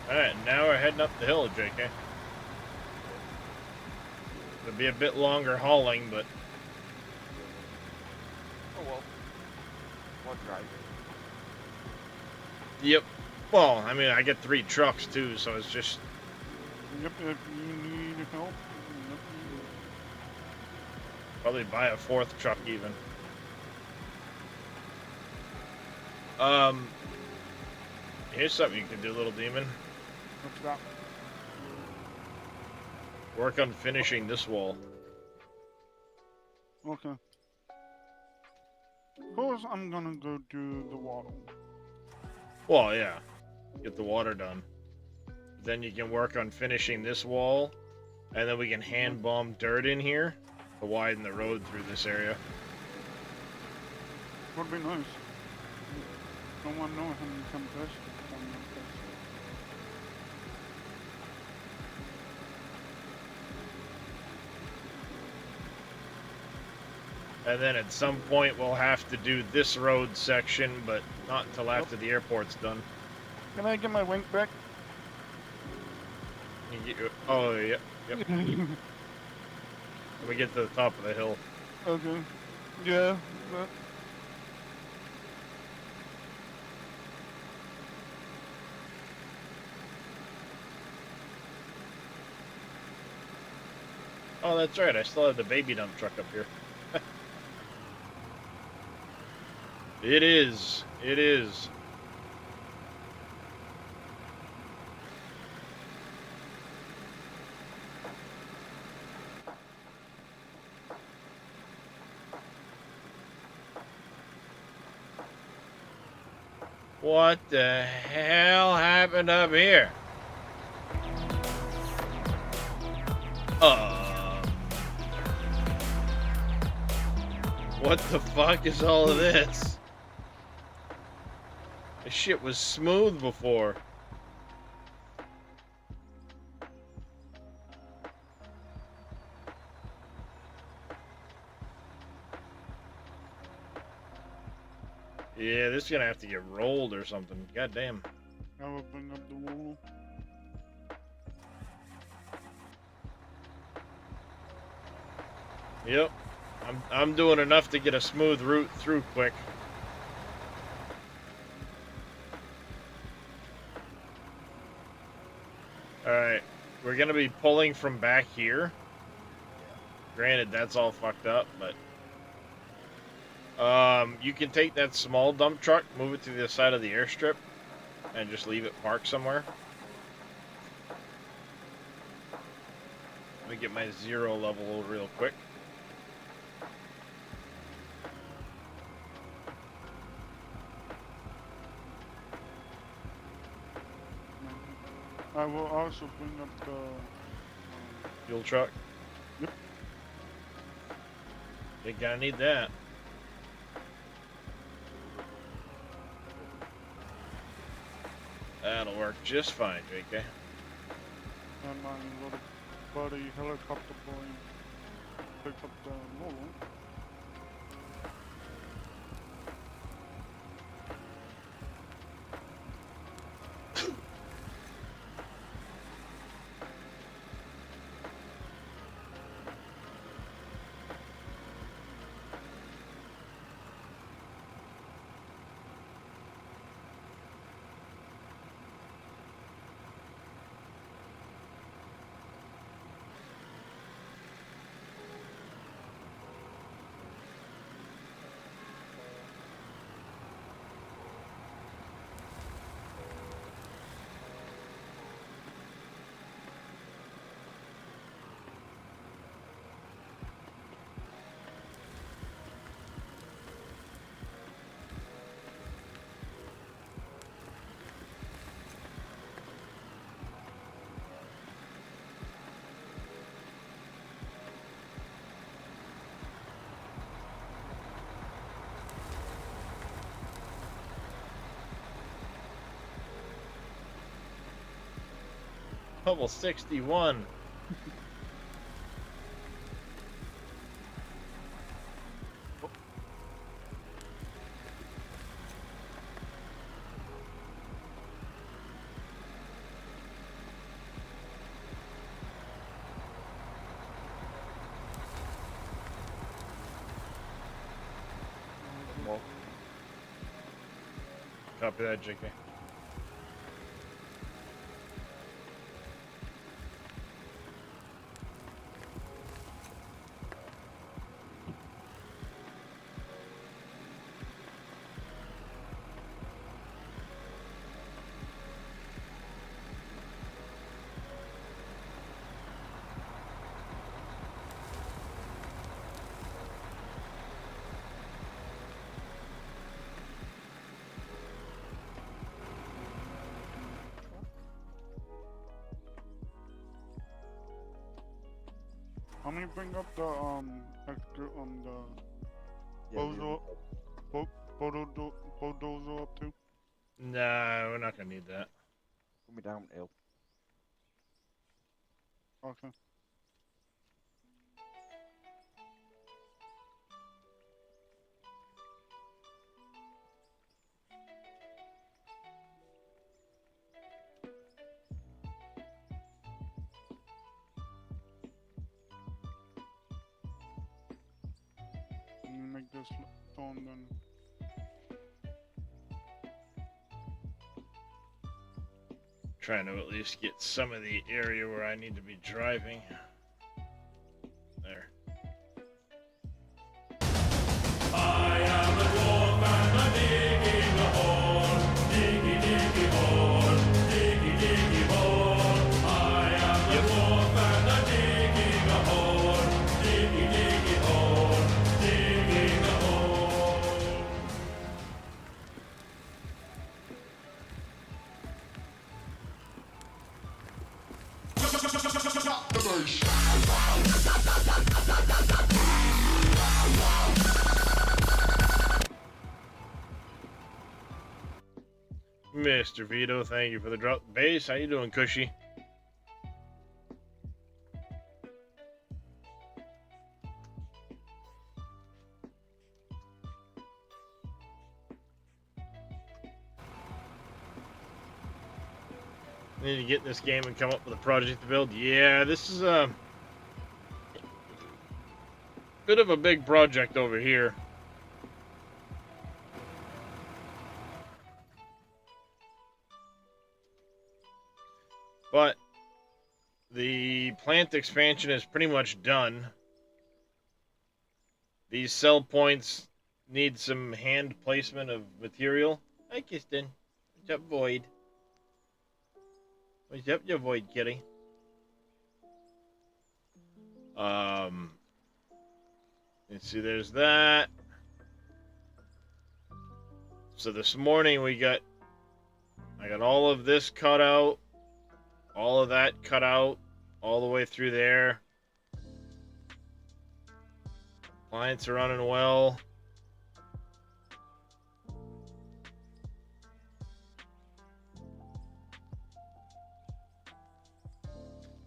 Alright, now we're heading up the hill, JK. It'll be a bit longer hauling, but Oh well. One drive. yep. Well, I mean, I get 3 trucks too, so it's just Yep, if you need help, yep, probably buy a 4th truck even. Here's something you can do, little demon. what's that? Work on finishing this wall. Okay. Suppose I'm gonna go do the water. Well, yeah. Get the water done. Then you can work on finishing this wall, and then we can hand bomb dirt in here to widen the road through this area. Would be nice. Don't want to know how many compressed. And then at some point we'll have to do this road section, but not until after the airport's done. Can I get my wink back? You get your, oh, yeah. Yep. When we get to the top of the hill. Okay. Yeah. But Oh, that's right. I still have the baby dump truck up here. It is. It is. What the hell happened up here? What the fuck is all of this? This shit was smooth before. Yeah, this is gonna have to get rolled or something. God damn. I will bring up the wall. Yep. I'm doing enough to get a smooth route through quick. Alright. We're gonna be pulling from back here. Granted, that's all fucked up, but you can take that small dump truck, move it to the side of the airstrip, and just leave it parked somewhere. Let me get my 0 level real quick. I will also bring up the Fuel truck. Yep. You're gonna need that. That'll work just fine, JK. and my little buddy helicopter boy pick up the wall. Level 61. More. Copy that, JK. How many bring up the extra Yeah, bozo bulldozer up to? Nah, we're not gonna need that. Put me downhill. Okay. Let me make this tone then. Trying to at least get some of the area where I need to be driving. There. Mr. Vito, thank you for the drop base. How you doing, Cushy? Need to get in this game and come up with a project to build. Yeah, this is a bit of a big project over here. But the plant expansion is pretty much done. These sell points need some hand placement of material. Hi, Kiston. What's up, Void? What's up, you Void Kitty? Let's see, there's that. So this morning I got all of this cut out. All of that cut out, all the way through there. Clients are running well.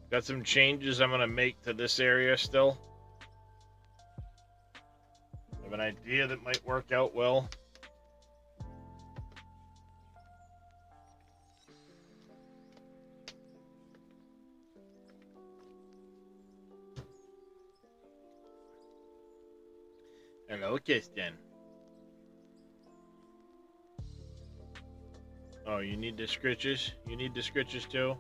Got some changes I'm going to make to this area still. I have an idea that might work out well. Hello, Kirsten. Oh, you need the scritches? You need the scritches too?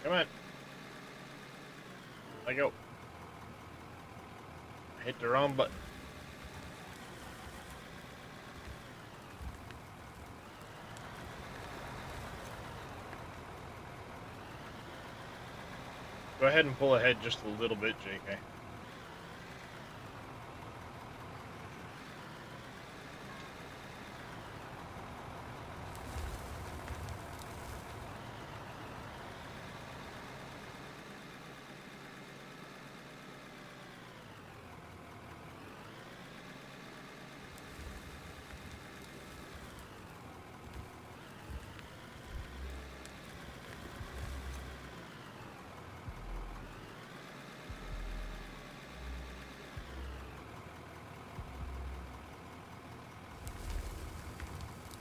Come on. Let go. I hit the wrong button. Go ahead and pull ahead just a little bit, JK.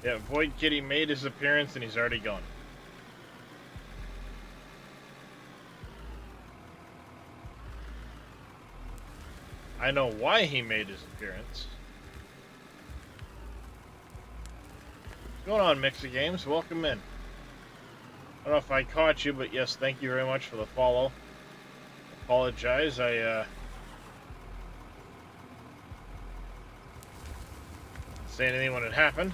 Yeah, Void Kitty made his appearance and he's already gone. I know why he made his appearance. What's going on, Mixer Games? Welcome in. I don't know if I caught you, but yes, thank you very much for the follow. Apologize, I didn't say anything when it happened.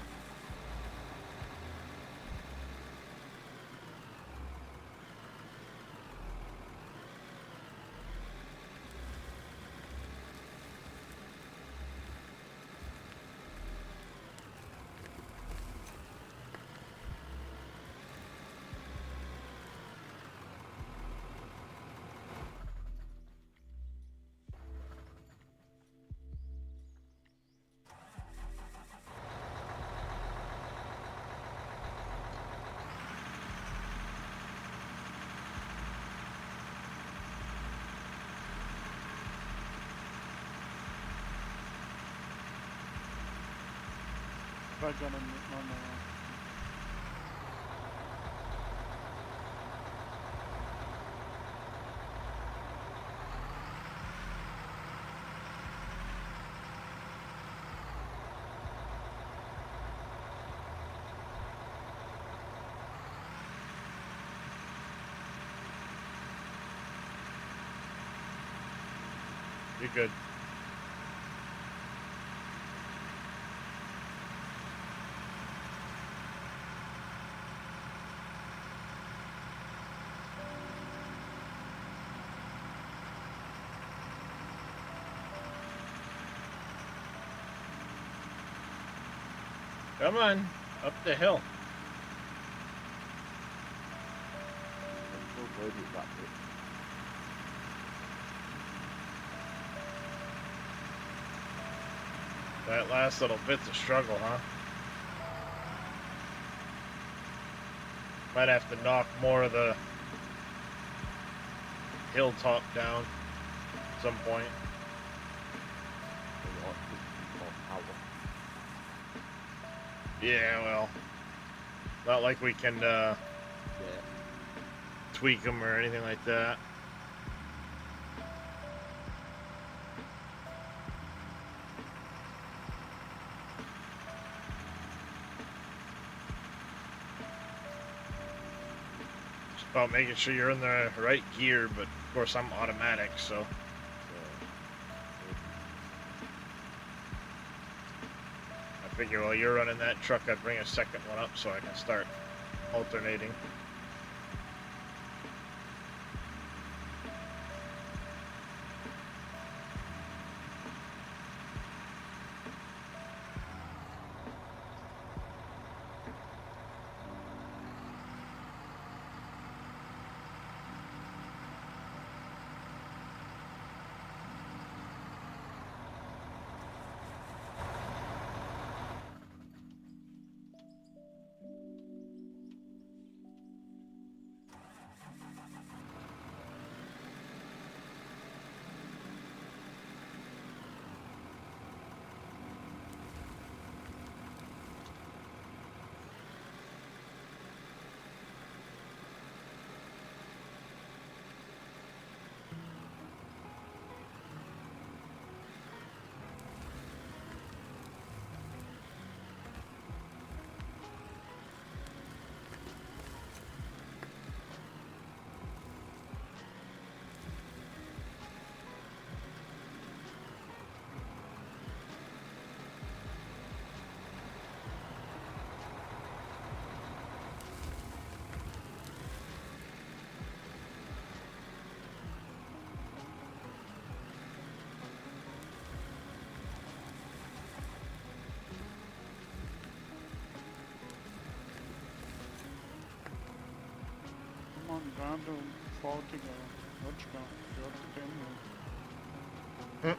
Back on You're good. Come on, up the hill. I'm so glad it's that bit. That last little bit's a struggle, huh? Might have to knock more of the hilltop down at some point. So what, 60 miles an hour. Yeah, well, not like we can Yeah. tweak them or anything like that. Just about making sure you're in the right gear, but of course I'm automatic, so. Yeah. I figure while you're running that truck, I'd bring a second one up so I can start alternating. Come on, Brando, Portugal. Let's go. You're the demo.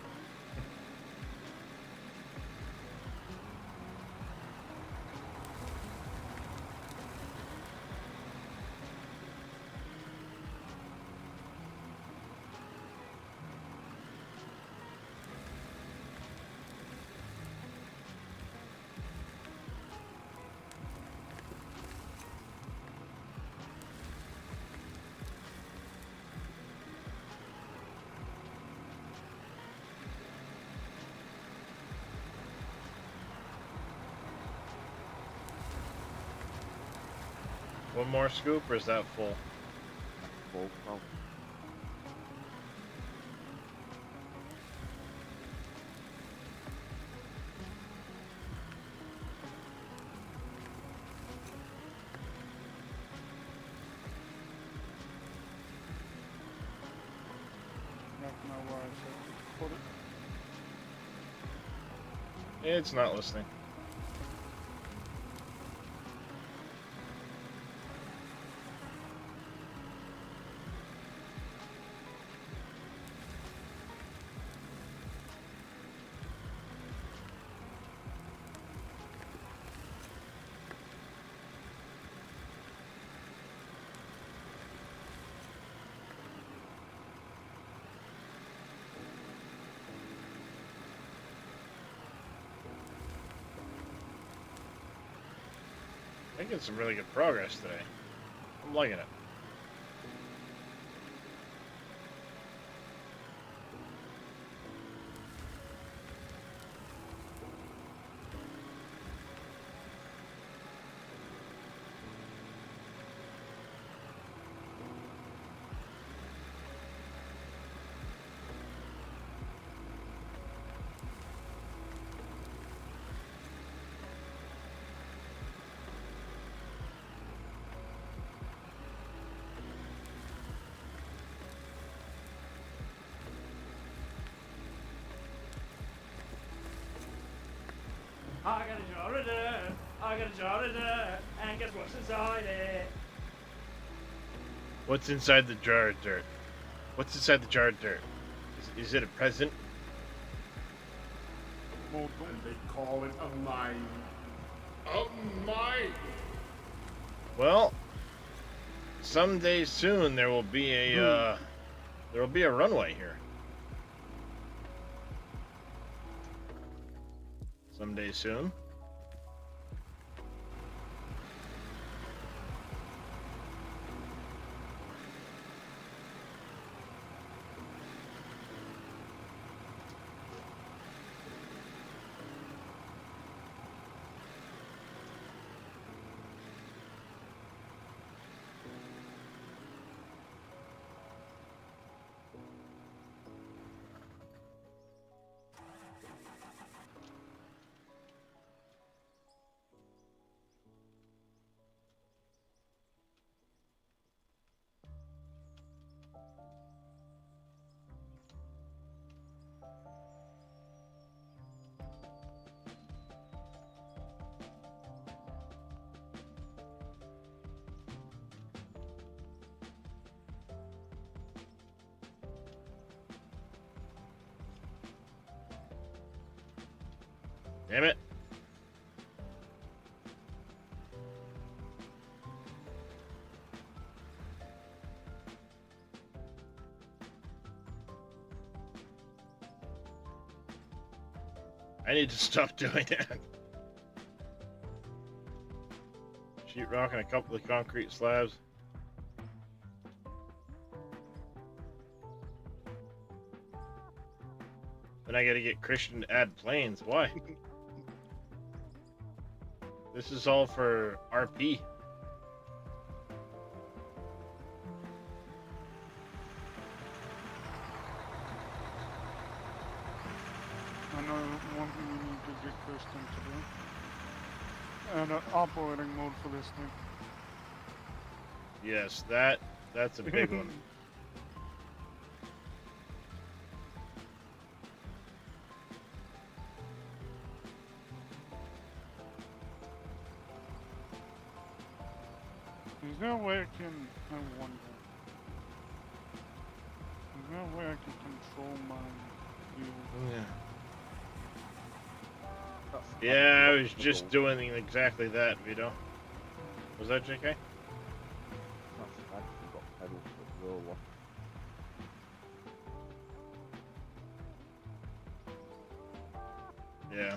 One more scoop, or is that full? Full now. Back now where I said put it. It's not listening. Making some really good progress today. I'm liking it. I got a jar of dirt. I got a jar of dirt. And guess what's inside it? What's inside the jar of dirt? What's inside the jar of dirt? Is it a present? Well, And they call it a mine. A mine! Well, someday soon there will be a runway here. Someday soon. Damn it. I need to stop doing that. Sheetrock and a couple of concrete slabs. Then I gotta get Christian to add planes. Why? This is all for RP. I know one thing we need to get Kristen to do. And an operating mode for this thing. Yes, that's a big one. Is there a way I can, I wonder. Is there a way I can control my view? Yeah. That's Yeah, I was that's just cool. doing exactly that, Vito. Was that JK? That's actually got pedals that roll off. Yeah.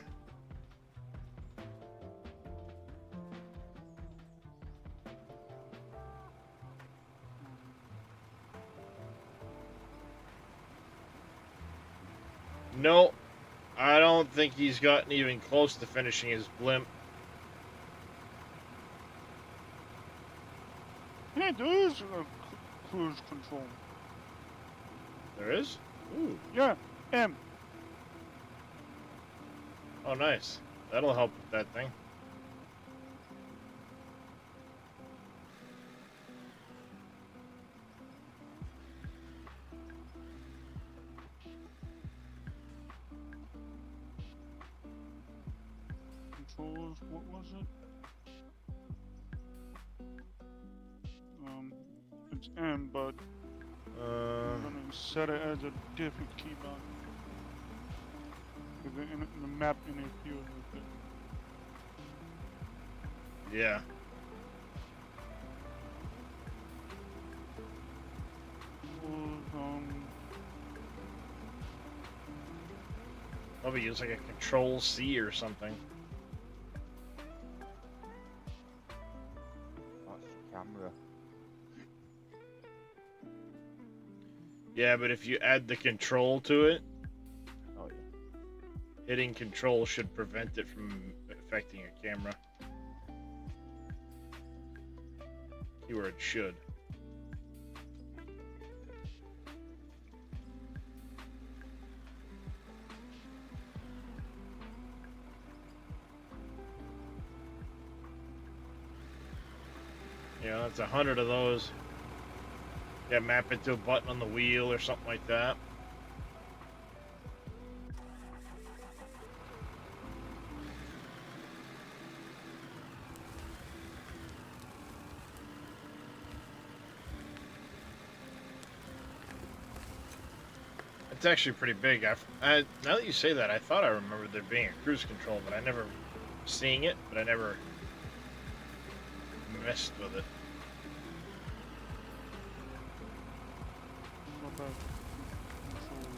No, I don't think he's gotten even close to finishing his blimp. Yeah, there is a cruise control. There is? Ooh. Yeah, M. Oh, nice. That'll help with that thing. Controls, what was it? It's M, but I'm gonna set it as a different keyboard. In the map interferes with it. Yeah. Probably use like a Control C or something. That's the camera. Yeah, but if you add the control to it, Oh yeah. hitting control should prevent it from affecting your camera. Keyword should. Yeah, that's 100 of those. Yeah, map it to a button on the wheel or something like that. It's actually pretty big. Now that you say that, I thought I remembered there being a cruise control, but I never seeing it, but I never messed with it. Not bad. Control Z.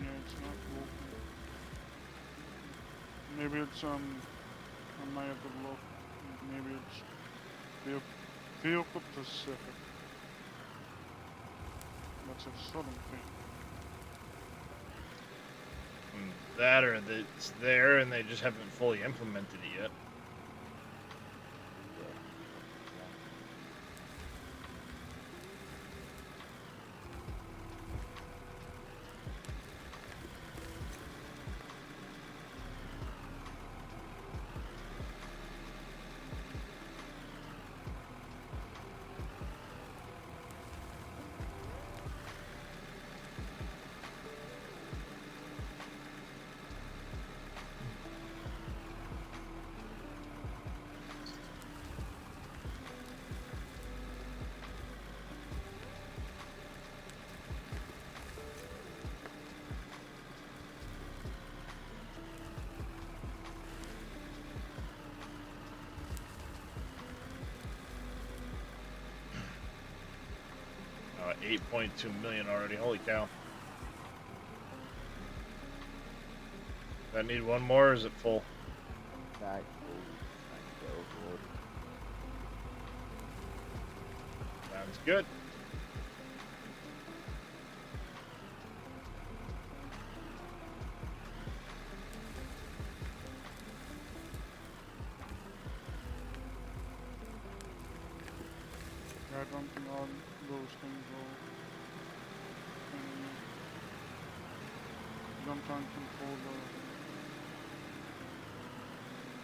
Yeah, it's not local. Maybe it's I might have to look. Maybe it's Vehicle Pacific. That's a southern thing. That or that it's there and they just haven't fully implemented it yet. Uh, 8.2 million already. Holy cow. Do I need one more or is it full? Nah, it's full. Trying to get overloaded. Sounds good. Yeah, I don't think all those things will sometimes control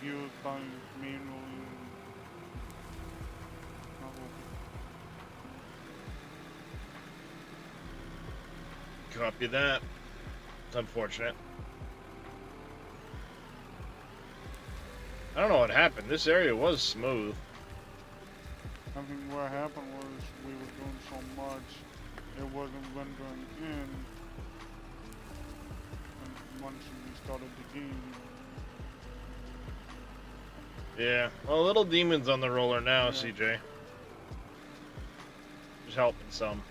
the gears by manually. Not working. Copy that. It's unfortunate. I don't know what happened. This area was smooth. I think what happened was we were doing so much, it wasn't rendering in. And once we started the game, Yeah. Well, little demons on the roller now, Yeah. CJ. Just helping some.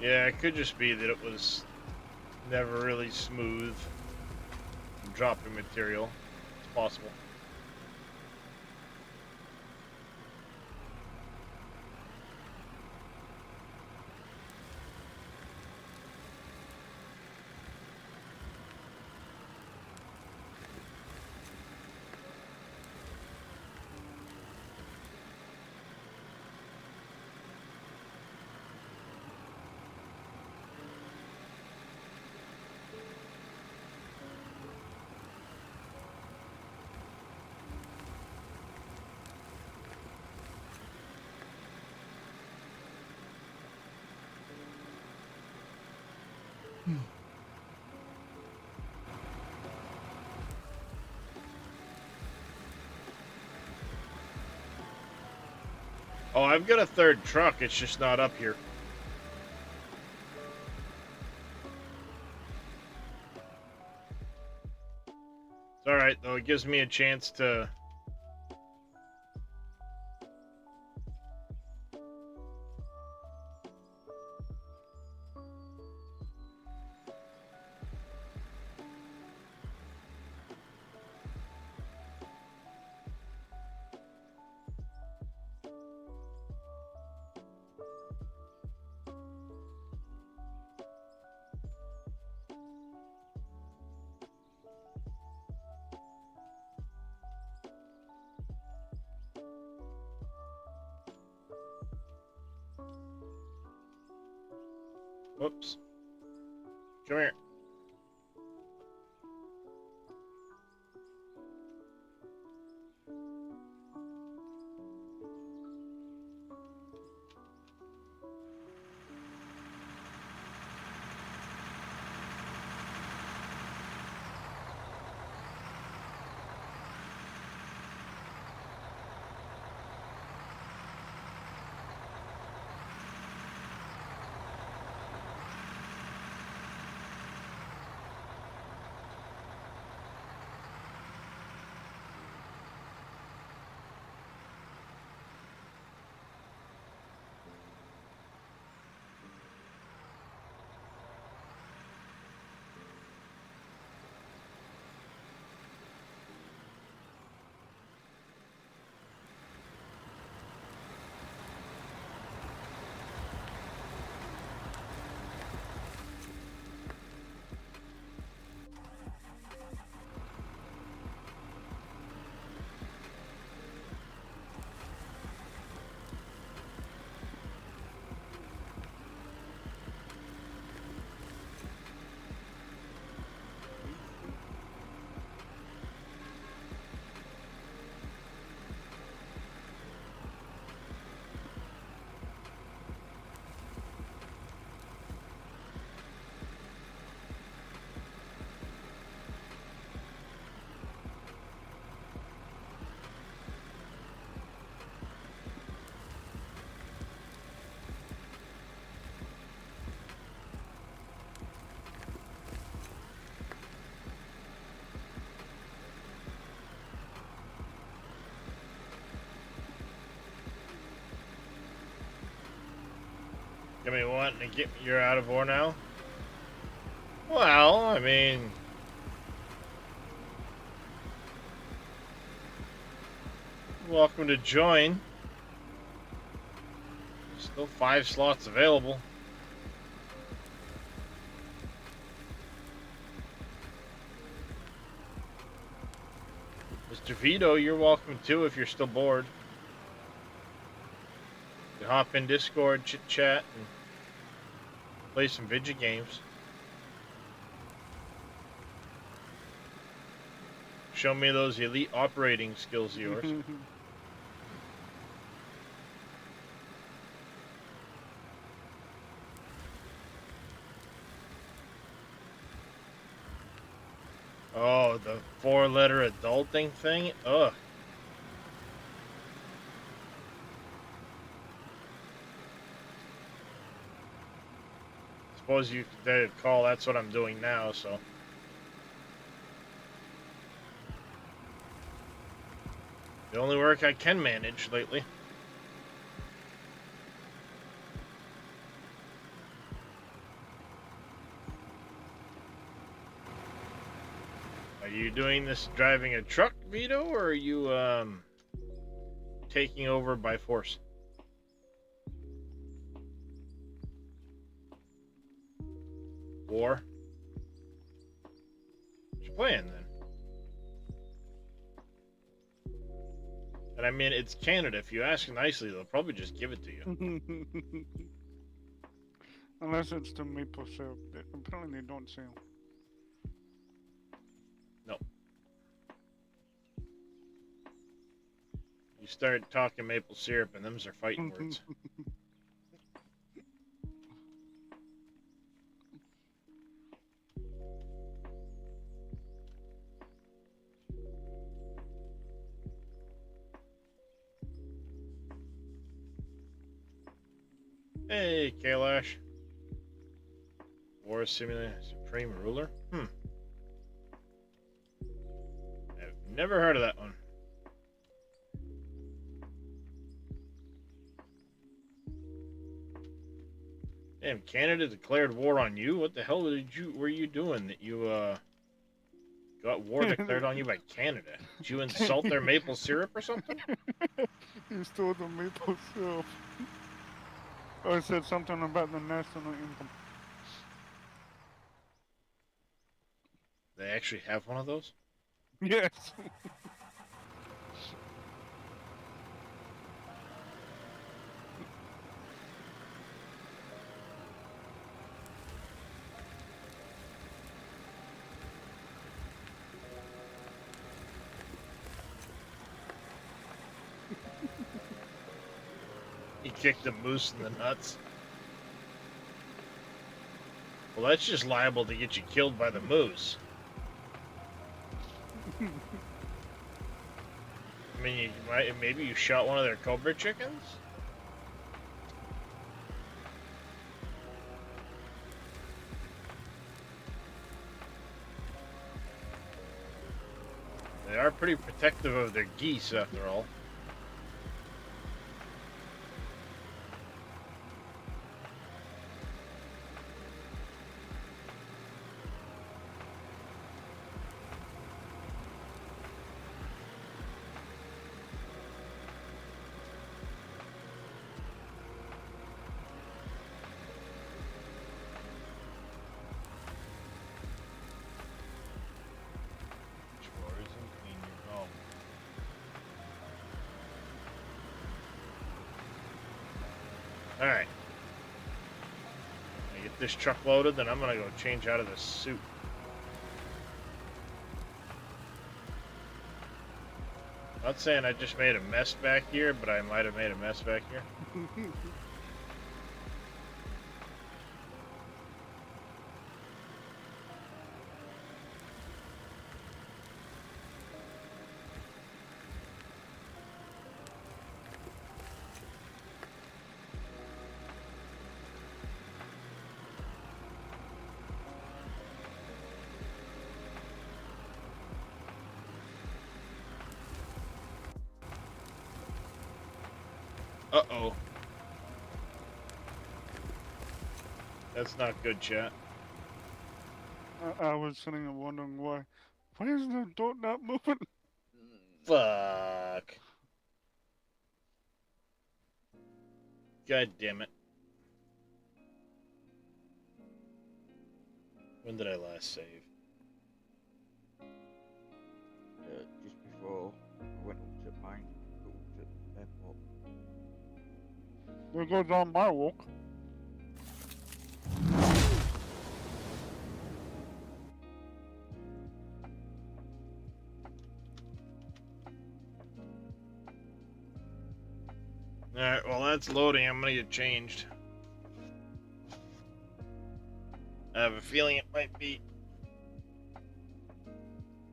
Yeah, it could just be that it was never really smooth from dropping material. It's possible. Oh, I've got a third truck. It's just not up here. It's alright, though. It gives me a chance to... Whoops. Come here. Give me wanting to get you're out of ore now? Well, I mean, welcome to join. Still 5 slots available. Mr. Vito, you're welcome too if you're still bored. You can hop in Discord, chit chat, and play some video games. Show me those elite operating skills of yours. Oh, the 4-letter adulting thing? Ugh. Suppose you could call that's what I'm doing now, so. The only work I can manage lately. Are you doing this driving a truck, Vito, or are you taking over by force? War? What you playing then? And I mean, it's Canada. If you ask nicely, they'll probably just give it to you. Unless it's the maple syrup. Apparently they don't sell. No. You start talking maple syrup and them's are fighting words. Hey, Kailash. War Simulator Supreme Ruler? I've never heard of that one. Damn, Canada declared war on you? What the hell were you doing that you got war declared on you by Canada? Did you insult their maple syrup or something? You stole the maple syrup. I said something about the national income. They actually have one of those? Yes. He kicked a moose in the nuts. Well, that's just liable to get you killed by the moose. I mean, maybe you shot one of their Cobra chickens? They are pretty protective of their geese, after all. Alright. I get this truck loaded, then I'm gonna go change out of this suit. Not saying I just made a mess back here, but I might have made a mess back here. Uh-oh. That's not good, chat. I was sitting and wondering why. Why is the door not moving? Fuck. God damn it. When did I last save? Just before I went up to mine, up to airport. There goes on my walk. Alright, well that's loading. I'm gonna get changed. I have a feeling it might be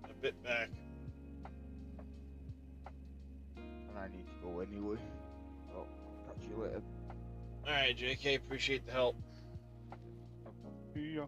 a bit back. And I need to go anyway. So, I'll catch you later. Alright, JK, appreciate the help. Yeah.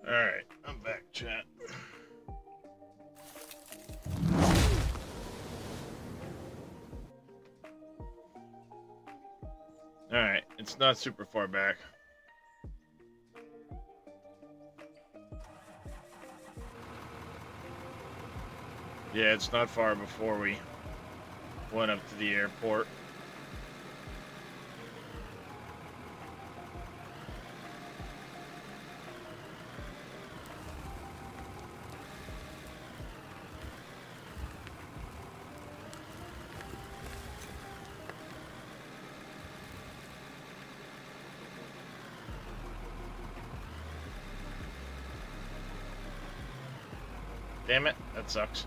Alright, I'm back, chat. Alright, it's not super far back. Yeah, it's not far before we went up to the airport. Damn it, that sucks.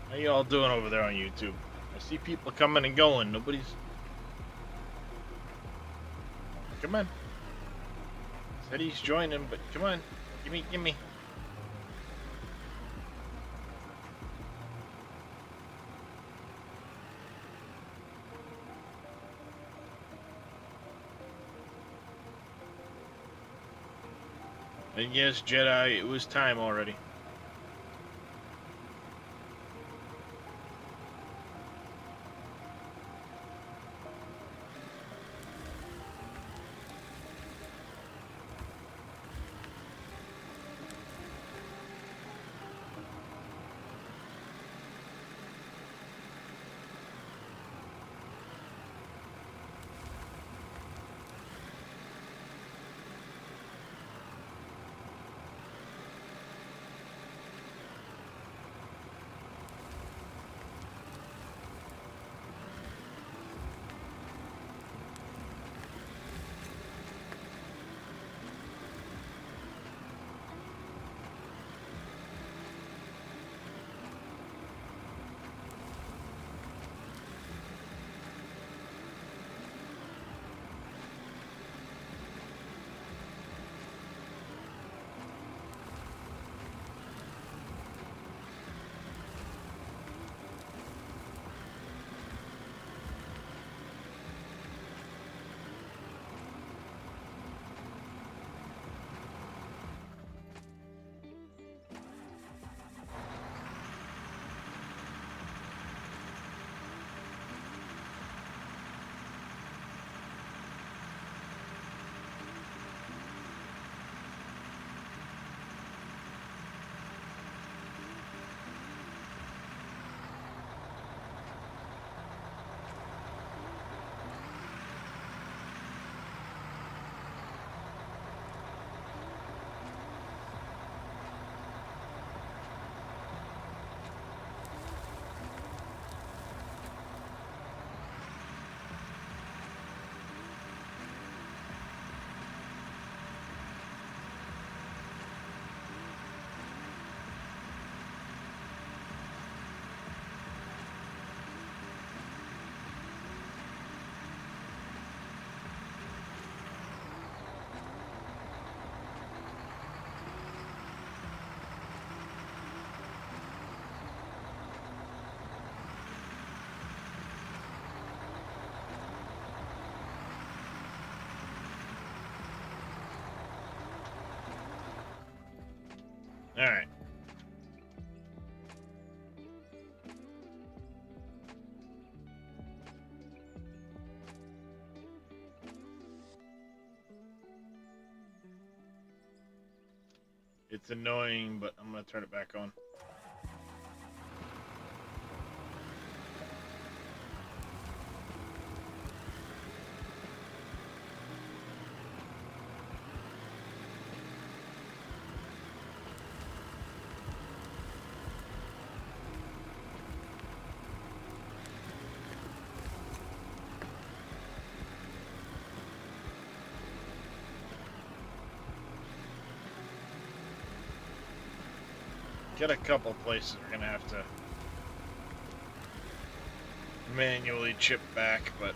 How you all doing over there on YouTube? I see people coming and going. Nobody's... Come on. Said he's joining, but come on. Gimme. And yes, Jedi, it was time already. All right. It's annoying, but I'm gonna turn it back on. Get a couple places we're gonna have to manually chip back, but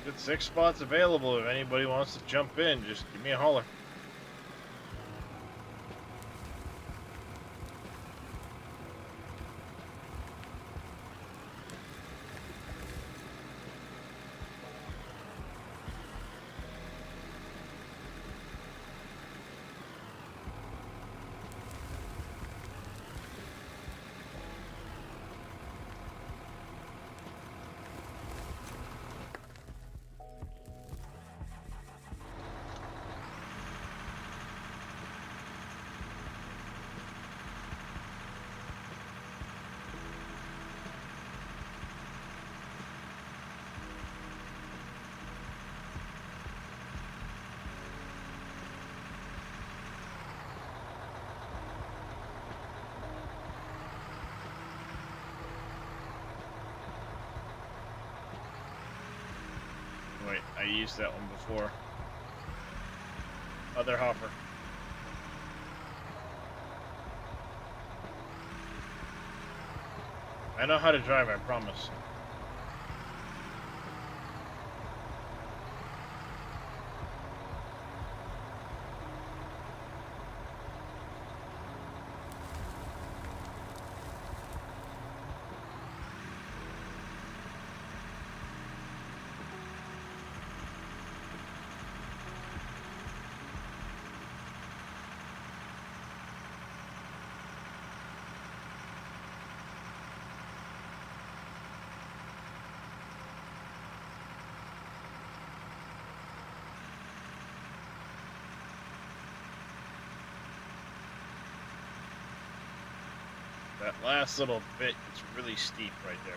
good 6 spots available. If anybody wants to jump in, just give me a holler. Wait, I used that one before. Other hopper. I know how to drive, I promise. That last little bit is really steep right there.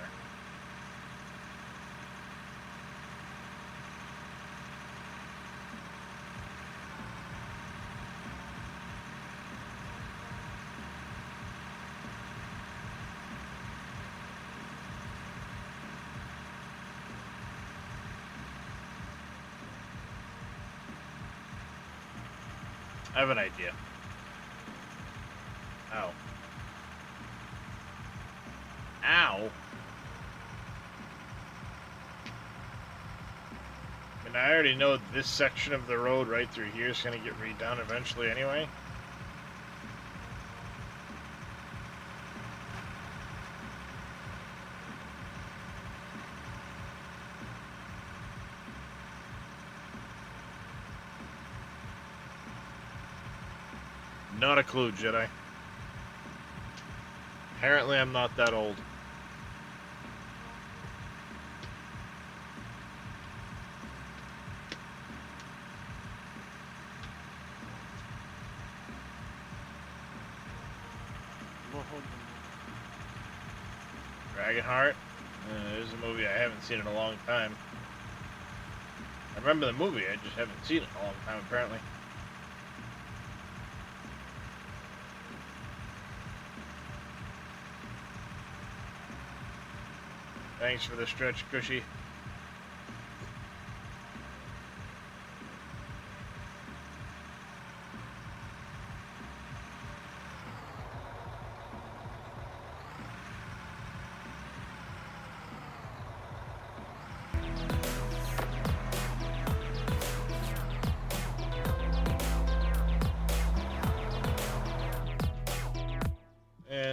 I have an idea. Ow. Ow. And I already know this section of the road right through here is going to get redone eventually anyway. Not a clue, Jedi. Apparently I'm not that old. Dragonheart? This is a movie I haven't seen in a long time. I remember the movie, I just haven't seen it in a long time apparently. Thanks for the stretch, Cushy.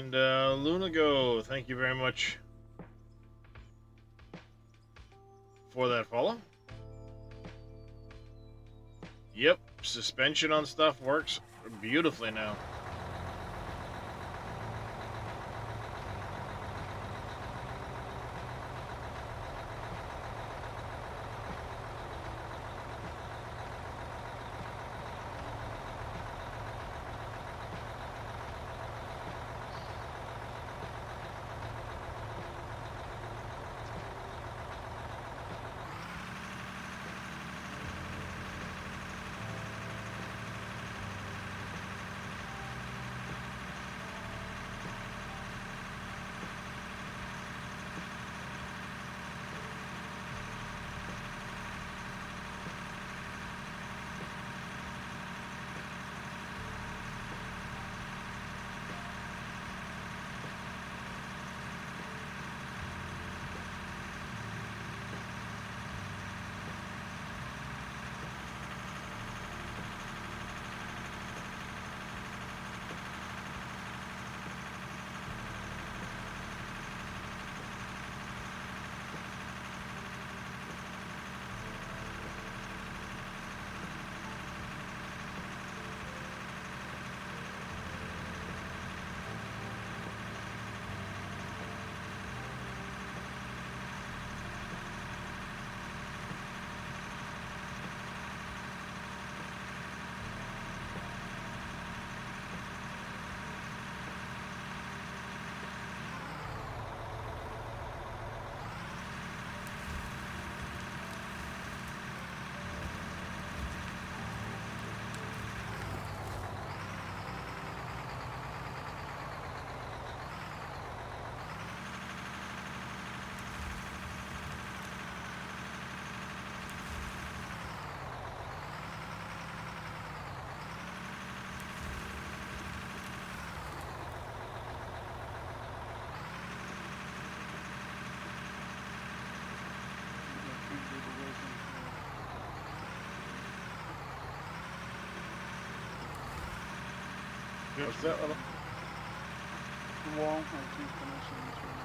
And Lunago, thank you very much for that follow. Yep, suspension on stuff works beautifully now. What's that little? The wall, I think, connection is really.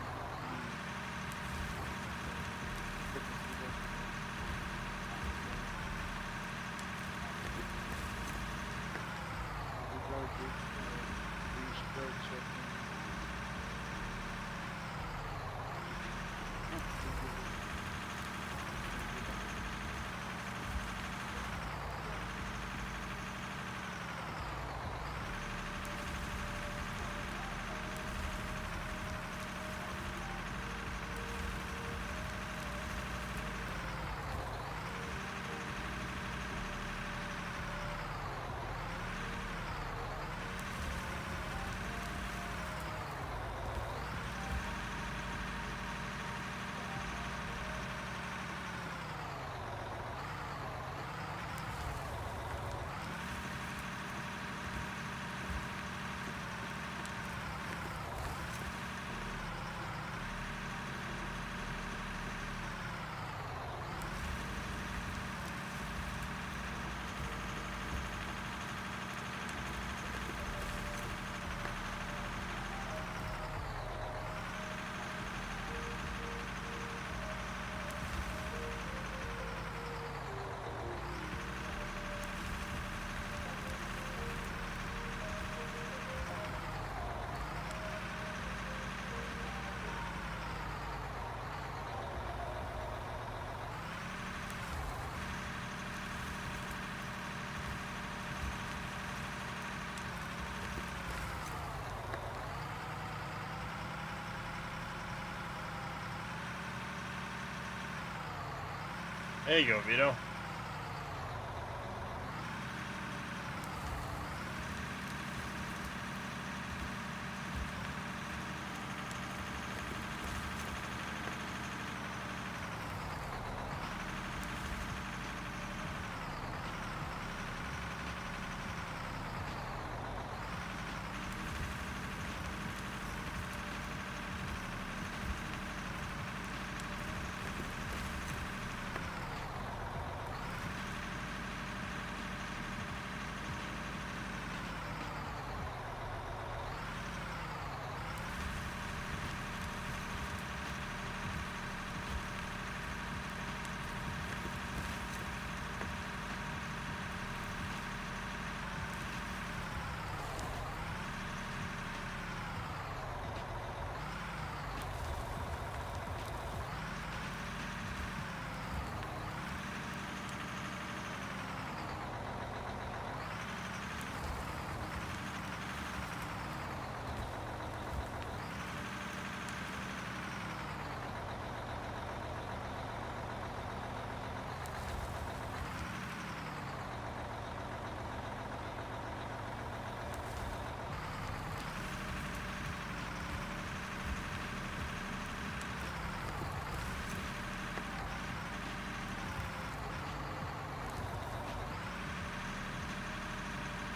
There you go, Vito.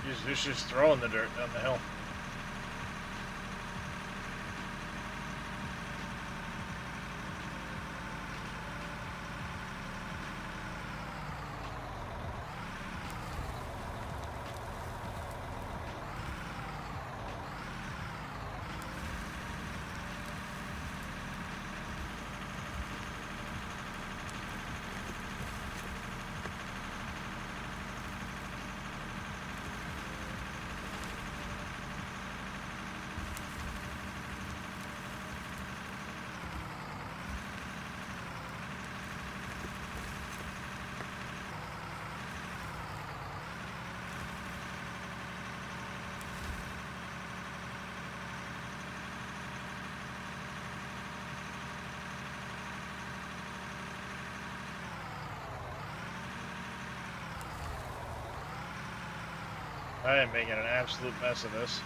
You're just throwing the dirt down the hill. I am making an absolute mess of this.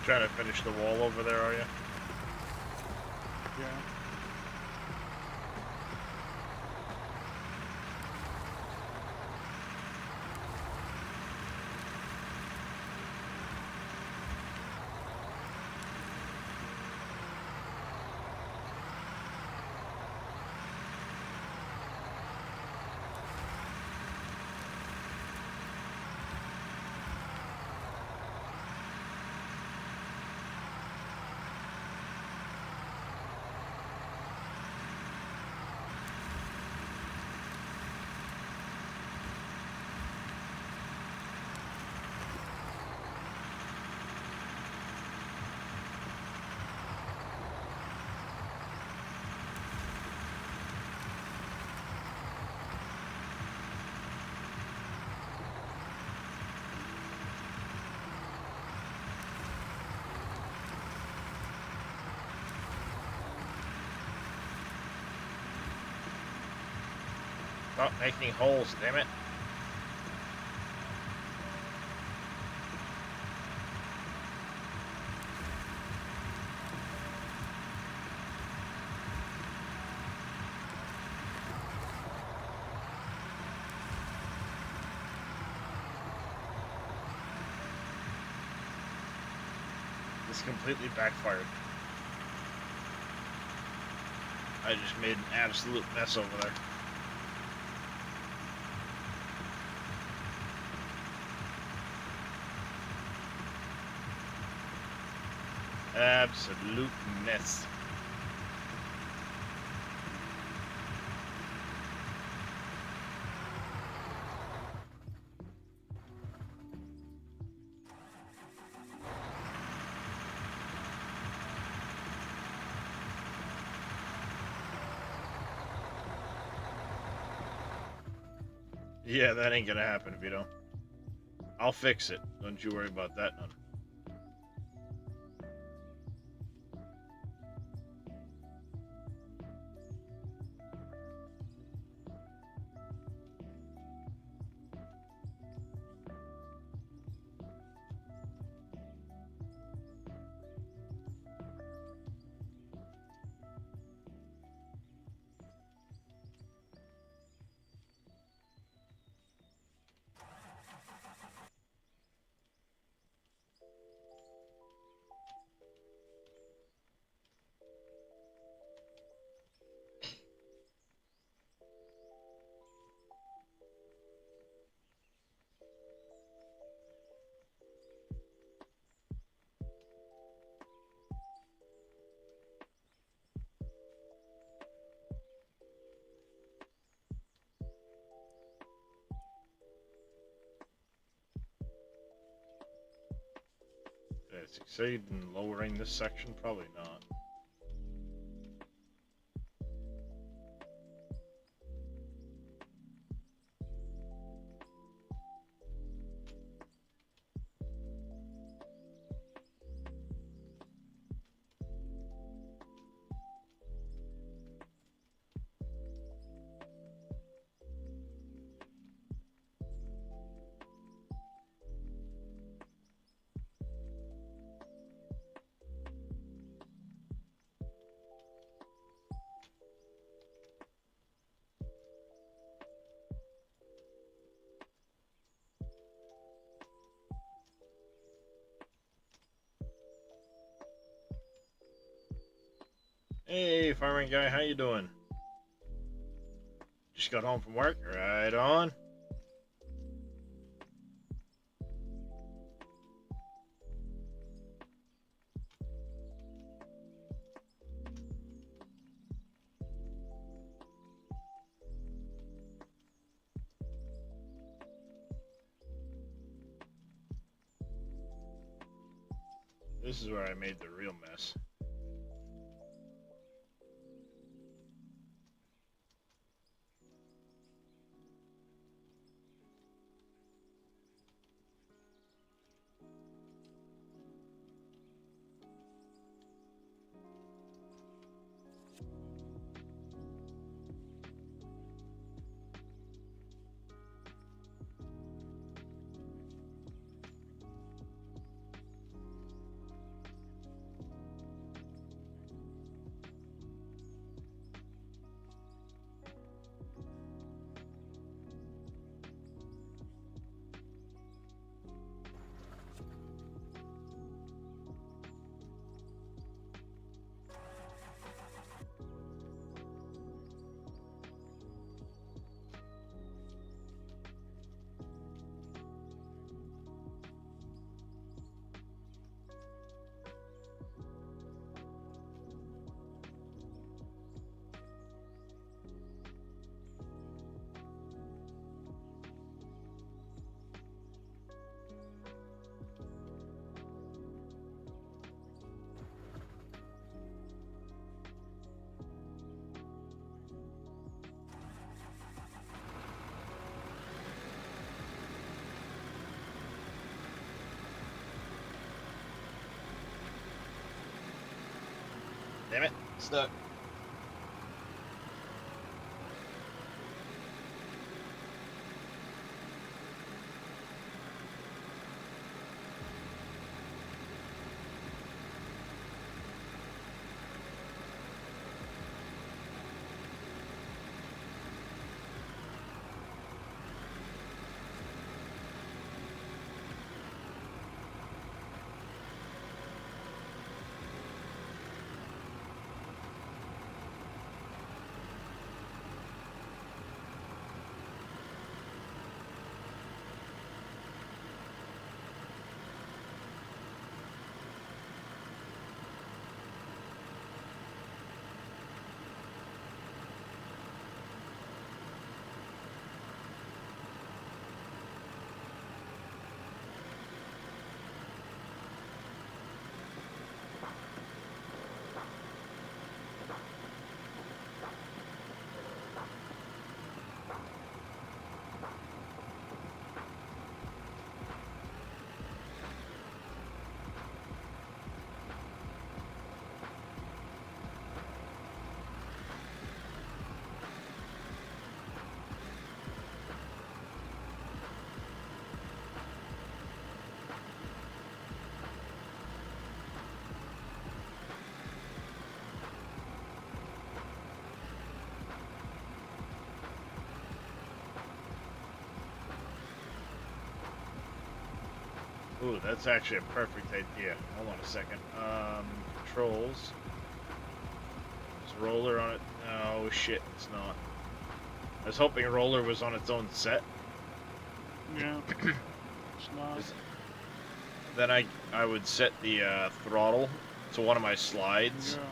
Trying to finish the wall over there, are you? Yeah. Not making holes, damn it. This completely backfired. I just made an absolute mess over there. Absolute mess. Yeah, that ain't gonna happen, Vito. I'll fix it. Don't you worry about that none. Did I succeed in lowering this section? Probably not. Hey, fireman guy, how you doing? Just got home from work? Right on. This is where I made the real mess. Damn it, stuck. Ooh, that's actually a perfect idea. Hold on a second. Controls. Is roller on it? No, shit, it's not. I was hoping roller was on its own set. Yeah. It's not. Then I would set the throttle to one of my slides. Yeah.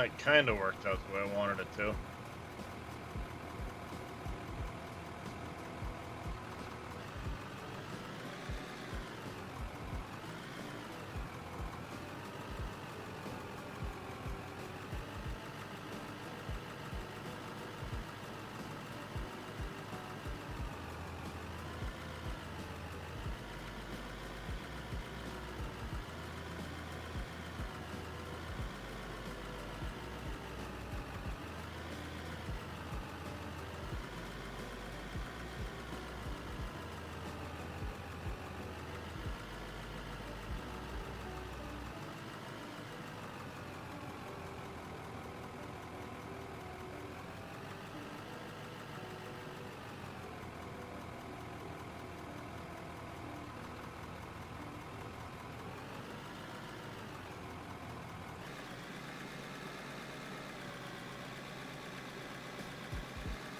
It kind of worked out the way I wanted it to.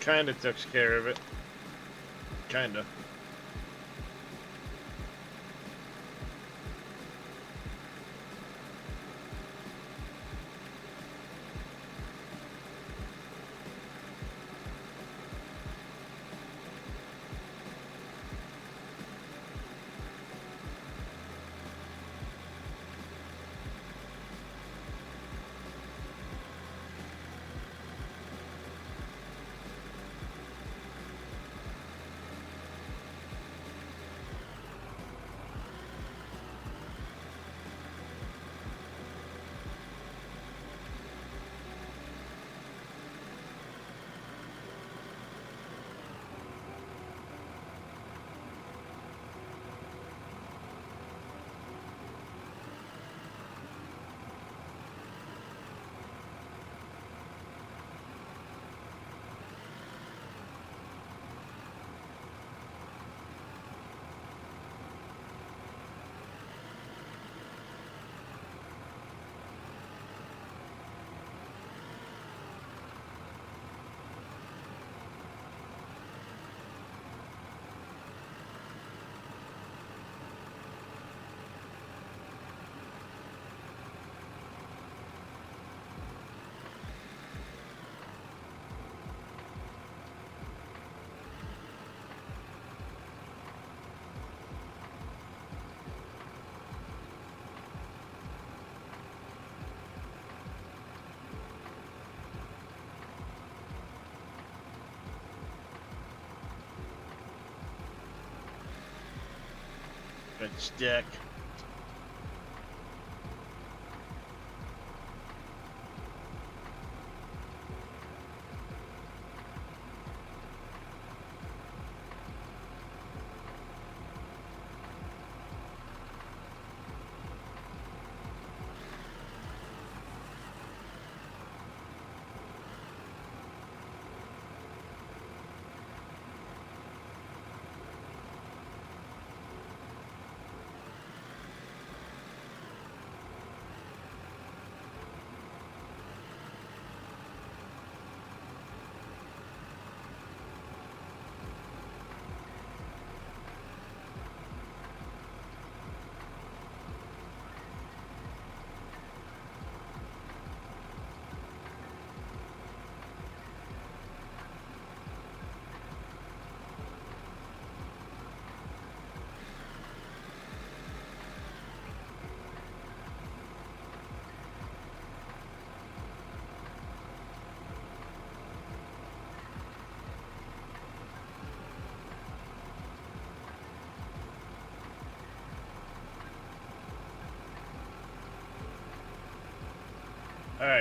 Kinda took care of it. Kinda. Good stick.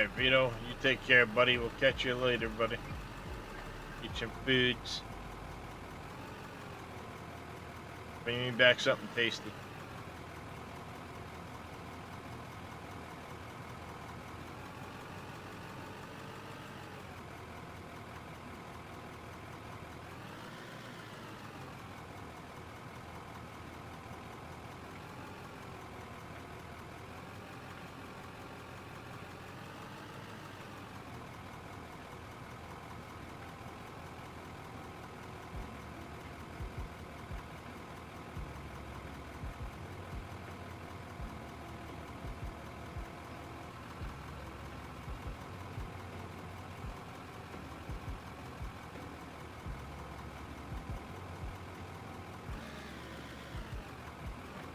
Alright, Vito, you take care, buddy. We'll catch you later, buddy. Eat some foods. Bring me back something tasty.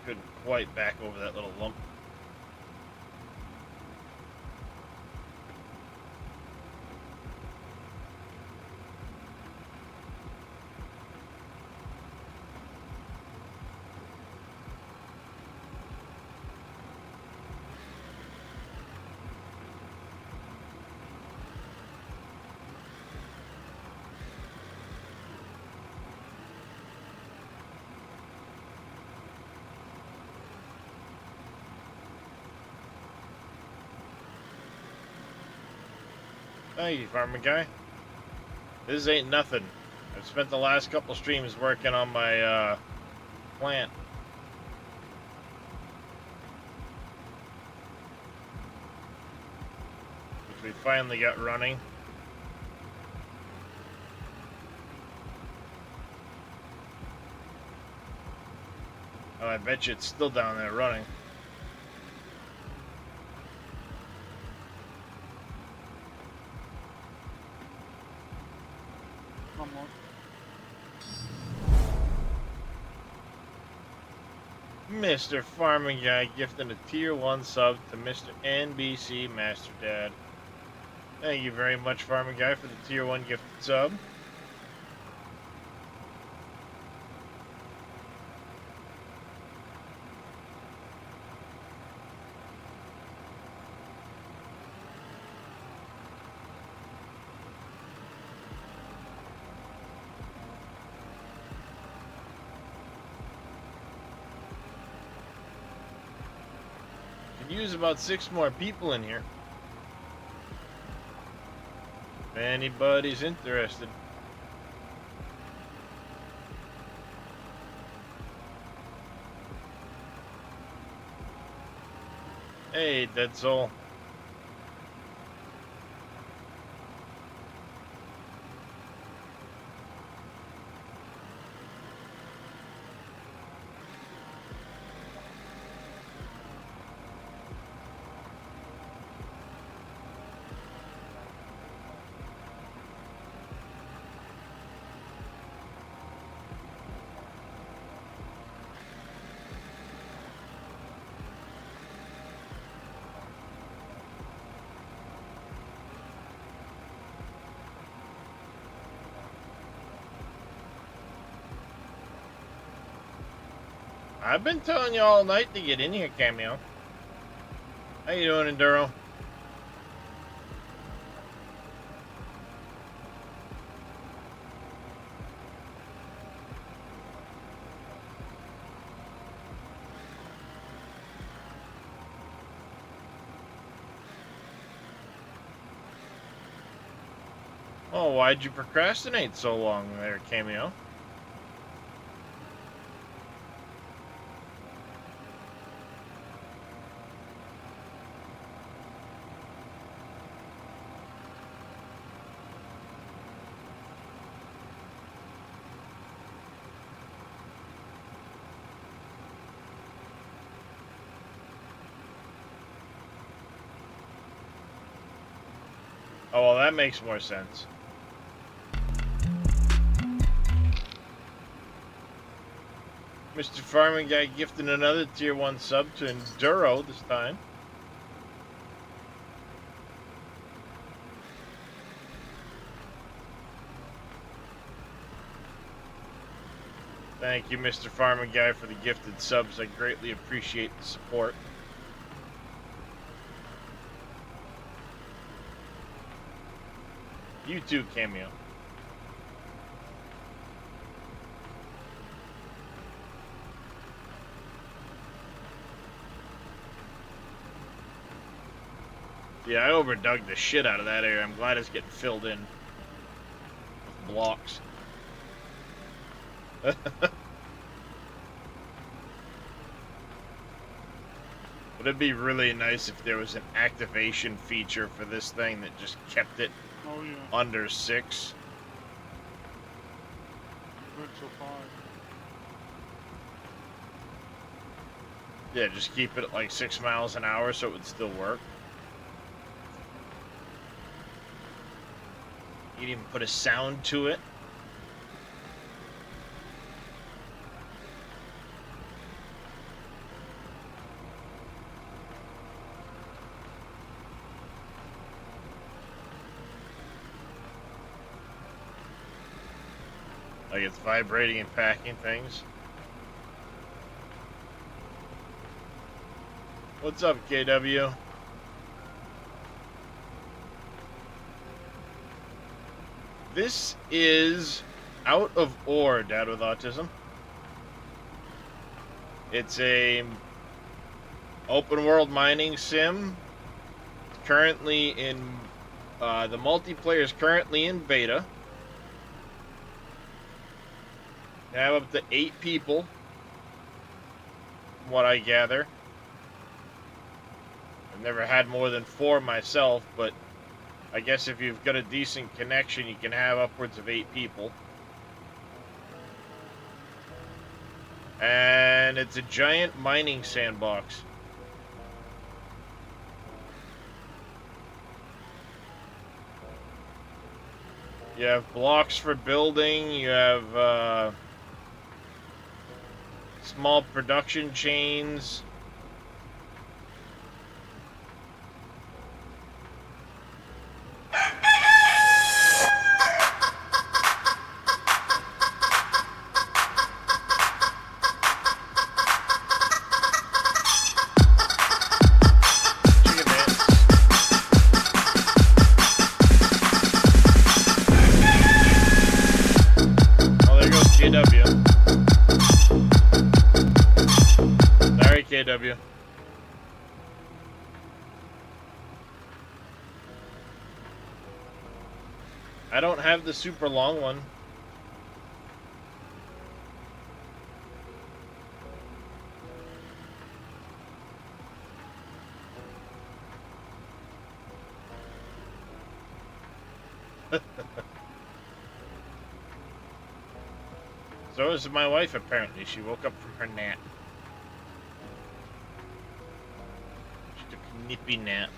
Couldn't quite back over that little lump. Thank you, farmer guy. This ain't nothing. I've spent the last couple streams working on my plant. Which we finally got running. Oh, I bet you it's still down there running. Come on. Mr. Farming Guy gifting a tier 1 sub to Mr. NBC Master Dad. Thank you very much, Farming Guy, for the tier 1 gifted sub. Use about 6 more people in here. If anybody's interested. Hey, Dead Soul. I've been telling you all night to get in here, Cameo. How you doing, Enduro? Oh, why'd you procrastinate so long there, Cameo? Oh, well, that makes more sense. Mr. Farming Guy gifting another tier 1 sub to Enduro this time. Thank you, Mr. Farming Guy, for the gifted subs. I greatly appreciate the support. You too, Cameo. Yeah, I overdug the shit out of that area. I'm glad it's getting filled in with blocks. But it'd be really nice if there was an activation feature for this thing that just kept it Oh yeah. under 6. Good so far. Yeah, just keep it at like 6 miles an hour so it would still work. You'd even put a sound to it. Like it's vibrating and packing things. What's up, KW? This is Out of Ore, Dad with Autism. It's a open world mining sim. It's currently in the multiplayer is currently in beta. You have up to 8 people, from what I gather. I've never had more than 4 myself, but I guess if you've got a decent connection, you can have upwards of 8 people. And it's a giant mining sandbox. You have blocks for building, you have small production chains. KW. I don't have the super long one. So is my wife, apparently. She woke up from her nap. She took a nippy nap.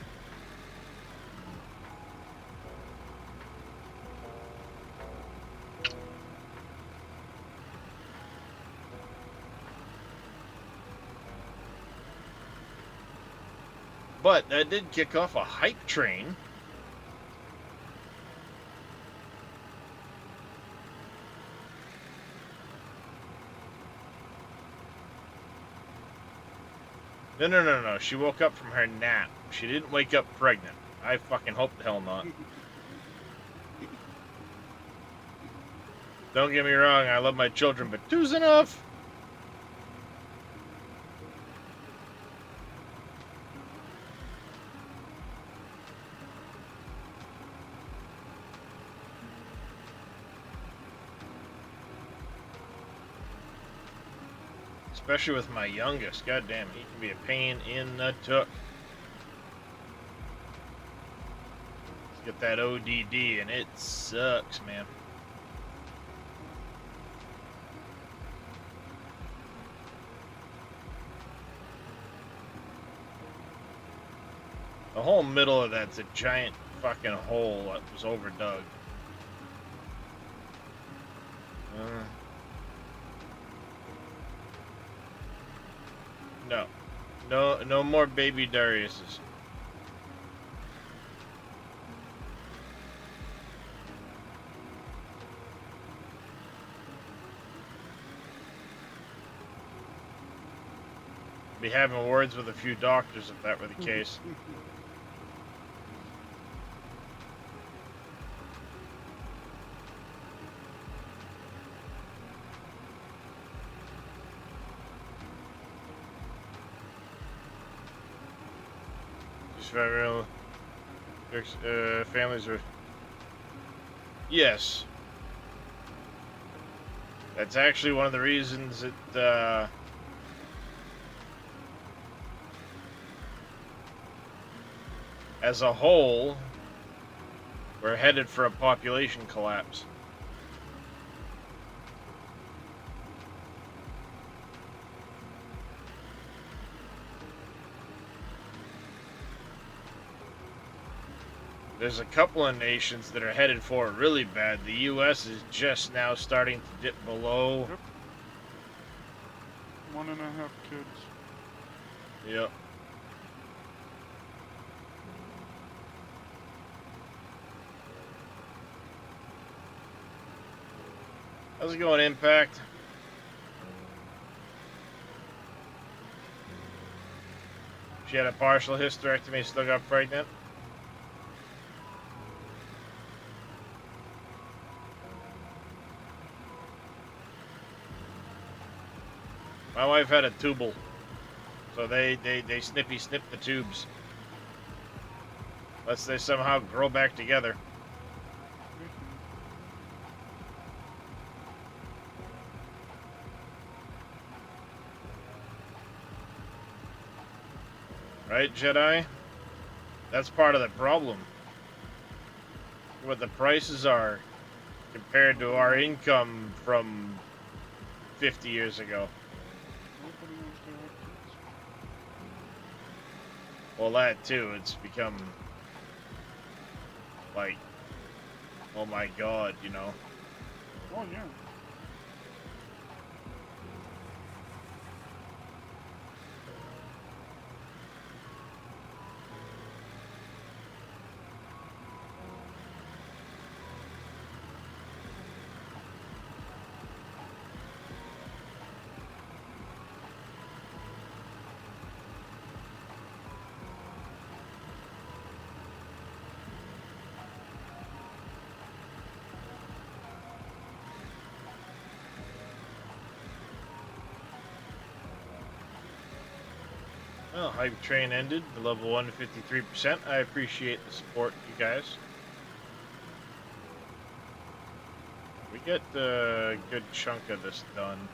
But that did kick off a hype train. No. She woke up from her nap. She didn't wake up pregnant. I fucking hope the hell not. Don't get me wrong, I love my children, but two's enough. Especially with my youngest. God damn, he can be a pain in the tuck. Get that ODD and it sucks, man. The whole middle of that's a giant fucking hole that was overdug. No more baby Dariuses. Be having words with a few doctors if that were the case. families are. Yes. That's actually one of the reasons that as a whole, we're headed for a population collapse. There's a couple of nations that are headed for it really bad. The U.S. is just now starting to dip below. Yep. 1.5 kids. Yep. How's it going, Impact? She had a partial hysterectomy, still got pregnant. My wife had a tubal, so they snippy snip the tubes. Unless they somehow grow back together. Right, Jedi? That's part of the problem. What the prices are compared to our income from 50 years ago. Nobody wants to have kids. Well, that too. It's become like, oh my god, you know. Oh yeah. Well, hype train ended. The level 1 to 53%. I appreciate the support, you guys. We get a good chunk of this done.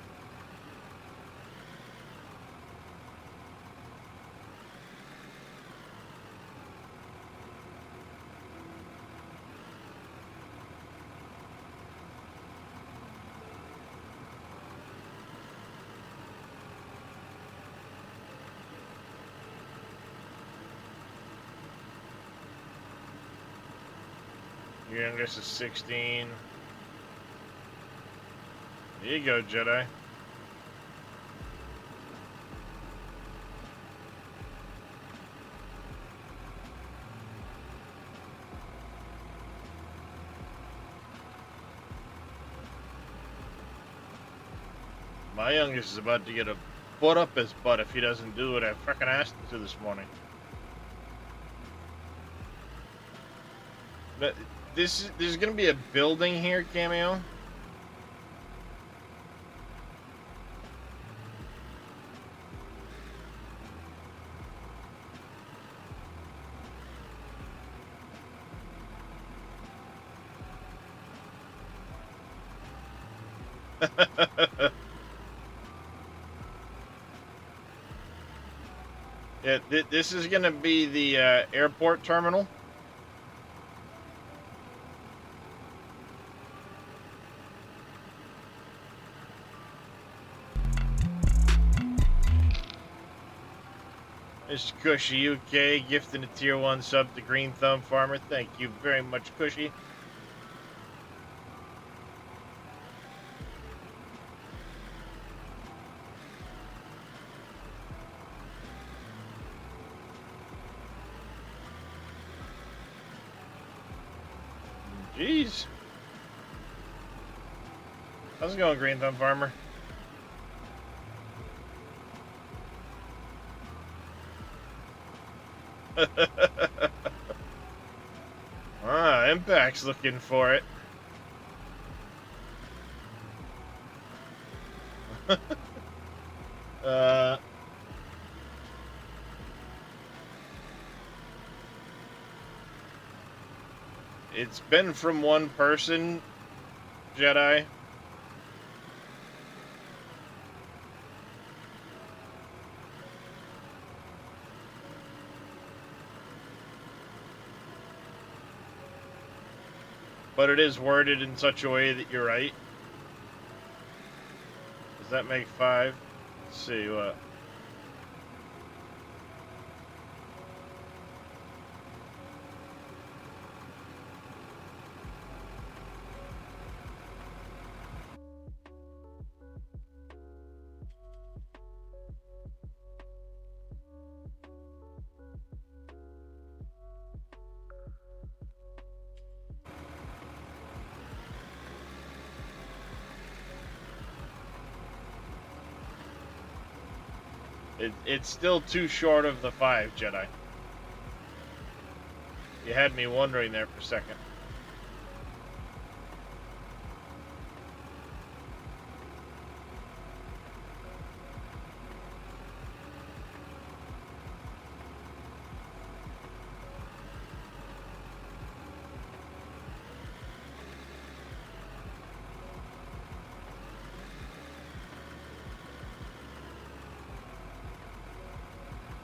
Your youngest is 16. There you go, Jedi. My youngest is about to get a foot up his butt if he doesn't do what I fucking asked him to this morning. But there's gonna be a building here, Cameo. Yeah, this is gonna be the airport terminal. Mr. Cushy UK gifting a tier 1 sub to Green Thumb Farmer. Thank you very much, Cushy. Jeez. How's it going, Green Thumb Farmer? Impact's looking for it. It's been from one person, Jedi. But it is worded in such a way that you're right. Does that make 5? Let's see what. It's still too short of the 5, Jedi. You had me wondering there for a second.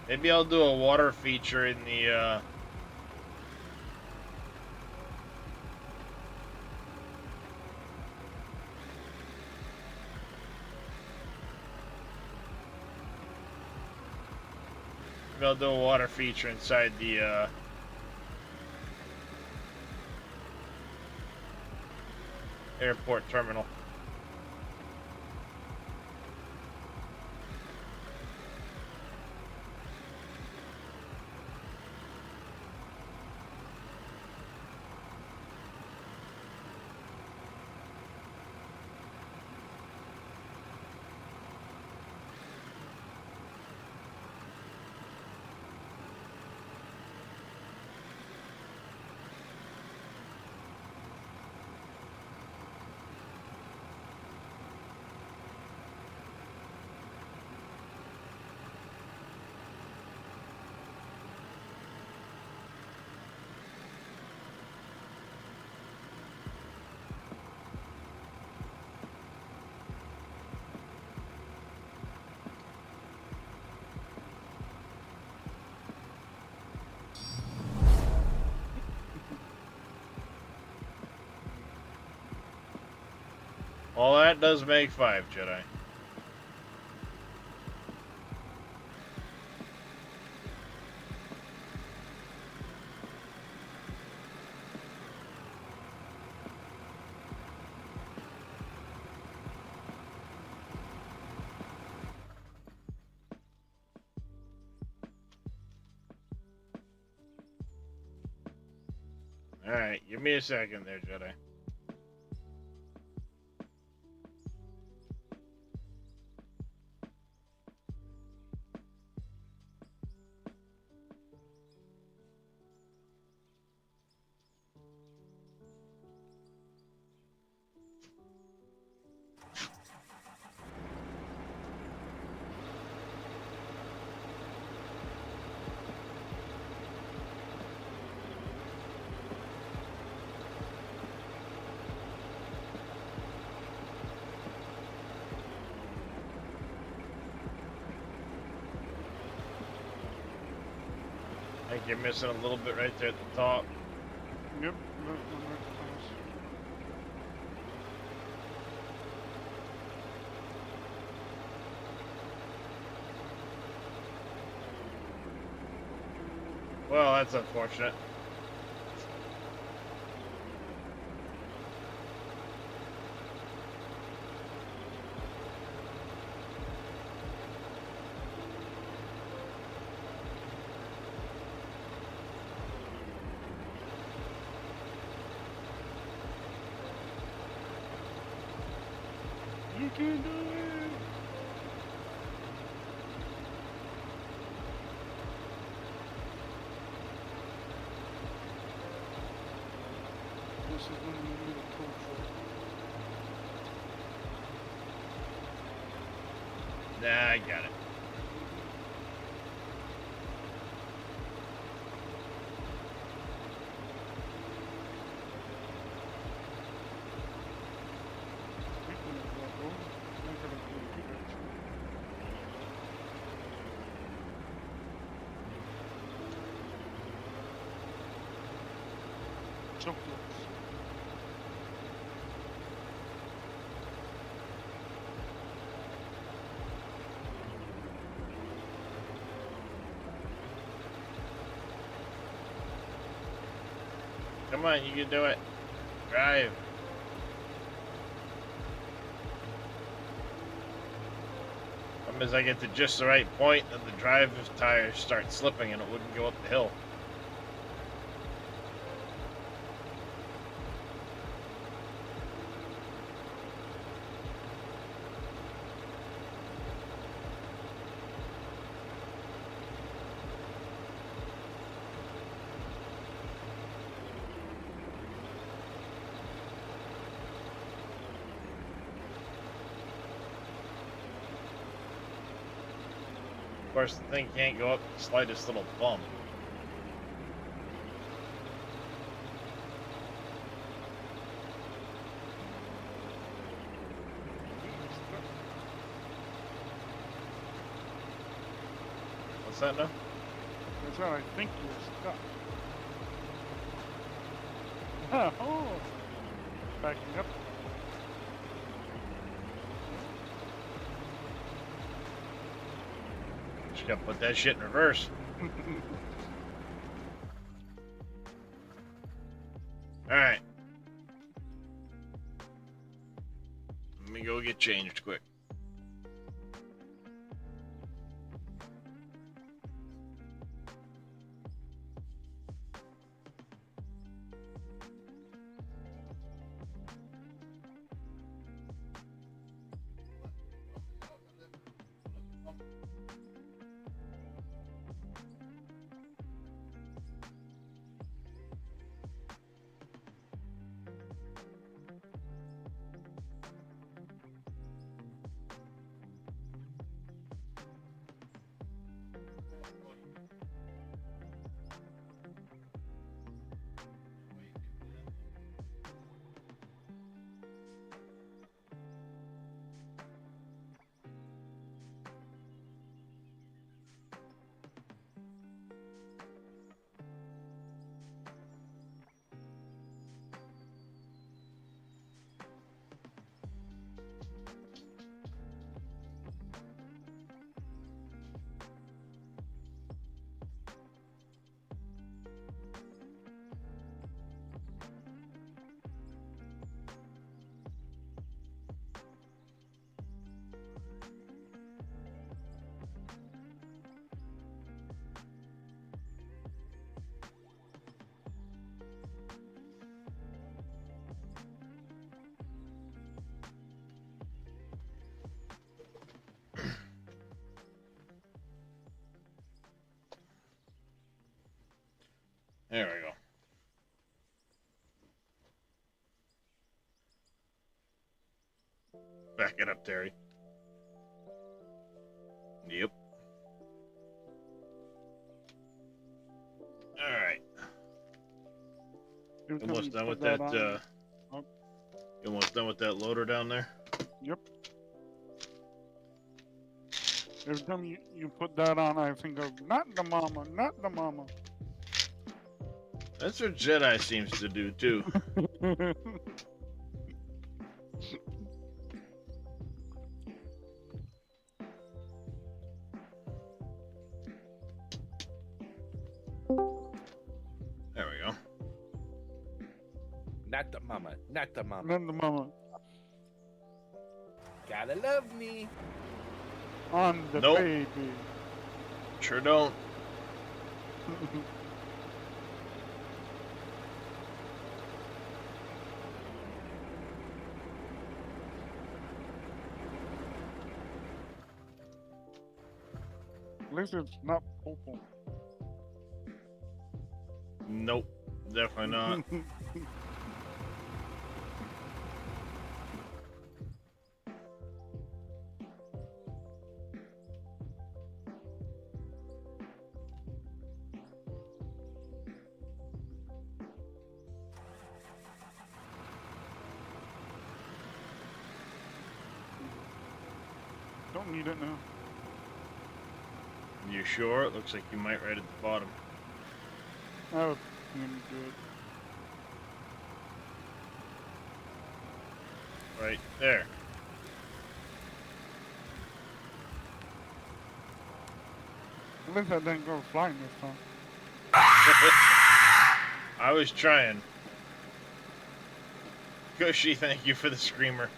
Maybe I'll do a water feature in the, maybe I'll do a water feature inside the, airport terminal. Well, that does make 5, Jedi. Alright, give me a second there, Jedi. I think you're missing a little bit right there at the top. Yep, that's my next place. Well, that's unfortunate. You can do it! This is when you need a tow truck. Nah, I got it. So close. Come on, you can do it. Drive. As I get to just the right point, and the driver's tires start slipping, and it wouldn't go up the hill. Of course, the thing can't go up the slightest little bump. What's that now? That's right, I think you're stuck. Oh! Backing up. Just gotta put that shit in reverse. Alright. Let me go get changed quick. There we go. Back it up, Terry. Yep. Alright. Every time Almost you done put with that, on- you almost done with that loader down there? Yep. Every time you put that on, I think of, not the mama, not the mama. That's what Jedi seems to do, too. There we go. Not the mama, not the mama. Not the mama. Gotta love me. On the Nope. baby. Sure don't. At least it's not purple. Nope. Definitely not. Don't need it now. You sure? It looks like you might right at the bottom. That would be good. Right there. At least I didn't go flying this time. I was trying. Koshi, thank you for the screamer.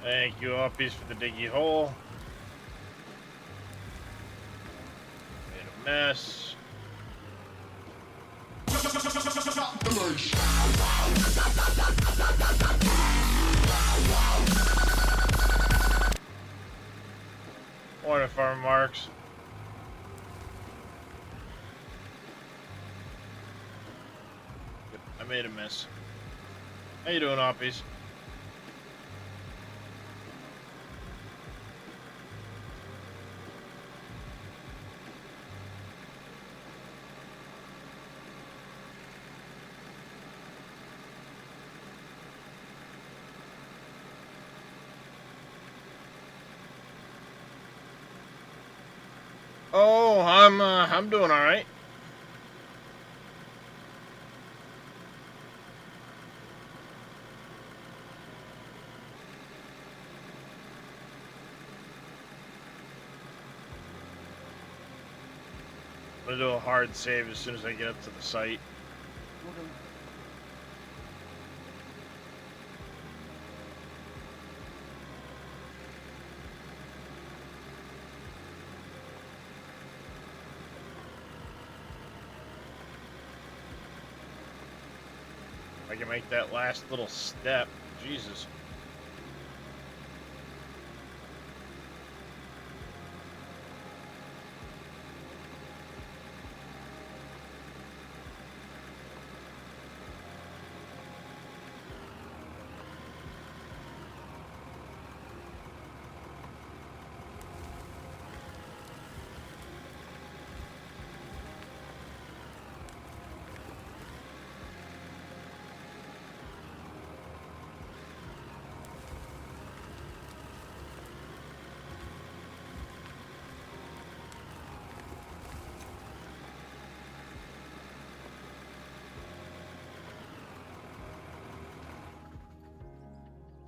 Thank you, Uppies, for the diggy hole. Made a mess. Morning, Farmer Marks. I made a mess. How you doing, Uppies? Oh, I'm doing all right. I'm gonna do a hard save as soon as I get up to the site. Okay. If I can make that last little step, Jesus.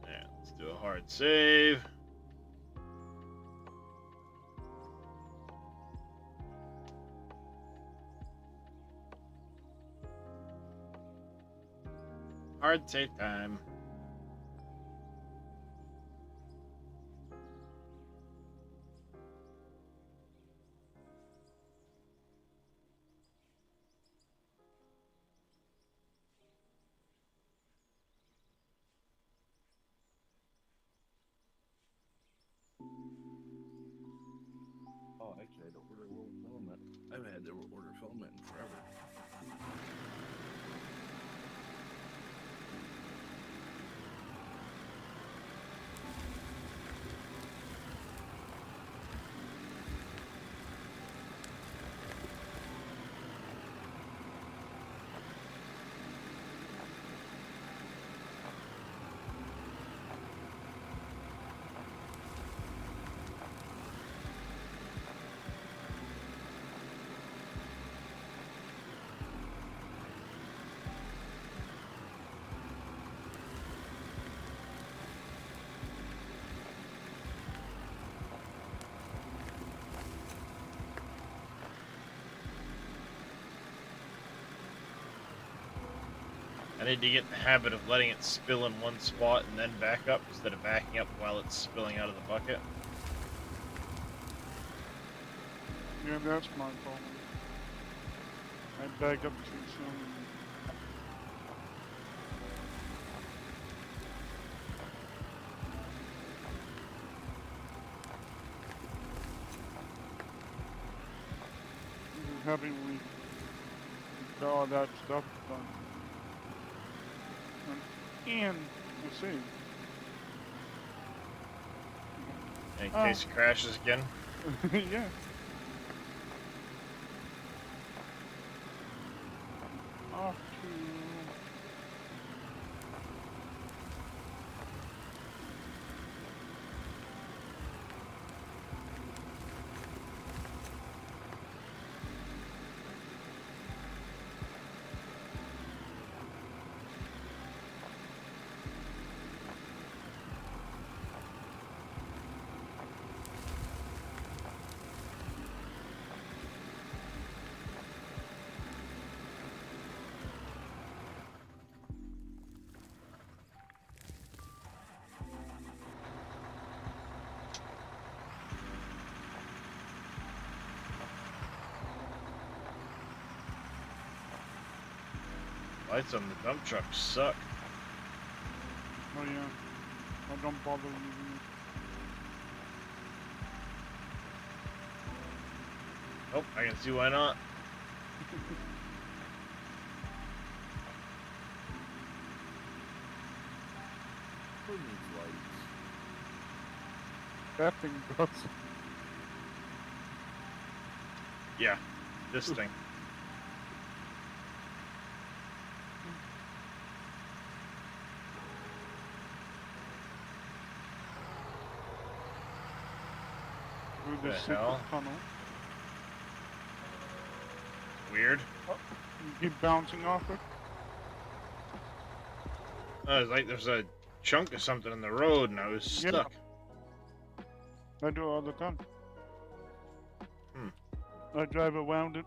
Yeah, let's do a hard save. Hard save time. Oh, actually, I don't really want to film it. I haven't had to order filament in forever. I need to get in the habit of letting it spill in one spot and then back up instead of backing up while it's spilling out of the bucket. Yeah, that's my problem. I back up too soon. happy we got all that stuff done. And we'll see. In case it crashes again. Yeah. Off to. Lights on the dump truck suck. Oh yeah. I don't bother using it. Oh, I can see why not. Who needs lights? That thing does. Yeah, this thing. Through The the secret hell? tunnel. Weird. You keep bouncing off it. Oh, it's like there's a chunk of something in the road and I was Yeah. stuck. I do it all the time. Hmm. I drive around it.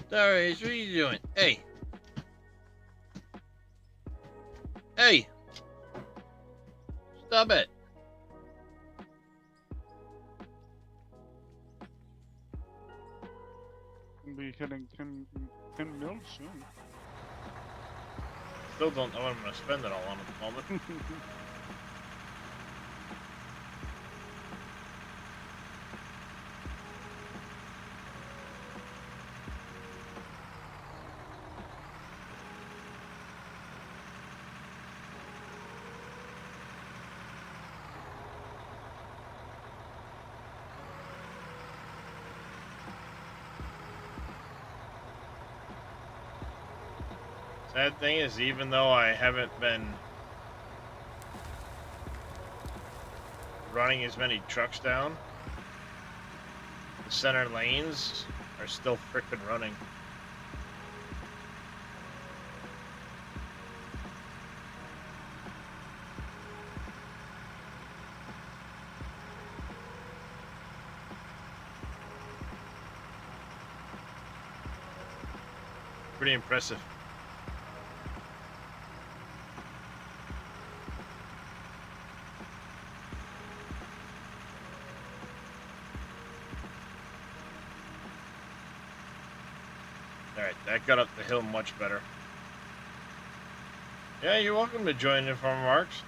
Darius, what are you doing? Hey. Hey. Stop it. We'll be hitting 10 mil soon. Still don't know what I'm going to spend it all on at the moment. Sad thing is, even though I haven't been running as many trucks down, the center lanes are still frickin' running. Pretty impressive. Alright, that got up the hill much better. Yeah, you're welcome to join Informer Marks.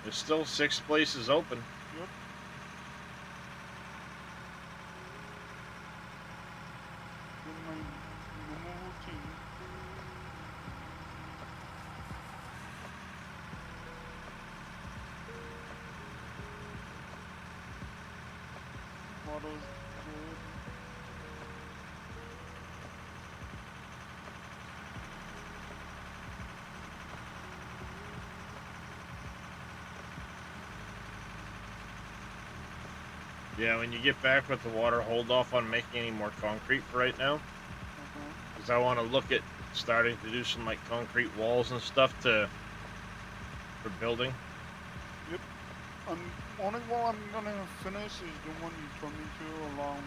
There's still 6 places open. Yep. In my normal routine. Water's good. Yeah, when you get back with the water, hold off on making any more concrete for right now. Because I want to look at starting to do some like concrete walls and stuff for building. Only one I'm gonna finish is the one you told me to along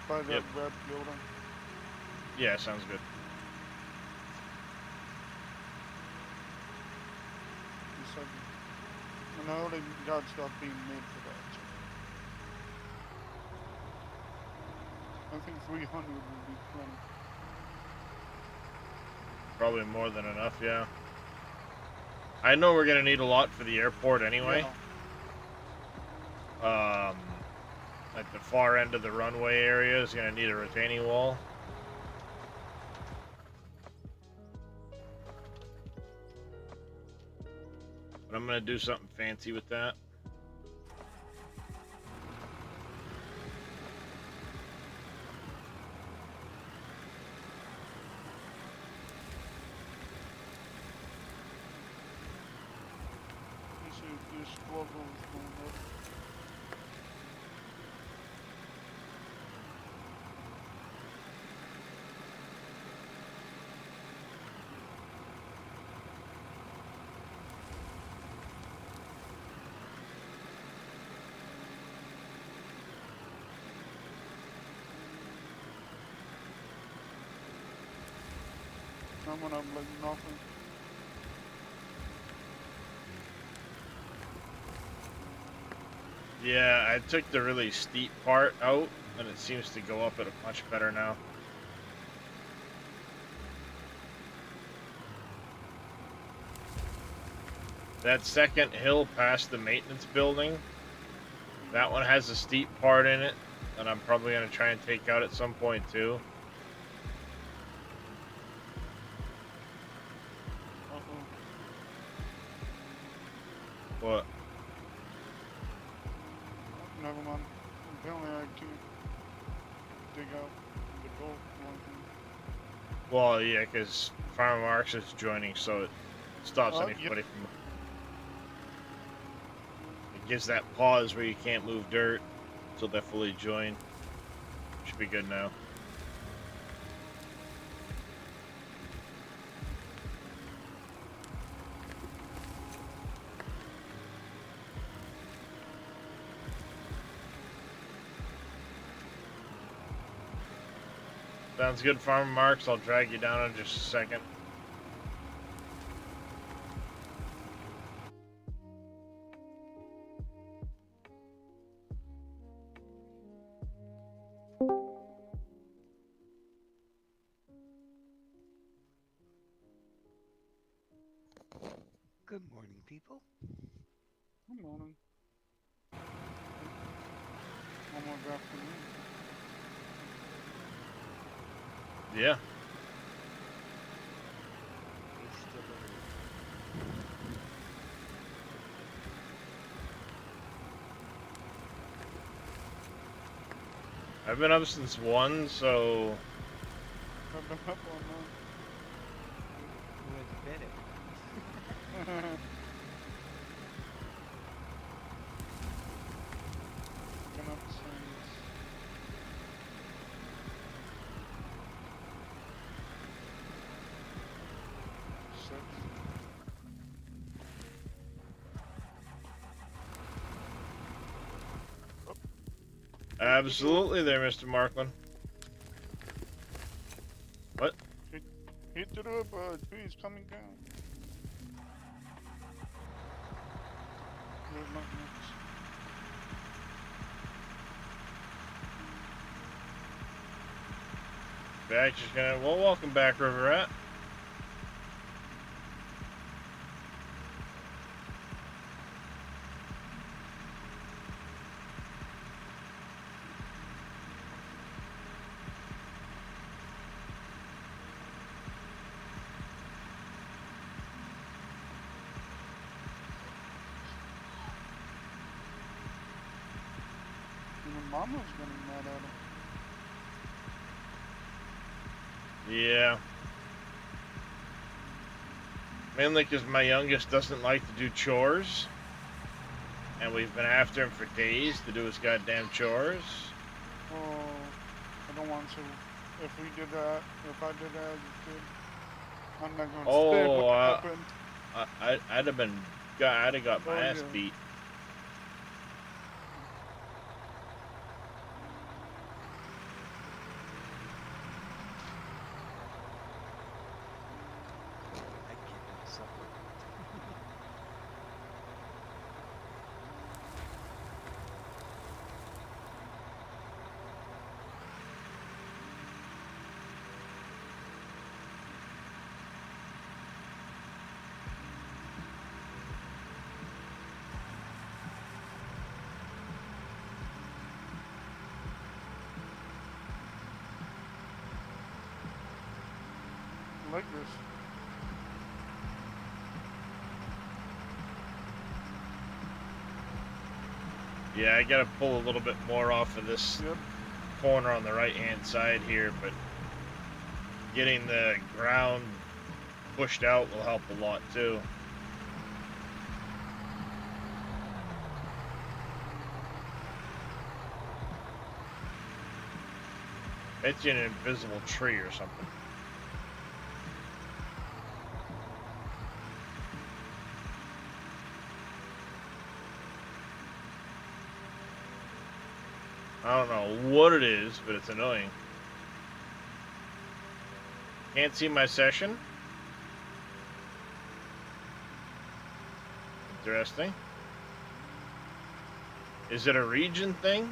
by that Yep. red building. Yeah, sounds good. second. And I already got stuff being made for that. So. I think 300 would be plenty. Probably more than enough, yeah. I know we're gonna need a lot for the airport anyway. Yeah. At the far end of the runway area is gonna need a retaining wall. But I'm gonna do something fancy with that. You see your struggle is going up. I'm gonna like nothing. Yeah, I took the really steep part out, and it seems to go up at a much better now. That second hill past the maintenance building, that one has a steep part in it, and I'm probably going to try and take out at some point too. Uh-oh. What? Never mind. Apparently I can't dig out the gold one thing. Well, yeah, because Farmer Marks is joining, so it stops Yep. anybody from... It gives that pause where you can't move dirt until they're fully joined. Should be good now. Sounds good, Farmer Marks. I'll drag you down in just a second. Good morning, people. Good morning. Almost afternoon. Yeah. It's still early. I've been up since 1, so... I've been up all night. Who has been it? Been up since six. Absolutely there, Mr. Markland. What? Hit to the trees coming down. There's not much. Back just gonna... Well, welcome back, River Rat. Even Mama's getting mad at him. Yeah. Mainly because my youngest doesn't like to do chores. And we've been after him for days to do his goddamn chores. Oh, I don't want to. If we did that, if I did that as a kid, I'm not gonna say Oh, what happened. I'd have been... I'd have got my Oh, ass yeah. beat. I give him supper. like this. Yeah, I gotta pull a little bit more off of this Yep. corner on the right-hand side here, but getting the ground pushed out will help a lot too. Bet you an invisible tree or something. I don't know what it is, but it's annoying. Can't see my session. Interesting. Is it a region thing?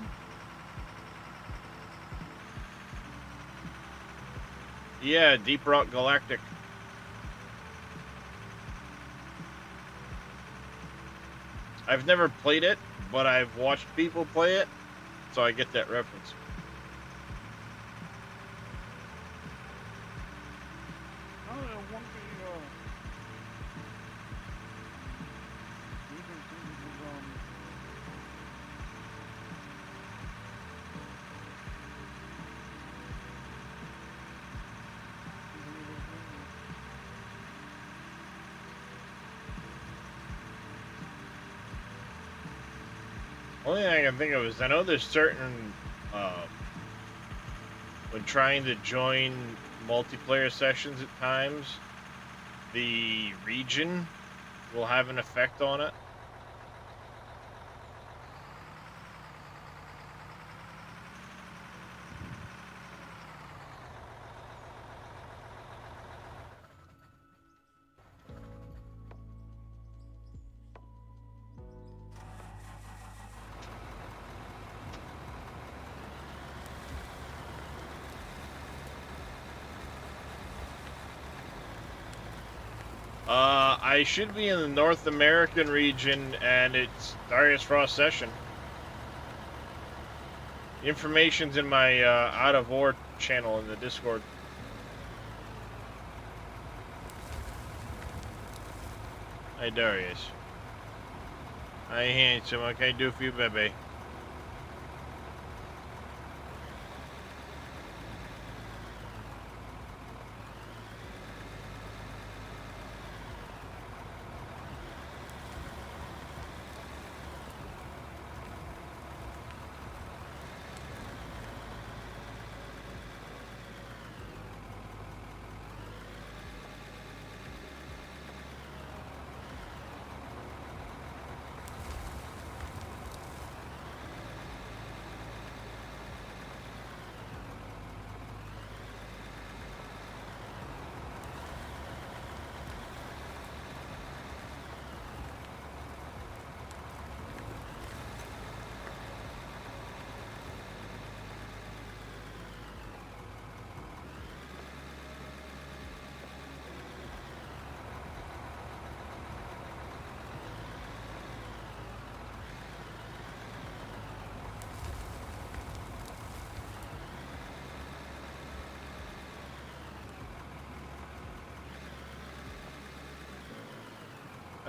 Yeah, Deep Rock Galactic. I've never played it, but I've watched people play it, so I get that reference. Oh, yeah, one thing, even things with, Only thing I can think of is I know there's certain when trying to join multiplayer sessions at times, the region will have an effect on it. I should be in the North American region, and it's Darius Frost session. Information's in my Out of War channel in the Discord. Hi, Darius. Hi, handsome. What can I do for you, baby?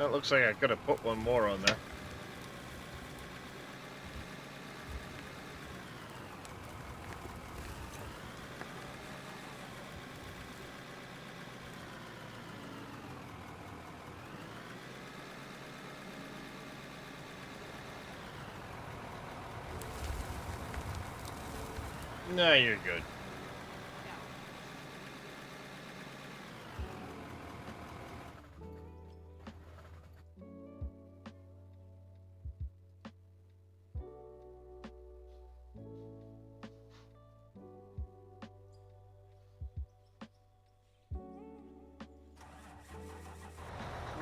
That looks like I could have put one more on there. No, you're good.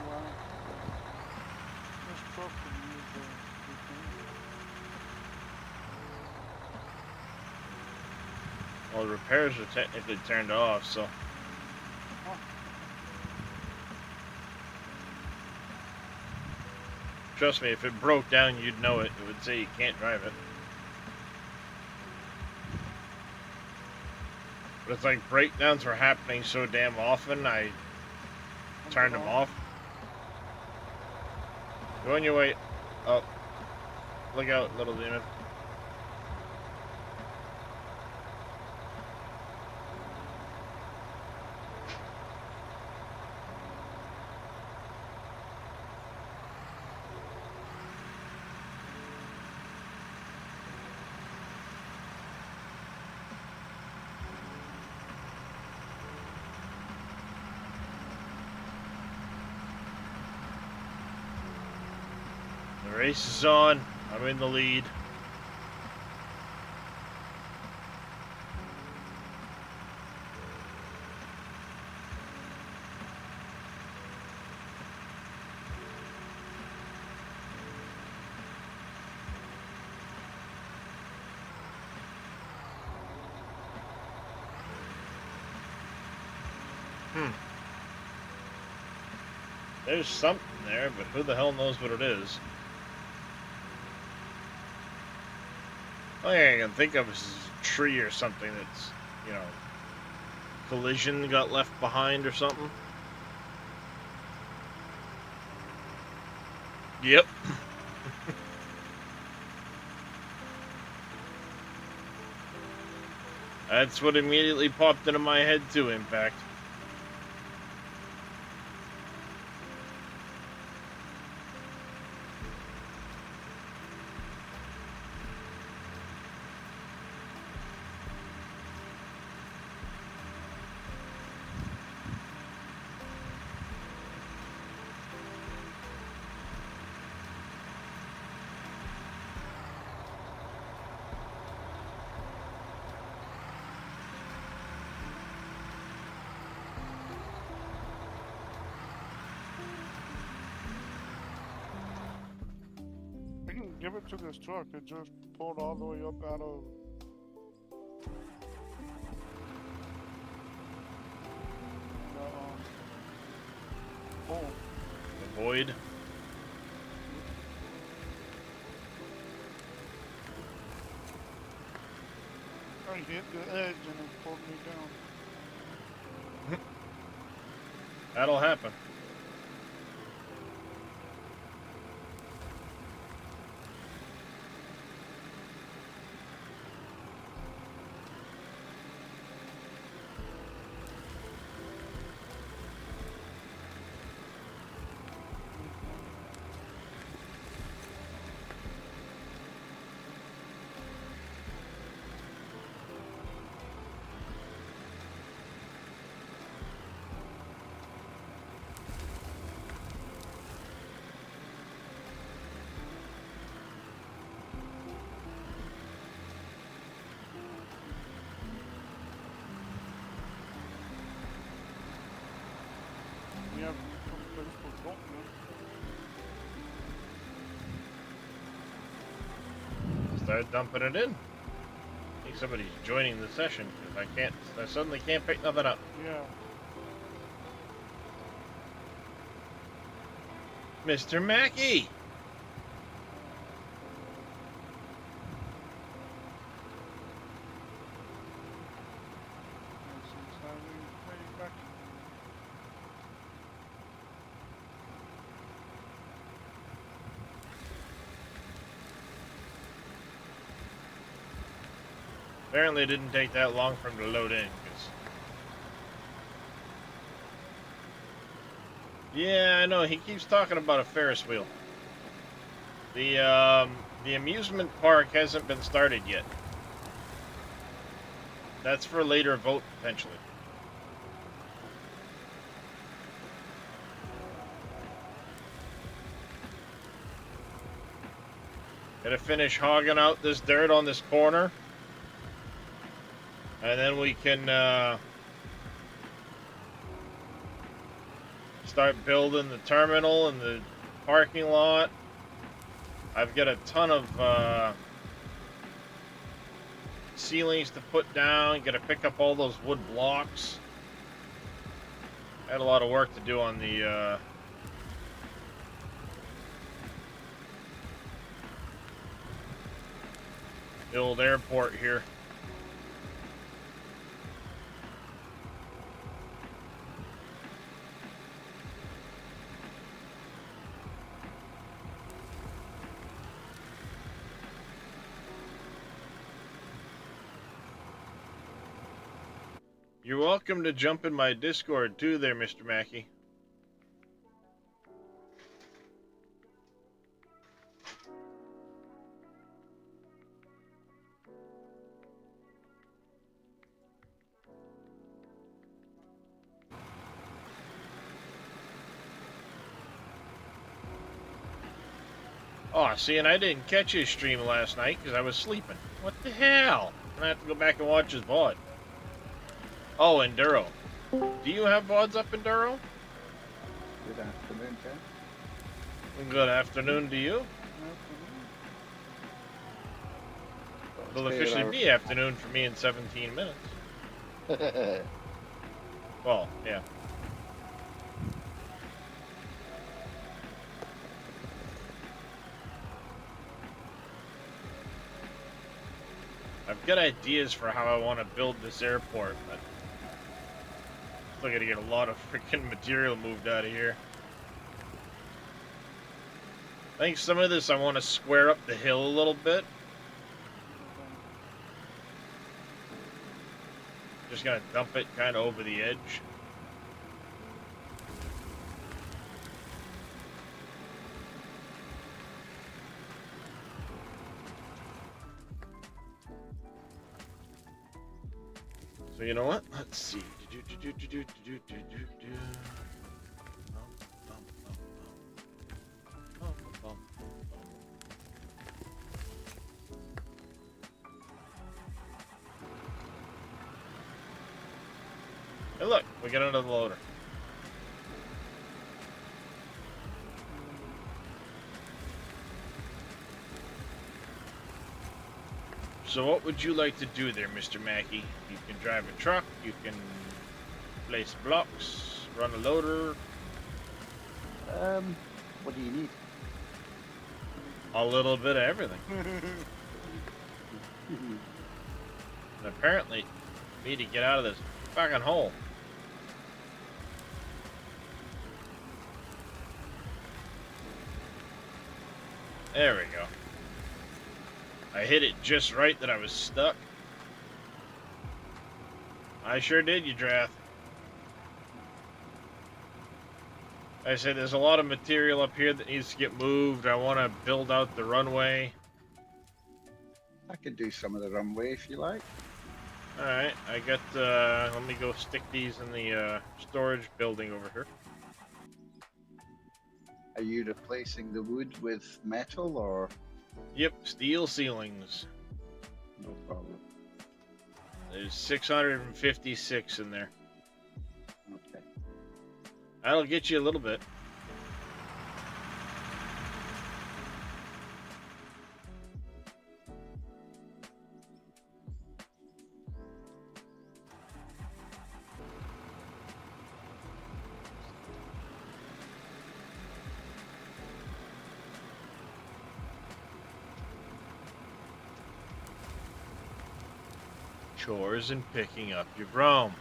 wow. This truck could use the thing. Well, the repairs are technically turned off, so. Trust me, if it broke down, you'd know it. It would say you can't drive it. But it's like breakdowns were happening so damn often, I turned them off. Go on your way. Oh. Look out, little demon. The race is on. I'm in the lead. There's something there, but who the hell knows what it is? Only thing I can think of is a tree or something that's, you know, collision got left behind or something. Yep. That's what immediately popped into my head too, in fact. I can give it to this truck. It just pulled all the way up out of. Oh. The void. I hit the edge and it pulled me down. That'll happen. We have some place for goat now. Start dumping it in. I think somebody's joining the session because I suddenly can't pick nothing up. Yeah. Mr. Mackey! Since I way back. Apparently it didn't take that long for him to load in. Yeah, I know. He keeps talking about a Ferris wheel. The amusement park hasn't been started yet. That's for a later vote, potentially. Gotta finish hogging out this dirt on this corner. And then we can start building the terminal and the parking lot. I've got a ton of ceilings to put down. Got to pick up all those wood blocks. I had a lot of work to do on the old airport here. You're welcome to jump in my Discord too there, Mr. Mackey. Oh, see, and I didn't catch his stream last night because I was sleeping. What the hell? I'm gonna have to go back and watch his VOD. Oh, Enduro. Do you have VODs up, Enduro? Good afternoon, Ken. Good afternoon to you. It'll officially be afternoon for me in 17 minutes. Well, yeah. I've got ideas for how I want to build this airport, but still gotta get a lot of freaking material moved out of here. I think some of this I want to square up the hill a little bit. Just gonna dump it kind of over the edge. So you know what? Let's see. Hey, look, we got another loader. So what would you like to do there, Mr. Mackey? You can drive a truck, you can place blocks, run a loader. What do you need? A little bit of everything. And apparently, me to get out of this fucking hole. There we go. I hit it just right that I was stuck. I sure did, you Drath. I said there's a lot of material up here that needs to get moved. I want to build out the runway. I could do some of the runway if you like. Alright, I got, let me go stick these in the storage building over here. Are you replacing the wood with metal or? Yep, steel ceilings. No problem. There's 656 in there. Okay. That'll get you a little bit. Chores and picking up your brome.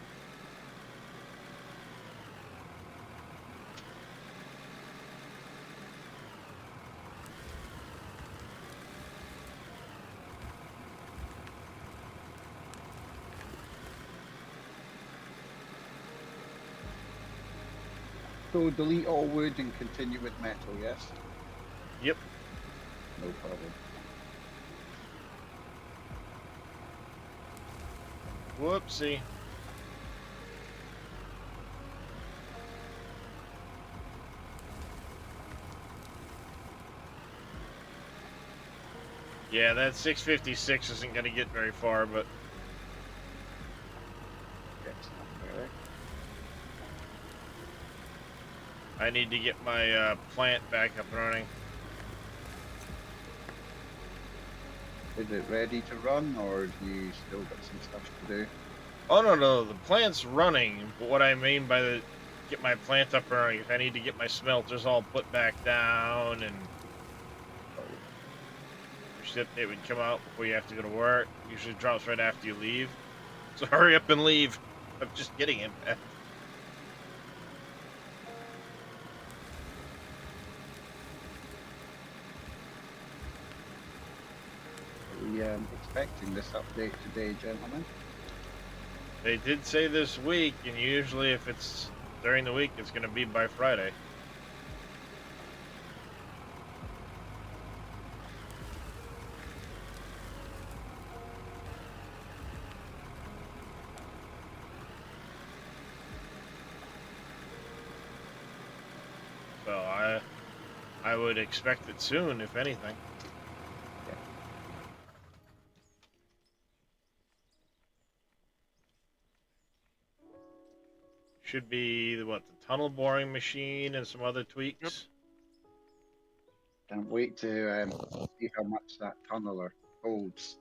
So delete all wood and continue with metal, yes? Yep. No problem. Whoopsie. Yeah, that 656 isn't going to get very far, but I need to get my plant back up and running. Is it ready to run, or do you still got some stuff to do? Oh, no, the plant's running, but what I mean by the get my plant up and running, if I need to get my smelters all put back down and shit, it would come out before you have to go to work. Usually drops right after you leave. So hurry up and leave. I'm just getting it back. Are we expecting this update today, gentlemen? They did say this week, and usually if it's during the week, it's going to be by Friday. So I would expect it soon, if anything. Should be what, the tunnel boring machine and some other tweaks. Can't wait to see how much that tunneler holds.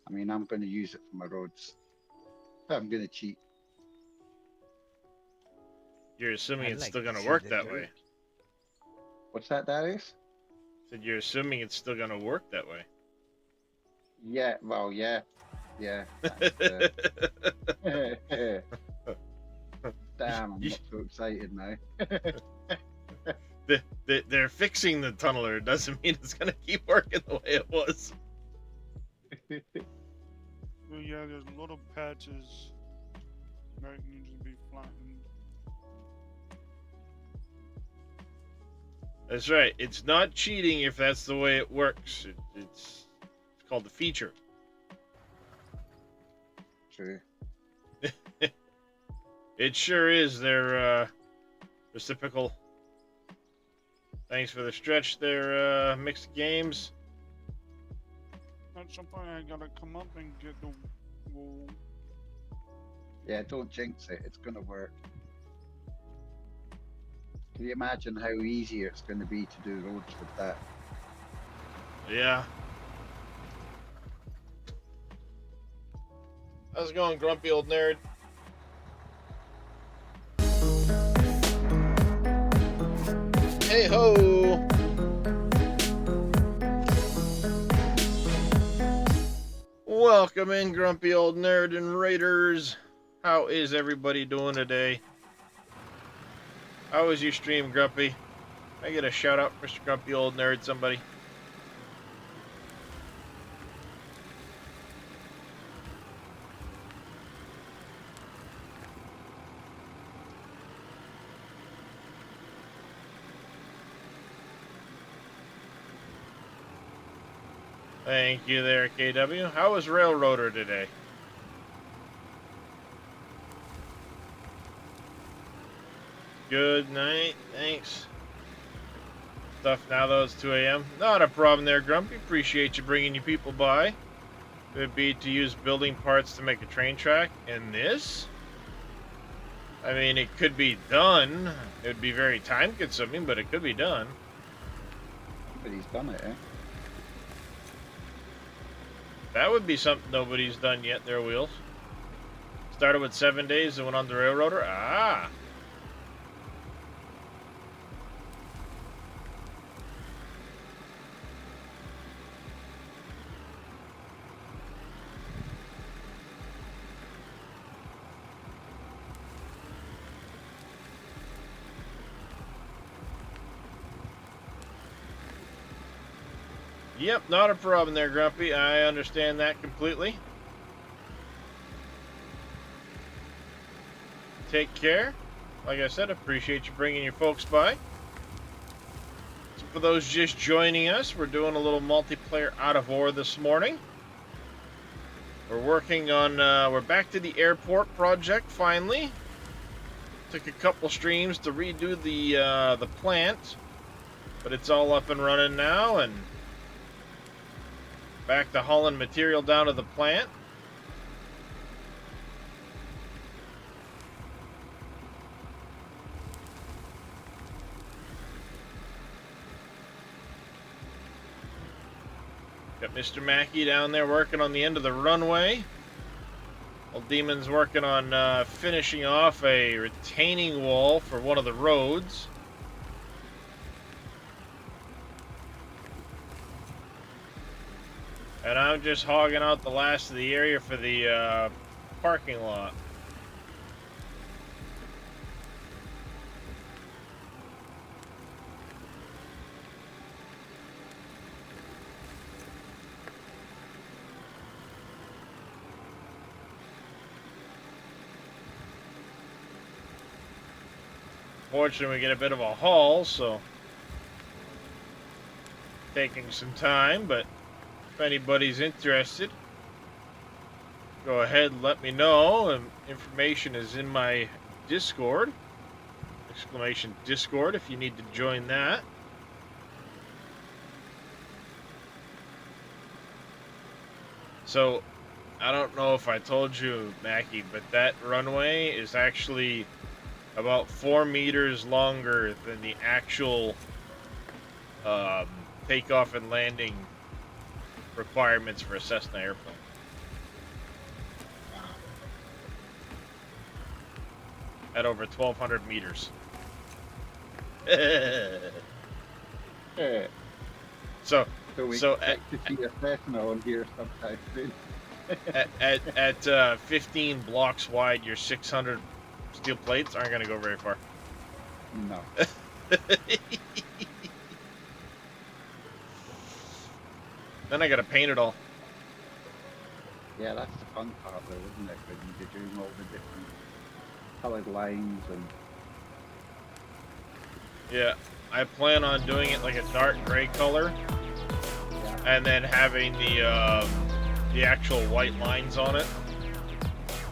I mean, I'm going to use it for my roads. I'm going to cheat. You're assuming I'd it's like still to going to see work the that dirt. way. What's that, Darius? Said you're assuming it's still going to work that way. Yeah, well, yeah. Yeah. That's, damn, I'm not so excited now. They're fixing the tunneler. It doesn't mean it's going to keep working the way it was. Well, yeah, there's a lot of patches that need to be flattened. That's right. It's not cheating if that's the way it works. It's called the feature. True. It sure is their reciprocal. Thanks for the stretch there, mixed games. At some point, I gotta come up and get the wall. Yeah, don't jinx it. It's going to work. Can you imagine how easy it's going to be to do roads with that? Yeah. How's it going, grumpy old nerd? Hey ho! Welcome in, grumpy old nerd and raiders. How is everybody doing today? How was your stream, Grumpy? Can I get a shout out, Mr. Grumpy old nerd, somebody? Thank you there, KW. How was Railroader today? Good night, thanks. Stuff now though, it's 2 a.m. Not a problem there, Grumpy. Appreciate you bringing your people by. Could be to use building parts to make a train track. And this? I mean, it could be done. It would be very time consuming, but it could be done. But he's done it, eh? That would be something nobody's done yet, their wheels. Started with 7 days and went on the Railroader. Ah! Yep, not a problem there, Grumpy. I understand that completely. Take care. Like I said, appreciate you bringing your folks by. So for those just joining us, we're doing a little multiplayer out of ore this morning. We're working on, we're back to the airport project finally. Took a couple streams to redo the plant, but it's all up and running now, and back to hauling material down to the plant. Got Mr. Mackey down there working on the end of the runway. Old Demon's working on finishing off a retaining wall for one of the roads. And I'm just hogging out the last of the area for the parking lot. Unfortunately, we get a bit of a haul, so taking some time, but if anybody's interested, go ahead and let me know. Information is in my Discord. Exclamation Discord if you need to join that. So, I don't know if I told you, Mackie, but that runway is actually about 4 meters longer than the actual takeoff and landing requirements for a Cessna airplane. At over 1,200 meters. So we so expect to see a Cessna on here sometime soon. at 15 blocks wide, your 600 steel plates aren't going to go very far. No. Then I got to paint it all. Yeah, that's the fun part though, isn't it? When you're doing all the different coloured lines and... Yeah, I plan on doing it like a dark gray color, and then having the actual white lines on it.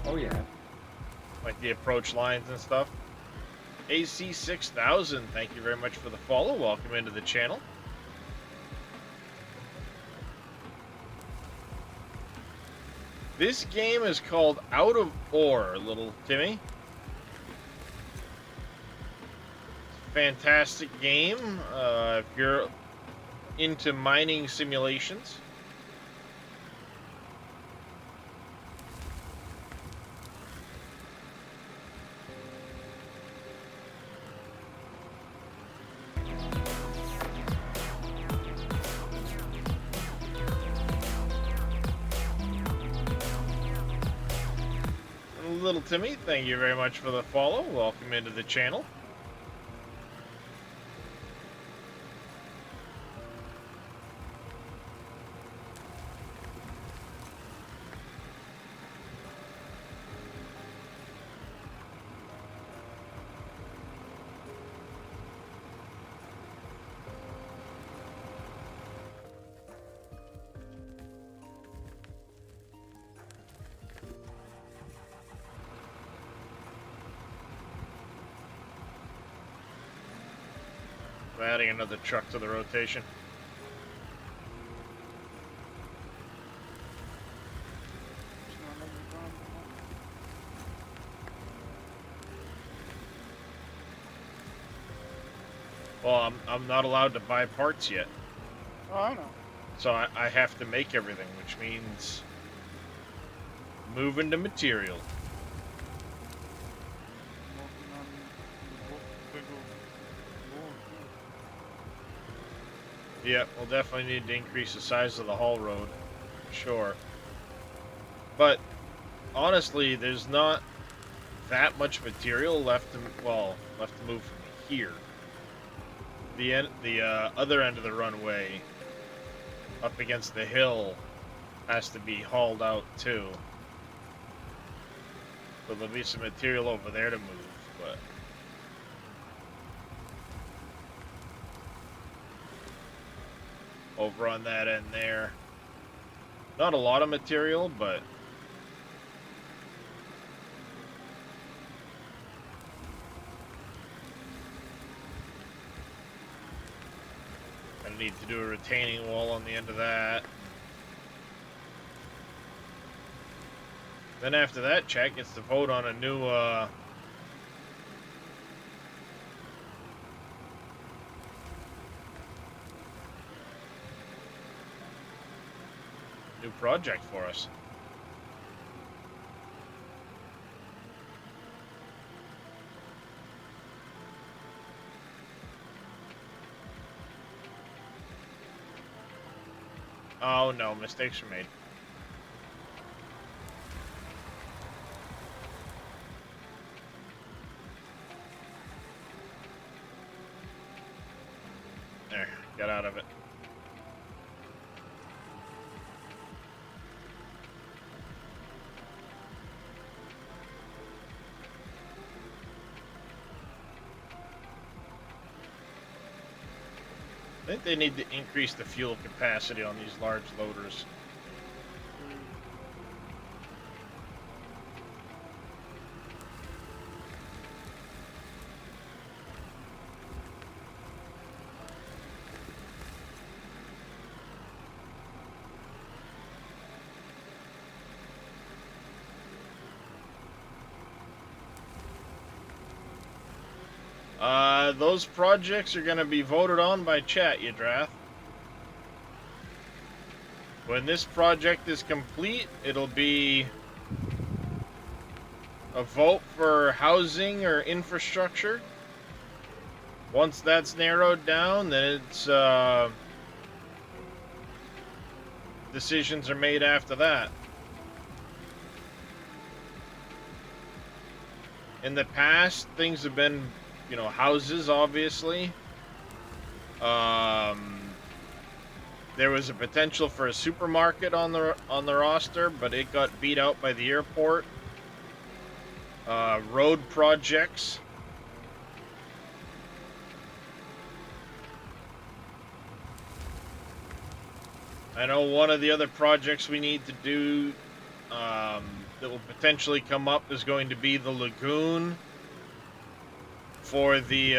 Oh yeah. Like the approach lines and stuff. AC6000, thank you very much for the follow. Welcome into the channel. This game is called Out of Ore, little Timmy. Fantastic game if you're into mining simulations. Little Timmy, thank you very much for the follow. Welcome into the channel. I'm adding another truck to the rotation. It's not like we're done, Well, I'm not allowed to buy parts yet, Oh, I know. so I have to make everything, which means moving to material. Working on the big old board, too. Yeah, we'll definitely need to increase the size of the haul road, sure. But honestly, there's not that much material left to move from here. The other end of the runway, up against the hill, has to be hauled out too. So there'll be some material over there to move, but over on that end there, not a lot of material, but I need to do a retaining wall on the end of that. Then after that, Chet gets to vote on a new project for us. Oh no, mistakes were made. There, got out of it. I think they need to increase the fuel capacity on these large loaders. Those projects are going to be voted on by chat, Yadrath. When this project is complete, it'll be a vote for housing or infrastructure. Once that's narrowed down, then it's decisions are made after that. In the past, things have been, you know, houses, obviously. There was a potential for a supermarket on the roster, but it got beat out by the airport. Road projects. I know one of the other projects we need to do that will potentially come up is going to be the lagoon for the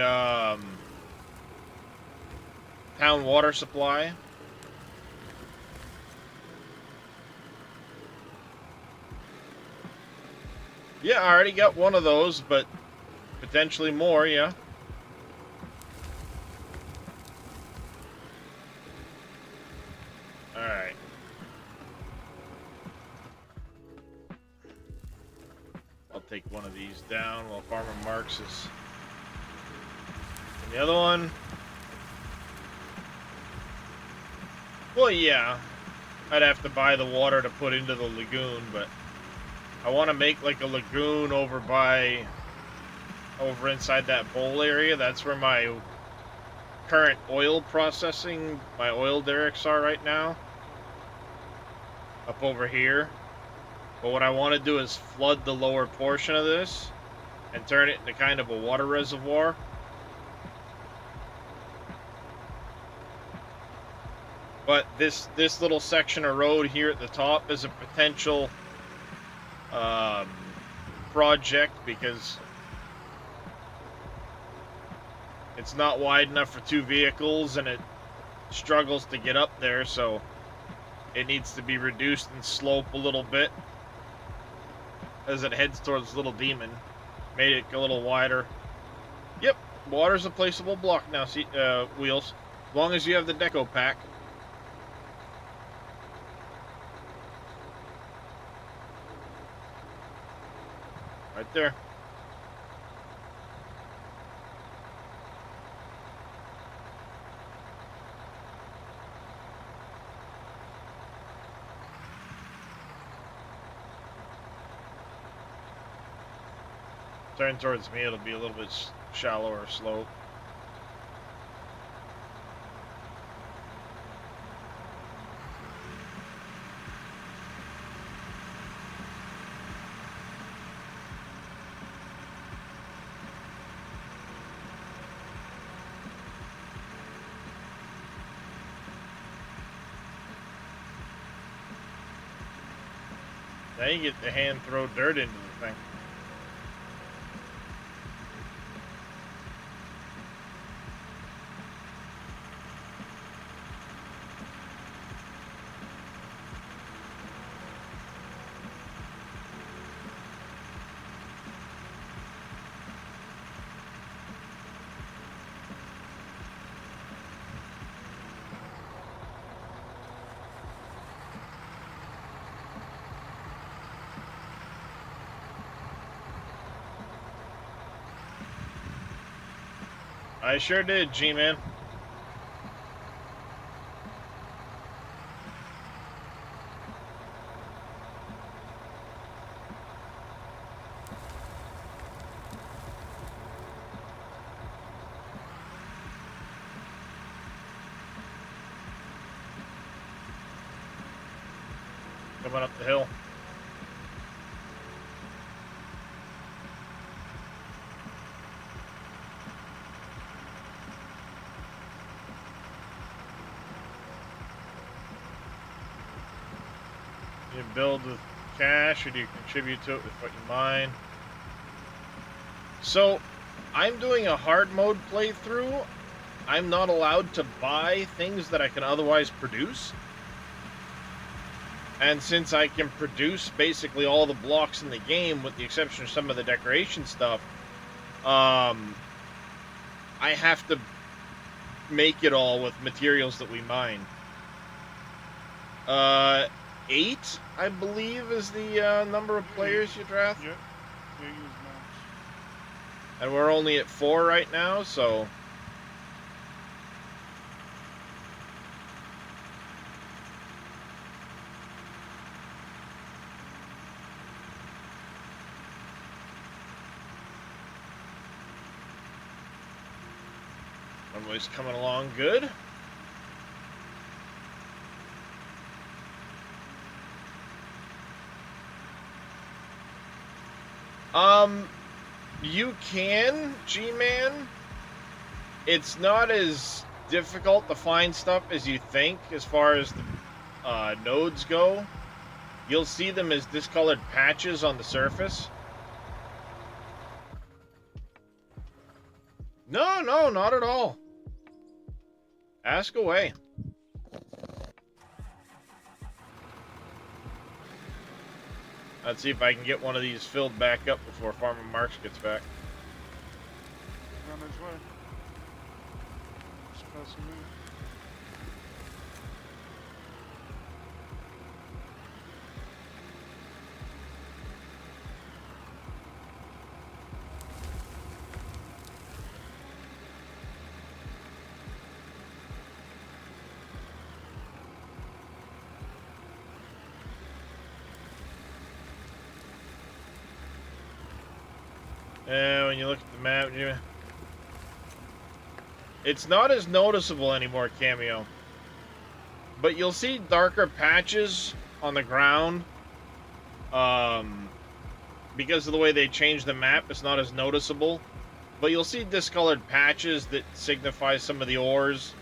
town water supply. Yeah, I already got one of those, but potentially more, yeah. Alright. I'll take one of these down while Farmer Marks is... And the other one... Well, yeah. I'd have to buy the water to put into the lagoon, but... I want to make like a lagoon over inside that bowl area. That's where my current oil processing, my oil derricks are right now. Up over here. But what I want to do is flood the lower portion of this and turn it into kind of a water reservoir. But this little section of road here at the top is a potential project because it's not wide enough for two vehicles and it struggles to get up there, so it needs to be reduced in slope a little bit as it heads towards Little Demon. Made it a little wider. Yep, water's a placeable block now, Wheels. As long as you have the deco pack. Right there. Turn towards me, it'll be a little bit shallower slope. Now you get the hand throw dirt into the thing. I sure did, G-Man. Coming up the hill. You build with cash, or do you contribute to it with what you mine? So, I'm doing a hard mode playthrough. I'm not allowed to buy things that I can otherwise produce. And since I can produce basically all the blocks in the game, with the exception of some of the decoration stuff, I have to make it all with materials that we mine. 8, I believe, is the number of players you draft. Yeah. Yeah, use maps. And we're only at 4 right now, so... Runway's coming along good. You can, G-Man. It's not as difficult to find stuff as you think as far as the nodes go. You'll see them as discolored patches on the surface. No, not at all. Ask away. Let's see if I can get one of these filled back up before Farmer Marks gets back. On his way. Just passing me. When you look at the map, it's not as noticeable anymore, Cameo. But you'll see darker patches on the ground. Because of the way they changed the map, it's not as noticeable. But you'll see discolored patches that signify some of the ores.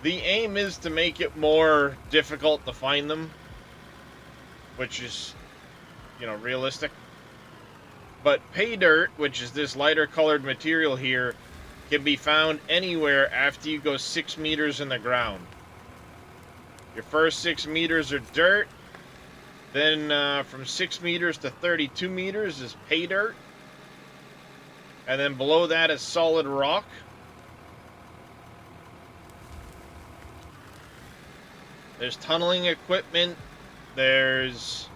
The aim is to make it more difficult to find them, which is, you know, realistic. But pay dirt, which is this lighter colored material here, can be found anywhere after you go 6 meters in the ground. Your first 6 meters are dirt. Then from 6 meters to 32 meters is pay dirt. And then below that is solid rock. There's tunneling equipment. There's...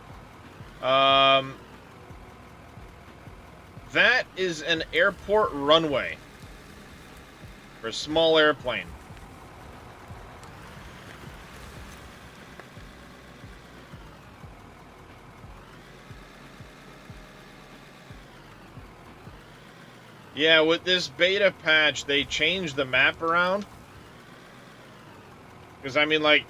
that is an airport runway for a small airplane. Yeah, with this beta patch, they changed the map around. Because, I mean, like,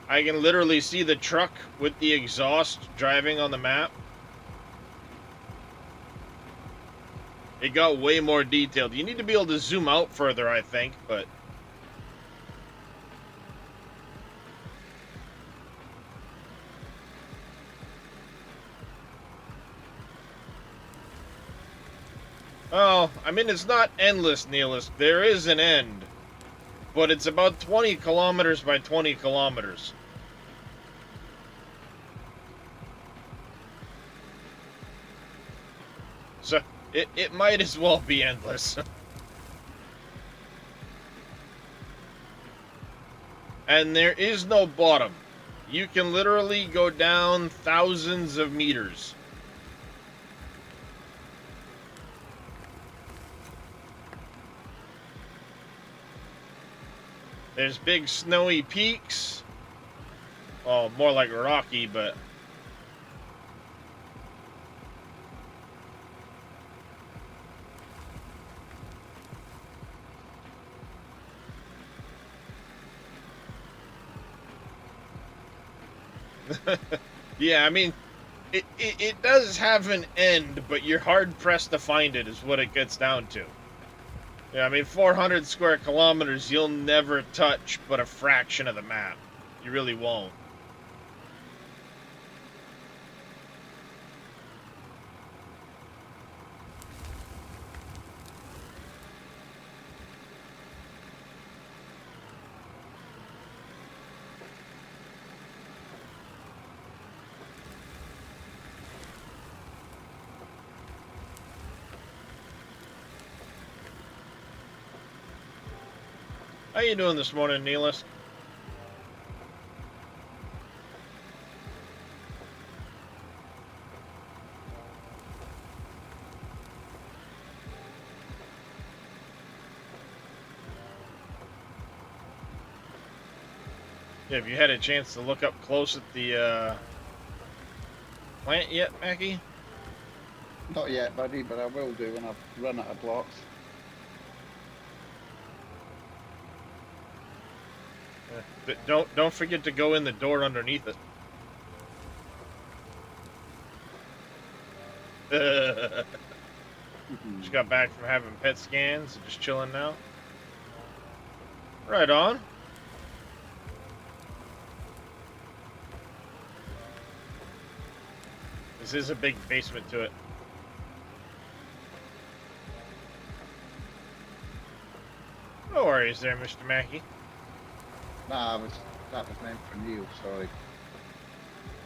I can literally see the truck with the exhaust driving on the map. It got way more detailed. You need to be able to zoom out further, I think, but... Oh, I mean, it's not endless, Nihilist. There is an end. But it's about 20 kilometers by 20 kilometers. So, it might as well be endless. And there is no bottom. You can literally go down thousands of meters. There's big snowy peaks. Well, more like rocky, but... yeah, I mean, it does have an end, but you're hard-pressed to find it, is what it gets down to. Yeah, I mean, 400 square kilometers, you'll never touch but a fraction of the map. You really won't. How you doing this morning, Neelis? Yeah, have you had a chance to look up close at the plant yet, Mackie? Not yet, buddy, but I will do when I've run out of blocks. But don't forget to go in the door underneath it. Just got back from having pet scans and just chilling now. Right on. This is a big basement to it. No worries there, Mr. Mackey. Nah, that was meant for Neil, sorry.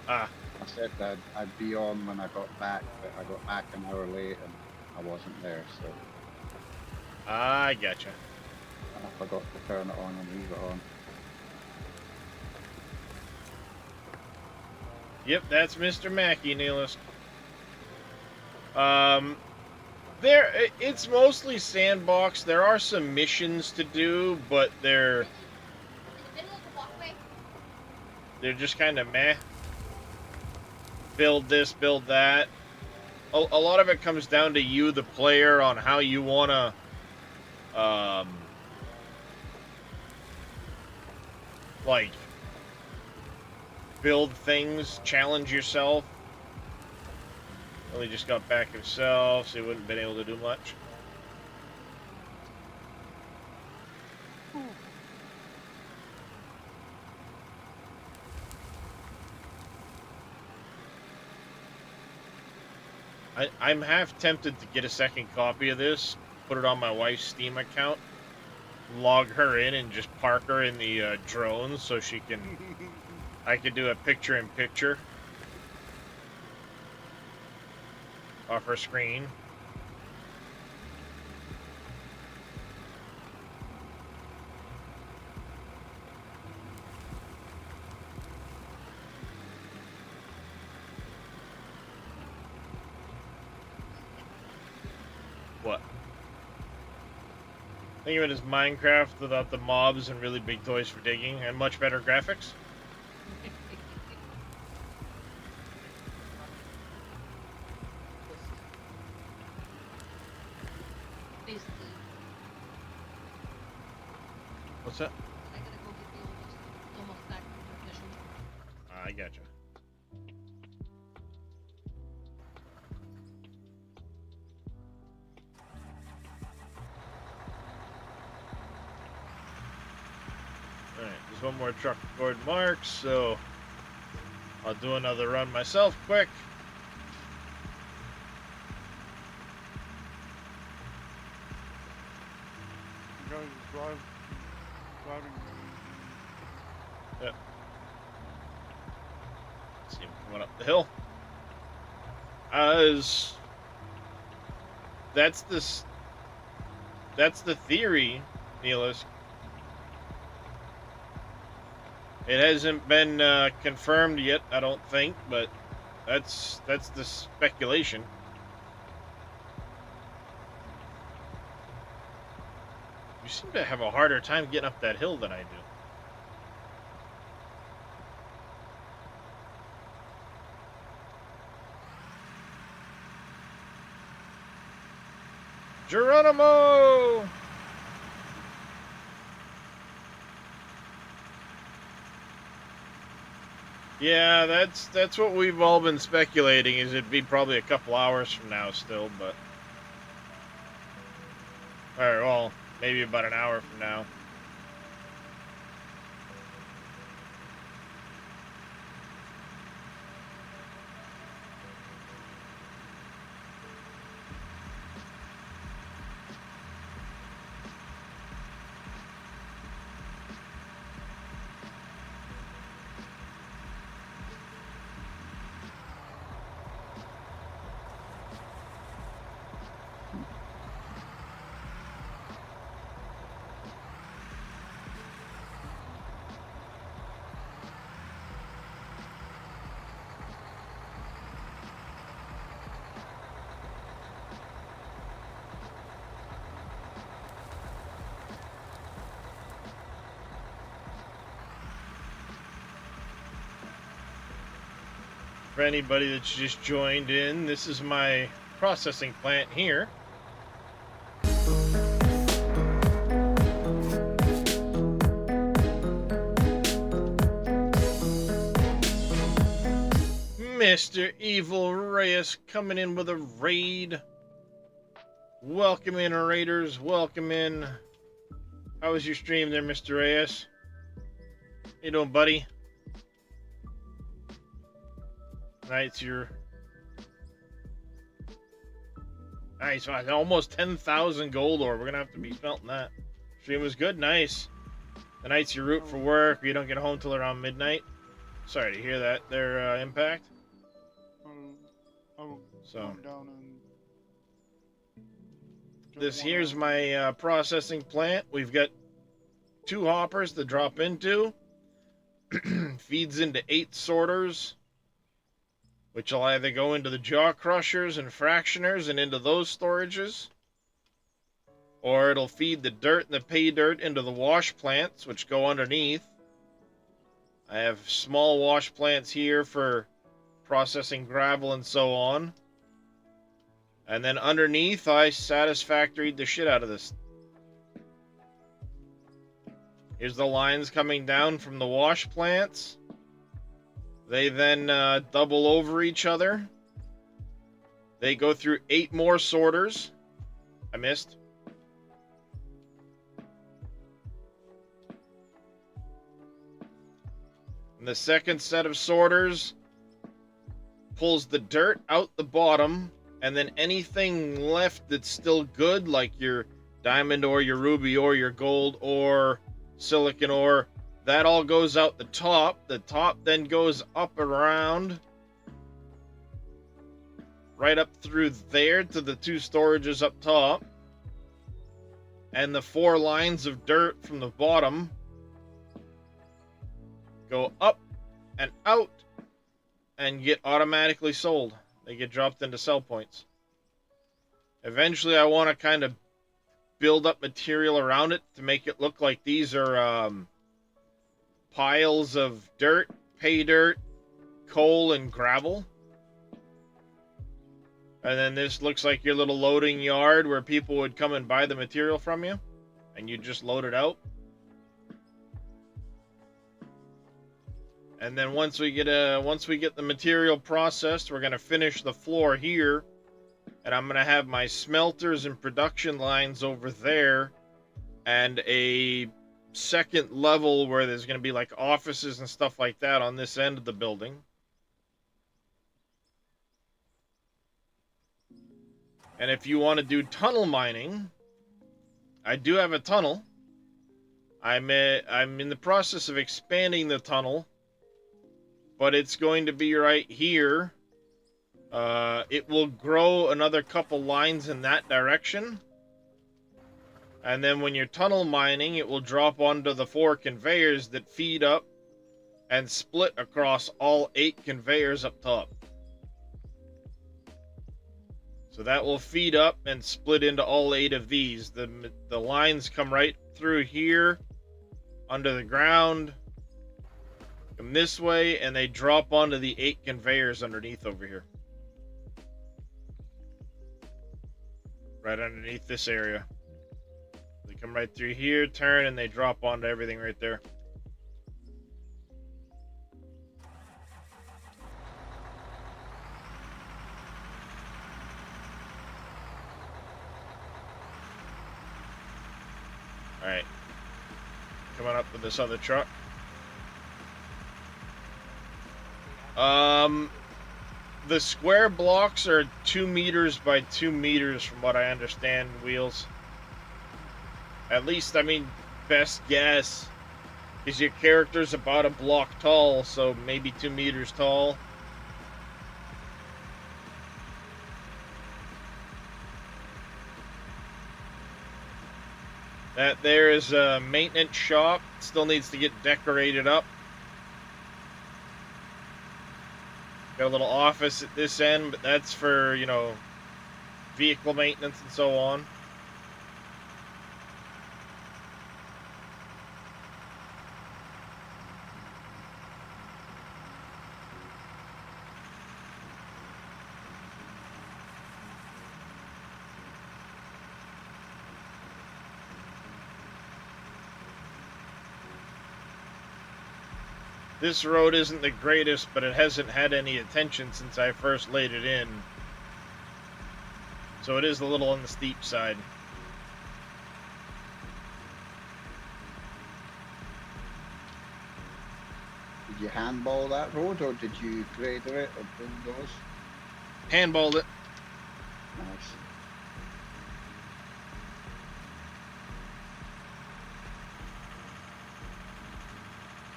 Ah, I said that I'd be on when I got back, but I got back an hour late and I wasn't there, so I gotcha. I forgot to turn it on and leave it on. Yep, that's Mr. Mackey, Neelis. It's mostly sandbox. There are some missions to do, but they're just kind of meh. Build this, build that. A lot of it comes down to you, the player, on how you want to like build things, challenge yourself. Well, he just got back himself, so he wouldn't have been able to do much. I'm half tempted to get a second copy of this, put it on my wife's Steam account, log her in, and just park her in the drone so she can. I could do a picture-in-picture off her screen. What? Think of it as Minecraft without the mobs and really big toys for digging and much better graphics. What's that? I gotta go get the almost back edition. I gotcha. Alright, there's one more truck for Gordon Marks, so I'll do another run myself quick. You guys driving. Yep. See him coming up the hill. That's the theory, Neelis. It hasn't been confirmed yet, I don't think, but that's the speculation. You seem to have a harder time getting up that hill than I do. Geronimo! Yeah, that's what we've all been speculating, is it'd be probably a couple hours from now still, but Or, well, maybe about an hour from now. For anybody that's just joined in, this is my processing plant here. Mr. Evil Reyes coming in with a raid. Welcome in, Raiders. Welcome in. How was your stream there, Mr. Reyes? How you doing, buddy? Nice, nice. Almost 10,000 gold ore. We're gonna have to be smelting that. Stream was good. Nice. The nights you root for work, or you don't get home till around midnight. Sorry to hear that. Their impact. I'll So come down and this here's my processing plant. We've got 2 hoppers to drop into. Feeds into 8 sorters, which will either go into the jaw crushers and fractioners and into those storages, or it'll feed the dirt and the pay dirt into the wash plants, which go underneath. I have small wash plants here for processing gravel and so on. And then underneath, I satisfactoried the shit out of this. Here's the lines coming down from the wash plants. They then double over each other. They go through 8 more sorters. I missed. And the second set of sorters pulls the dirt out the bottom, and then anything left that's still good, like your diamond ore, your ruby ore, your gold ore, silicon ore, that all goes out the top. The top then goes up around, right up through there to the 2 storages up top. And the 4 lines of dirt from the bottom go up and out and get automatically sold. They get dropped into sell points. Eventually, I want to kind of build up material around it to make it look like these are piles of dirt, pay dirt, coal, and gravel. And then this looks like your little loading yard where people would come and buy the material from you, and you just load it out. And then once we get the material processed, we're gonna finish the floor here, and I'm gonna have my smelters and production lines over there, and a second level where there's gonna be like offices and stuff like that on this end of the building. And if you want to do tunnel mining, I do have a tunnel. I'm in the process of expanding the tunnel, but it's going to be right here. It will grow another couple lines in that direction. And then when you're tunnel mining, it will drop onto the 4 conveyors that feed up and split across all 8 conveyors up top. So that will feed up and split into all 8 of these. The lines come right through here, under the ground, come this way, and they drop onto the 8 conveyors underneath over here. Right underneath this area. They come right through here, turn, and they drop onto everything right there. Alright. Coming up with this other truck. The square blocks are 2 meters by 2 meters from what I understand, Wheels. At least, I mean, best guess. Because your character's about a block tall, so maybe 2 meters tall. That there is a maintenance shop. Still needs to get decorated up. Got a little office at this end, but that's for, you know, vehicle maintenance and so on. This road isn't the greatest, but it hasn't had any attention since I first laid it in. So it is a little on the steep side. Did you handball that road, or did you grader it, or bulldoze? Handballed it. Nice.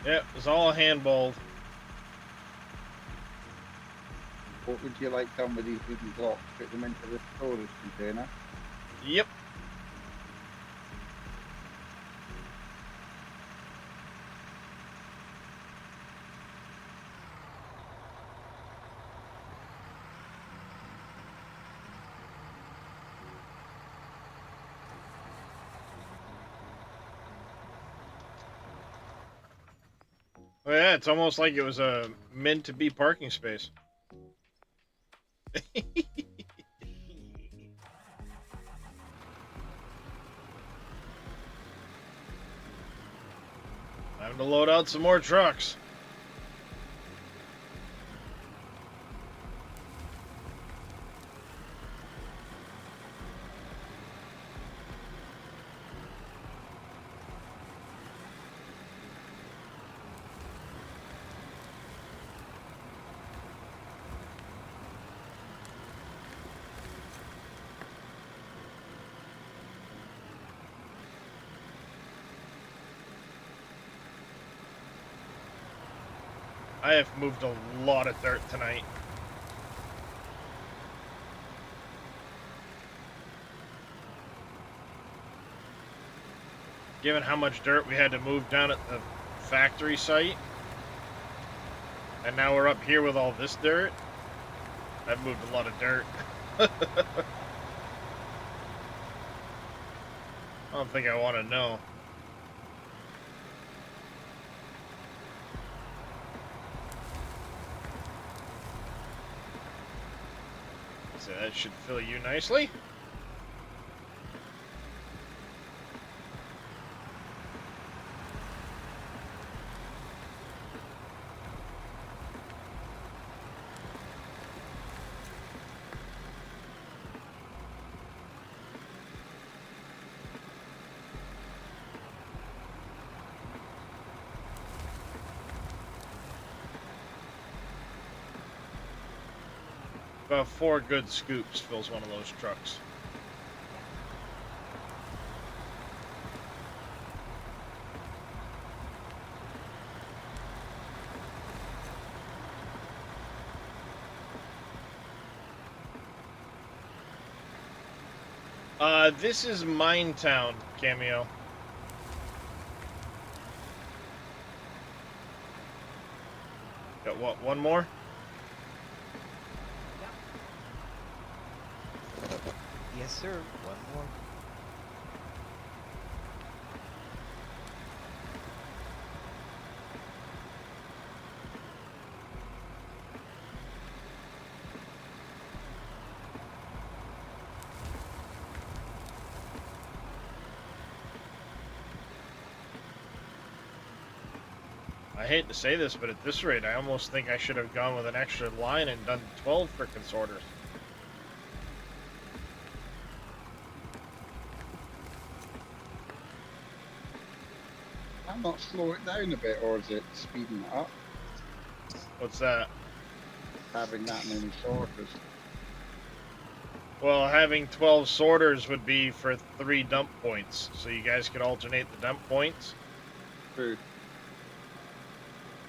Yep, it was all handballed. What would you like done with these wooden blocks? Put them into the storage container? Yep. Well, yeah, it's almost like it was a meant-to-be parking space. Time to load out some more trucks. I have moved a lot of dirt tonight. Given how much dirt we had to move down at the factory site, and now we're up here with all this dirt, I've moved a lot of dirt. I don't think I want to know. So that should fill you nicely. About 4 good scoops fills one of those trucks. This is Minetown, Cameo. Got what, one more? Yes, sir. One more. I hate to say this, but at this rate, I almost think I should have gone with an extra line and done 12 frickin' sorters. not slow it down a bit, or is it speeding it up? What's that? Having that many sorters. Well, having 12 sorters would be for 3 dump points, so you guys could alternate the dump points. True.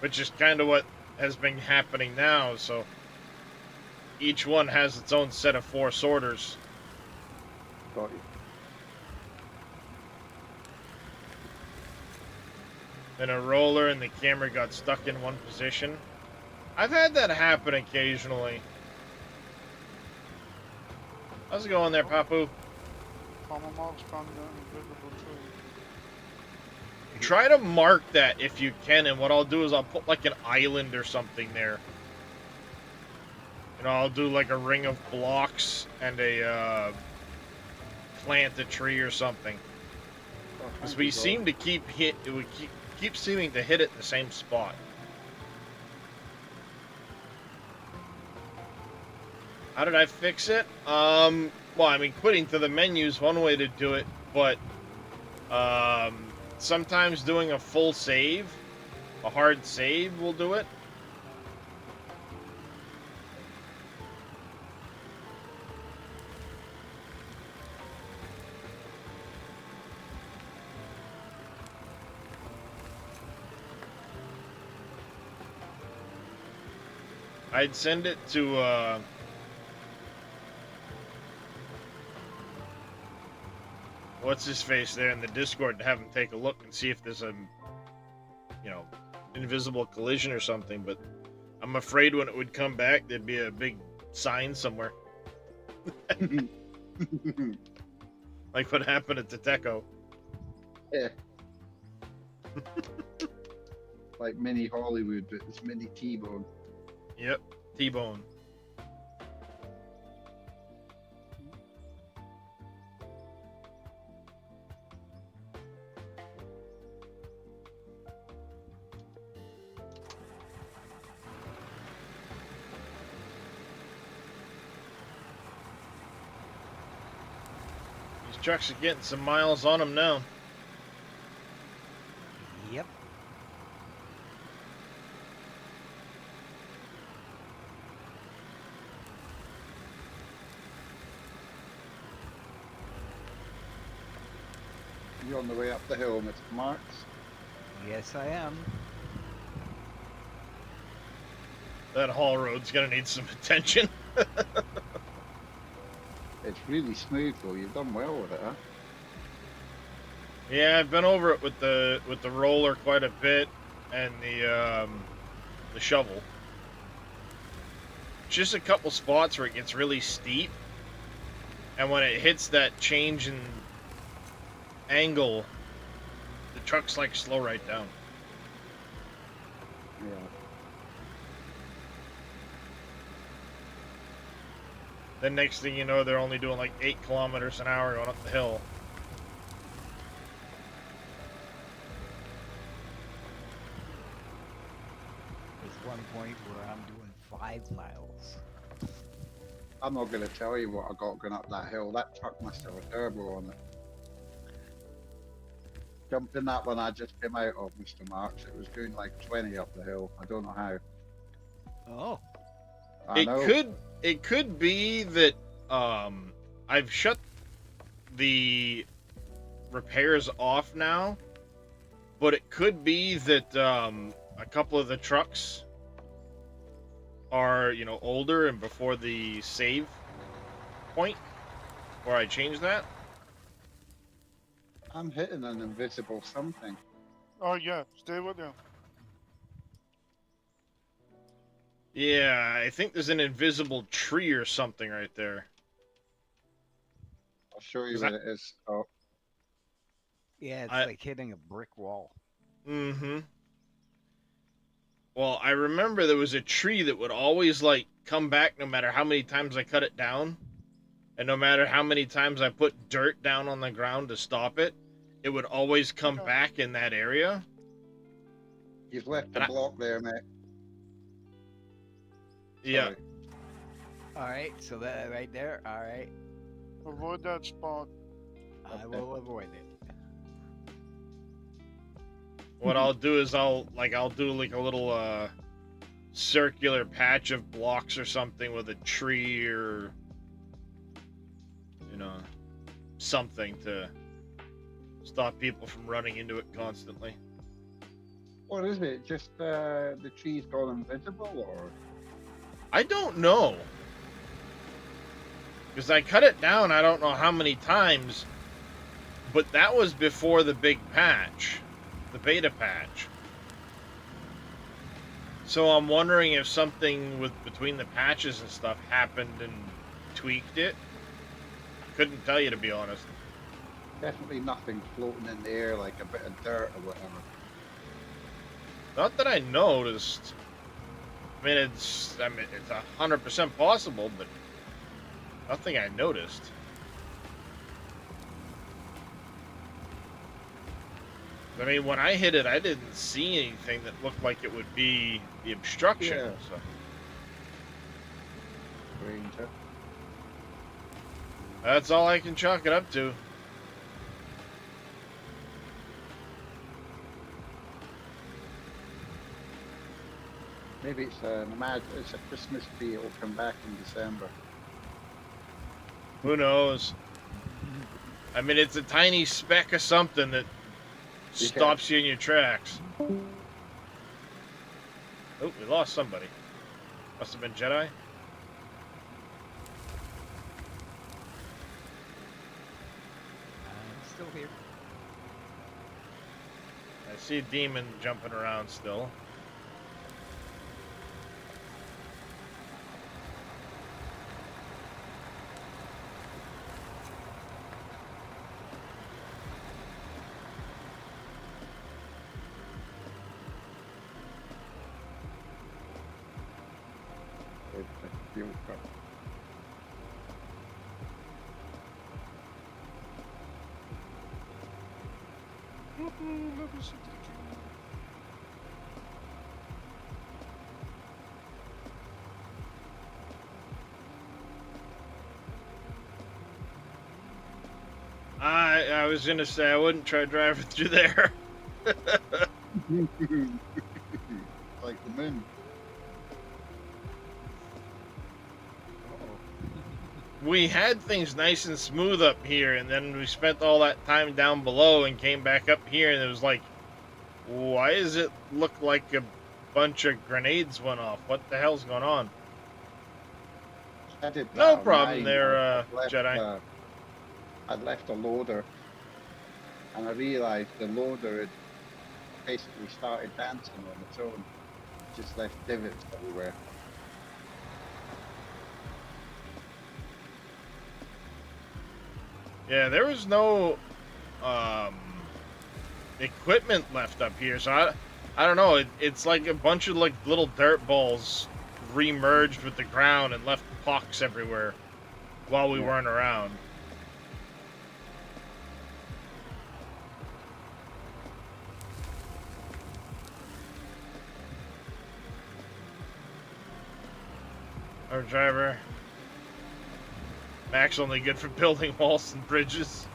Which is kind of what has been happening now, so each one has its own set of 4 sorters. Got you. Then a roller and the camera got stuck in one position. I've had that happen occasionally. How's it going there, Papu? Common marks found the invisible tree. Try to mark that if you can, and what I'll do is I'll put like an island or something there. You know, I'll do like a ring of blocks and a plant a tree or something. Because we seem to keep keep seeming to hit it in the same spot. How did I fix it? Well, I mean, quitting to the menu is one way to do it, but sometimes doing a full save, a hard save, will do it. I'd send it to, what's his face there in the Discord to have him take a look and see if there's a, you know, invisible collision or something, but I'm afraid when it would come back, there'd be a big sign somewhere. Like what happened at Teteco. Yeah. Like mini Hollywood, but it's mini T-Bone. Yep, T-Bone. These trucks are getting some miles on them now. Yep. You on the way up the hill, Mr. Marks? Yes, I am. That haul road's gonna need some attention. It's really smooth though. You've done well with it, huh? Yeah, I've been over it with the roller quite a bit, and the shovel. Just a couple spots where it gets really steep, and when it hits that change in angle, the trucks like slow right down. Yeah. Then next thing you know, they're only doing like 8 kilometers an hour going up the hill. There's one point where I'm doing 5 miles. I'm not going to tell you what I got going up that hill. That truck must have a turbo on it. Jumped in that one I just came out of, Mr. Marks. It was going like 20 up the hill. I don't know how. Oh. It could be that I've shut the repairs off now, but it could be that a couple of the trucks are, you know, older and before the save point where I changed that. I'm hitting an invisible something. Oh yeah, stay with you. Yeah, I think there's an invisible tree or something right there. I'll show you Is what that- it is. Oh, Yeah, it's I- like hitting a brick wall. Mm-hmm. Well, I remember there was a tree that would always, like, come back no matter how many times I cut it down. And no matter how many times I put dirt down on the ground to stop it, it would always come back in that area. you've left the And I- block there, mate. Yeah. Sorry. Alright, so that right there, alright. Avoid that spot. I will avoid it. what I'll do is I'll do like a little circular patch of blocks or something with a tree or something to stop people from running into it constantly. Or is it just the trees go invisible, or? I don't know. Because I cut it down I don't know how many times, but that was before the big patch, the beta patch. So I'm wondering if something between the patches and stuff happened and tweaked it. Couldn't tell you, to be honest. Definitely nothing floating in the air like a bit of dirt or whatever. Not that I noticed. I mean, it's 100% possible, but nothing I noticed. I mean, when I hit it, I didn't see anything that looked like it would be the obstruction. Yeah. So. Ranger. That's all I can chalk it up to. Maybe it's it's a Christmas tree. It'll come back in December. Who knows? I mean, it's a tiny speck of something that stops you in your tracks. Oh, we lost somebody. Must have been Jedi. I'm still here. I see a demon jumping around still. Fuel truck. Level 62. I was gonna say I wouldn't try driving through there. Like the moon. We had things nice and smooth up here, and then we spent all that time down below and came back up here, and it was like, why does it look like a bunch of grenades went off? What the hell's going on? I did that No on problem mine. there, I'd left, Jedi. I'd left a loader, and I realised the loader had basically started dancing on its own. Just left divots everywhere. Yeah, there was no equipment left up here, so I don't know. It's like a bunch of like little dirt balls re-merged with the ground and left pox everywhere while we weren't around. Our driver. Mac's only good for building walls and bridges.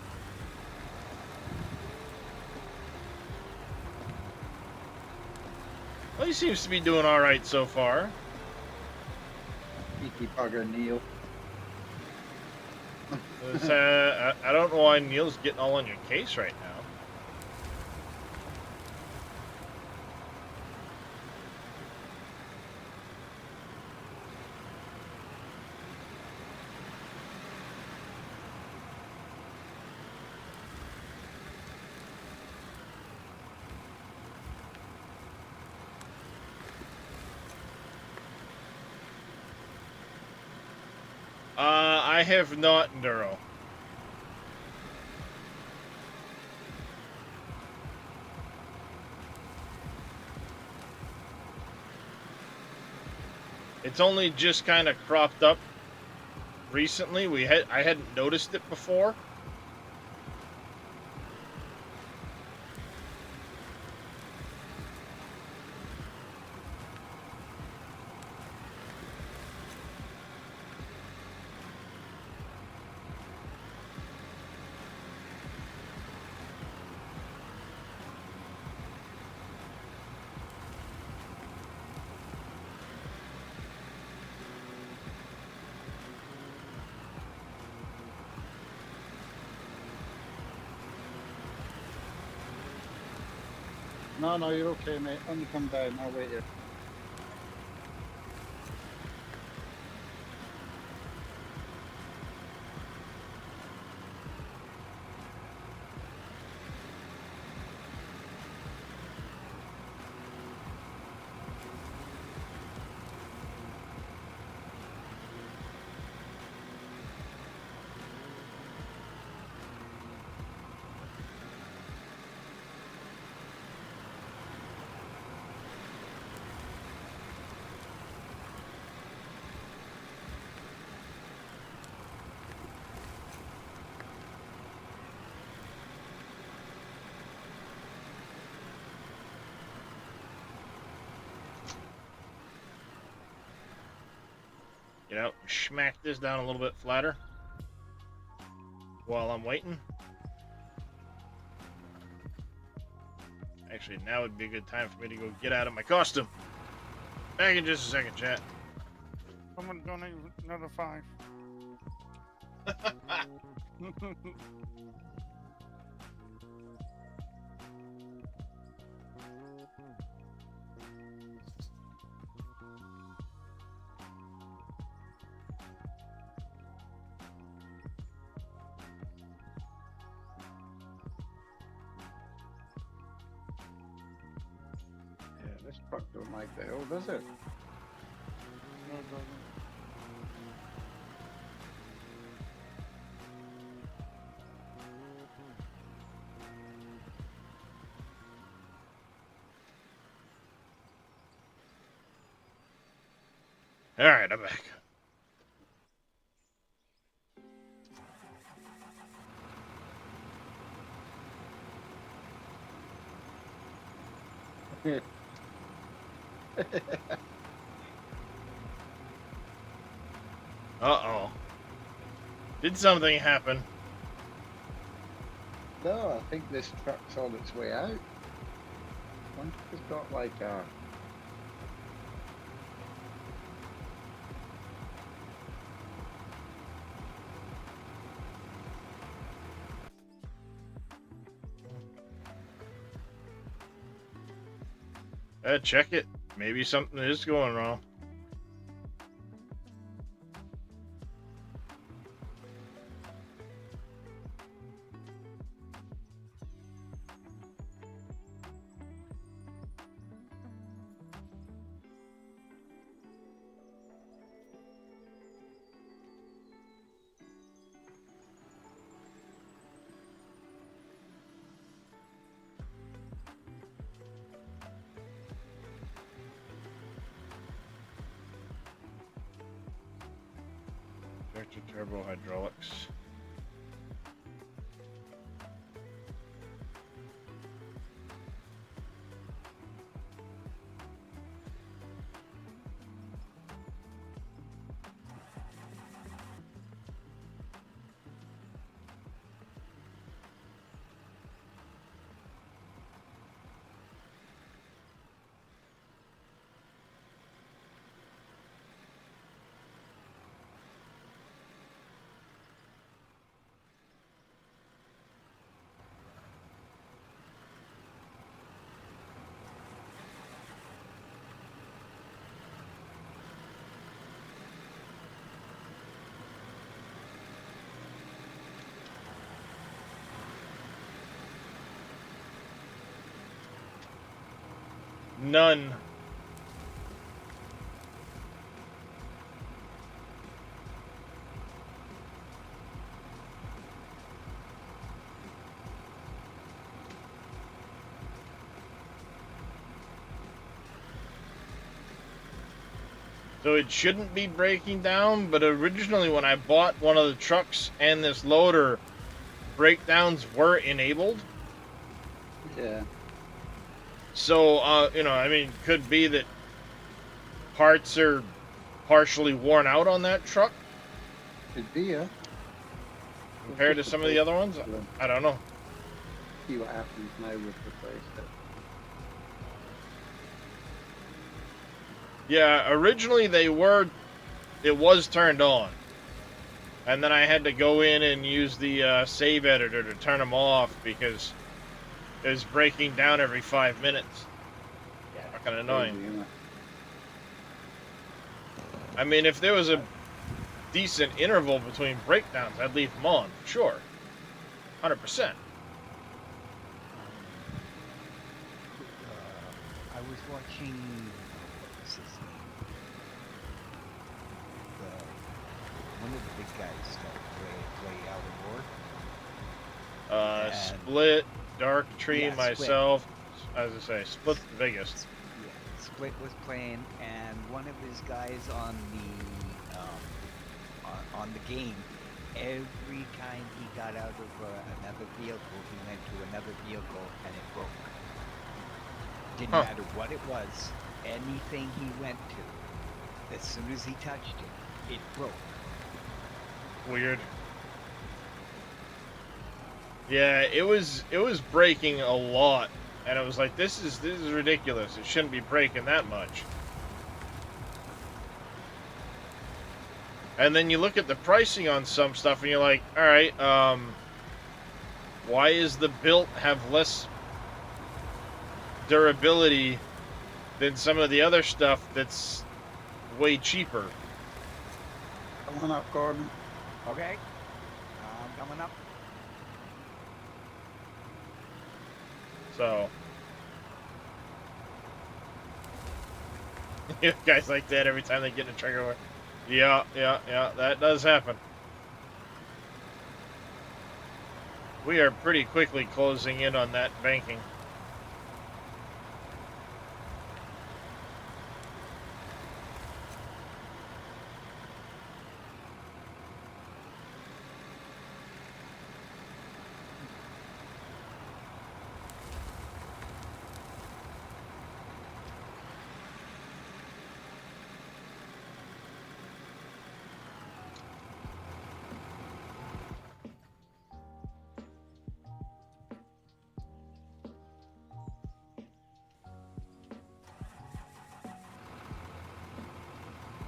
Well, he seems to be doing all right so far. Sneaky bugger, Neil. I don't know why Neil's getting all on your case right now. I have not, Neuro. It's only just kind of cropped up recently. I hadn't noticed it before. No, no, you're okay, mate. Only come down. I'll wait here. You know, smack this down a little bit flatter while I'm waiting. Actually, now would be a good time for me to go get out of my costume. Back in just a second, chat. Someone donate another 5. Yeah, this truck don't like the hill, does it? No, it doesn't. All right, I'm back. Uh-oh. Did something happen? No, I think this truck's on its way out. One has got like a... Check it. Maybe something is going wrong. Vector turbo hydraulics. None. So it shouldn't be breaking down, but originally when I bought one of the trucks and this loader, breakdowns were enabled. Yeah. So, you know, I mean, could be that parts are partially worn out on that truck Could be, yeah. compared to some of the other ones. I don't know. See what happens now with replaced it. Yeah, originally it was turned on. And then I had to go in and use the save editor to turn them off because It was breaking down every 5 minutes. Yeah. Fucking annoying. Crazy, isn't it? I mean, if there was a decent interval between breakdowns, I'd leave them on, for sure. 100%. I was watching, what was his name? One of the big guys that play out of war. And- Split, Dark Tree, Yeah, Split. myself. As I say, Split's the biggest. Yeah, Split was playing, and one of his guys on the game, every time he got out of another vehicle, he went to another vehicle and it broke. Didn't Huh. matter what it was, anything he went to, as soon as he touched it, it broke. Weird. Yeah, it was breaking a lot, and it was like, this is ridiculous. It shouldn't be breaking that much. And then you look at the pricing on some stuff, and you're like, all right, why is the built have less durability than some of the other stuff that's way cheaper? Come on up, Gordon. Okay, coming up. So, you guys like that every time they get in a trigger war. Yeah, that does happen. We are pretty quickly closing in on that banking.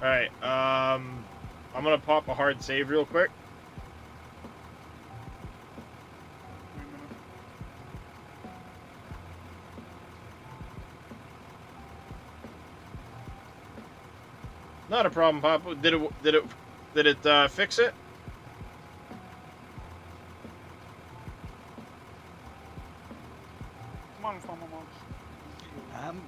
Alright, I'm gonna pop a hard save real quick. Wait a minute. Not a problem, Pop. Did it fix it? Come on, Farmer Mouse. I'm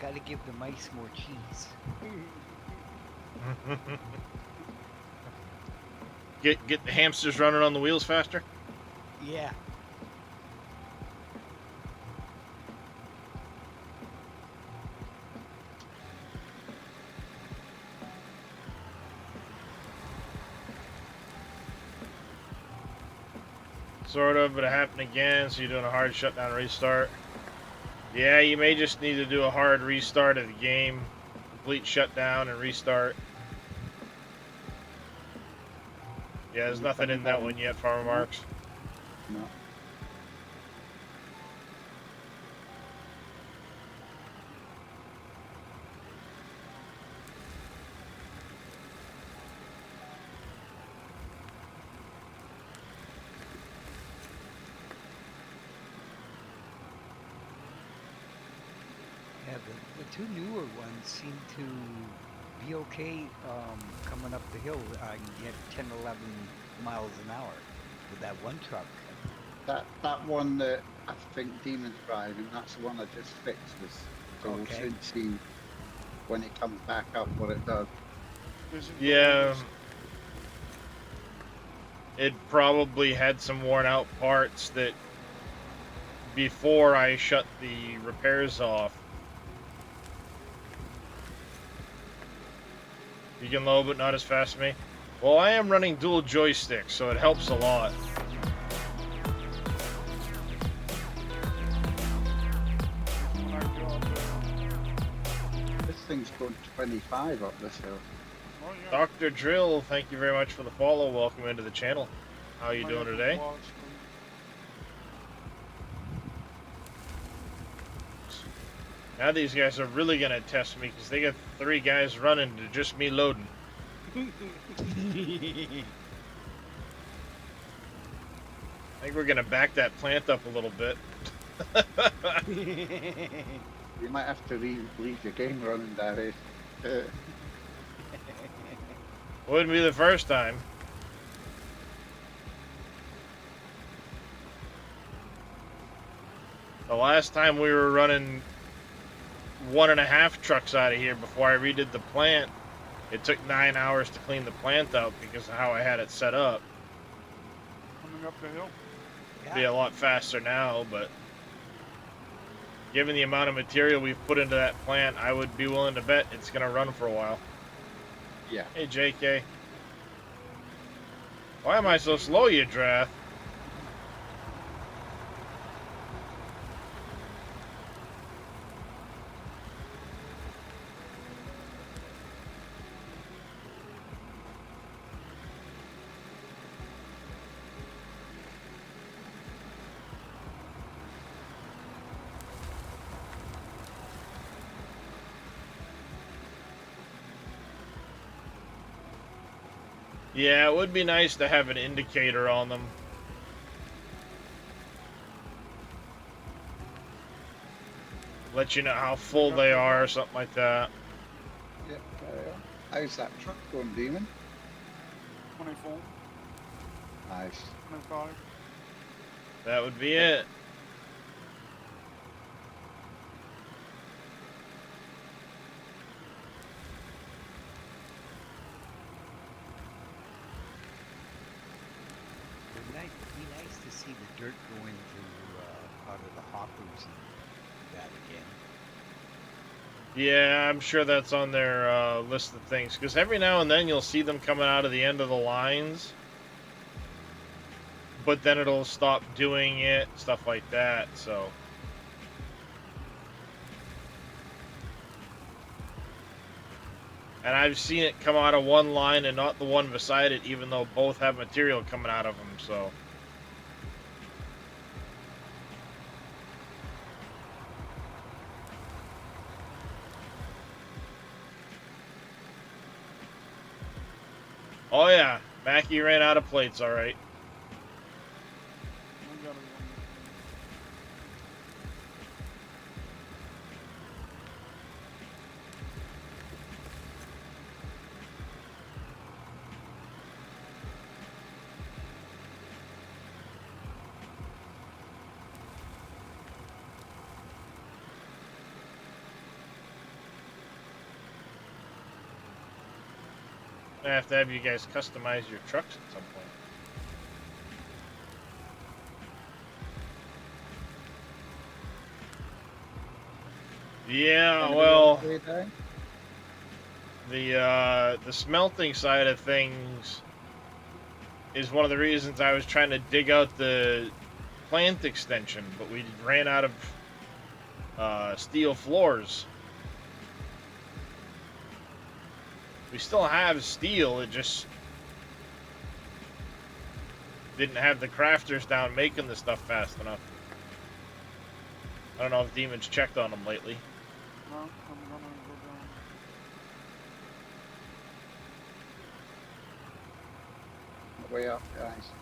gotta give the mice more cheese. Get the hamsters running on the wheels faster? Yeah. Sort of, but it happened again, so you're doing a hard shutdown restart. Yeah, you may just need to do a hard restart of the game. Complete shutdown and restart. Yeah, there's nothing in that one yet, Farmer Marks. No. Yeah, the two newer ones seem to be okay coming up the hill. I can get 10, 11 miles an hour with that one truck. That one that I think Demon's driving, that's the one I just fixed. So we Okay. should see when it comes back up what it does. Is it Yeah. going It probably had some worn out parts that before I shut the repairs off. You can load, but not as fast as me. Well, I am running dual joysticks, so it helps a lot. when I go up there? This thing's going 25 up this hill. Oh, yeah. Dr. Drill, thank you very much for the follow. Welcome into the channel. How you Might doing have to today? watch them. Now these guys are really gonna test me because they got 3 guys running to just me loading. I think we're gonna back that plant up a little bit. You might have to leave your game running, Darius. Wouldn't be the first time. The last time we were running 1.5 trucks out of here before I redid the plant, it took 9 hours to clean the plant out because of how I had it set up. Coming up the hill. Be a lot faster now, but given the amount of material we've put into that plant, I would be willing to bet it's gonna run for a while. Yeah. Hey, JK. Why am I so slow, you Drath? Yeah, it would be nice to have an indicator on them. Let you know how full they are or something like that. Yeah, carry on. How's that truck going, Demon? 24, Nice. 25. That would be it. It'd be nice to see the dirt go into out of the hoppers and that again. Yeah, I'm sure that's on their list of things. Because every now and then you'll see them coming out of the end of the lines. But then it'll stop doing it, stuff like that, so. And I've seen it come out of one line and not the one beside it, even though both have material coming out of them, so. Oh yeah, Mackie ran out of plates, alright. I got it. I have to have you guys customize your trucks at some point. Yeah, well, the smelting side of things is one of the reasons I was trying to dig out the plant extension, but we ran out of steel floors. We still have steel, it just didn't have the crafters down making the stuff fast enough. I don't know if Demon's checked on them lately. No, I'm gonna go down. Way up, guys.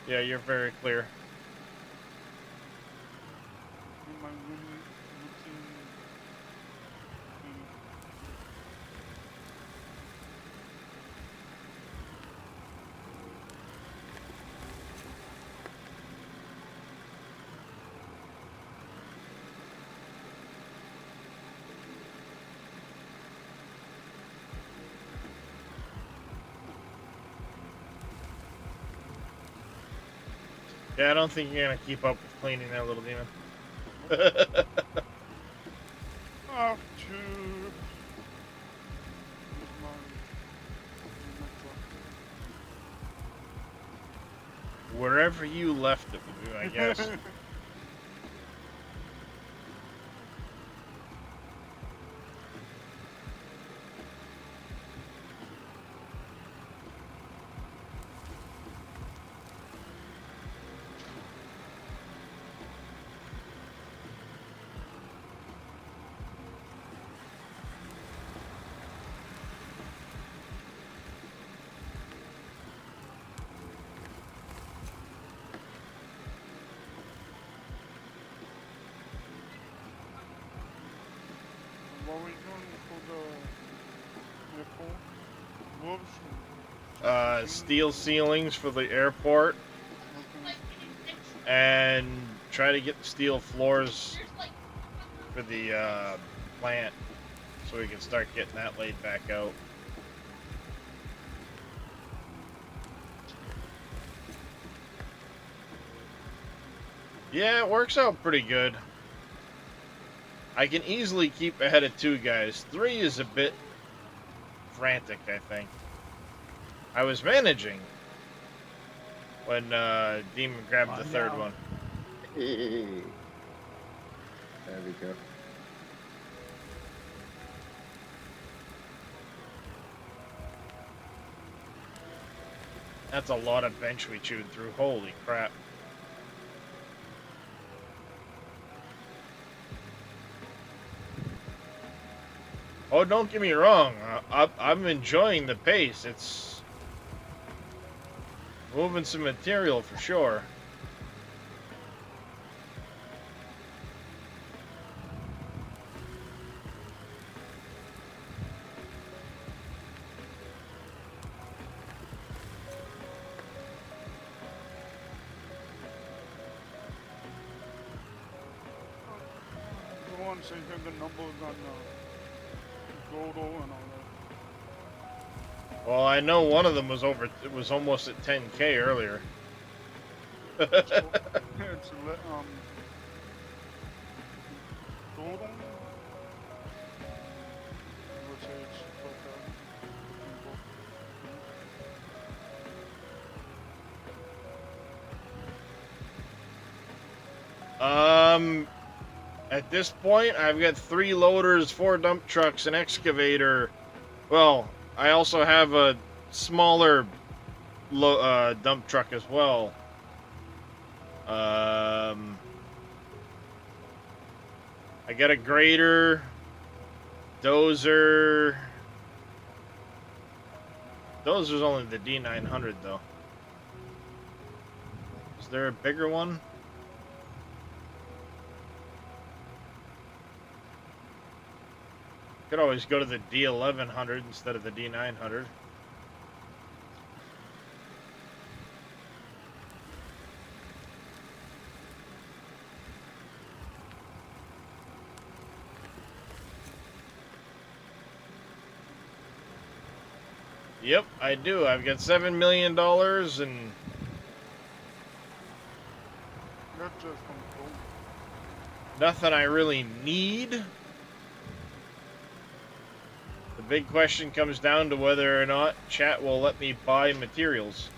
Yeah, you're very clear. In my routine. Yeah, I don't think you're gonna keep up with cleaning that little demon. Have to. With my truck. Wherever you left it, I guess. Airport. Wolves. Steel ceilings for the airport, Okay. and try to get the steel floors for the plant so we can start getting that laid back out. Yeah, it works out pretty good. I can easily keep ahead of 2 guys. 3 is a bit frantic, I think. I was managing when Demon grabbed the 3rd one. There we go. That's a lot of bench we chewed through. Holy crap. Oh, don't get me wrong. I'm enjoying the pace. It's moving some material for sure. The ones that hear the numbers on Godo and all that. Well, I know one of them was it was almost at 10K earlier. It's Godo. Which is At this point, I've got 3 loaders, 4 dump trucks, an excavator. Well, I also have a smaller dump truck as well. I got a grader, dozer. Dozer's only the D900 though. Is there a bigger one? Could always go to the D1100 instead of the D900. Yep, I do. I've got $7 million and That's just from Godo. nothing I really need. The big question comes down to whether or not chat will let me buy materials.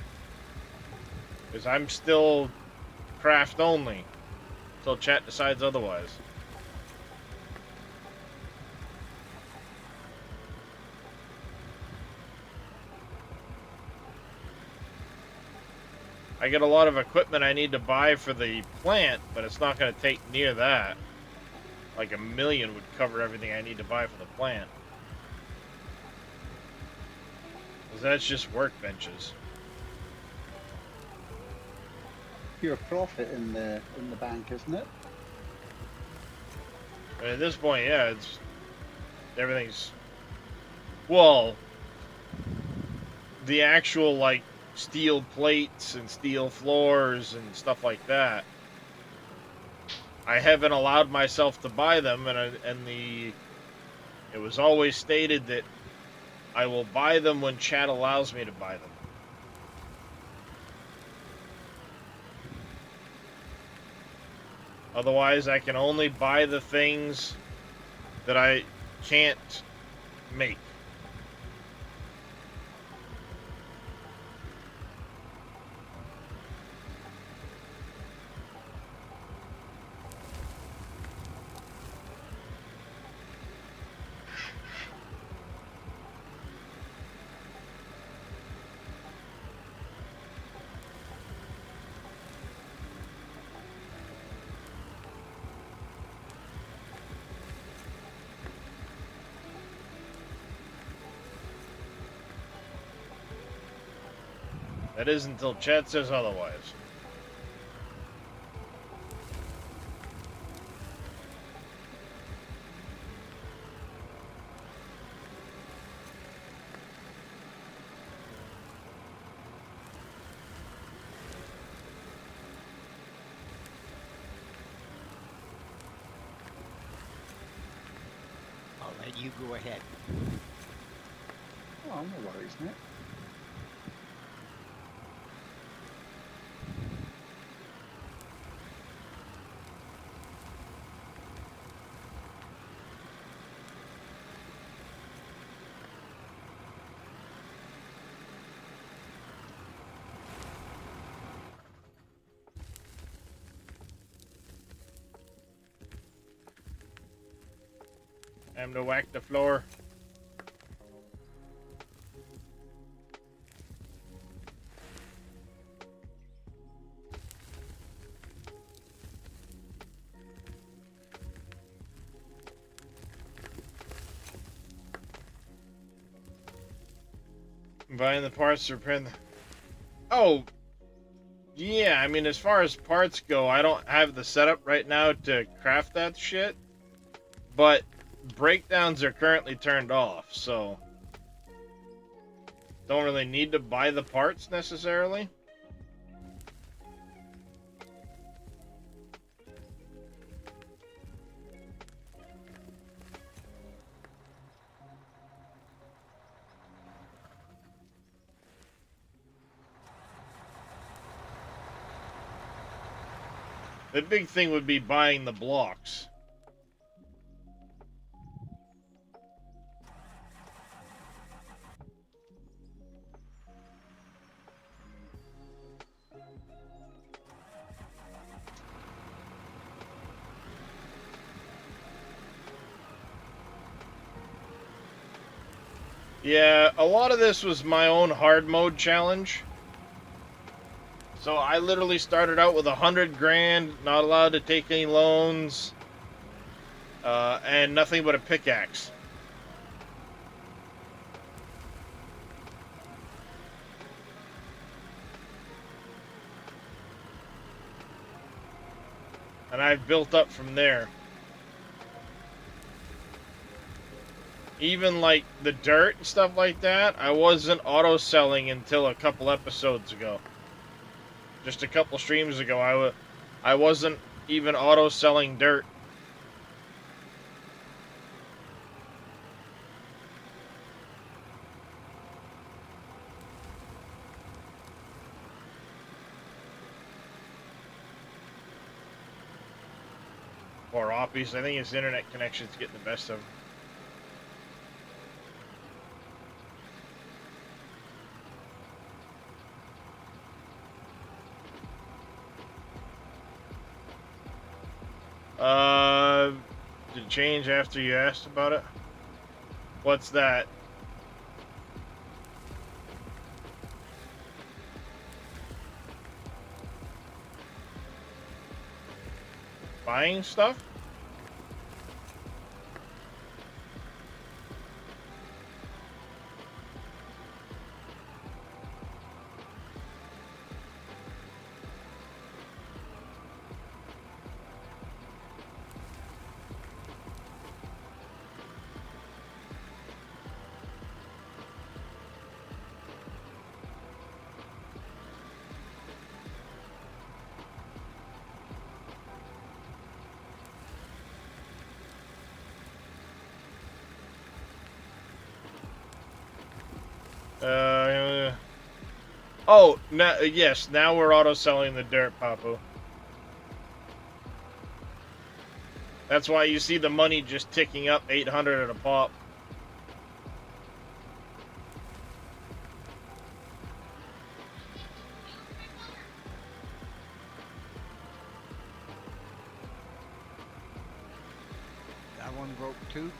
Because I'm still craft only until chat decides otherwise. I get a lot of equipment I need to buy for the plant, but it's not going to take near that. Like $1 million would cover everything I need to buy for the plant. Because that's just workbenches. Pure profit in the bank, isn't it? And at this point, yeah, it's everything's well. The actual like steel plates and steel floors and stuff like that, I haven't allowed myself to buy them, and it was always stated that I will buy them when chat allows me to buy them. Otherwise, I can only buy the things that I can't make. That is until chat says otherwise. You go ahead. Oh, no worries, mate. Time to whack the floor. Buying the parts to repair the... Oh, yeah, I mean, as far as parts go, I don't have the setup right now to craft that shit. But breakdowns are currently turned off, so... Don't really need to buy the parts, necessarily. The big thing would be buying the blocks. Yeah, a lot of this was my own hard mode challenge. So I literally started out with 100 grand, not allowed to take any loans, and nothing but a pickaxe. And I've built up from there. Even like the dirt and stuff like that, I wasn't auto selling until a couple episodes ago. Just a couple streams ago, I wasn't even auto selling dirt. Poor Oppies, I think his internet connection's getting the best of him. Did it change after you asked about it? What's that? Buying stuff? Oh, no, yes, now we're auto-selling the dirt, Papu. That's why you see the money just ticking up 800 at a pop. That one broke too?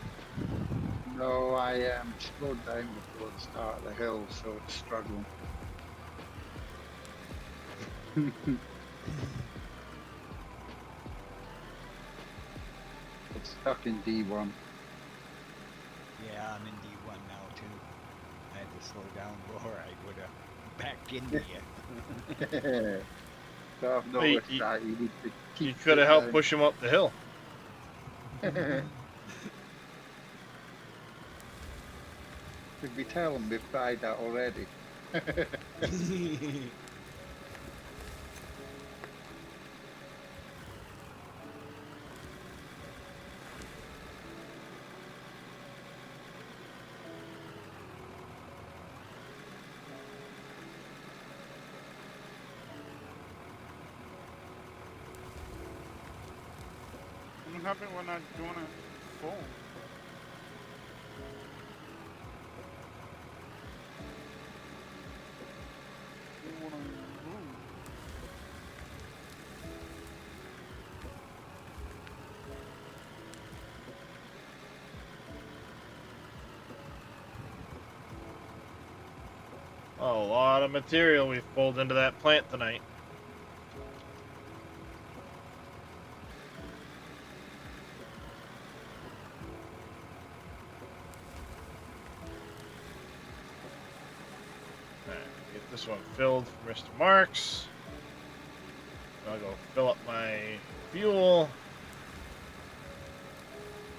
No, I slowed down before the start of the hill, so it's struggling. It's stuck in D1. Yeah, I'm in D1 now too. I had to slow down or I would have backed into you. So I've Hey, noticed that you need to keep. You could have helped push him up the hill. Could we tell them we've tried that already? I'm happy when I'm doing it full. When I move. Oh, a lot of material we've pulled into that plant tonight. Alright, get this one filled for Mr. Marks. I'll go fill up my fuel.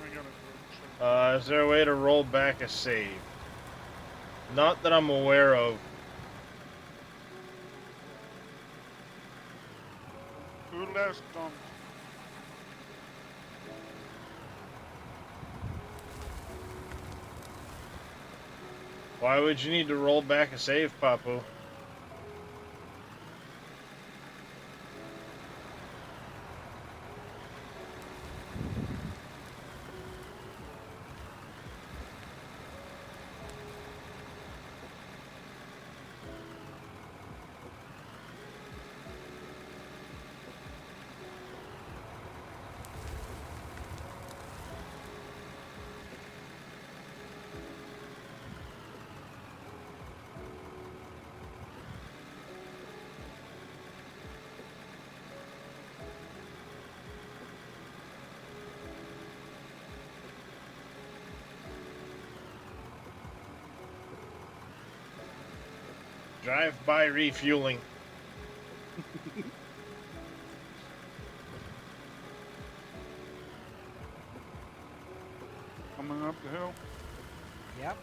I gotta go check. Is there a way to roll back a save? Not that I'm aware of. Who last dumped? Why would you need to roll back a save, Papu? Drive-by refueling. Coming up the hill. Yep.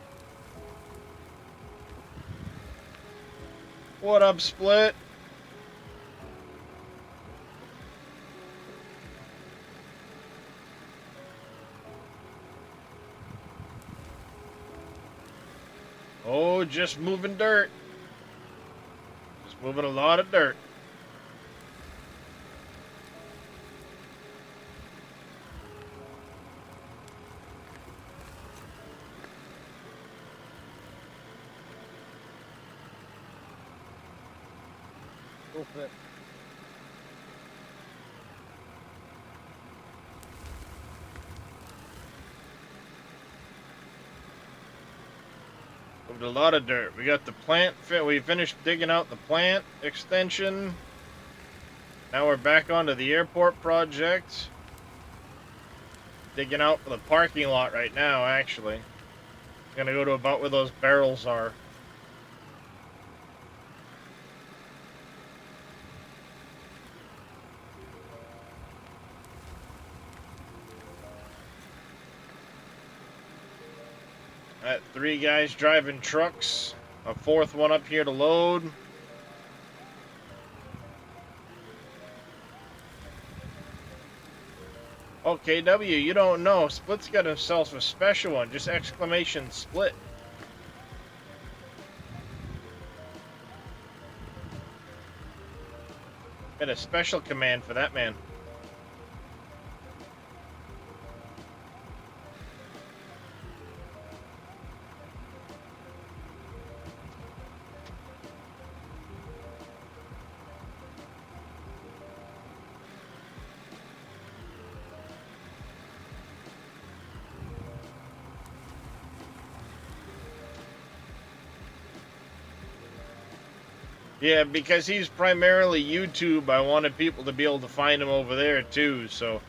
What up, Split? Oh, just moving dirt. Just moving a lot of dirt. Go fit. Moved a lot of dirt. We got the plant fit. We finished digging out the plant extension. Now we're back onto the airport project. Digging out for the parking lot right now, actually. Gonna go to about where those barrels are. Got 3 guys driving trucks. A 4th one up here to load. OKW, you don't know. Split's got himself a special one. Just exclamation split. Got a special command for that man. Yeah, because he's primarily YouTube, I wanted people to be able to find him over there too, so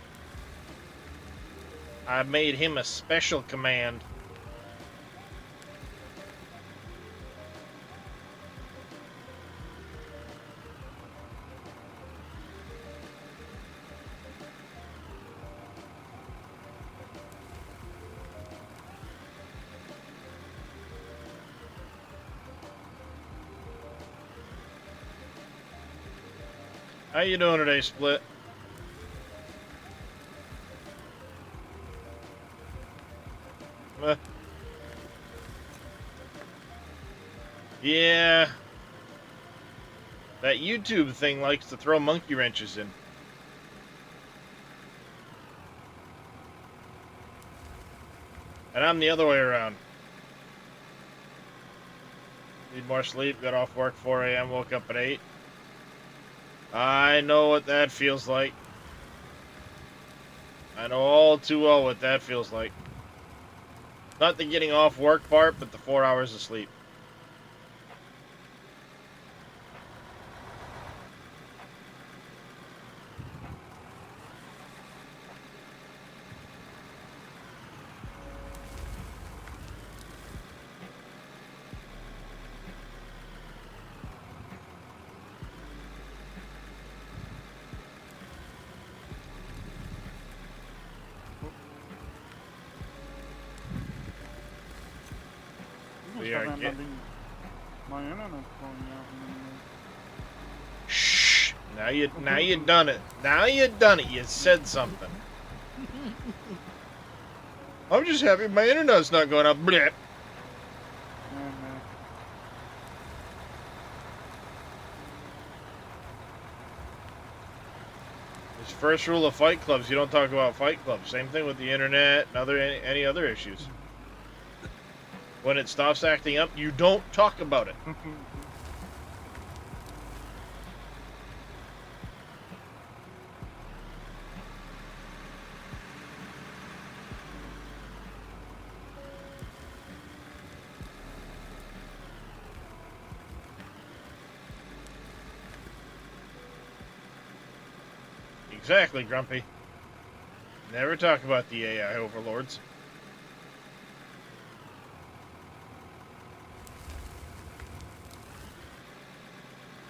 I made him a special command. How you doing today, Split? Yeah. That YouTube thing likes to throw monkey wrenches in. And I'm the other way around. Need more sleep, got off work 4 a.m., woke up at 8. I know what that feels like. I know all too well what that feels like. Not the getting off work part, but the 4 hours of sleep. We are Start get- having my internet going out in the middle. Shh. Now you done it. Now you done it. You said something. I'm just happy my internet's not going up. Blip. Yeah, man. It's first rule of Fight Clubs. You don't talk about Fight Clubs. Same thing with the internet and any other issues. When it stops acting up, you don't talk about it. Exactly, Grumpy. Never talk about the AI overlords.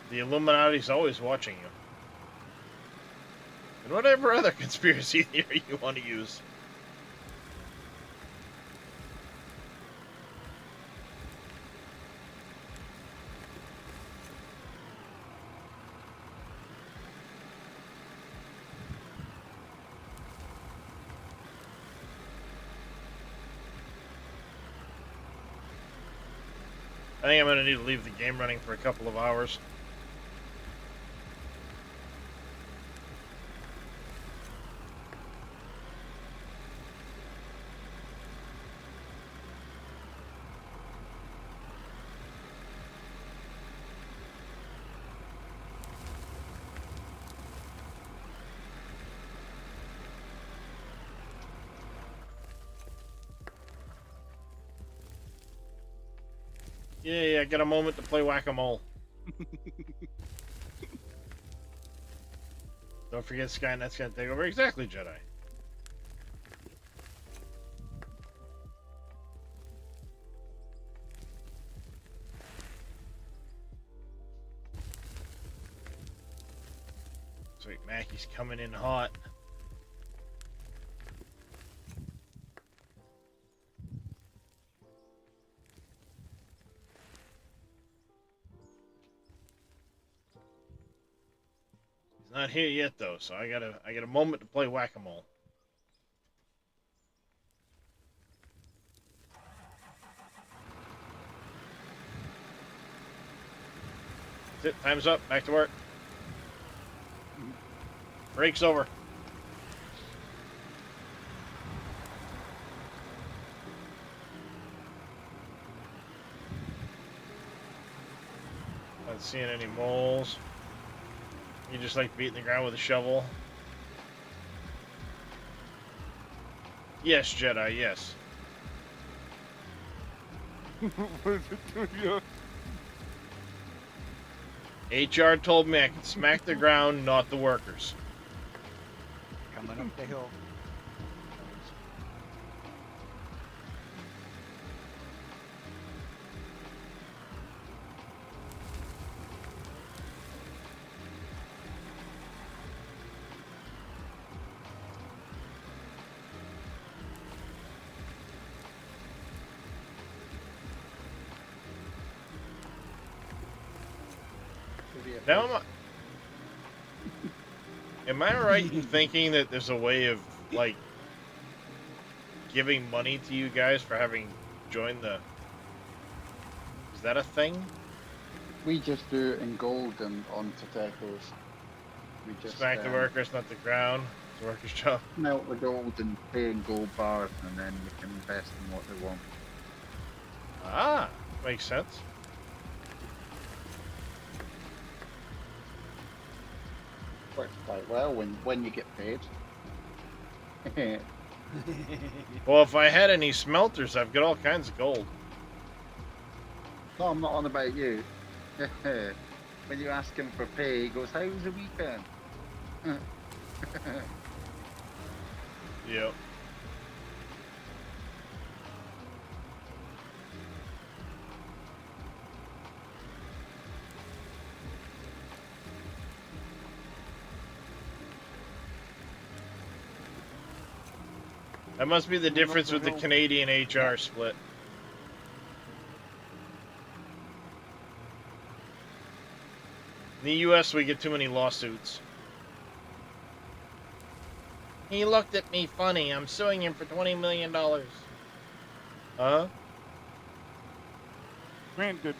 The Illuminati's always watching you. And whatever other conspiracy theory you want to use. I think I'm going to need to leave the game running for a couple of hours. Yeah, get a moment to play whack-a-mole. Don't forget Skynet's gonna take over. Exactly, Jedi. Sweet, Mackey's coming in hot. Not here yet though, so I got a moment to play whack-a-mole. That's it, time's up, back to work. Break's over. Not seeing any moles. You just like beating the ground with a shovel? Yes, Jedi, yes. What is it doing? HR told me I could smack the ground, not the workers. Coming up the hill. Now, am I right in thinking that there's a way of, like, giving money to you guys for having joined the... Is that a thing? We just do it in gold and on Totecos. We just Smack the workers, not the ground. The workers' job. Melt the gold and pay in gold bars, and then they can invest in what they want. Ah, makes sense. Works quite well when you get paid. Well, if I had any smelters, I've got all kinds of gold. No, I'm not on about you. When you ask him for pay, he goes, "How's the weekend?" Yep. That must be the difference with the Canadian HR split. In the US, we get too many lawsuits. He looked at me funny. I'm suing him for $20 million. Huh? Granted.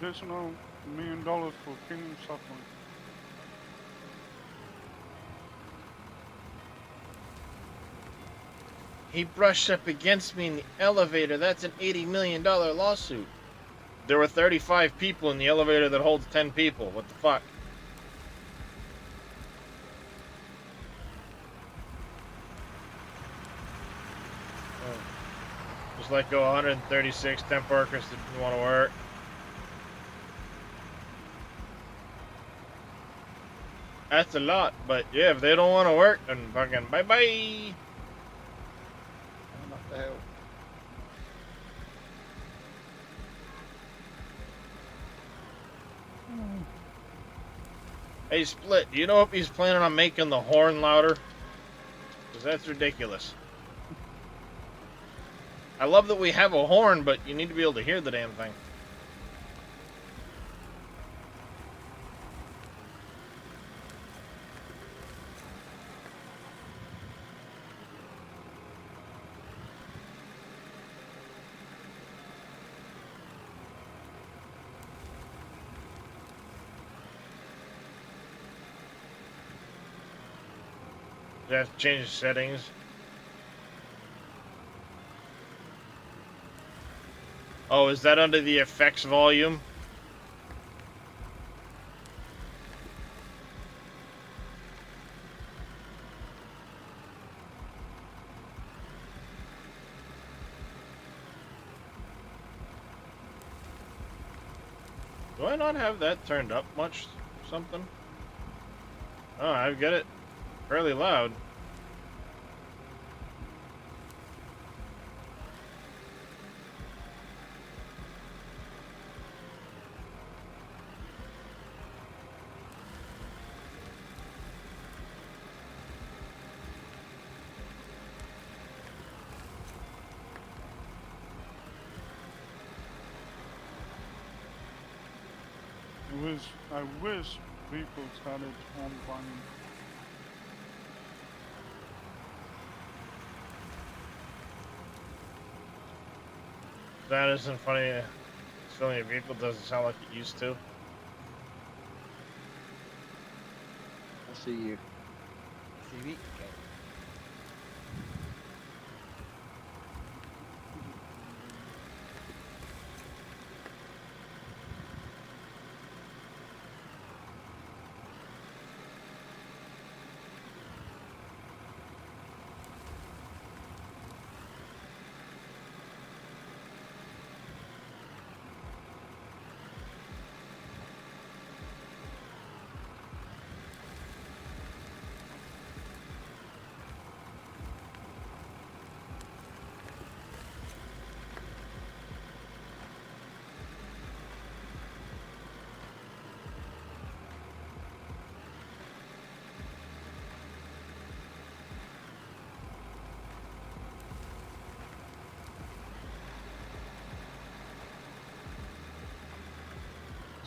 Additional $1 million for premium software. He brushed up against me in the elevator. That's an $80 million lawsuit. There were 35 people in the elevator that holds 10 people. What the fuck? Oh. Just let go 136 temp workers that didn't want to work. That's a lot, but yeah, if they don't want to work, then fucking bye-bye. What the hell? Hey, Split, do you know if he's planning on making the horn louder? Because that's ridiculous. I love that we have a horn, but you need to be able to hear the damn thing. You have to change the settings. Oh, is that under the effects volume? Do I not have that turned up much or something? Oh, I've got it fairly loud. I wish people started home farming. That isn't funny. So many people doesn't sound like it used to. I see you. See me? Okay.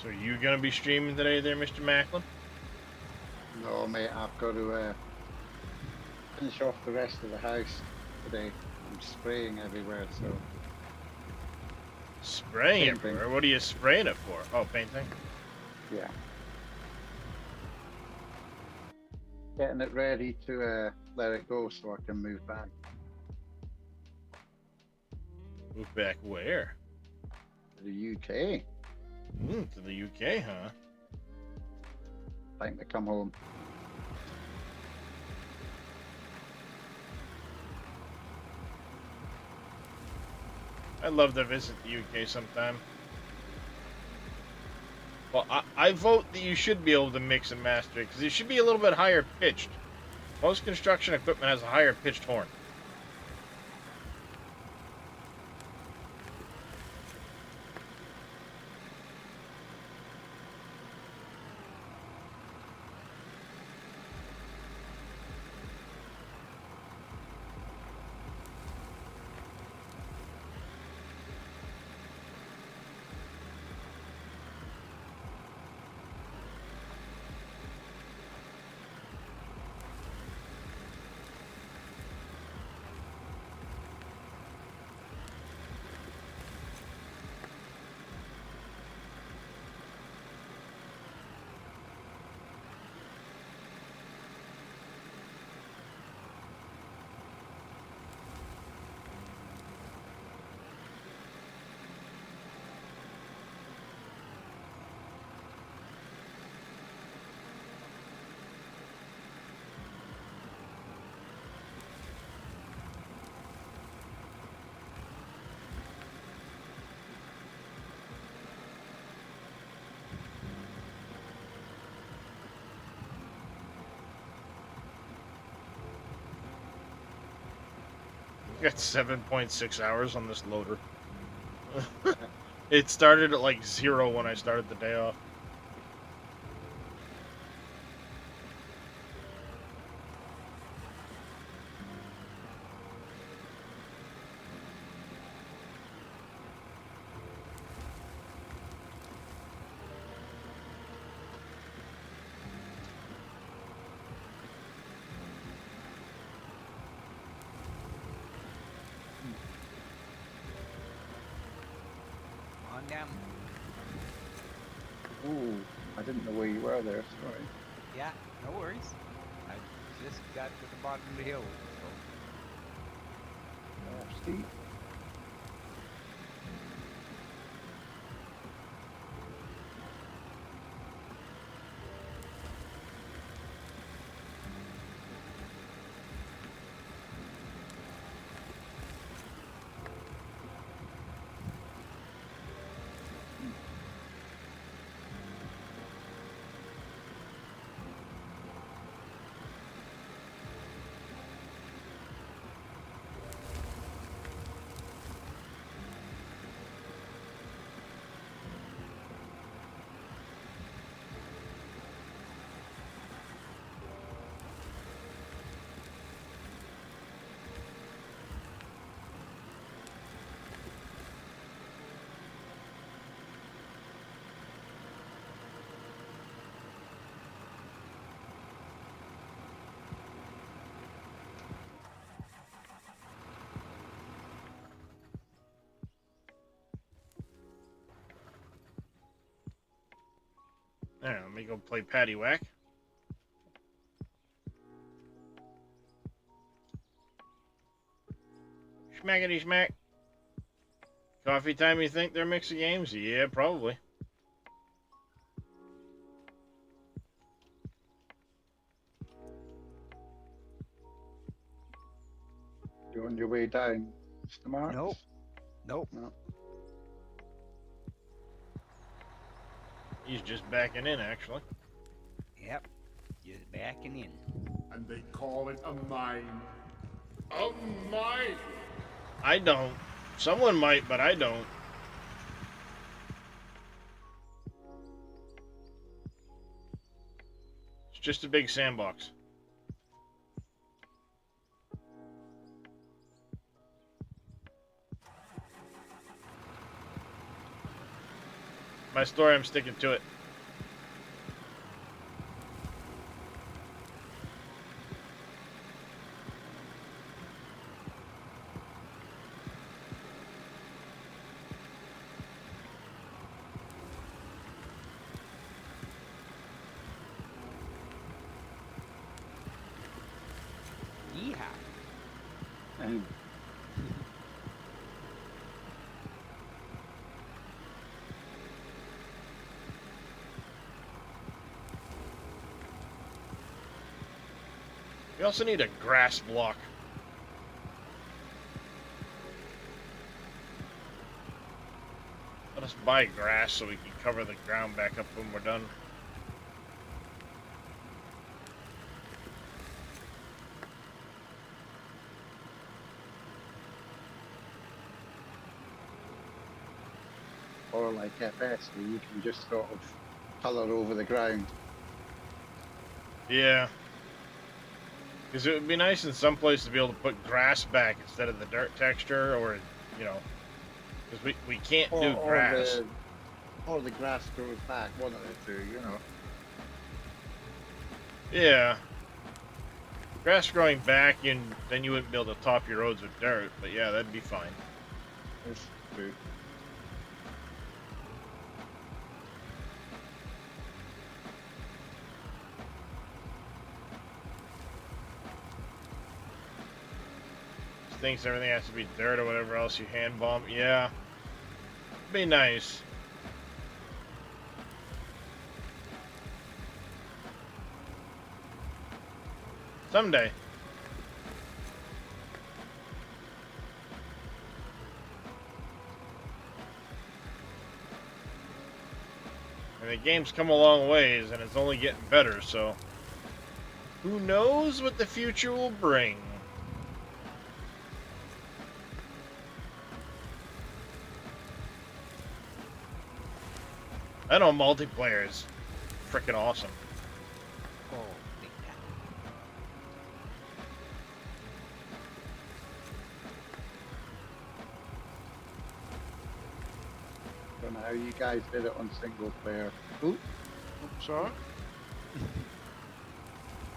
So are you gonna be streaming today there, Mr. Macklin? No, mate, I've got to finish off the rest of the house. today. I'm spraying everywhere, so Spraying Painting. everywhere? What are you spraying it for? Oh, painting? yeah. Getting it ready to let it go so I can move back Move back where? to the UK. To the UK, huh? Time to come home. I'd love to visit the UK sometime. Well, I vote that you should be able to mix and master it, because it should be a little bit higher pitched. Most construction equipment has a higher pitched horn. I got 7.6 hours on this loader. It started at like 0 when I started the day off. On them. Ooh, I didn't know where you were there. Sorry. Yeah, no worries. I just got to the bottom of the hill. So. Steep. There, let me go play Patty Whack. Schmackety schmack. Coffee time, you think they're mixing games? Yeah, probably. You on your way down, Mr. Marks? Nope. Nope. No. He's just backing in, actually. Yep. Just backing in. And they call it a mine. A mine! I don't. Someone might, but I don't. It's just a big sandbox. My story, I'm sticking to it. time. We also need a grass block. Let us buy grass so we can cover the ground back up when we're done. Or like FS, where you can just sort of colour over the ground. Yeah. Because it would be nice in some places to be able to put grass back instead of the dirt texture, or, you know, because we can't do grass. Or the grass grows back, one of the two, you know. Yeah. Grass growing back, and then you wouldn't be able to top your roads with dirt, but yeah, that'd be fine. That's true. Thinks everything has to be dirt or whatever else you hand bomb. Yeah. Be nice. Someday. And the game's come a long ways, and it's only getting better, so who knows what the future will bring. I know multiplayer is freaking awesome. Oh, big time. Don't know how you guys did it on single player. Ooh, Oops, sorry.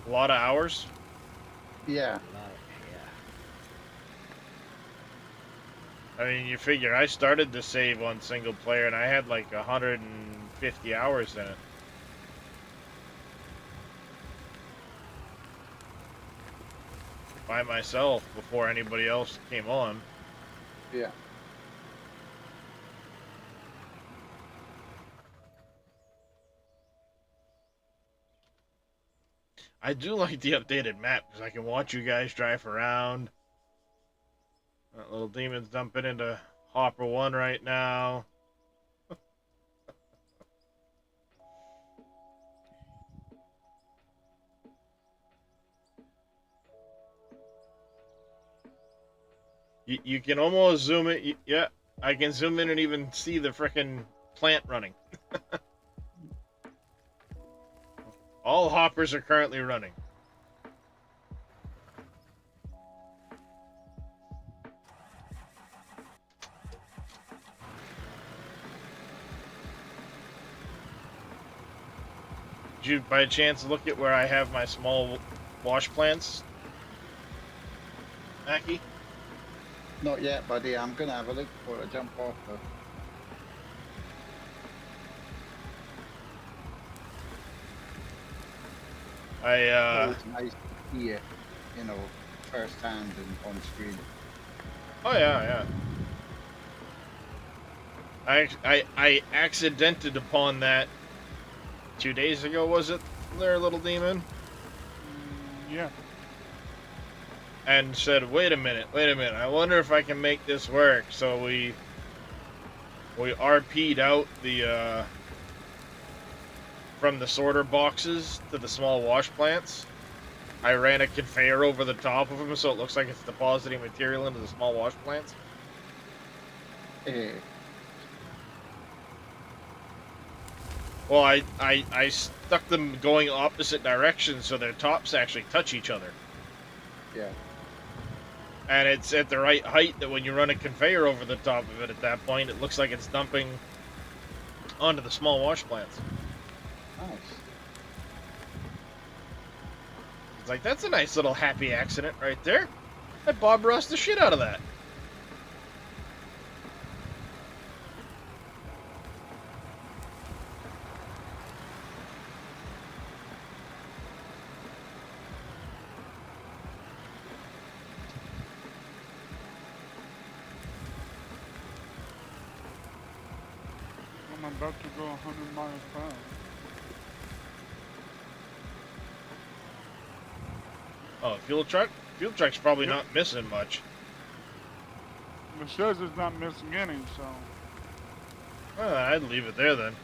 A lot of hours. yeah. Yeah. I mean, you figure I started the save on single player and I had like 150 hours in it. By myself before anybody else came on. Yeah. I do like the updated map because I can watch you guys drive around. That little demon's dumping into Hopper 1 right now. You can almost zoom it. Yeah, I can zoom in and even see the frickin' plant running. All hoppers are currently running. Did you, by chance, look at where I have my small wash plants, Mackie? Not yet, buddy. I'm gonna have a look before I jump off though. It's nice to see it, you know, first hand and on screen. Oh yeah, yeah. I accidented upon that 2 days ago, was it, there, little demon? Yeah. And said, wait a minute, I wonder if I can make this work. So we RP'd out the from the sorter boxes to the small wash plants. I ran a conveyor over the top of them so it looks like it's depositing material into the small wash plants. Well, I stuck them going opposite directions so their tops actually touch each other. Yeah. And it's at the right height that when you run a conveyor over the top of it at that point, it looks like it's dumping onto the small wash plants. Nice. It's like, that's a nice little happy accident right there. I Bob Ross the shit out of that. about to go 100 miles per hour. Oh, fuel truck? Fuel truck's probably Yep. not missing much. It says it's not missing any, so. Well, I'd leave it there then.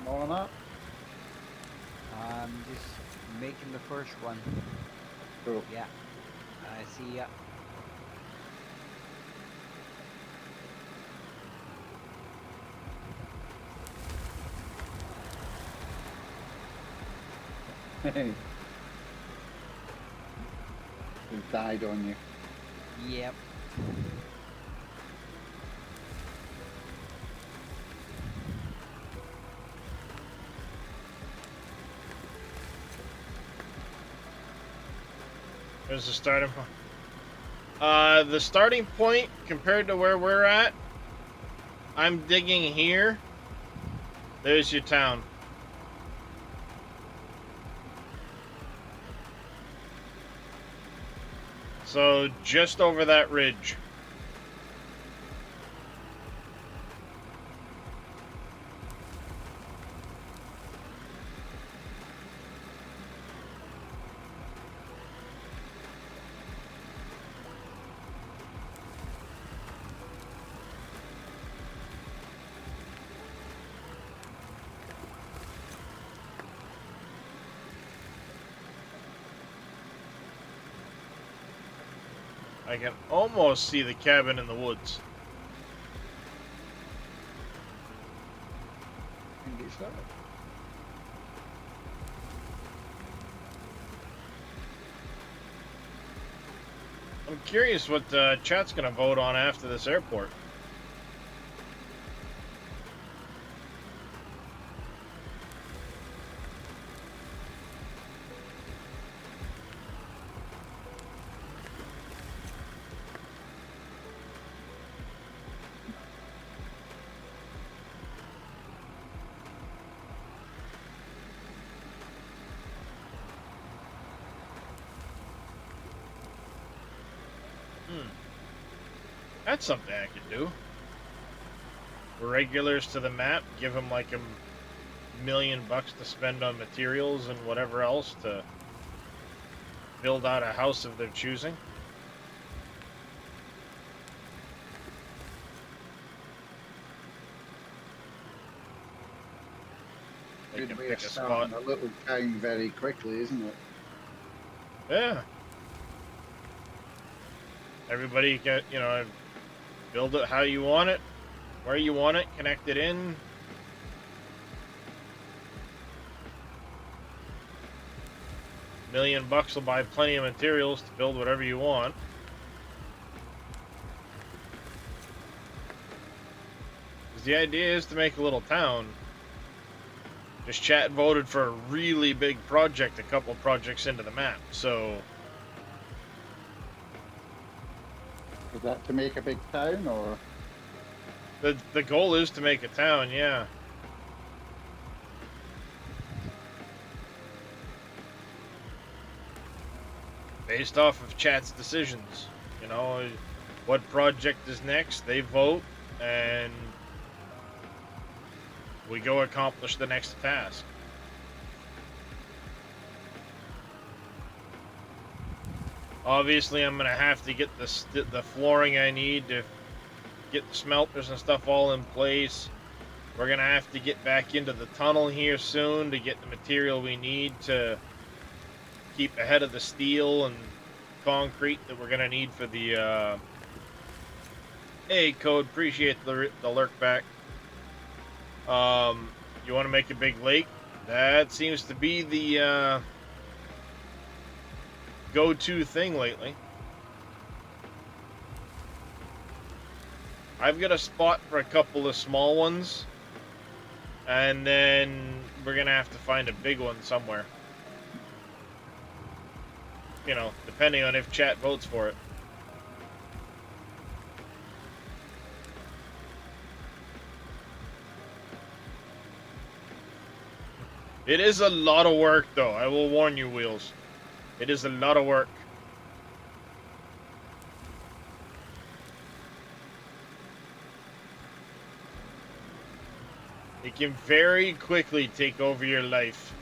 More on that? I'm just making the first one. Cool. Yeah. I see ya. He died on you. Yep. There's the starting point. The starting point compared to where we're at, I'm digging here. There's your town. So just over that ridge. I can almost see the cabin in the woods. And get started. I'm curious what chat's gonna vote on after this airport. That's something I could do. Regulars to the map, give them like $1 million to spend on materials and whatever else to build out a house of their choosing. They Good can way pick of a spot. starting a little town very quickly, isn't it? Yeah. Everybody get, build it how you want it, where you want it, connect it in. $1 million will buy plenty of materials to build whatever you want. 'Cause the idea is to make a little town. Just chat voted for a really big project, a couple projects into the map, so Is that to make a big town, or? the goal is to make a town, yeah. Based off of chat's decisions, what project is next, they vote, and we go accomplish the next task. Obviously, I'm gonna have to get the flooring I need to get the smelters and stuff all in place. We're gonna have to get back into the tunnel here soon to get the material we need to keep ahead of the steel and concrete that we're gonna need for the hey Code, appreciate the lurk back. You want to make a big lake? That seems to be the go-to thing lately. I've got a spot for a couple of small ones, and then we're gonna have to find a big one somewhere. Depending on if chat votes for it. It is a lot of work, though. I will warn you, Wheels. It is a lot of work. It can very quickly take over your life.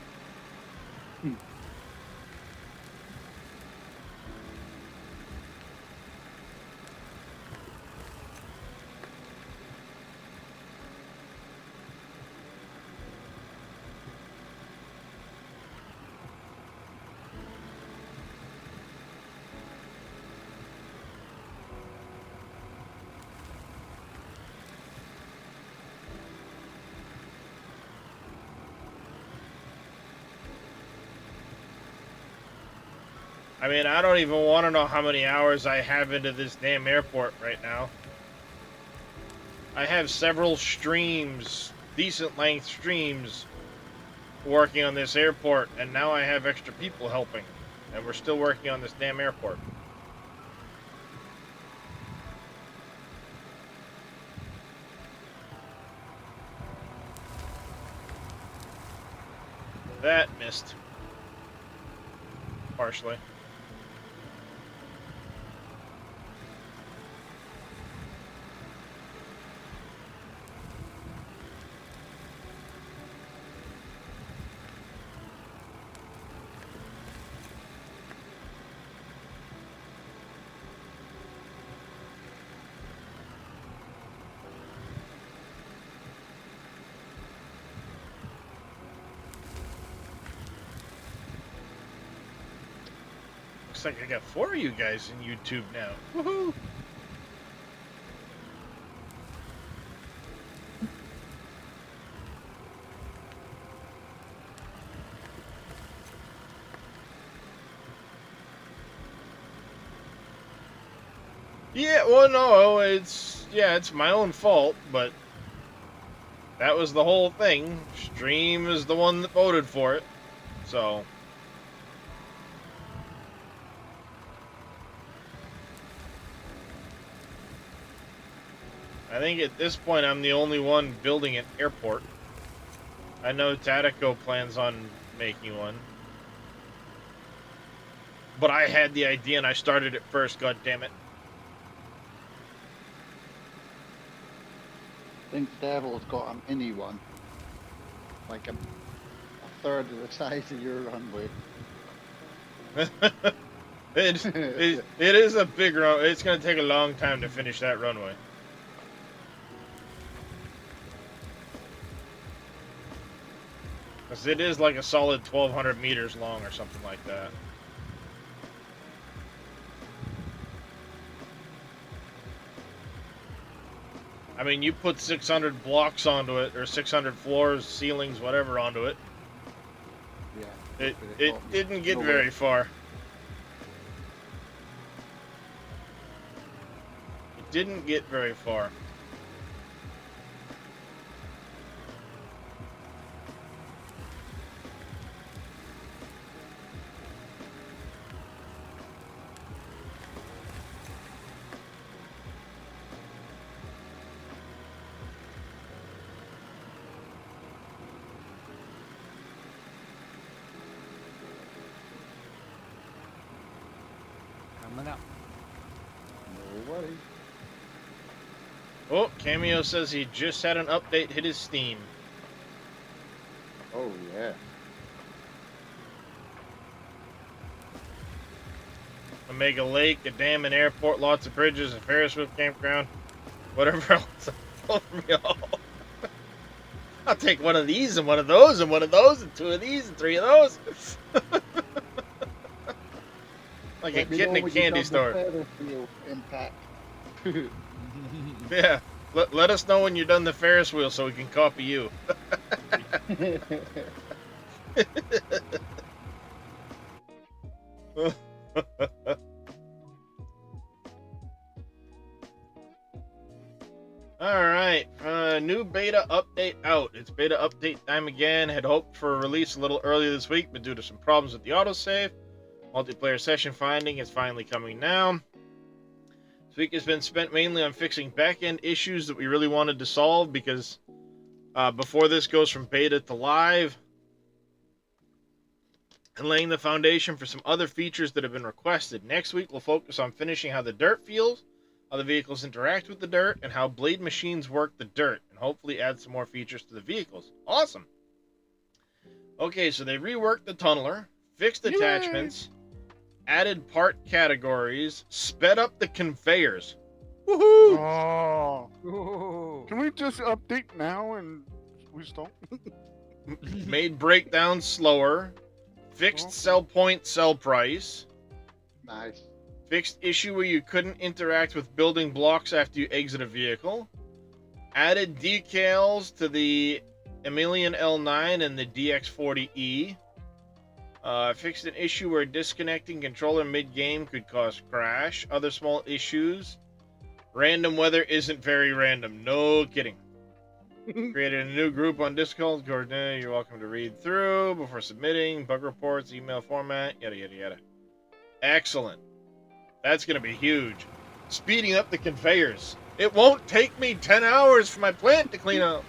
I mean, I don't even want to know how many hours I have into this damn airport right now. I have several streams, decent length streams, working on this airport, and now I have extra people helping, and we're still working on this damn airport. That missed. Partially. Looks like I got 4 of you guys in YouTube now. Woohoo! Yeah, well, no, it's my own fault, but that was the whole thing. Stream is the one that voted for it, so. I think at this point I'm the only one building an airport. I know Tatico plans on making one. But I had the idea and I started it first, god damn it. I think Devil's got a mini one. Like a third of the size of your runway. it is a big run. It's going to take a long time to finish that runway. Because it is like a solid 1,200 meters long or something like that. I mean, you put 600 blocks onto it, or 600 floors, ceilings, whatever onto it. Yeah. It didn't get very far. It didn't get very far. Coming up. No worries. Oh, Cameo says he just had an update hit his Steam. Oh, yeah. Omega Lake, a dam and airport, lots of bridges, a Ferris wheel campground, whatever else over me all. I'll take one of these and one of those and one of those and 2 of these and 3 of those. Like a kid in a candy store. Impact. Yeah. Let us know when you're done the Ferris wheel so we can copy you. Alright, new beta update out. It's beta update time again. Had hoped for a release a little earlier this week, but due to some problems with the autosave, multiplayer session finding is finally coming now. This week has been spent mainly on fixing back-end issues that we really wanted to solve, because before this goes from beta to live, and laying the foundation for some other features that have been requested. Next week, we'll focus on finishing how the dirt feels, how the vehicles interact with the dirt, and how blade machines work the dirt, and hopefully add some more features to the vehicles. Awesome. Okay, so they reworked the tunneler, fixed attachments, added part categories, sped up the conveyors. Woohoo! Oh. Ooh. Can we just update now and we stop? Made breakdowns slower, fixed sell point, sell price, Nice. fixed issue where you couldn't interact with building blocks after you exit a vehicle, added decals to the Emilion L9 and the DX40E, fixed an issue where disconnecting controller mid-game could cause crash, other small issues, random weather isn't very random, no kidding. Created a new group on Discord. You're welcome to read through before submitting. Bug reports, email format, yada, yada, yada. Excellent. That's going to be huge. Speeding up the conveyors. It won't take me 10 hours for my plant to clean up.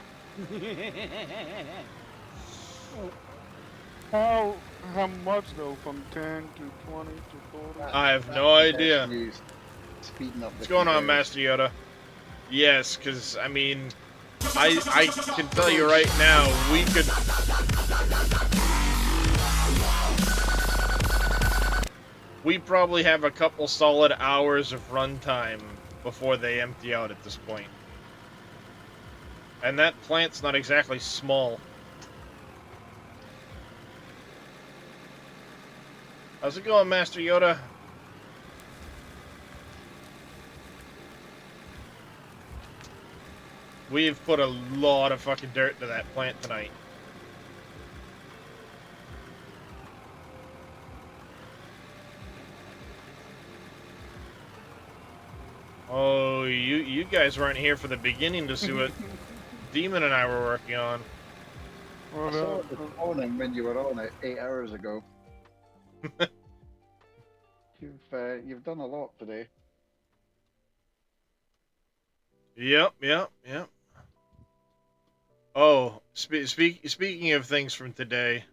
How much though? From 10 to 20 to 40? I have no idea. Speeding up the What's going on, conveyors. Master Yoda? Yes, because, I mean, I can tell you right now, we could... We probably have a couple solid hours of runtime before they empty out at this point. And that plant's not exactly small. How's it going, Master Yoda? We've put a lot of fucking dirt into that plant tonight. Oh, you guys weren't here for the beginning to see what Demon and I were working on. I saw it this morning when you were on it 8 hours ago. You've done a lot today. Yep. Oh, speaking of things from today.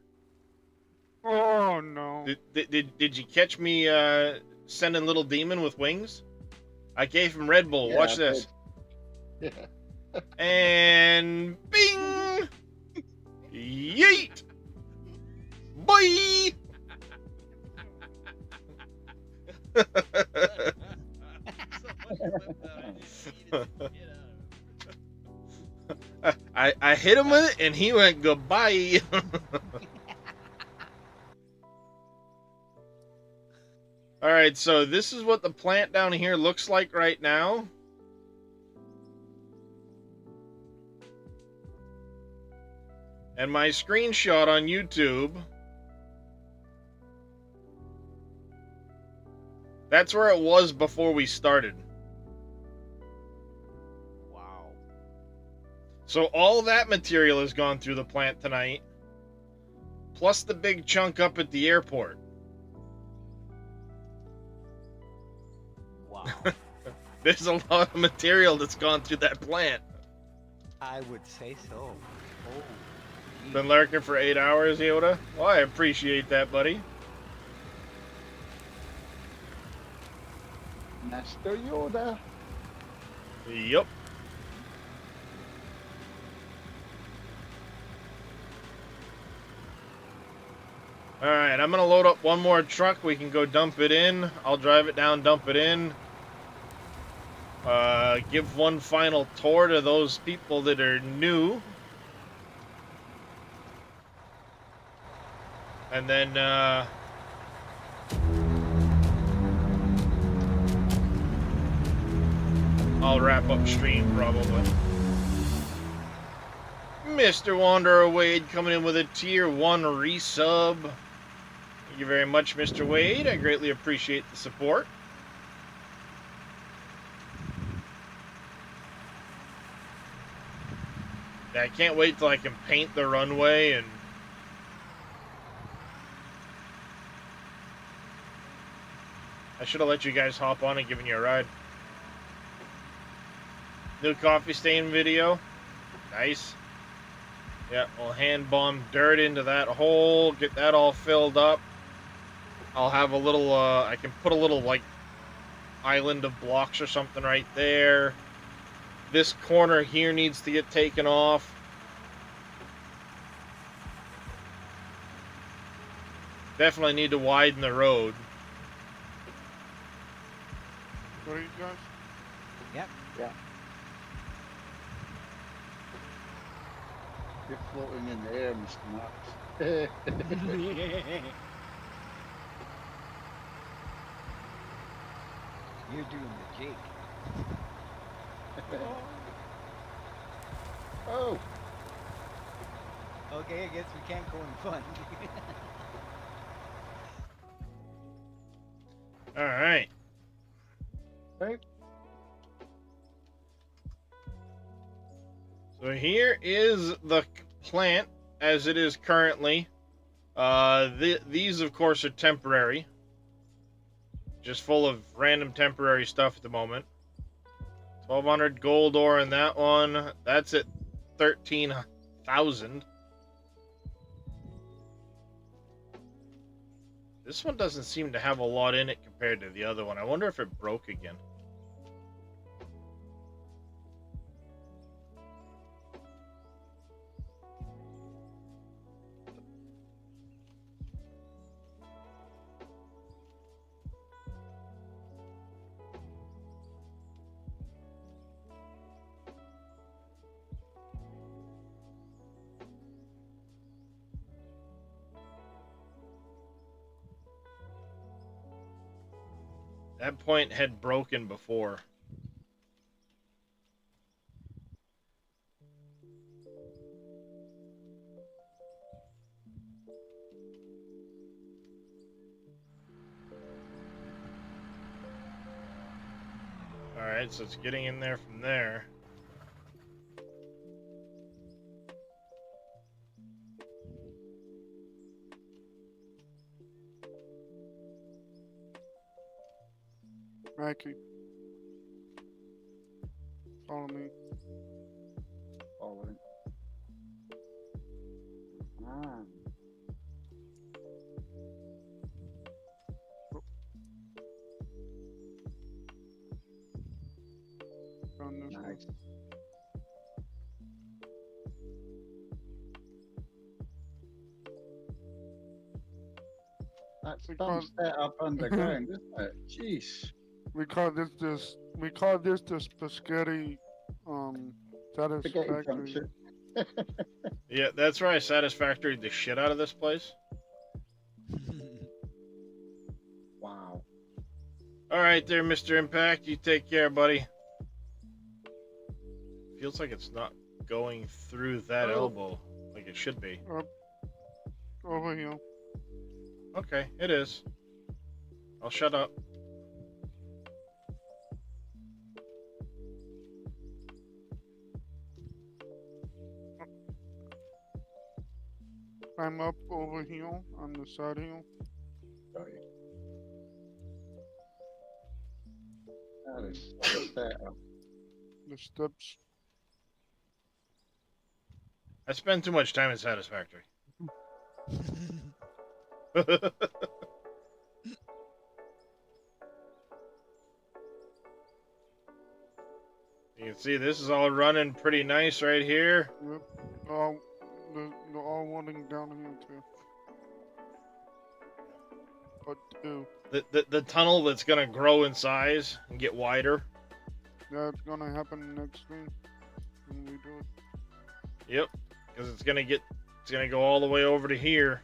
Oh no. Did you catch me sending little Demon with wings? I gave him Red Bull. Yeah, Watch I this. did. Yeah. And bing! Yeet! Bye! I hit him with it and he went goodbye. Alright, so this is what the plant down here looks like right now. And my screenshot on YouTube. That's where it was before we started. Wow. So all that material has gone through the plant tonight. Plus the big chunk up at the airport. Wow. There's a lot of material that's gone through that plant. I would say so. Oh. Geez. Been lurking for 8 hours, Yoda? Well, I appreciate that, buddy. Master Yoda. Yup. Alright, I'm gonna load up one more truck. We can go dump it in. I'll drive it down, dump it in. Give one final tour to those people that are new. And then, I'll wrap up stream probably. Mr. Wanderer Wade coming in with a tier 1 resub. Thank you very much, Mr. Wade. I greatly appreciate the support. Yeah, I can't wait till I can paint the runway and I should have let you guys hop on and given you a ride. New coffee stain video. Nice. Yeah, we'll hand bomb dirt into that hole, get that all filled up. I'll have a little, I can put a little, like, island of blocks or something right there. This corner here needs to get taken off. Definitely need to widen the road. What are you guys? Yep. Yeah. You're floating in the air, Mr. Max. You're doing the Jake. Oh, Okay, I guess we can't go in front. All right. right. So here is the plant as it is currently. These, of course, are temporary. Just full of random temporary stuff at the moment. 1,200 gold ore in that one. That's at 13,000. This one doesn't seem to have a lot in it compared to the other one. I wonder if it broke again. That point had broken before. Alright, so it's getting in there from there. Mackie. Follow me. Following. Ah. Down this way. Nice. That's some set up underground, isn't it? Jeez. We call this the spaghetti Spaghetti satisfactory. junction. Yeah, that's right. Satisfactory the shit out of this place. Wow. Alright there, Mr. Impact. You take care, buddy. Feels like it's not going through that elbow like it should be. Over here. Okay, it is. I'll shut up. I'm up over here on the side here. Sorry. That is set up. The steps. I spend too much time in Satisfactory. You can see this is all running pretty nice right here. Yep. They're all running down here too. But two. The tunnel that's gonna grow in size and get wider. That's gonna happen next week when we do it. Yep, because it's gonna go all the way over to here,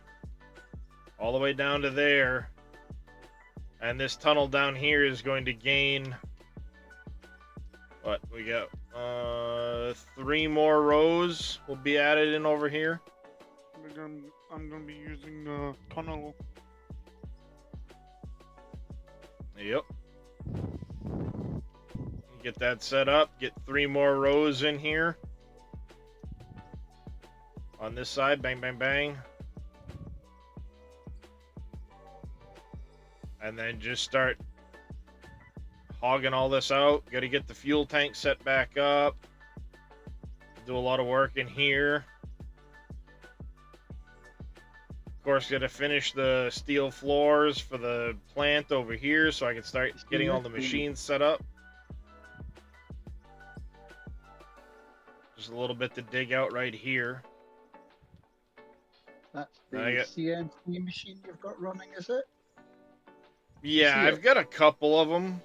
all the way down to there, and this tunnel down here is going to gain. What we got? 3 more rows will be added in over here. I'm gonna be using the tunnel. Yep. Get that set up. Get 3 more rows in here. On this side, bang, bang, bang. And then just start hogging all this out. Got to get the fuel tank set back up. Do a lot of work in here. course, got to finish the steel floors for the plant over here so I can start getting all the machines set up. Just a little bit to dig out right here. That's the I got- CNC machine you've got running, is it? Yeah, see I've it? got a couple of them.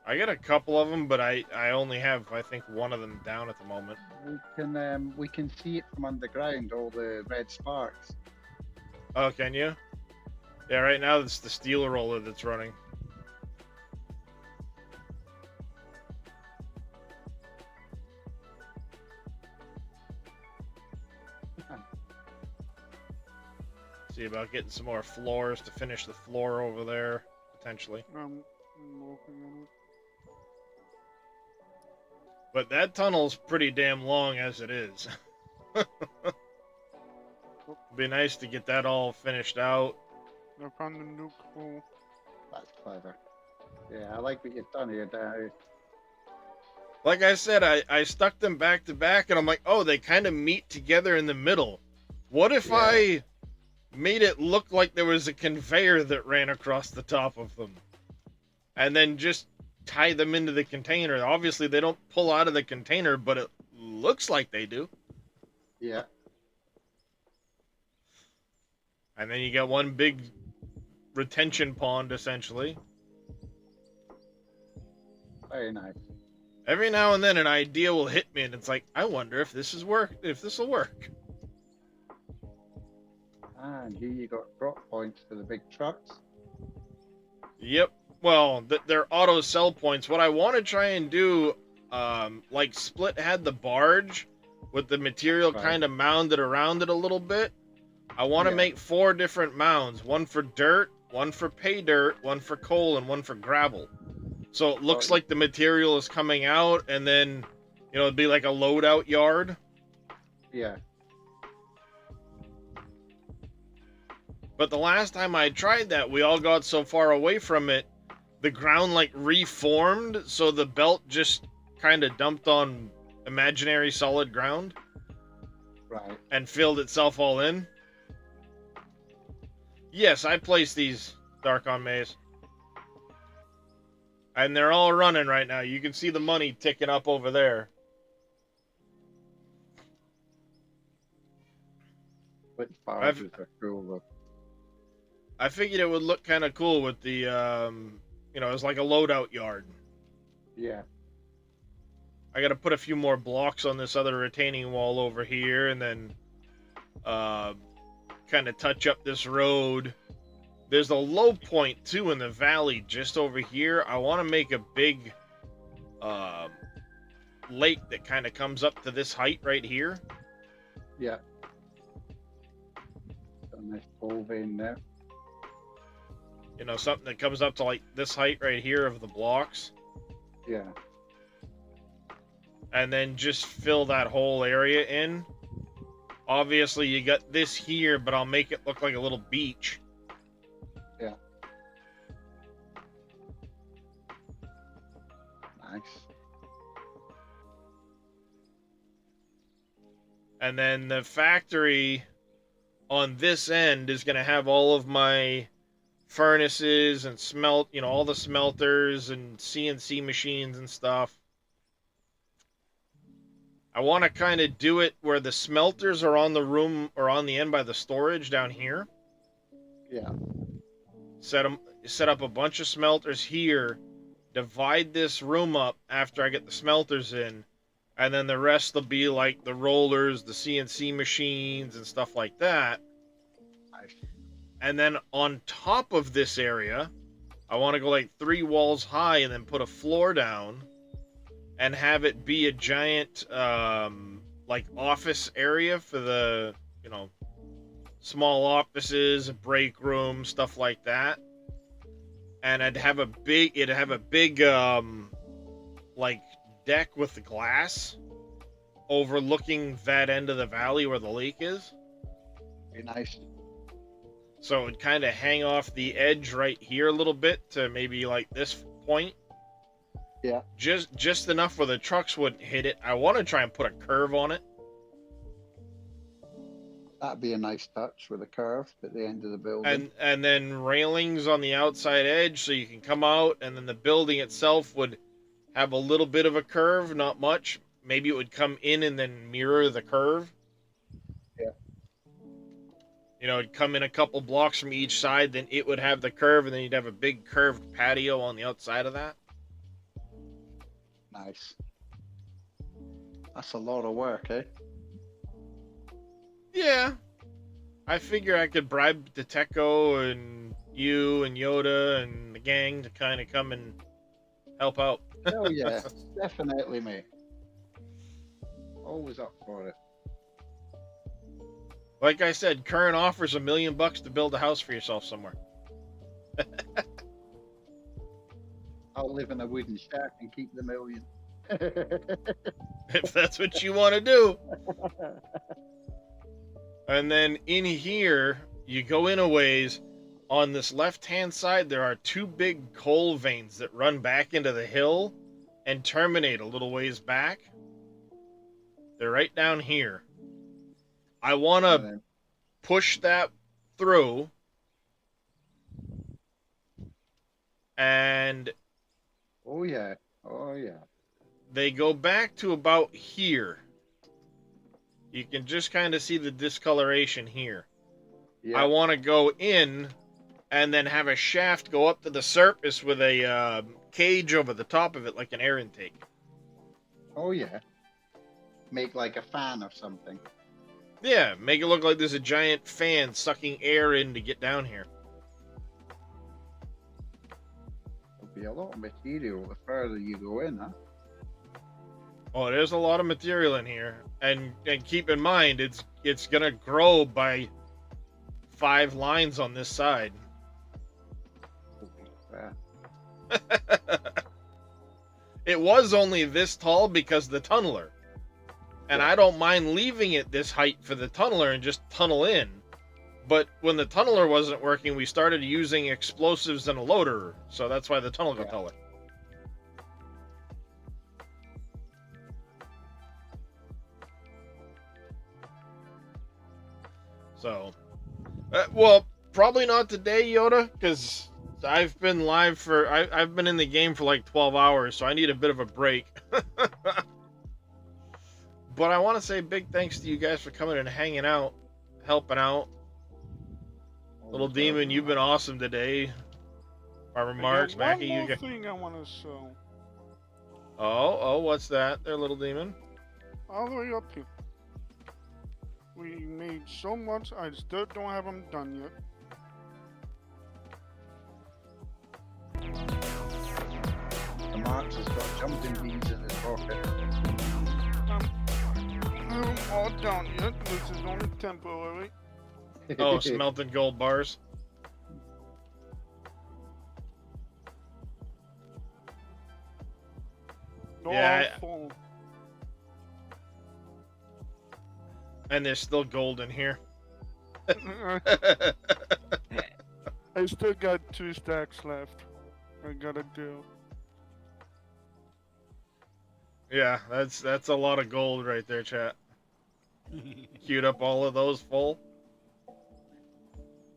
I got a couple of them, but I only have, I think, one of them down at the moment. We can see it from underground, all the red sparks. Oh, can you? Yeah, right now it's the steel roller that's running. See about getting some more floors to finish the floor over there, potentially. I'm working on it. But that tunnel's pretty damn long as it is. Be nice to get that all finished out. I found a nuke hole. That's clever. Yeah, I like what you've done here, Dad. Like I said, I stuck them back to back, and I'm like, oh, they kind of meet together in the middle. What if I made it look like there was a conveyor that ran across the top of them? And then just tie them into the container. Obviously, they don't pull out of the container, but it looks like they do. Yeah. And then you got one big retention pond, essentially. Very nice. Every now and then, an idea will hit me, and it's like, I wonder if this will work. And here you got drop points for the big trucks. Yep. Well, they're auto sell points. What I want to try and do, like Split had the barge with the material kind of mounded around it a little bit. I want to make 4 different mounds. One for dirt, one for pay dirt, one for coal, and one for gravel. So it looks like the material is coming out, and then, you know, it'd be like a loadout yard. Yeah. But the last time I tried that, we all got so far away from it, the ground like reformed, so the belt just kind of dumped on imaginary solid ground. Right. And filled itself all in. Yes, I placed these, Darkon Maze. And they're all running right now. You can see the money ticking up over there. Which barges are cool, though? I figured it would look kind of cool with the, you know, it's like a loadout yard. Yeah. I got to put a few more blocks on this other retaining wall over here, and then kind of touch up this road. There's a low point, too, in the valley just over here. I want to make a big lake that kind of comes up to this height right here. Yeah. Got a nice coal vein there. You know, something that comes up to like this height right here of the blocks. Yeah. And then just fill that whole area in. Obviously, you got this here, but I'll make it look like a little beach. Yeah. Nice. And then the factory on this end is going to have all of my furnaces and you know, all the smelters and CNC machines and stuff. I want to kind of do it where the smelters are on the room or on the end by the storage down here. Yeah. Set up a bunch of smelters here, divide this room up after I get the smelters in, and then the rest will be like the rollers, the CNC machines, and stuff like that. Nice. And then on top of this area, I want to go like 3 walls high and then put a floor down and have it be a giant, like office area for the, you know, small offices, a break room, stuff like that. And it'd have a big, like deck with the glass overlooking that end of the valley where the lake is. Very nice. So it would kind of hang off the edge right here a little bit to maybe like this point. Yeah. Just enough where the trucks wouldn't hit it. I want to try and put a curve on it. That'd be a nice touch with a curve at the end of the building. And then railings on the outside edge so you can come out, and then the building itself would have a little bit of a curve, not much. Maybe it would come in and then mirror the curve. Yeah. You know, it'd come in a couple blocks from each side, then it would have the curve, and then you'd have a big curved patio on the outside of that. Nice. That's a lot of work, eh? Yeah. I figure I could bribe Deteco and you and Yoda and the gang to kind of come and help out. Oh yeah, definitely, mate. Always up for it. Like I said, current offer's $1 million to build a house for yourself somewhere. I'll live in a wooden shack and keep the $1 million. If that's what you want to do. And then in here, you go in a ways. On this left-hand side, there are 2 big coal veins that run back into the hill and terminate a little ways back. They're right down here. I want to push that through. And... Oh, yeah. Oh, yeah. They go back to about here. You can just kind of see the discoloration here. Yeah. I want to go in and then have a shaft go up to the surface with a cage over the top of it like an air intake. Oh, yeah. Make like a fan or something. Yeah, make it look like there's a giant fan sucking air in to get down here. There'll be a lot of material the further you go in, huh? Oh, there's a lot of material in here. And keep in mind, it's going to grow by 5 lines on this side. Yeah. It was only this tall because of the tunneler. And I don't mind leaving it this height for the tunneler and just tunnel in. But when the tunneler wasn't working, we started using explosives and a loader. So that's why the tunnel got taller. So, well, probably not today, Yoda, because I've been live for, I've been in the game for like 12 hours, so I need a bit of a break. But I want to say big thanks to you guys for coming and hanging out, helping out. Little Demon, you've been awesome today. Farmer Marks, Mackie, you One more guys. thing I want to show. Oh, what's that there, Little Demon? All the way up here. We made so much, I still don't have them done yet. The Marx has got jumping beans in his pocket. I'm all done yet. This is only temporary. Oh, smelted gold bars. No, Yeah, all full. And there's still gold in here. I still got 2 stacks left. I gotta do. Yeah, that's a lot of gold right there, chat. Queued up all of those full.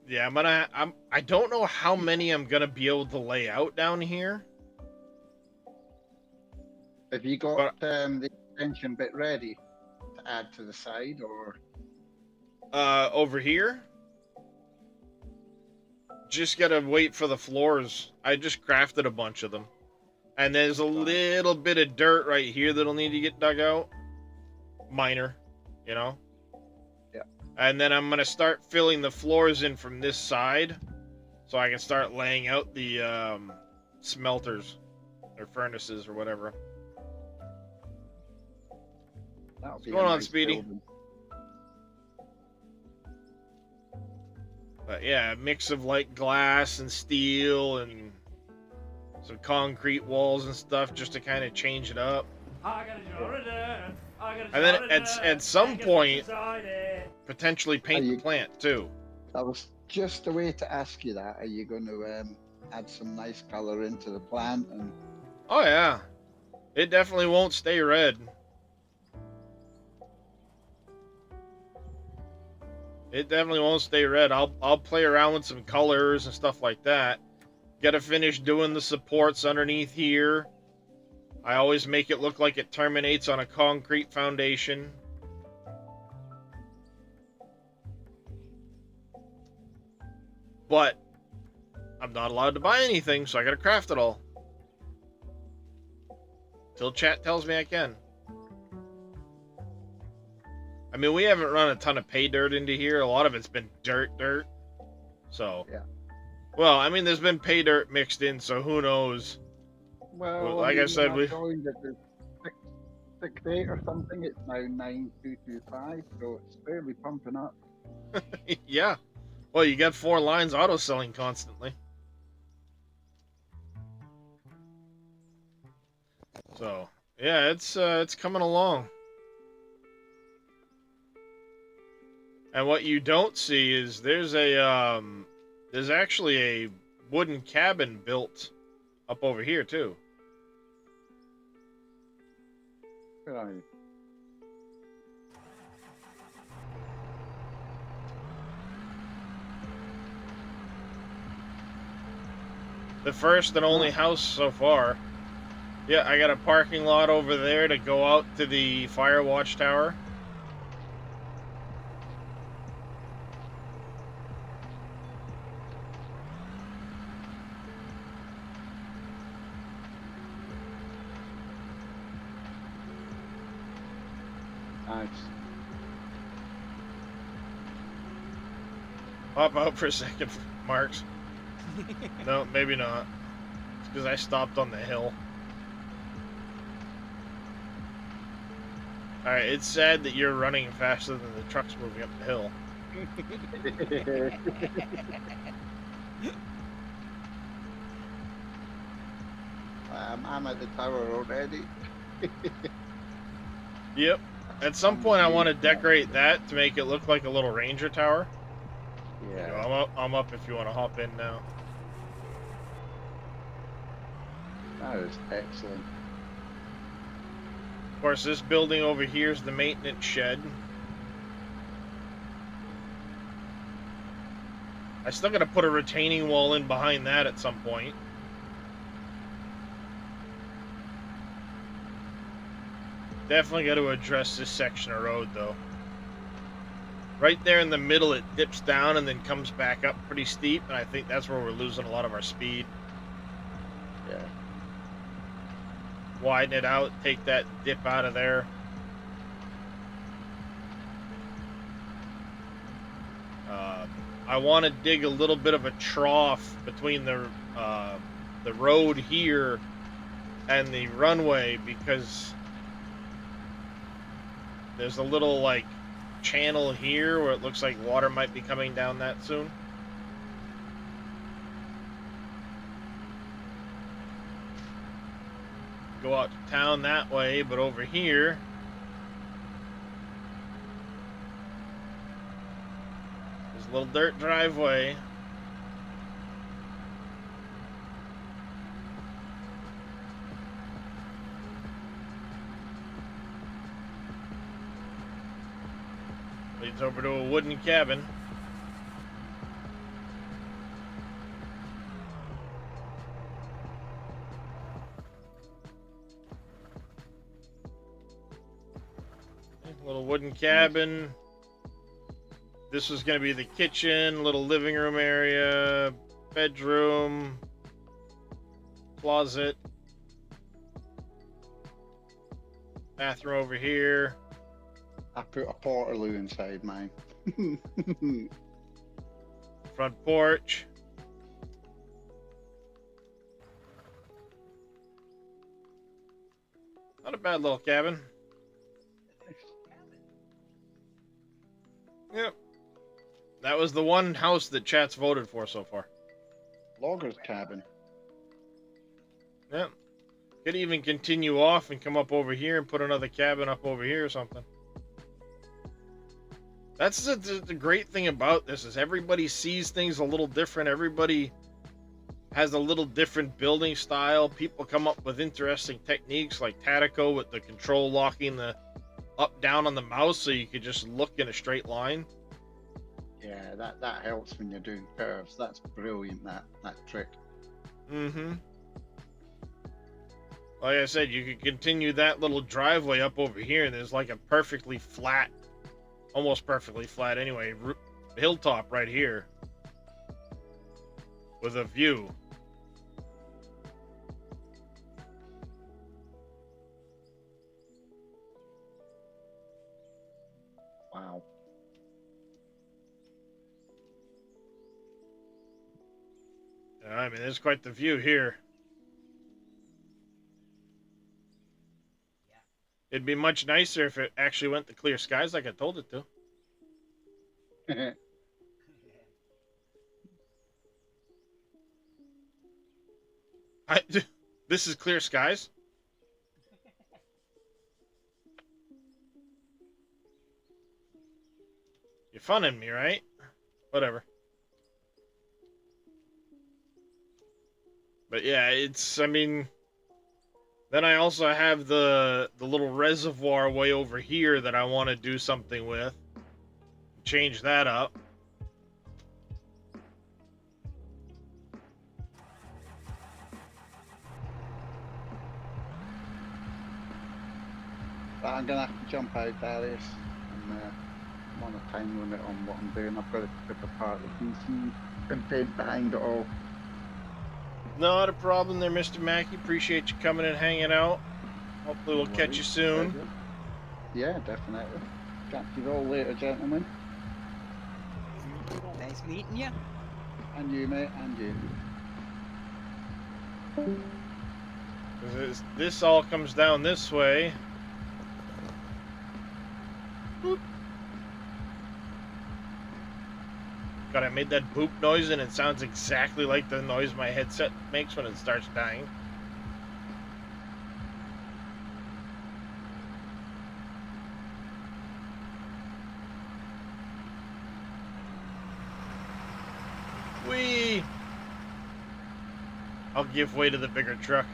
Yeah, I don't know how many I'm gonna be able to lay out down here. Have you got the extension bit ready to add to the side, or? Over here? Just gotta wait for the floors. I just crafted a bunch of them. And there's a little bit of dirt right here that'll need to get dug out. Minor, you know? Yeah. And then I'm gonna start filling the floors in from this side, so I can start laying out the smelters or furnaces or whatever. What's going on, Speedy? But yeah, a mix of like glass and steel and some concrete walls and stuff just to kind of change it up. I got a jar of dirt. I got a And then jar of dirt, at some and guess point, what's inside it? potentially paint the plant too. That was just a way to ask you that. Are you going to add some nice color into the plant? And Oh yeah, It definitely won't stay red. It definitely won't stay red. I'll play around with some colors and stuff like that. Gotta finish doing the supports underneath here. I always make it look like it terminates on a concrete foundation. But I'm not allowed to buy anything, so I gotta craft it all. Till chat tells me I can. I mean, we haven't run a ton of pay dirt into here. A lot of it's been dirt. So, Yeah. Well, I mean, there's been pay dirt mixed in, so who knows? Well, Like I said, we. joined at the 6.8 or something. It's now 9.225, so it's barely pumping up. Yeah. Well, you got 4 lines auto selling constantly. So, yeah, it's coming along. And what you don't see is there's actually a wooden cabin built up over here too. Where are you? The first and only house so far. Yeah, I got a parking lot over there to go out to the fire watchtower. Nice. Hop out for a second, Marks. No, maybe not. It's because I stopped on the hill. Alright, it's sad that you're running faster than the truck's moving up the hill. I'm at the tower already. Yep. At some point, I want to decorate that to make it look like a little ranger tower. Yeah. You know, I'm up if you want to hop in now. That is excellent. Of course, this building over here is the maintenance shed. I still got to put a retaining wall in behind that at some point. Definitely got to address this section of road, though. Right there in the middle, it dips down and then comes back up pretty steep, and I think that's where we're losing a lot of our speed. Yeah. Widen it out, take that dip out of there. I want to dig a little bit of a trough between the road here and the runway, because there's a little like channel here where it looks like water might be coming down that soon. Go out to town that way, but over here there's a little dirt driveway. Leads over to a wooden cabin. Little wooden cabin. This is going to be the kitchen, little living room area, bedroom, closet, bathroom over here. I put a portaloo inside mine. Front porch. Not a bad little cabin. Yep. That was the one house that chat's voted for so far. Logger's cabin. Yep. Could even continue off and come up over here and put another cabin up over here or something. That's the great thing about this, is everybody sees things a little different. Everybody has a little different building style. People come up with interesting techniques like Tatico with the control locking the up down on the mouse so you could just look in a straight line. Yeah, that helps when you're doing curves. That's brilliant, that trick. Mm-hmm. Like I said, you could continue that little driveway up over here, and there's like a perfectly flat, almost perfectly flat anyway, hilltop right here with a view. Wow. I mean, there's quite the view here. It'd be much nicer if it actually went to clear skies like I told it to. This is clear skies? You're funning me, right? Whatever. But yeah, I mean, then I also have the little reservoir way over here that I want to do something with. Change that up. But I'm gonna have to jump out, Darius, and I'm on a time limit on what I'm doing. I've got to rip apart the DC content behind it all. Not a problem there, Mr. Mackey. Appreciate you coming and hanging out. Hopefully we'll catch you soon. Yeah, definitely. Catch you all later, gentlemen. Nice meeting you. And you, mate, and you. This all comes down this way. Boop. God, I made that boop noise and it sounds exactly like the noise my headset makes when it starts dying. Whee! I'll give way to the bigger truck.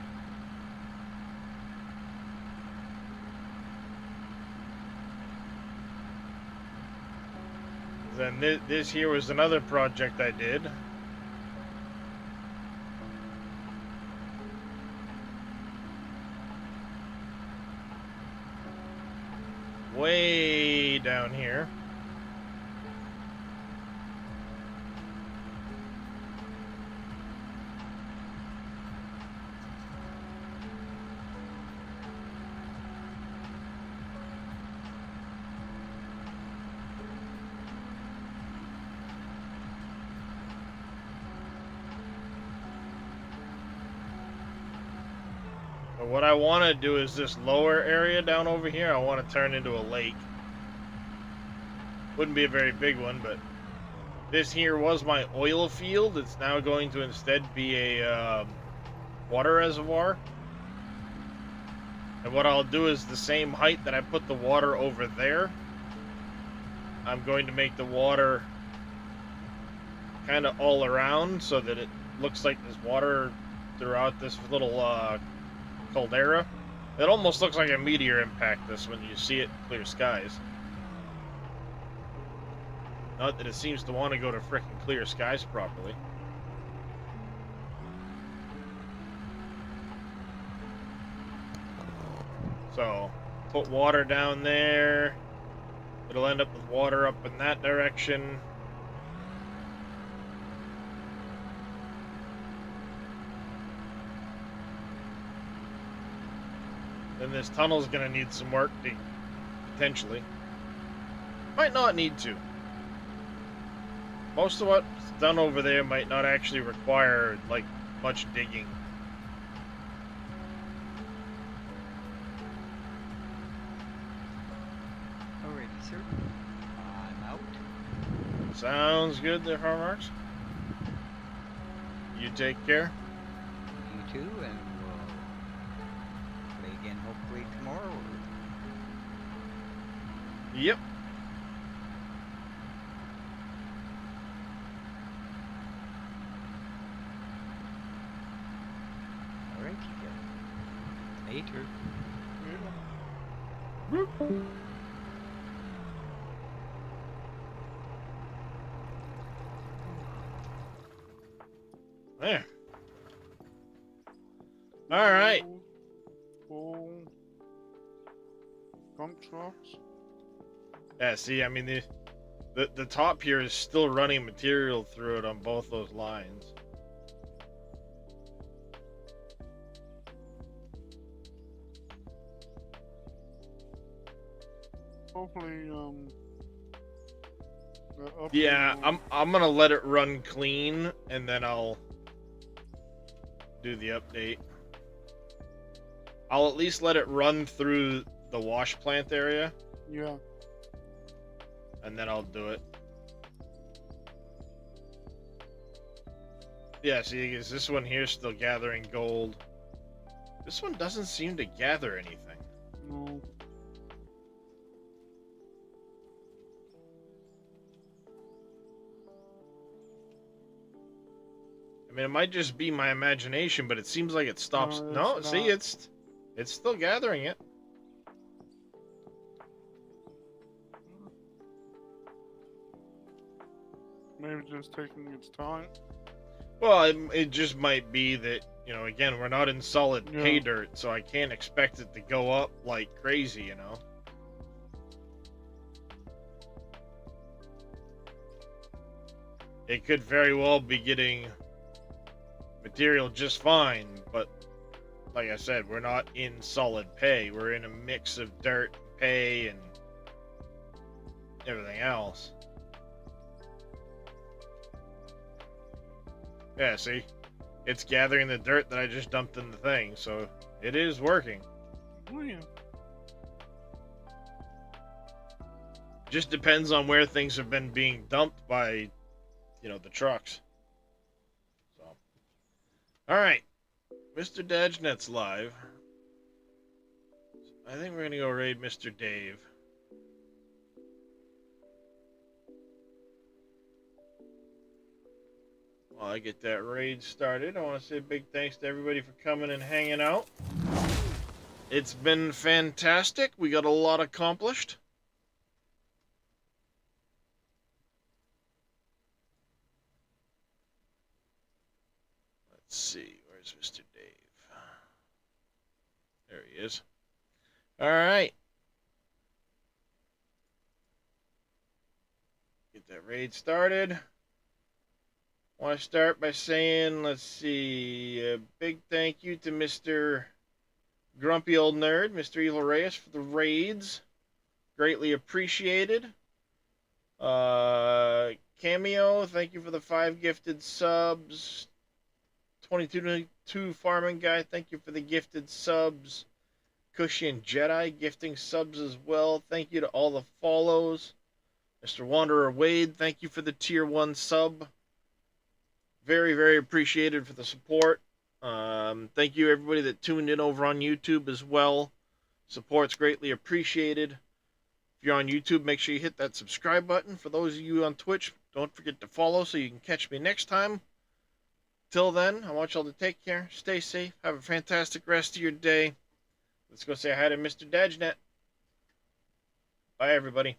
Then this here was another project I did. Way down here. What I want to do is this lower area down over here, I want to turn into a lake. Wouldn't be a very big one, but this here was my oil field. It's now going to instead be a water reservoir. And what I'll do is the same height that I put the water over there, I'm going to make the water kind of all around so that it looks like there's water throughout this little caldera. It almost looks like a meteor impact this when you see it in clear skies. Not that it seems to want to go to frickin' clear skies properly. So, put water down there. It'll end up with water up in that direction. Then this tunnel's gonna need some work, potentially. Might not need to. Most of what's done over there might not actually require, like, much digging. Alrighty, sir. I'm out. Sounds good there, Farmarks. You take care. You too, and we'll play again hopefully tomorrow. Yep. There. All right. Full dump trucks. Yeah, see, I mean, the top here is still running material through it on both those lines. Hopefully, the update Yeah, will- I'm gonna let it run clean, and then I'll do the update. I'll at least let it run through the wash plant area, Yeah. and then I'll do it. Yeah, see, is this one here still gathering gold? This one doesn't seem to gather anything. No. I mean, it might just be my imagination, but it seems like it stops. No, No, it's see, not. it's still gathering it. Maybe just taking its time. Well, it just might be that, you know, again, we're not in solid pay Yeah. dirt, so I can't expect it to go up like crazy, you know? It could very well be getting material just fine, but like I said, we're not in solid pay. We're in a mix of dirt, pay, and everything else. Yeah, see? It's gathering the dirt that I just dumped in the thing, so it is working. Oh yeah. Just depends on where things have been being dumped by, you know, the trucks. So, all right, Mr. Dadgenet's live. I think we're gonna go raid Mr. Dave. While I get that raid started, I want to say a big thanks to everybody for coming and hanging out. It's been fantastic. We got a lot accomplished. Let's see, where's Mr. Dave? There he is. All right. Get that raid started. Want to start by saying, let's see, a big thank you to Mr. Grumpy Old Nerd, Mr. Evil Reyes, for the raids. Greatly appreciated. Cameo, thank you for the 5 gifted subs. 22 Farming Guy, thank you for the gifted subs. Cushy and Jedi gifting subs as well. Thank you to all the follows. Mr. Wanderer Wade, thank you for the tier 1 sub. Very, very appreciated for the support. Thank you everybody that tuned in over on YouTube as well. Support's greatly appreciated. If you're on YouTube, make sure you hit that subscribe button. For those of you on Twitch, don't forget to follow so you can catch me next time. Till then, I want y'all to take care, stay safe, have a fantastic rest of your day. Let's go say hi to Mr. Dadgenet. Bye, everybody.